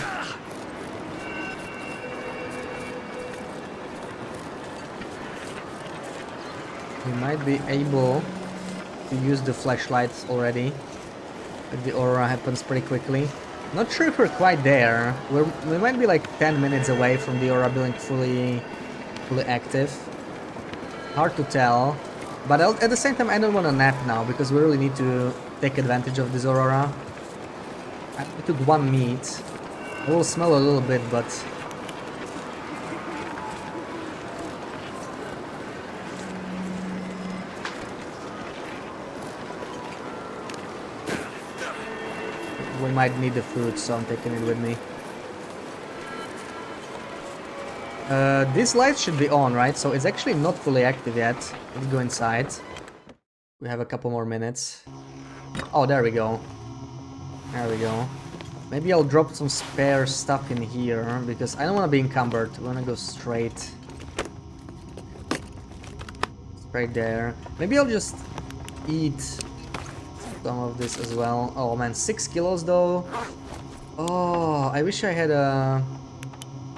We might be able to use the flashlights already. But the aura happens pretty quickly. Not sure if we're quite there. We might be like 10 minutes away from the aura being fully active. Hard to tell. But at the same time, I don't want to nap now because we really need to take advantage of this aurora. I took one meat. It will smell a little bit, but... we might need the food, so I'm taking it with me. These lights should be on, right? So it's actually not fully active yet. Let's go inside. We have a couple more minutes. Oh, there we go. There we go. Maybe I'll drop some spare stuff in here, because I don't want to be encumbered. I want to go straight. Straight there. Maybe I'll just eat some of this as well. Oh man, 6 kilos though. Oh, I wish I had a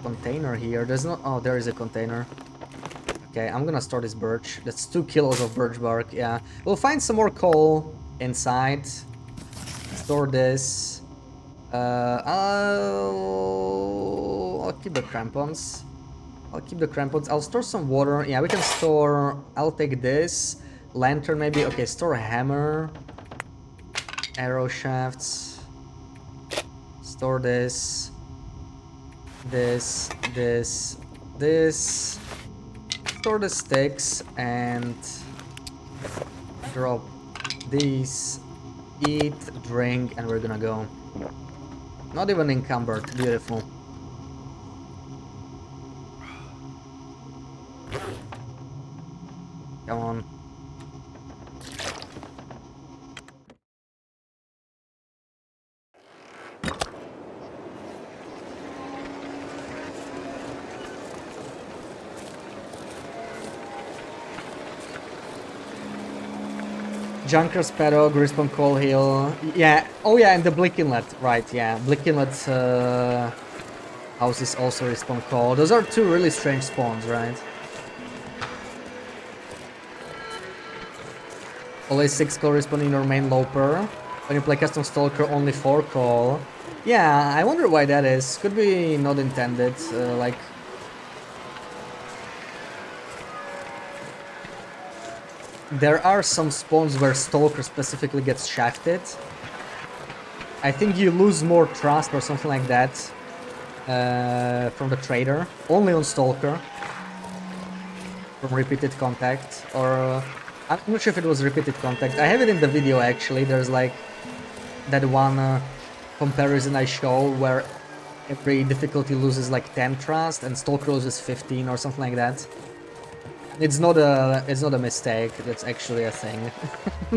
container here. There's no... Oh, there is a container. Okay, I'm gonna store this birch. That's 2 kilos of birch bark, yeah. We'll find some more coal inside. Store this. I'll keep the crampons. I'll store some water. Yeah, we can store... I'll take this. Lantern maybe. Okay, store a hammer. Arrow shafts. Store this. This. Store the sticks and drop these. Eat, drink, and we're gonna go. Not even encumbered. Beautiful. Come on. Junker's Paddock, Respawn Coal Hill. Yeah, oh yeah, and the Blick Inlet, right, yeah. Blick Inlet house is also Respawn Coal. Those are two really strange spawns, right? Always 6 coal respawn in your main loper. When you play custom Stalker, only 4 coal. Yeah, I wonder why that is. Could be not intended, like... There are some spawns where Stalker specifically gets shafted. I think you lose more trust or something like that from the trader. Only on Stalker. From repeated contact. Or... I'm not sure if it was repeated contact. I have it in the video actually. There's like that one comparison I show where every difficulty loses like 10 trust and Stalker loses 15 or something like that. It's not a mistake. That's actually a thing.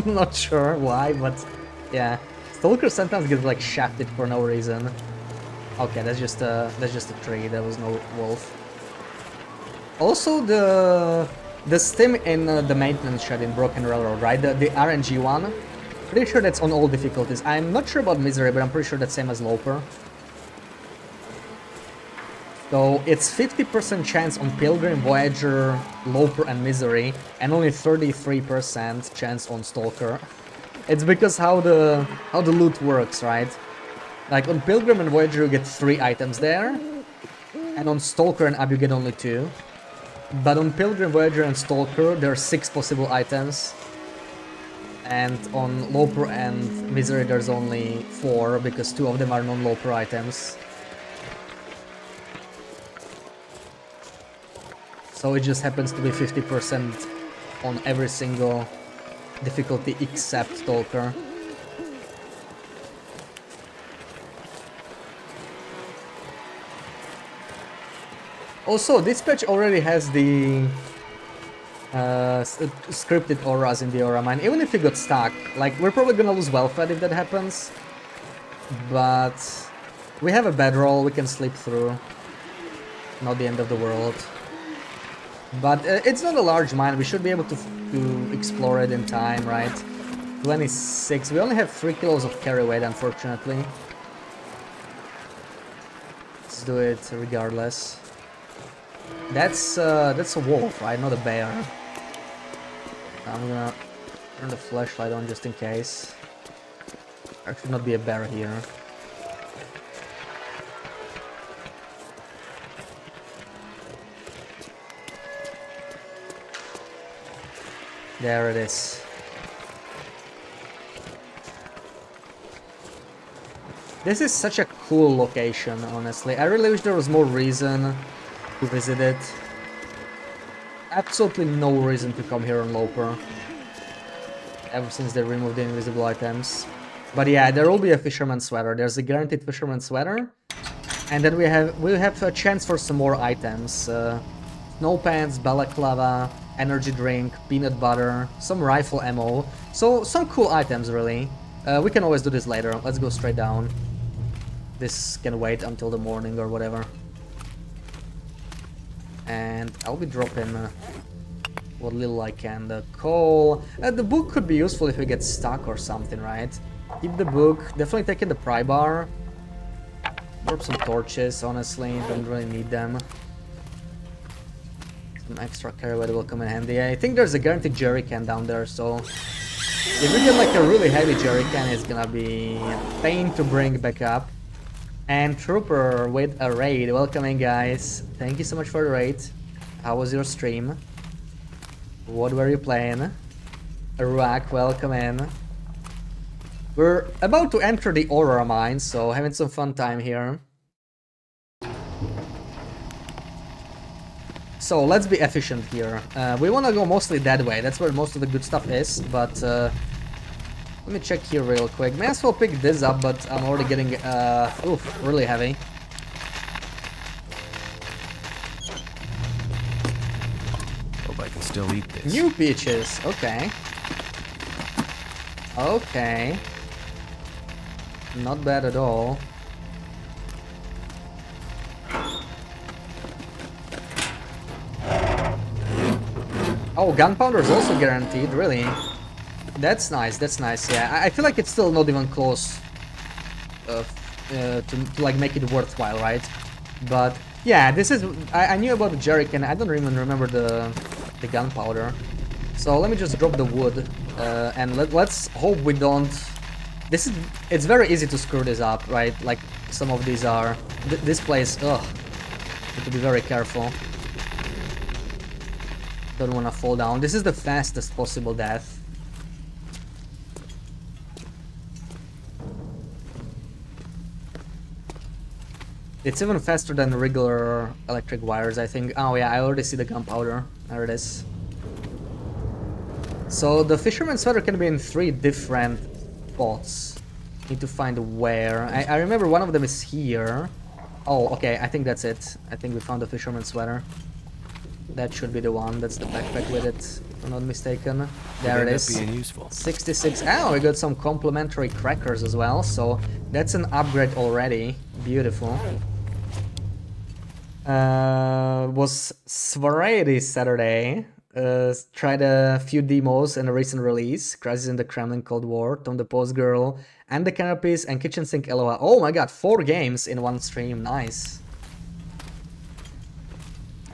Not sure why, but yeah. Stalker sometimes gets like shafted for no reason. Okay, that's just a tree. There was no wolf. Also the stim in the maintenance shed in Broken Railroad, right? The RNG one. Pretty sure that's on all difficulties. I'm not sure about Misery, but I'm pretty sure that's same as Loper. So it's 50% chance on Pilgrim, Voyager, Loper and Misery, and only 33% chance on Stalker. It's because how the loot works, right? Like on Pilgrim and Voyager you get 3 items there, and on Stalker and Ab you get only 2. But on Pilgrim, Voyager and Stalker there are 6 possible items. And on Loper and Misery there's only 4, because 2 of them are non-Loper items. So it just happens to be 50% on every single difficulty except Stalker. Also, Dispatch already has the scripted auras in the aura mine. Even if you got stuck, like, we're probably gonna lose Welfare if that happens. But we have a bedroll, we can sleep through. Not the end of the world. But it's not a large mine, we should be able to explore it in time, right? 26, we only have 3 kilos of carry weight, unfortunately. Let's do it regardless. That's a wolf, right? Not a bear. I'm gonna turn the flashlight on just in case. There should not be a bear here. There it is. This is such a cool location, honestly. I really wish there was more reason to visit it. Absolutely no reason to come here on Loper. Ever since they removed the invisible items. But yeah, there will be a fisherman's sweater. There's a guaranteed fisherman's sweater. And then we'll have a chance for some more items. Snow pants, balaclava, energy drink, peanut butter, some rifle ammo. So some cool items really. We can always do this later. Let's go straight down. This can wait until the morning or whatever. And I'll be dropping what little I can. The coal. The book could be useful if we get stuck or something, right? Keep the book. Definitely taking the pry bar. Drop some torches, honestly. Don't really need them. Some extra carry weight will come in handy. I think there's a guaranteed jerry can down there, so if we get like a really heavy jerry can, it's gonna be a pain to bring back up. And Trooper with a raid. Welcome in, guys. Thank you so much for the raid. How was your stream? What were you playing? Ruak, welcome in. We're about to enter the Aurora mine, so having some fun time here. So let's be efficient here. We want to go mostly that way. That's where most of the good stuff is, but let me check here real quick. May as well pick this up, but I'm already getting really heavy. Hope I can still eat this. New peaches, okay. Okay. Not bad at all. Oh, gunpowder is also guaranteed, really. That's nice, yeah. I feel like it's still not even close to like make it worthwhile, right? But yeah, this is... I knew about the jerrycan, I don't even remember the gunpowder. So let me just drop the wood, and let's hope we don't... It's very easy to screw this up, right? Like some of these are... this place, ugh. Need to be very careful. Don't want to fall down. This is the fastest possible death. It's even faster than regular electric wires, I think. Oh yeah, I already see the gunpowder. There it is. So the fisherman's sweater can be in 3 different spots. Need to find where. I remember one of them is here. Oh, okay, I think that's it. I think we found the fisherman's sweater. That should be the one. That's the backpack with it, if I'm not mistaken. There it is. Being useful. 66. Oh, we got some complimentary crackers as well, so that's an upgrade already. Beautiful. Was Svarady Saturday. Tried a few demos and a recent release. Crisis in the Kremlin Cold War, Tom the Post Girl, and the Canopies and Kitchen Sink LOL. Oh my god, 4 games in one stream. Nice.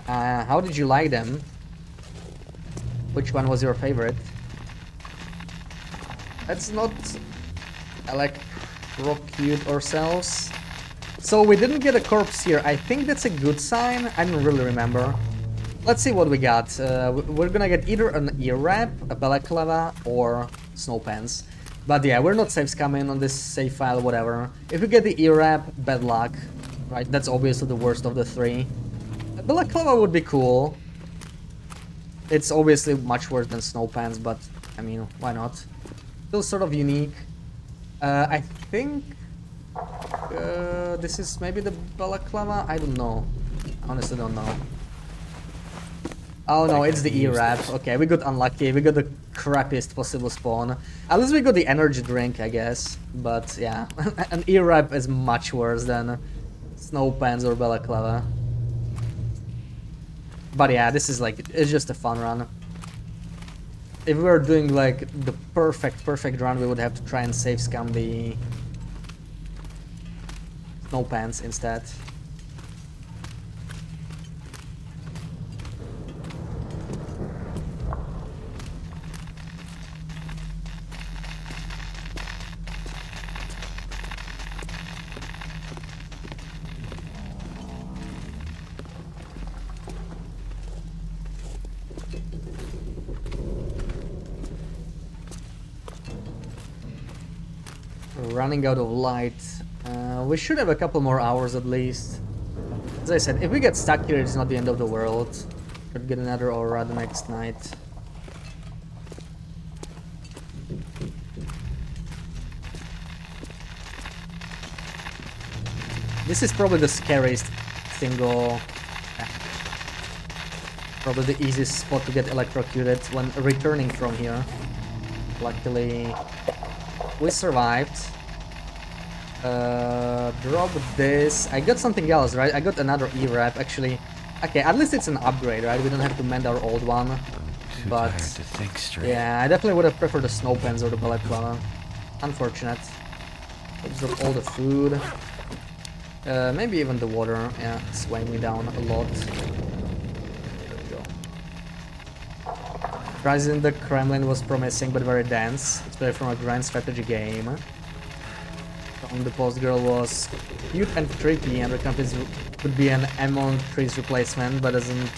How did you like them? Which one was your favorite? Let's not electrocute ourselves. So we didn't get a corpse here. I think that's a good sign. I don't really remember. Let's see what we got. We're gonna get either an ear wrap, a balaclava, or snow pants. But yeah, we're not safe scamming on this save file, whatever. If we get the ear wrap, bad luck. Right, that's obviously the worst of the 3. A balaclava would be cool. It's obviously much worse than snow pants, but I mean, why not? Still sort of unique. I think this is maybe the balaclava. I don't know. Honestly, don't know. Oh no, it's the ear wrap. Okay, we got unlucky. We got the crappiest possible spawn. At least we got the energy drink, I guess. But yeah, an ear wrap is much worse than snow pants or balaclava. But yeah, this is like, it's just a fun run. If we were doing like the perfect run, we would have to try and save scam the snow pants instead. Running out of light. We should have a couple more hours at least. As I said, if we get stuck here, it's not the end of the world. Could get another aura the next night. This is probably the scariest single. Probably the easiest spot to get electrocuted when returning from here. Luckily, we survived. Drop this. I got something else, right? I got another E-wrap, actually. Okay, at least it's an upgrade, right? We don't have to mend our old one. But to think straight. yeah, I definitely would have preferred the snow pens or the balaclava. Unfortunate. Let's drop all the food. Maybe even the water. Yeah, it's weighing me down a lot. There we go. Crisis in the Kremlin was promising but very dense. It's better from a grand strategy game. The Post Girl was cute and tricky, and the company could be an Amon Trees replacement, but doesn't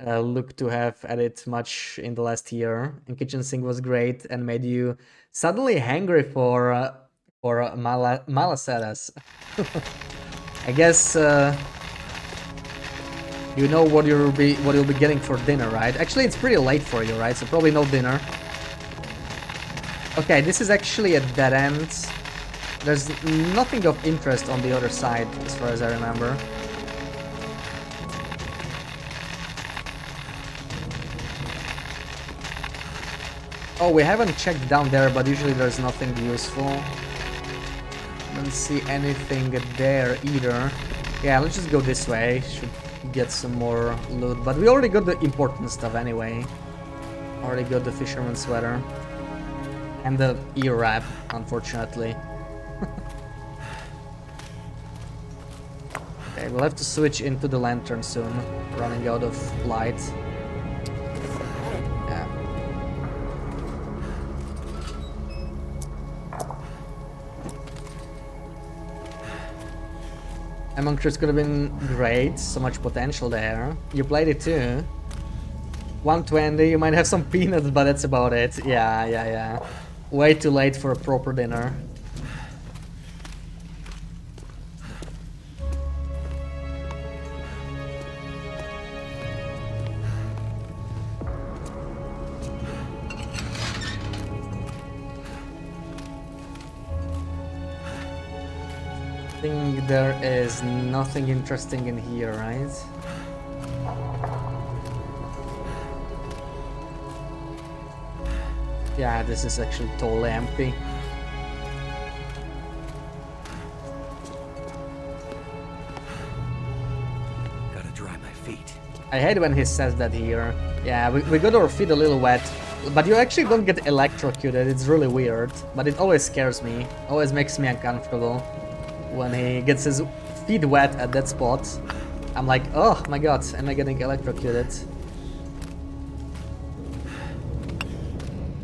look to have added much in the last year. And Kitchen Sink was great and made you suddenly hungry for malasadas. I guess you know what you'll be getting for dinner, right? Actually, it's pretty late for you, right? So probably no dinner. Okay, this is actually a dead end. There's nothing of interest on the other side, as far as I remember. Oh, we haven't checked down there, but usually there's nothing useful. Don't see anything there either. Yeah, let's just go this way. Should get some more loot, but we already got the important stuff anyway. Already got the fisherman's sweater. And the ear wrap, unfortunately. Okay, we'll have to switch into the lantern soon. Running out of light. Yeah. Among Us could have been great, so much potential there. You played it too. 120, you might have some peanuts, but that's about it. Yeah. Way too late for a proper dinner. I think there is nothing interesting in here, right? Yeah, this is actually totally empty. Gotta dry my feet. I hate when he says that here. Yeah, we got our feet a little wet, but you actually don't get electrocuted. It's really weird, but it always scares me. Always makes me uncomfortable when he gets his feet wet at that spot. I'm like, oh my god, am I getting electrocuted?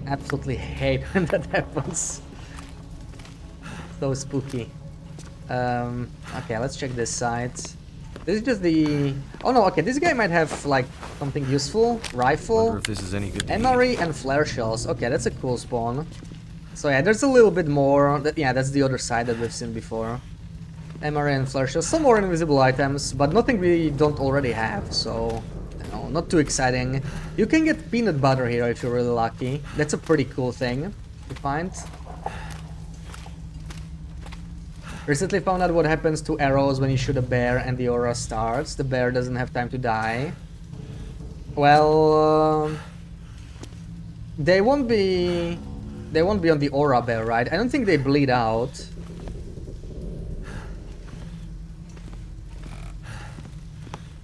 Absolutely hate when that happens. So spooky. Okay, let's check this side. This is just the... Oh no, okay, this guy might have like something useful. Rifle, Wonder if this is any good to eat. MRE and flare shells. Okay, that's a cool spawn. So yeah, there's a little bit more. Yeah, that's the other side that we've seen before. MRE and flare shells. Some more invisible items, but nothing we don't already have, so... No, not too exciting. You can get peanut butter here if you're really lucky. That's a pretty cool thing to find. Recently found out what happens to arrows when you shoot a bear and the aura starts. The bear doesn't have time to die. Well, they won't be on the aura bear, right? I don't think they bleed out.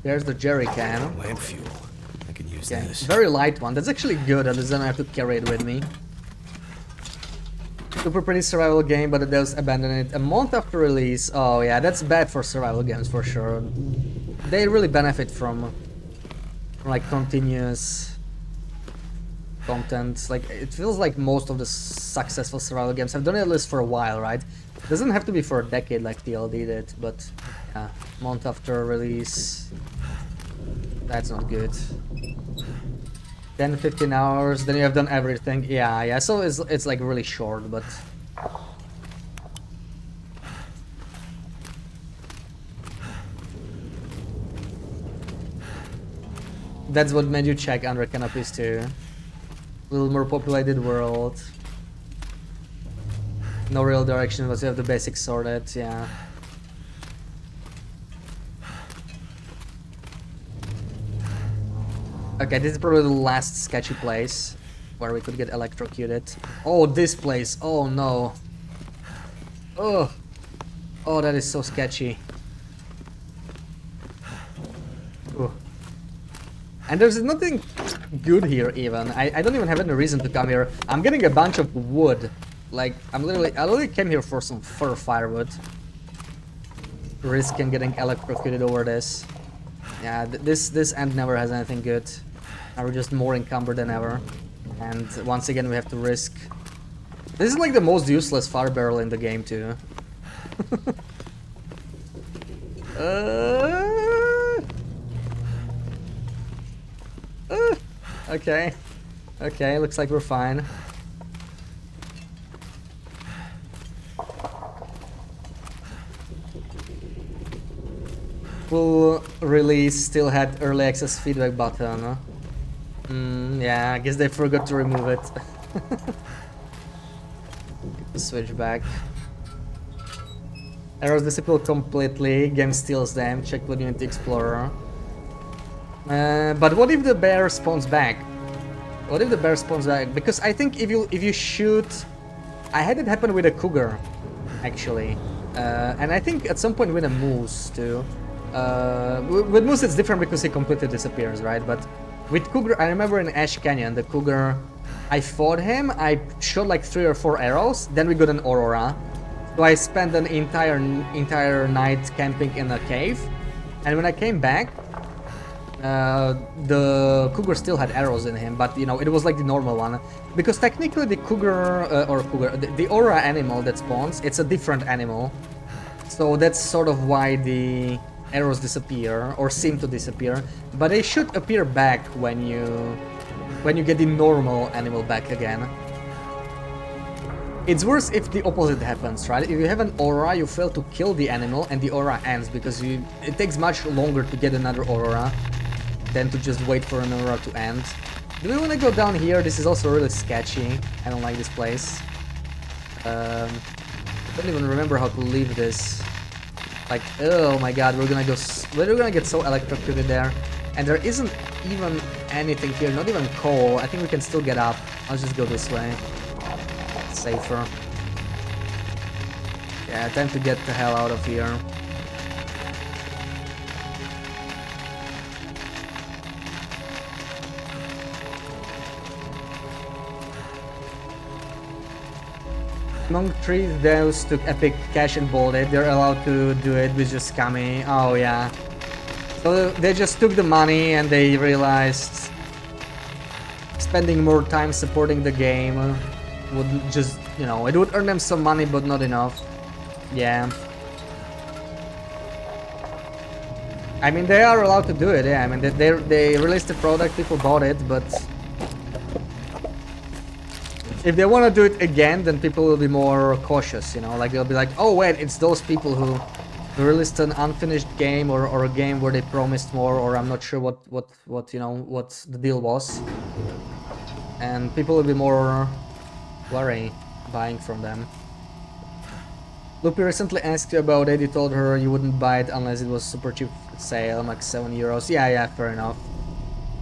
There's the jerry can. Lamp fuel. I can use Okay, this. very light one. That's actually good, at least I don't have to carry it with me. Super pretty survival game, but it does abandon it a month after release. Oh yeah, that's bad for survival games for sure. They really benefit from like continuous content. Like it feels like most of the successful survival games have done it at least for a while, right? It doesn't have to be for a decade like TLD did, but yeah, month after release. That's not good. 10-15 hours, then you have done everything. Yeah, so it's like really short, but... That's what made you check under canopies too. A little more populated world. No real direction, but you have the basics sorted, yeah. Okay, this is probably the last sketchy place where we could get electrocuted. Oh, this place. Oh no. Oh. Oh, that is so sketchy. Ooh. And there's nothing good here even. I don't even have any reason to come here. I'm getting a bunch of wood. Like, I literally came here for some firewood. Risking getting electrocuted over this. Yeah, this end never has anything good. Now we're just more encumbered than ever. And once again we have to risk... This is like the most useless fire barrel in the game too. Okay. Okay, looks like we're fine. Full release still had early access feedback button. Huh? Yeah, I guess they forgot to remove it. Switch back. Arrows disappear completely. Game steals them. Check with Unity Explorer. But what if the bear spawns back? What if the bear spawns back? Because I think if you shoot, I had it happen with a cougar, actually, and I think at some point with a moose too. With moose it's different because he completely disappears, right? But with cougar, I remember in Ash Canyon the cougar I fought him, I shot like 3 or 4 arrows, then we got an aurora. So I spent an entire night camping in a cave, and when I came back, the cougar still had arrows in him, but you know, it was like the normal one. Because technically the cougar, the aura animal that spawns, it's a different animal. So that's sort of why the arrows disappear, or seem to disappear. But they should appear back when you get the normal animal back again. It's worse if the opposite happens, right? If you have an aura, you fail to kill the animal and the aura ends, because it takes much longer to get another aura than to just wait for an aura to end. Do we want to go down here? This is also really sketchy. I don't like this place. I don't even remember how to leave this. Like, oh my god, we're gonna get so electrocuted there. And there isn't even anything here, not even coal. I think we can still get up. I'll just go this way. It's safer. Yeah, time to get the hell out of here. Among trees, those took epic cash and bolted. They're allowed to do it, which is scummy. Oh yeah. So they just took the money and they realized spending more time supporting the game would just, you know, it would earn them some money, but not enough. Yeah. I mean, they are allowed to do it, yeah. I mean, they released the product, people bought it, but if they want to do it again, then people will be more cautious, you know, like they'll be like, oh wait, it's those people who released an unfinished game or a game where they promised more, or I'm not sure what you know, what the deal was. And people will be more wary buying from them. Loopy recently asked you about it, you told her you wouldn't buy it unless it was super cheap sale, like 7 euros. Yeah, fair enough.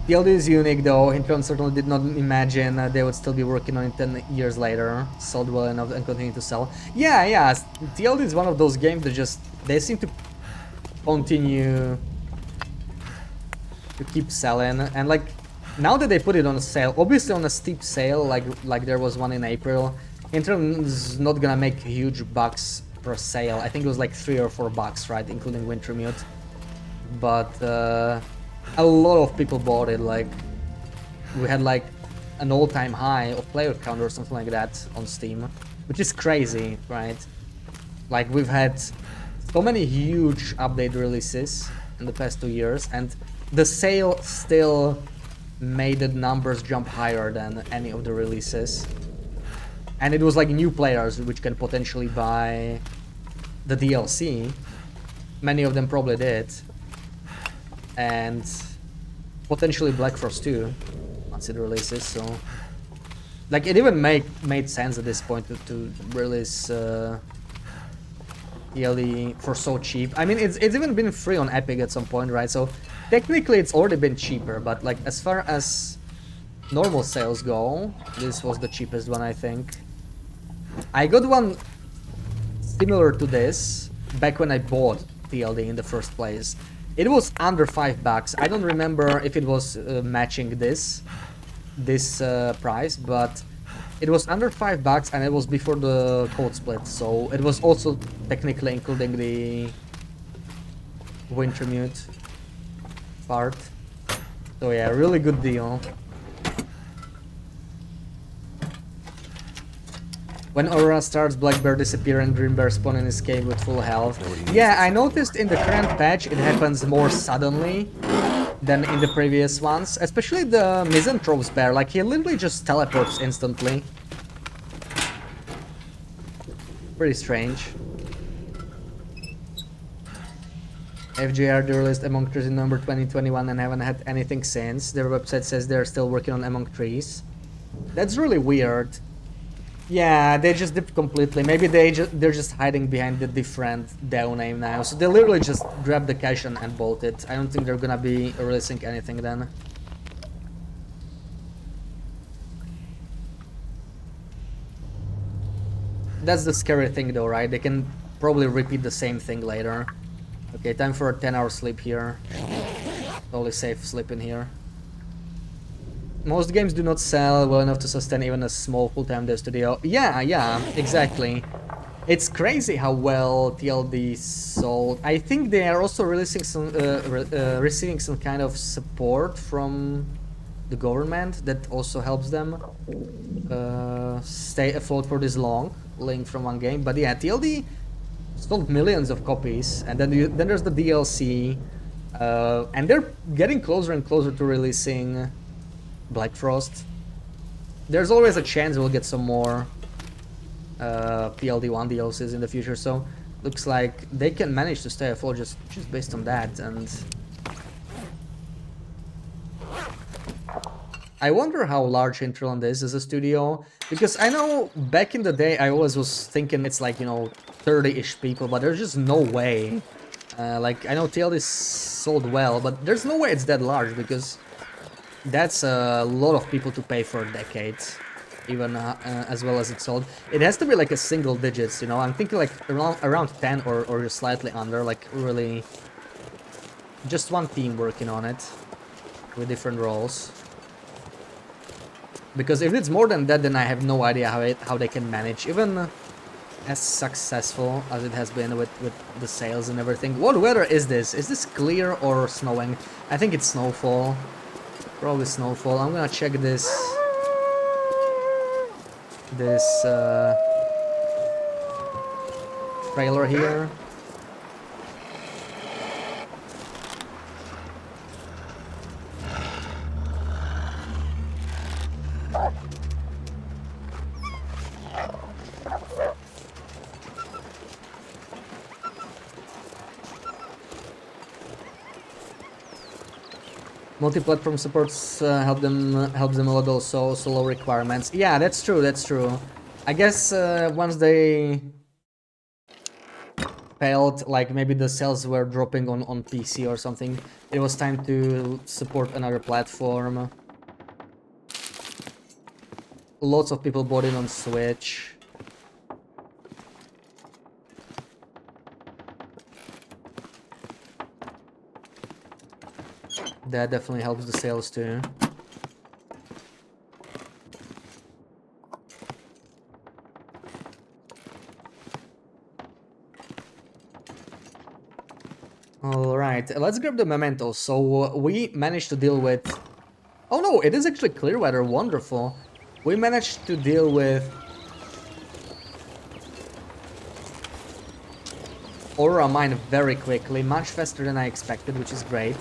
TLD is unique though. Intron certainly did not imagine they would still be working on it 10 years later. Sold well enough and continue to sell. Yeah. TLD is one of those games that just, they seem to continue to keep selling. And like, now that they put it on a sale, obviously on a steep sale, like there was one in April, Intron is not gonna make huge bucks per sale. I think it was like $3 or $4, right, including Winter Mute. But a lot of people bought it. Like, we had like an all-time high of player count or something like that on Steam, which is crazy, right? Like, we've had so many huge update releases in the past 2 years, and the sale still made the numbers jump higher than any of the releases. And it was like new players which can potentially buy the DLC. Many of them probably did. And potentially Black Frost 2 once it releases, so like it even made sense at this point to release TLD for so cheap. I mean, it's even been free on Epic at some point, right? So technically it's already been cheaper, but like as far as normal sales go, this was the cheapest one, I think. I got one similar to this back when I bought TLD in the first place. It was under $5. I don't remember if it was matching this price, but it was under $5 and it was before the code split, so it was also technically including the Winter Mute part. So yeah, really good deal. When Aura starts, Black Bear disappear and Green Bear spawn in his cave with full health. Yeah, I noticed in the current patch it happens more suddenly than in the previous ones. Especially the Misanthrope's Bear, like he literally just teleports instantly. Pretty strange. FJR released Among Trees in November 2021 and haven't had anything since. Their website says they're still working on Among Trees. That's really weird. Yeah, they just dipped completely. Maybe they're just hiding behind the different DAO name now. So they literally just grabbed the cash and bolted. I don't think they're gonna be releasing anything then. That's the scary thing though, right? They can probably repeat the same thing later. Okay, time for a 10-hour sleep here. Totally safe sleep in here. Most games do not sell well enough to sustain even a small full-time dev studio. Yeah, exactly. It's crazy how well TLD sold. I think they are also releasing some, receiving some kind of support from the government that also helps them stay afloat for this long, linked from one game. But yeah, TLD sold millions of copies, and then there's the DLC, and they're getting closer and closer to releasing Black Frost. There's always a chance we'll get some more PLD1 DLCs in the future, so looks like they can manage to stay afloat just based on that. And I wonder how large Interland is as a studio, because I know back in the day I always was thinking it's like, you know, 30-ish people, but there's just no way. Like, I know TLD sold well, but there's no way it's that large, because that's a lot of people to pay for a decade, even as well as it's sold. It has to be like a single digits, you know. I'm thinking like around 10 or just slightly under, like really just one team working on it with different roles. Because if it's more than that, then I have no idea how they can manage, even as successful as it has been with the sales and everything. What weather is this? Is this clear or snowing? I think it's snowfall. Probably snowfall. I'm gonna check this trailer here. Multi-platform supports helps them a lot also, so low requirements. Yeah, that's true, that's true. I guess once they felt like maybe the sales were dropping on PC or something, it was time to support another platform. Lots of people bought it on Switch. That definitely helps the sales too. Alright, let's grab the mementos. So we managed to deal with... Oh no, it is actually clear weather, wonderful. We managed to deal with Aura Mine very quickly, much faster than I expected, which is great.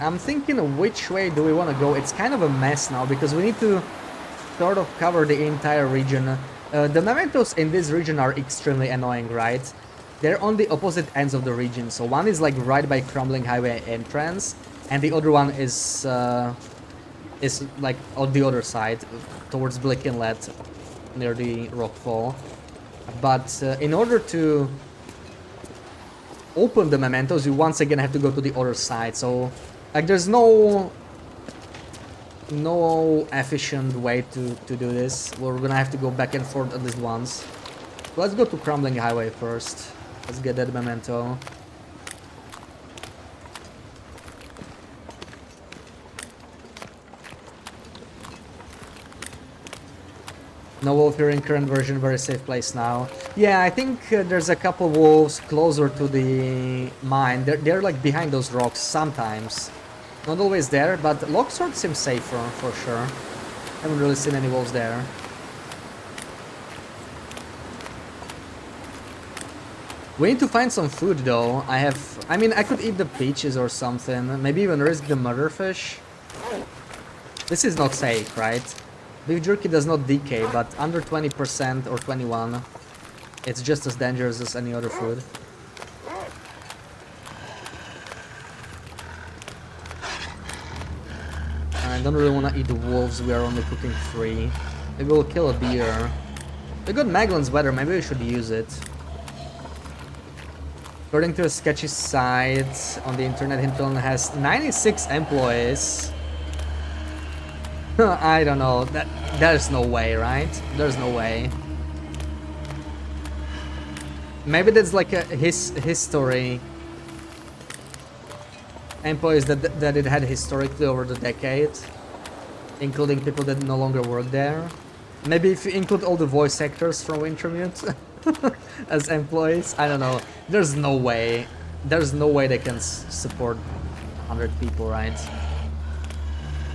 I'm thinking which way do we want to go. It's kind of a mess now because we need to sort of cover the entire region. The mementos in this region are extremely annoying, right? They're on the opposite ends of the region. So one is like right by Crumbling Highway entrance, and the other one is like on the other side, towards Blick Inlet, near the rockfall. But in order to open the mementos, you once again have to go to the other side. So like there's no efficient way to do this. We're gonna have to go back and forth at least once. Let's go to Crumbling Highway first. Let's get that memento. No wolf here in current version, very safe place now. Yeah, I think there's a couple wolves closer to the mine. They're like behind those rocks sometimes. Not always there, but Locksword seems safer for sure. Haven't really seen any wolves there. We need to find some food though. I mean, I could eat the peaches or something. Maybe even risk the murderfish. This is not safe, right? Beef jerky does not decay, but under 20% or 21, it's just as dangerous as any other food. I don't really want to eat the wolves, we are only cooking 3. Maybe we'll kill a deer. We got Maglin's weather, maybe we should use it. According to a sketchy site on the internet, Hinton has 96 employees. I don't know, there's no way, right? There's no way. Maybe that's like his history. employees that it had historically over the decade, including people that no longer work there. Maybe if you include all the voice actors from Wintermute as employees, I don't know. There's no way. There's no way they can support 100 people, right?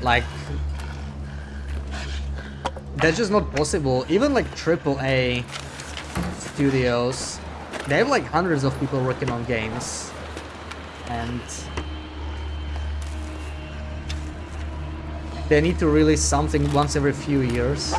Like, that's just not possible. Even like AAA studios, they have like hundreds of people working on games, and they need to release something once every few years.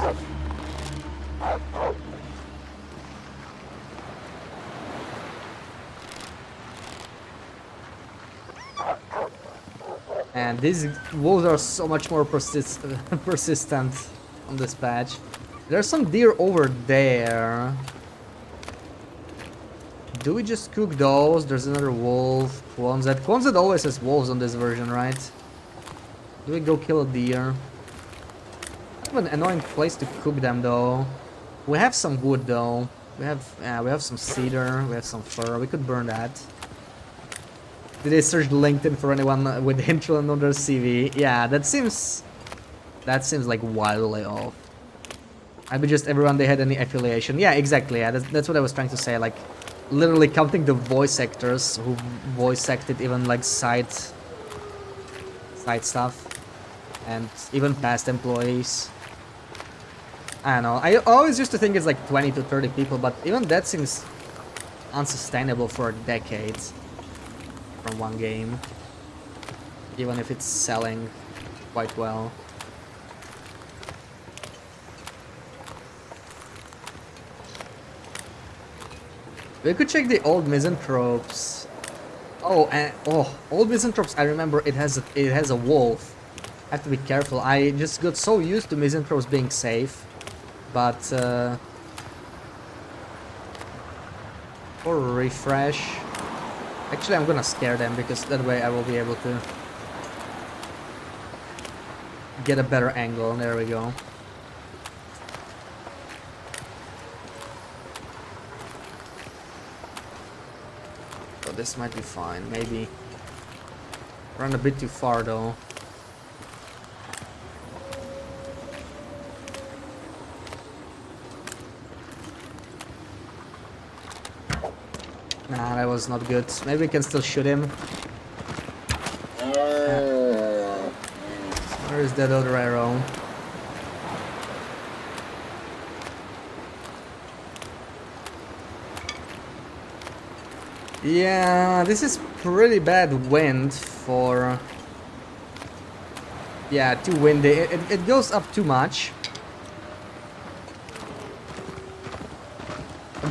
And these wolves are so much more persistent on this patch. There's some deer over there. Do we just cook those? There's another wolf. Quonset. Quonset always has wolves on this version, right? Do we go kill a deer? I have an annoying place to cook them though. We have some wood though. We have some cedar. We have some fir. We could burn that. Did they search LinkedIn for anyone with intro and under CV? Yeah, that seems like wildly off. Maybe just everyone they had any affiliation. Yeah, exactly. Yeah, that's what I was trying to say. Like, literally counting the voice actors who voice acted even like side stuff, and even past employees. I don't know. I always used to think it's like 20 to 30 people, but even that seems unsustainable for decades. From one game, even if it's selling quite well. We could check the old misanthropes. Old misanthropes. I remember it has a wolf. I have to be careful. I just got so used to misanthropes being safe, but for refresh. Actually, I'm gonna scare them because that way I will be able to get a better angle. There we go. So this might be fine. Maybe run a bit too far though. Nah, that was not good. Maybe we can still shoot him. Where is that other arrow? Yeah, this is pretty bad wind for... Yeah, too windy. It goes up too much.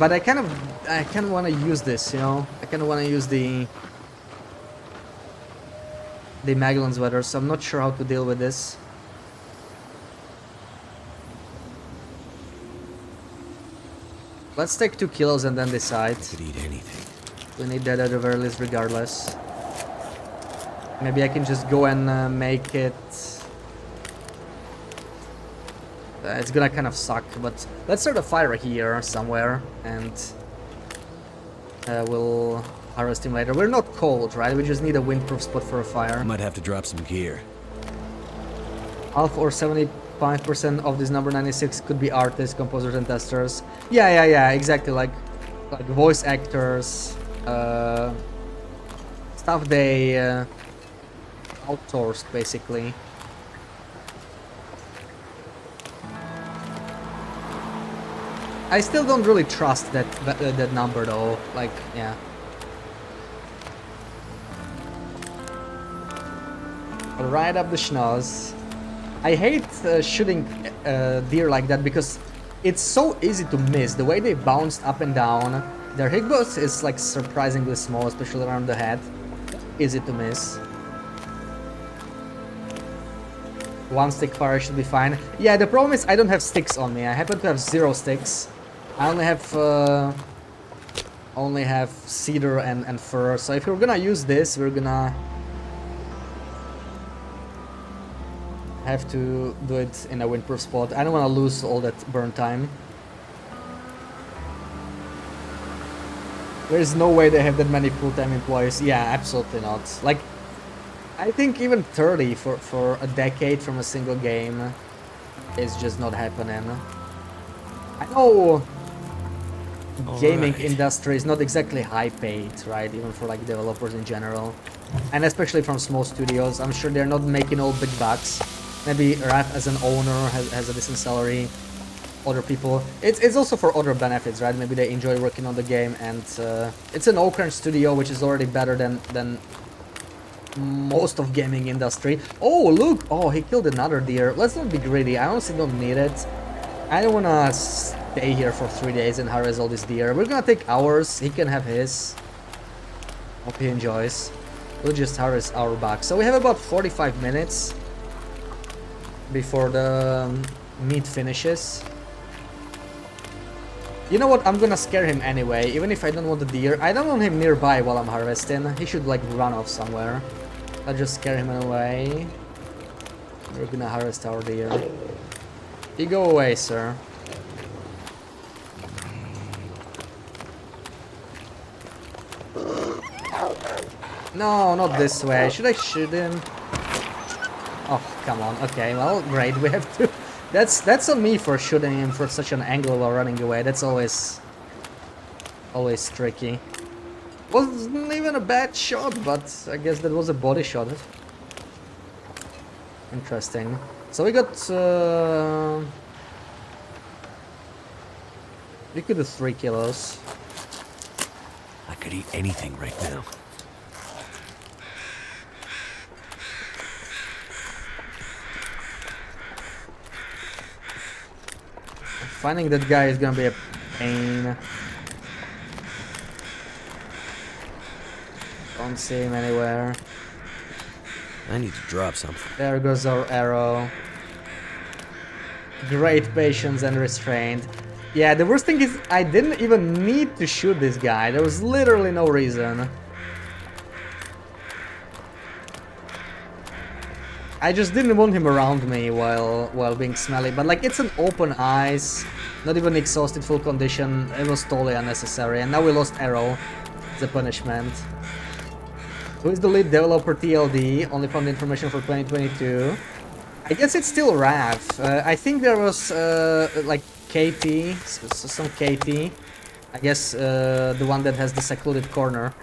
But I kind of want to use this, you know. I kind of want to use the Magellan's weather, so I'm not sure how to deal with this. Let's take 2 kills and then decide. Could eat anything. We need that at the very least, regardless. Maybe I can just go and make it. It's gonna kind of suck, but let's start a fire here somewhere, and we'll harvest him later. We're not cold, right? We just need a windproof spot for a fire. I might have to drop some gear. Half or 75% of this number 96 could be artists, composers, and testers. Yeah, exactly. Like voice actors, stuff they outsourced, basically. I still don't really trust that number though. Like, yeah. Right up the schnoz. I hate shooting deer like that because it's so easy to miss. The way they bounce up and down. Their hitbox is like surprisingly small, especially around the head. Easy to miss. 1 stick fire should be fine. Yeah, the problem is I don't have sticks on me. I happen to have 0 sticks. I only have cedar and fir. So if we're gonna use this, we're gonna have to do it in a windproof spot. I don't want to lose all that burn time. There's no way they have that many full-time employees. Yeah, absolutely not. Like, I think even 30 for a decade from a single game is just not happening. I know gaming Alright. industry is not exactly high paid, right? Even for like developers in general. And especially from small studios. I'm sure they're not making all big bucks. Maybe Raph as an owner has a decent salary. Other people. It's also for other benefits, right? Maybe they enjoy working on the game, and it's an Oakland studio, which is already better than most of gaming industry. Oh, look! Oh, he killed another deer. Let's not be greedy. I honestly don't need it. I don't wanna stay here for 3 days and harvest all this deer. We're gonna take ours. He can have his. Hope he enjoys. We'll just harvest our buck. So we have about 45 minutes before the meat finishes. You know what? I'm gonna scare him anyway, even if I don't want the deer. I don't want him nearby while I'm harvesting. He should like run off somewhere. I'll just scare him away. We're gonna harvest our deer. You go away, sir. No, not this way. Should I shoot him? Oh, come on. Okay, well, great. We have to... That's on me for shooting him for such an angle while running away. That's always tricky. Wasn't even a bad shot, but I guess that was a body shot. Interesting. So we got... we could do 3 kilos. I could eat anything right now. Finding that guy is gonna be a pain. Don't see him anywhere. I need to drop something. There goes our arrow. Great patience and restraint. Yeah, the worst thing is I didn't even need to shoot this guy. There was literally no reason. I just didn't want him around me while being smelly, but like it's an open eyes, not even exhausted full condition. It was totally unnecessary, and now we lost arrow. It's a punishment. Who is the lead developer? TLD. Only found information for 2022. I guess it's still Rav. I think there was like KT, some KT. I guess the one that has the secluded corner.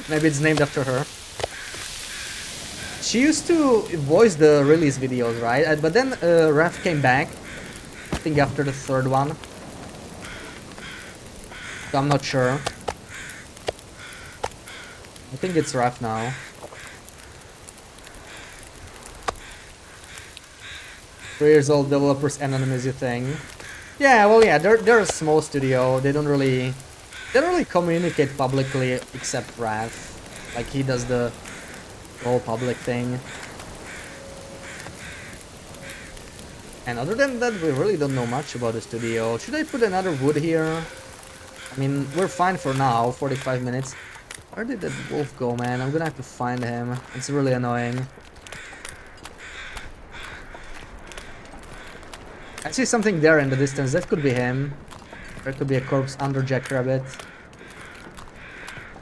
Maybe it's named after her. She used to voice the release videos, right? But then Raph came back, I think after the 3rd one. So I'm not sure. I think it's Raph now. Three-years-old developers anonymity thing. Yeah, well, yeah, they're a small studio. They don't really communicate publicly except Raph. Like he does the whole public thing. And other than that, we really don't know much about the studio. Should I put another wood here? I mean, we're fine for now, 45 minutes. Where did that wolf go, man? I'm gonna have to find him. It's really annoying. I see something there in the distance. That could be him. There could be a corpse under Jackrabbit.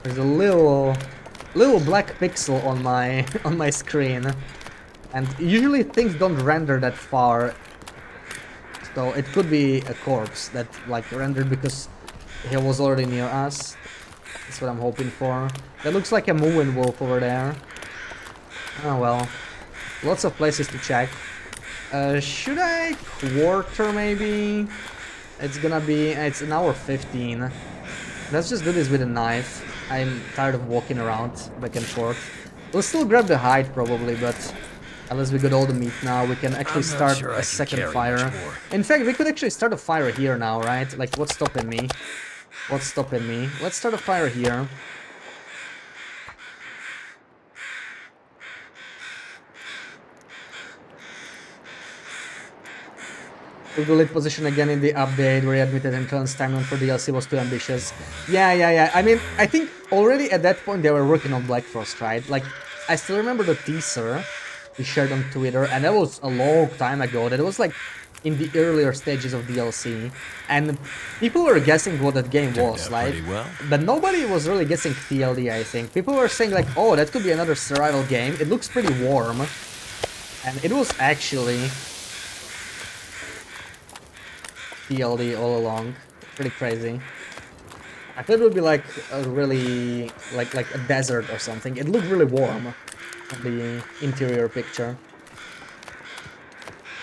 There's a little black pixel on my screen, and usually things don't render that far, so it could be a corpse that like rendered because he was already near us. That's what I'm hoping for. That looks like a moving wolf over there. Oh well, lots of places to check. Should I quarter maybe? It's gonna be, it's an hour 15. Let's just do this with a knife. I'm tired of walking around back and forth. We'll still grab the hide probably, but unless we got all the meat now, we can actually start a second fire. In fact, we could actually start a fire here now, right? Like, what's stopping me? What's stopping me? Let's start a fire here. Took the lead position again in the update where he admitted Entrance timeline for DLC was too ambitious. Yeah. I mean, I think already at that point they were working on Black Frost, right? Like, I still remember the teaser we shared on Twitter, and that was a long time ago. That was like in the earlier stages of DLC, and people were guessing what that game Turned was out like, pretty well. but nobody was really guessing TLD, I think. People were saying like, oh, that could be another survival game, it looks pretty warm, and it was actually TLD all along. Pretty crazy. I thought it would be like a really, like a desert or something. It looked really warm on the interior picture.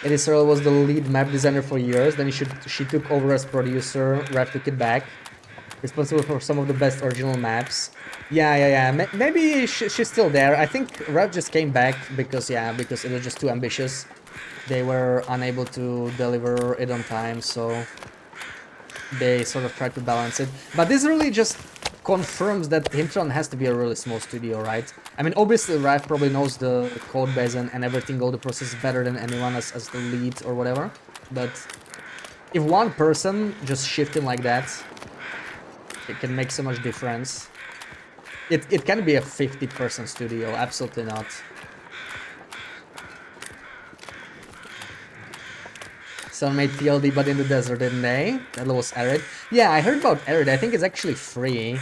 Eddie Searle was the lead map designer for years, then she took over as producer, Rev took it back. Responsible for some of the best original maps. Yeah. Maybe she's still there. I think Rev just came back because, yeah, because it was just too ambitious. They were unable to deliver it on time, so they sort of tried to balance it. But this really just confirms that Himtron has to be a really small studio, right? I mean, obviously Rife probably knows the code base and everything, all the processes better than anyone as the lead or whatever. But if one person just shifting like that, it can make so much difference. It can be a 50-person studio, absolutely not. Someone made TLD but in the desert, didn't they? That was Arid. Yeah, I heard about Arid. I think it's actually free.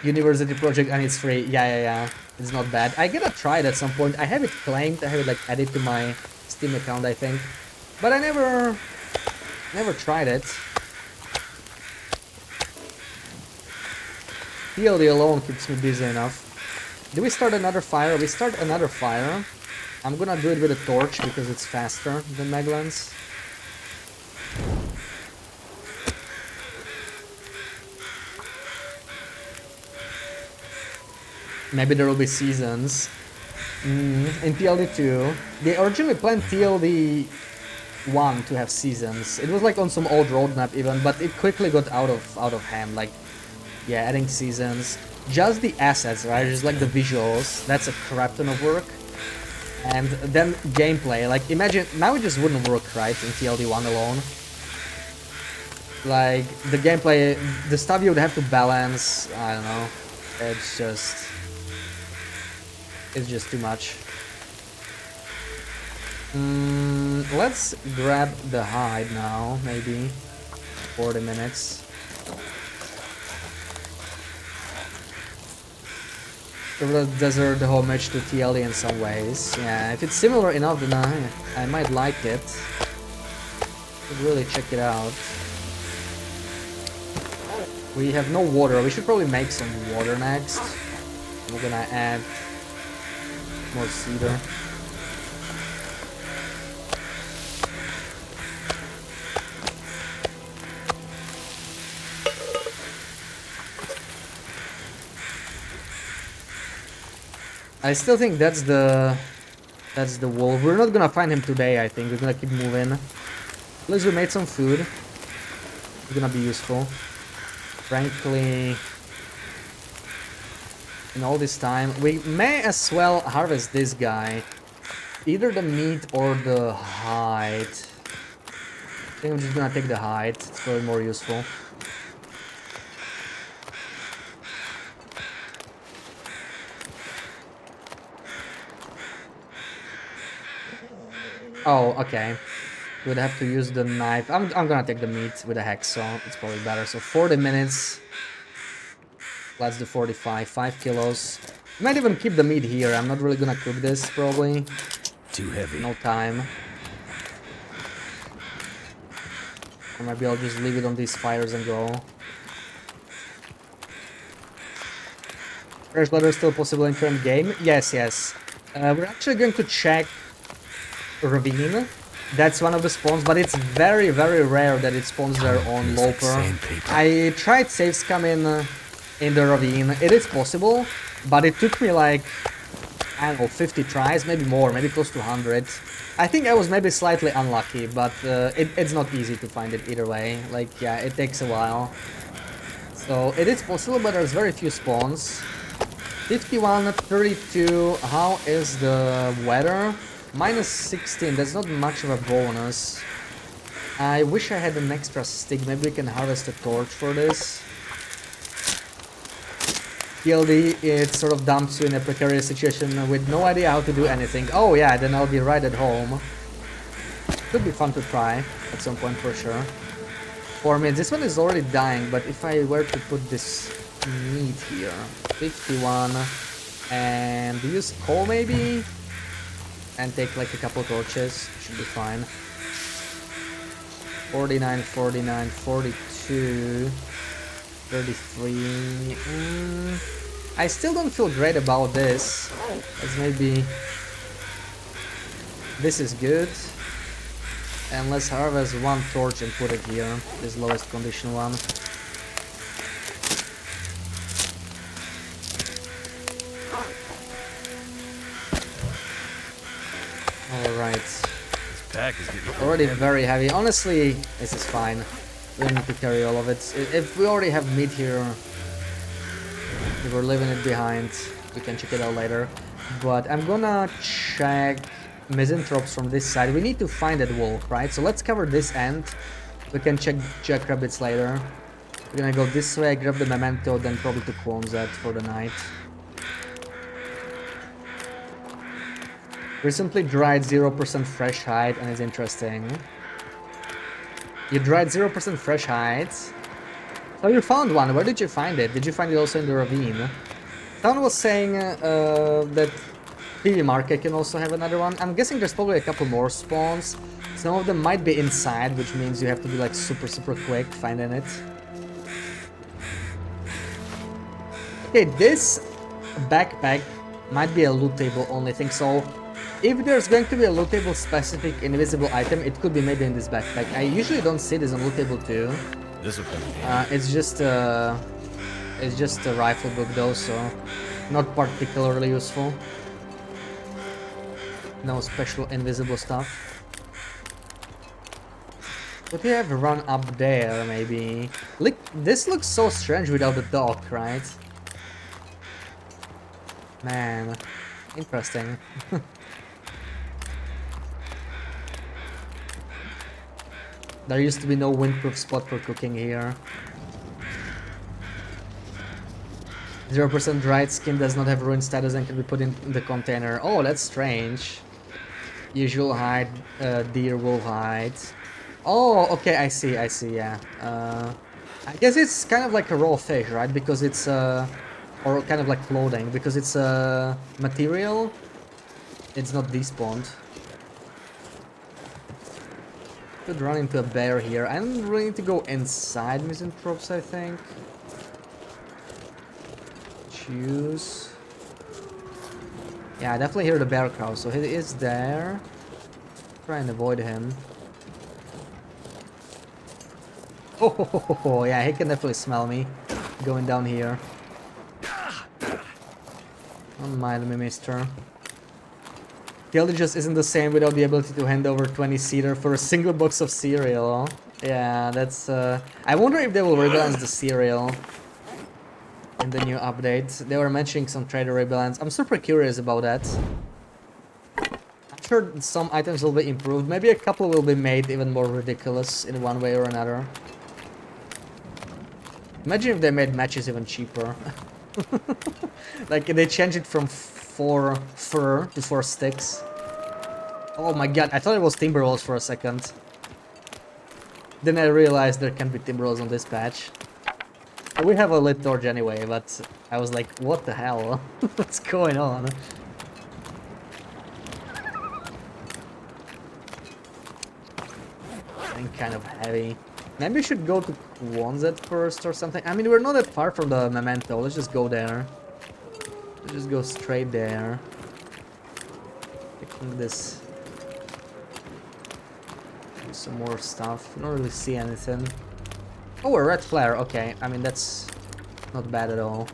University project and it's free. Yeah. It's not bad. I gotta try it at some point. I have it claimed. I have it like added to my Steam account, I think. But I never tried it. TLD alone keeps me busy enough. Do we start another fire? We start another fire. I'm gonna do it with a torch because it's faster than Meglance. Maybe there will be seasons. In TLD 2, they originally planned TLD 1 to have seasons. It was like on some old roadmap even, but it quickly got out of hand. Like, yeah, adding seasons. Just the assets, right? Just like the visuals. That's a crap ton of work. And then gameplay. Like, imagine, now it just wouldn't work, right, in TLD 1 alone. Like, the gameplay, the stuff you would have to balance, I don't know. It's just too much. Let's grab the hide now, maybe. 40 minutes. The desert homage to TLD in some ways. Yeah, if it's similar enough, then I might like it. Should really check it out. We have no water. We should probably make some water next. We're gonna add more cedar. I still think that's the wolf. We're not gonna find him today, I think. We're gonna keep moving. At least we made some food. It's gonna be useful. Frankly, in all this time, we may as well harvest this guy. Either the meat or the hide. I think I'm just gonna take the hide. It's probably more useful. Oh, okay. We'd have to use the knife. I'm gonna take the meat with a hacksaw. It's probably better. So 40 minutes. Let's do 45. 5 kilos. Might even keep the meat here. I'm not really gonna cook this, probably. Too heavy. No time. Or maybe I'll just leave it on these fires and go. Fresh leather still possible in current game? Yes. We're actually going to check Ravine. That's one of the spawns, but it's very, very rare that it spawns there on Loper. I tried save scamming in the Ravine. It is possible, but it took me like, I don't know, 50 tries, maybe more, maybe close to 100. I think I was maybe slightly unlucky, but it's not easy to find it either way. Like, yeah, it takes a while. So it is possible, but there's very few spawns. 51, 32, how is the weather? Minus 16, that's not much of a bonus. I wish I had an extra stick, maybe we can harvest a torch for this. TLD, it sort of dumps you in a precarious situation with no idea how to do anything. Oh yeah, then I'll be right at home. Could be fun to try at some point for sure. 4 minutes. This one is already dying, but if I were to put this meat here, 51, and use coal maybe, and take like a couple torches, should be fine. 49, 49, 42, 33. I still don't feel great about this. As maybe this is good. And let's harvest one torch and put it here, this lowest condition one. Alright. This pack is getting Already very heavy. Honestly, this is fine. We don't need to carry all of it. If we already have meat here, if we're leaving it behind, we can check it out later. But I'm gonna check misanthropes from this side. We need to find that wolf, right? So let's cover this end. We can check jackrabbits later. We're gonna go this way, grab the memento, then probably to Quonset for the night. Recently dried 0% fresh hide, and it's interesting. You dried 0% fresh hides? Oh, you found one. Where did you find it? Did you find it also in the ravine? Someone was saying that PV Market can also have another one. I'm guessing there's probably a couple more spawns. Some of them might be inside, which means you have to be like super quick finding it. Okay, this backpack might be a loot table only thing, so if there's going to be a loot table specific invisible item, it could be maybe in this backpack. I usually don't see this on loot table too. This will come in handy. It's just a rifle book though, so not particularly useful. No special invisible stuff. Could we have run up there maybe? Look, this looks so strange without the dog, right? Man, interesting. There used to be no windproof spot for cooking here. 0% dried skin does not have ruined status and can be put in the container. Oh, that's strange. Usual hide, deer, wolf hide. Oh, okay, I see, yeah. I guess it's kind of like a raw fish, right? Because it's, or kind of like clothing, because it's a material. It's not despawned. Could run into a bear here. I don't really need to go inside misanthropes, I think. Choose. Yeah, I definitely hear the bear crow, so he is there. Try and avoid him. Oh, yeah, he can definitely smell me going down here. Don't mind me, mister. Guild just isn't the same without the ability to hand over 20 cedar for a single box of cereal. Yeah, that's I wonder if they will rebalance the cereal in the new update. They were mentioning some trader rebalance. I'm super curious about that. I'm sure some items will be improved. Maybe a couple will be made even more ridiculous in one way or another. Imagine if they made matches even cheaper. Like they changed it from 4 fur to 4 sticks. Oh my god, I thought it was timber rolls for a second. Then I realized there can be timber rolls on this patch. We have a lit torch anyway, but I was like, what the hell? What's going on? Getting kind of heavy. Maybe we should go to Quonset first or something. I mean, we're not that far from the memento. Let's just go there. Let's just go straight there. Picking this. Some more stuff. Don't really see anything. Oh, a red flare. Okay. I mean, that's not bad at all.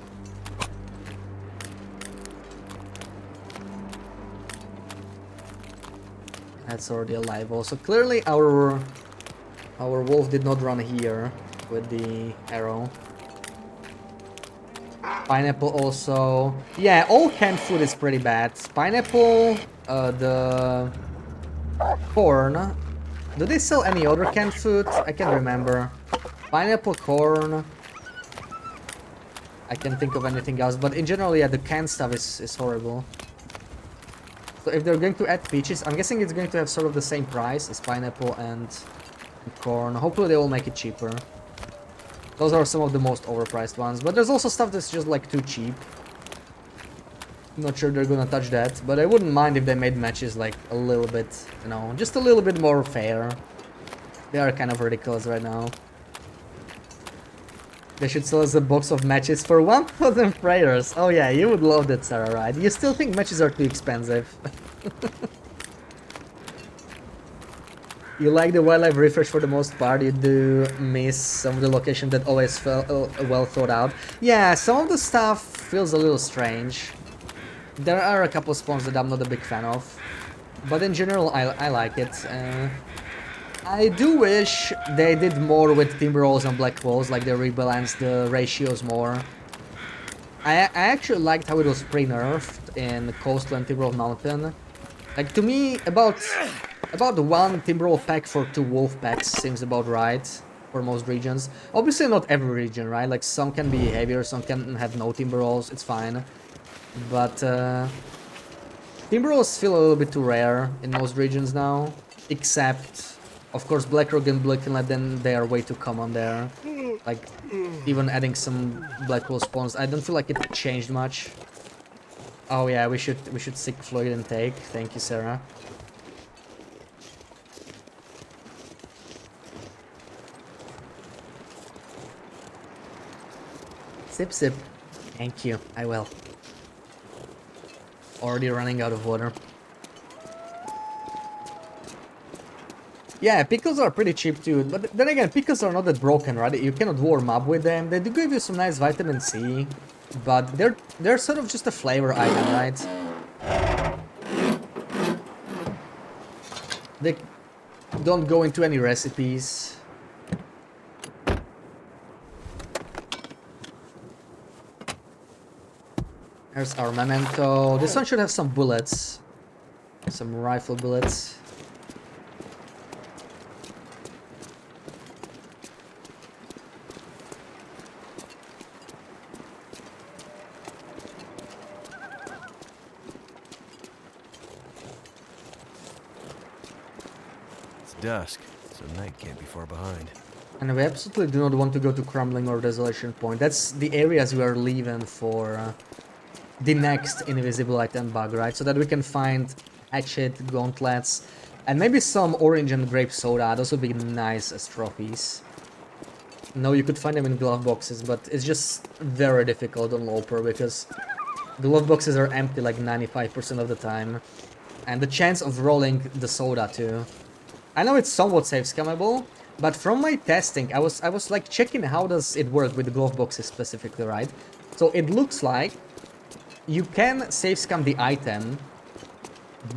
That's already alive also. Clearly our wolf did not run here with the arrow. Pineapple also. Yeah, all canned food is pretty bad. Pineapple, the corn. Do they sell any other canned food? I can't remember. Pineapple, corn. I can't think of anything else, but in general, yeah, the canned stuff is horrible. So if they're going to add peaches, I'm guessing it's going to have sort of the same price as pineapple and corn. Hopefully they will make it cheaper. Those are some of the most overpriced ones, but there's also stuff that's just like too cheap. I'm not sure they're gonna touch that, but I wouldn't mind if they made matches like a little bit, you know, just a little bit more fair. They are kind of ridiculous right now. They should sell us a box of matches for 1,000 prayers. Oh yeah, you would love that, Sarah, right? You still think matches are too expensive. You like the wildlife refresh for the most part, you do miss some of the location that always felt well thought out. Yeah, some of the stuff feels a little strange. There are a couple spawns that I'm not a big fan of, but in general I like it. I do wish they did more with timber rolls and black walls, like they rebalanced the ratios more. I actually liked how it was pre-nerfed in Coastal and Timberwolf Mountain. Like, to me, about one Timberwolf pack for 2 wolf packs seems about right for most regions. Obviously not every region, right? Like, some can be heavier, some can have no timber rolls, it's fine. But timber rolls feel a little bit too rare in most regions now, except, of course, Blackrock and Black Inlet, then they are way too common there. Like, even adding some Blackwall spawns, I don't feel like it changed much. Oh yeah, we should seek Floyd and take. Thank you, Sarah. Sip sip. Thank you, I will. Already running out of water. Yeah, pickles are pretty cheap too, but then again, pickles are not that broken, right? You cannot warm up with them. They do give you some nice vitamin C, but they're sort of just a flavor item, right? They don't go into any recipes. There's our memento. This one should have some bullets. Some rifle bullets. Dusk, so night can't be far behind. And we absolutely do not want to go to Crumbling or Desolation Point. That's the areas we are leaving for the next invisible item bug, right? So that we can find hatchet, gauntlets, and maybe some orange and grape soda. Those would be nice as trophies. No, you could find them in glove boxes, but it's just very difficult on Loper because glove boxes are empty like 95% of the time. And the chance of rolling the soda too. I know it's somewhat safe scammable, but from my testing, I was like checking how does it work with the glove boxes specifically, right? So it looks like you can safe scam the item,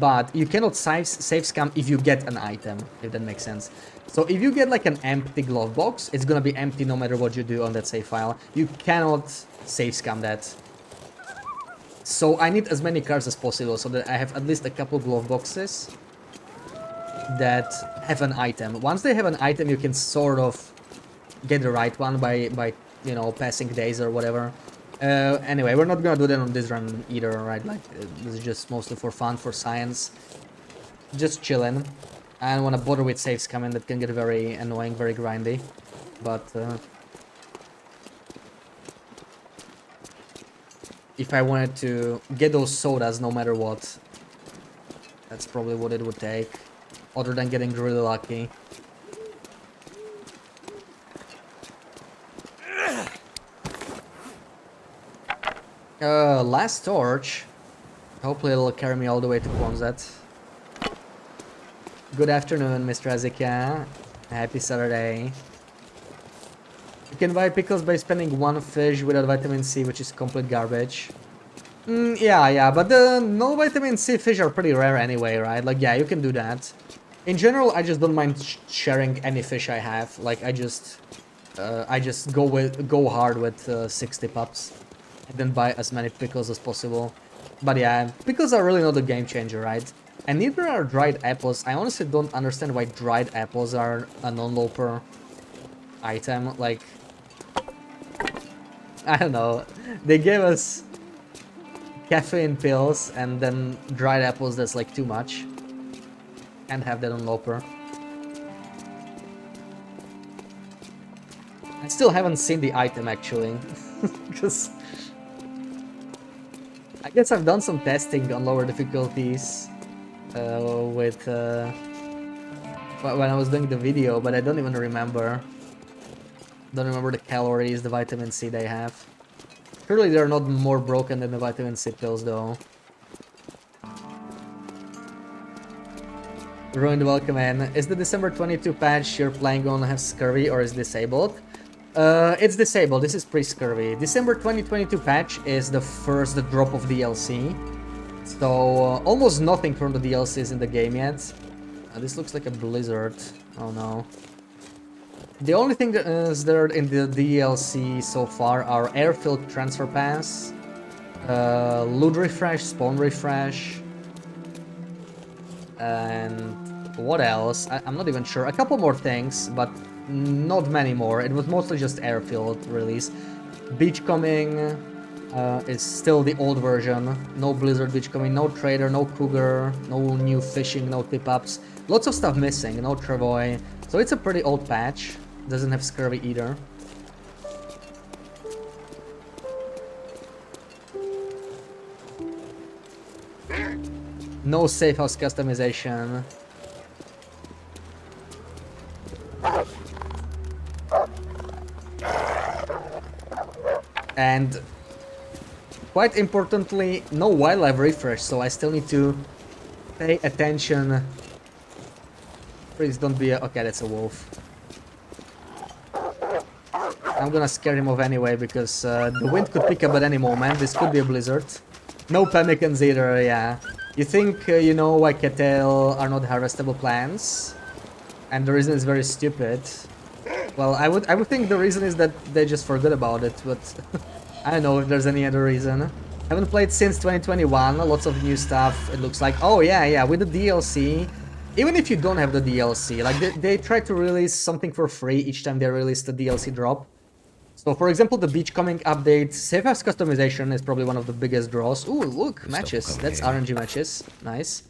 but you cannot safe scam if you get an item, if that makes sense. So if you get like an empty glove box, it's gonna be empty no matter what you do on that save file. You cannot safe scam that. So I need as many cards as possible so that I have at least a couple glove boxes that have an item. Once they have an item, you can sort of get the right one by you know, passing days or whatever. Anyway, we're not gonna do that on this run either, right? Like, this is just mostly for fun, for science. Just chilling. I don't want to bother with saves coming, that can get very annoying, very grindy. But if I wanted to get those sodas no matter what, that's probably what it would take. Other than getting really lucky. Last torch. Hopefully it'll carry me all the way to Quonset. Good afternoon, Mr. Azika. Happy Saturday. You can buy pickles by spending 1 fish without vitamin C, which is complete garbage. Yeah, but the no vitamin C fish are pretty rare anyway, right? Like, yeah, you can do that. In general, I just don't mind sharing any fish I have. Like, I just go hard with 60 pups, and then buy as many pickles as possible. But yeah, pickles are really not a game changer, right? And neither are dried apples. I honestly don't understand why dried apples are a non-loper item. Like, I don't know. They gave us caffeine pills and then dried apples, that's like too much. Can't have that on Loper. I still haven't seen the item actually, because I guess I've done some testing on lower difficulties with when I was doing the video, but I don't even remember. Don't remember the calories, the vitamin C they have. Surely they're not more broken than the vitamin C pills though. Ruined welcome in. Is the December 22 patch you're playing on have scurvy or is disabled? It's disabled, this is pre-scurvy. December 2022 patch is the first drop of DLC. So, almost nothing from the DLC is in the game yet. This looks like a blizzard. Oh no. The only thing that is there in the DLC so far are airfield transfer pass, loot refresh, spawn refresh, and what else? I'm not even sure. A couple more things, but not many more. It was mostly just airfield release. Beachcombing is still the old version. No Blizzard Beachcombing, no Trader, no Cougar, no new fishing, no tip-ups. Lots of stuff missing, no Travoy. So it's a pretty old patch. Doesn't have scurvy either. No safe house customization. And quite importantly, no wildlife refresh, so I still need to pay attention. Please don't be a... Okay, that's a wolf. I'm gonna scare him off anyway, because the wind could pick up at any moment. This could be a blizzard. No pemmican either, yeah. You think you know why cattail are not harvestable plants? And the reason is very stupid. Well, I would think the reason is that they just forgot about it, but I don't know if there's any other reason. Haven't played since 2021, lots of new stuff, it looks like. Oh yeah, with the DLC, even if you don't have the DLC, like they try to release something for free each time they release the DLC drop. So for example, the Beachcombing update, safe house customization is probably one of the biggest draws. Ooh, look, matches, that's RNG matches, nice.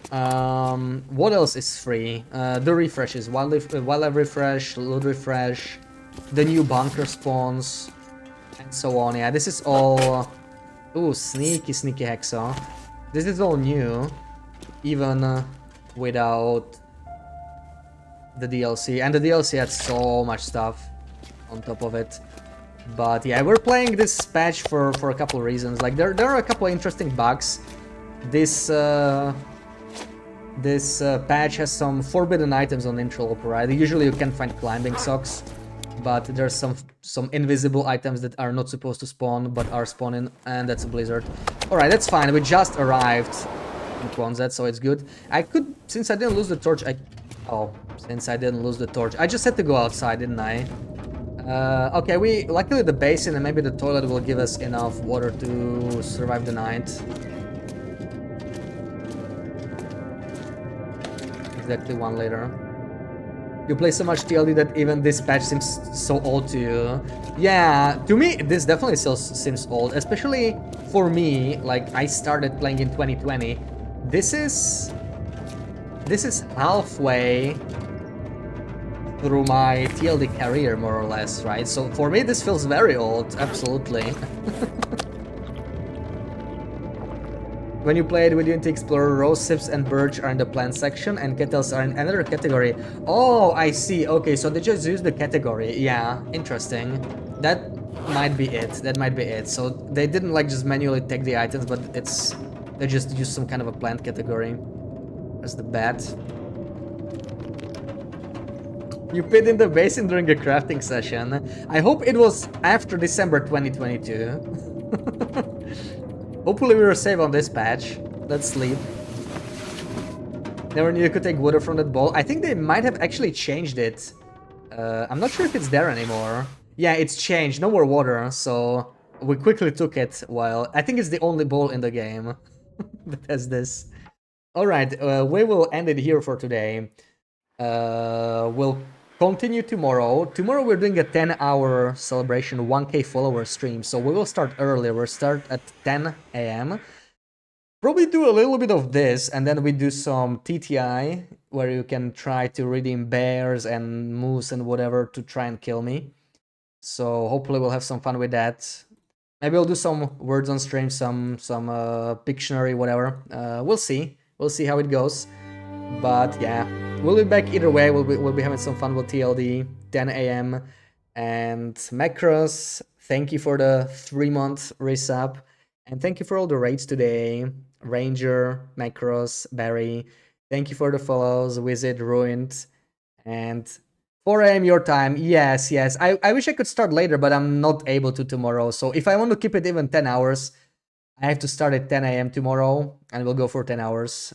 What else is free? The refreshes, wildlife refresh, loot refresh, the new bunker spawns, and so on. Yeah, this is all... Ooh, sneaky Hexa. This is all new, even without the DLC. And the DLC had so much stuff on top of it. But yeah, we're playing this patch for a couple of reasons. Like, there are a couple of interesting bugs. This patch has some forbidden items on Interloper, right? Usually you can find climbing socks, but there's some invisible items that are not supposed to spawn, but are spawning, and that's a blizzard. Alright, that's fine, we just arrived in Quonset, so it's good. I could, since I didn't lose the torch, since I didn't lose the torch, I just had to go outside, didn't I? Okay, luckily the basin and maybe the toilet will give us enough water to survive the night. Exactly one later. You play so much TLD that even this patch seems so old to you. Yeah, to me this definitely still seems old, especially for me. Like, I started playing in 2020. This is halfway through my TLD career, more or less, right? So for me this feels very old, absolutely. When you play it with Unity Explorer, rose sips and birch are in the plant section and kettles are in another category. Oh, I see. Okay, so they just use the category. Yeah, interesting. That might be it. That might be it. So they didn't like just manually take the items, but they just used some kind of a plant category. That's the bat. You pit in the basin during a crafting session. I hope it was after December 2022. Hopefully we were safe on this patch. Let's sleep. Never knew you could take water from that bowl. I think they might have actually changed it. I'm not sure if it's there anymore. Yeah, it's changed. No more water, so we quickly took it while... I think it's the only bowl in the game that has this. Alright, we will end it here for today. We'll continue tomorrow. Tomorrow we're doing a 10-hour celebration 1K follower stream, so we will start earlier. We'll start at 10 a.m. Probably do a little bit of this, and then we do some TTI, where you can try to redeem bears and moose and whatever to try and kill me. So hopefully we'll have some fun with that. Maybe we'll do some words on stream, some Pictionary, whatever. We'll see. We'll see how it goes. But yeah, we'll be back either way. We'll be having some fun with TLD, 10 a.m. And Macros, thank you for the 3-month resub. And thank you for all the raids today. Ranger, Macros, Barry. Thank you for the follows, Wizard, Ruined. And 4 a.m. your time. Yes, yes. I wish I could start later, but I'm not able to tomorrow. So if I want to keep it even 10 hours, I have to start at 10 a.m. tomorrow, and we'll go for 10 hours.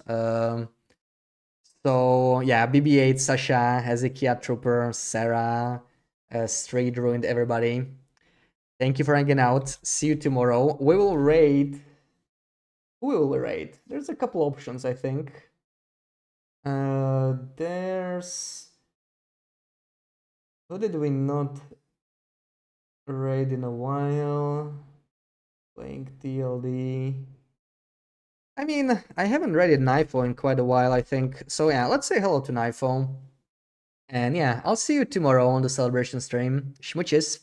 So yeah, BB8, Sasha, Hezekiah Trooper, Sarah, Street Ruined, everybody. Thank you for hanging out. See you tomorrow. We will raid. Who will we raid? There's a couple options, I think. There's... Who did we not raid in a while? Playing TLD. I mean, I haven't raided Knifo in quite a while, I think. So yeah, let's say hello to Knifo. And yeah, I'll see you tomorrow on the celebration stream. Schmooches.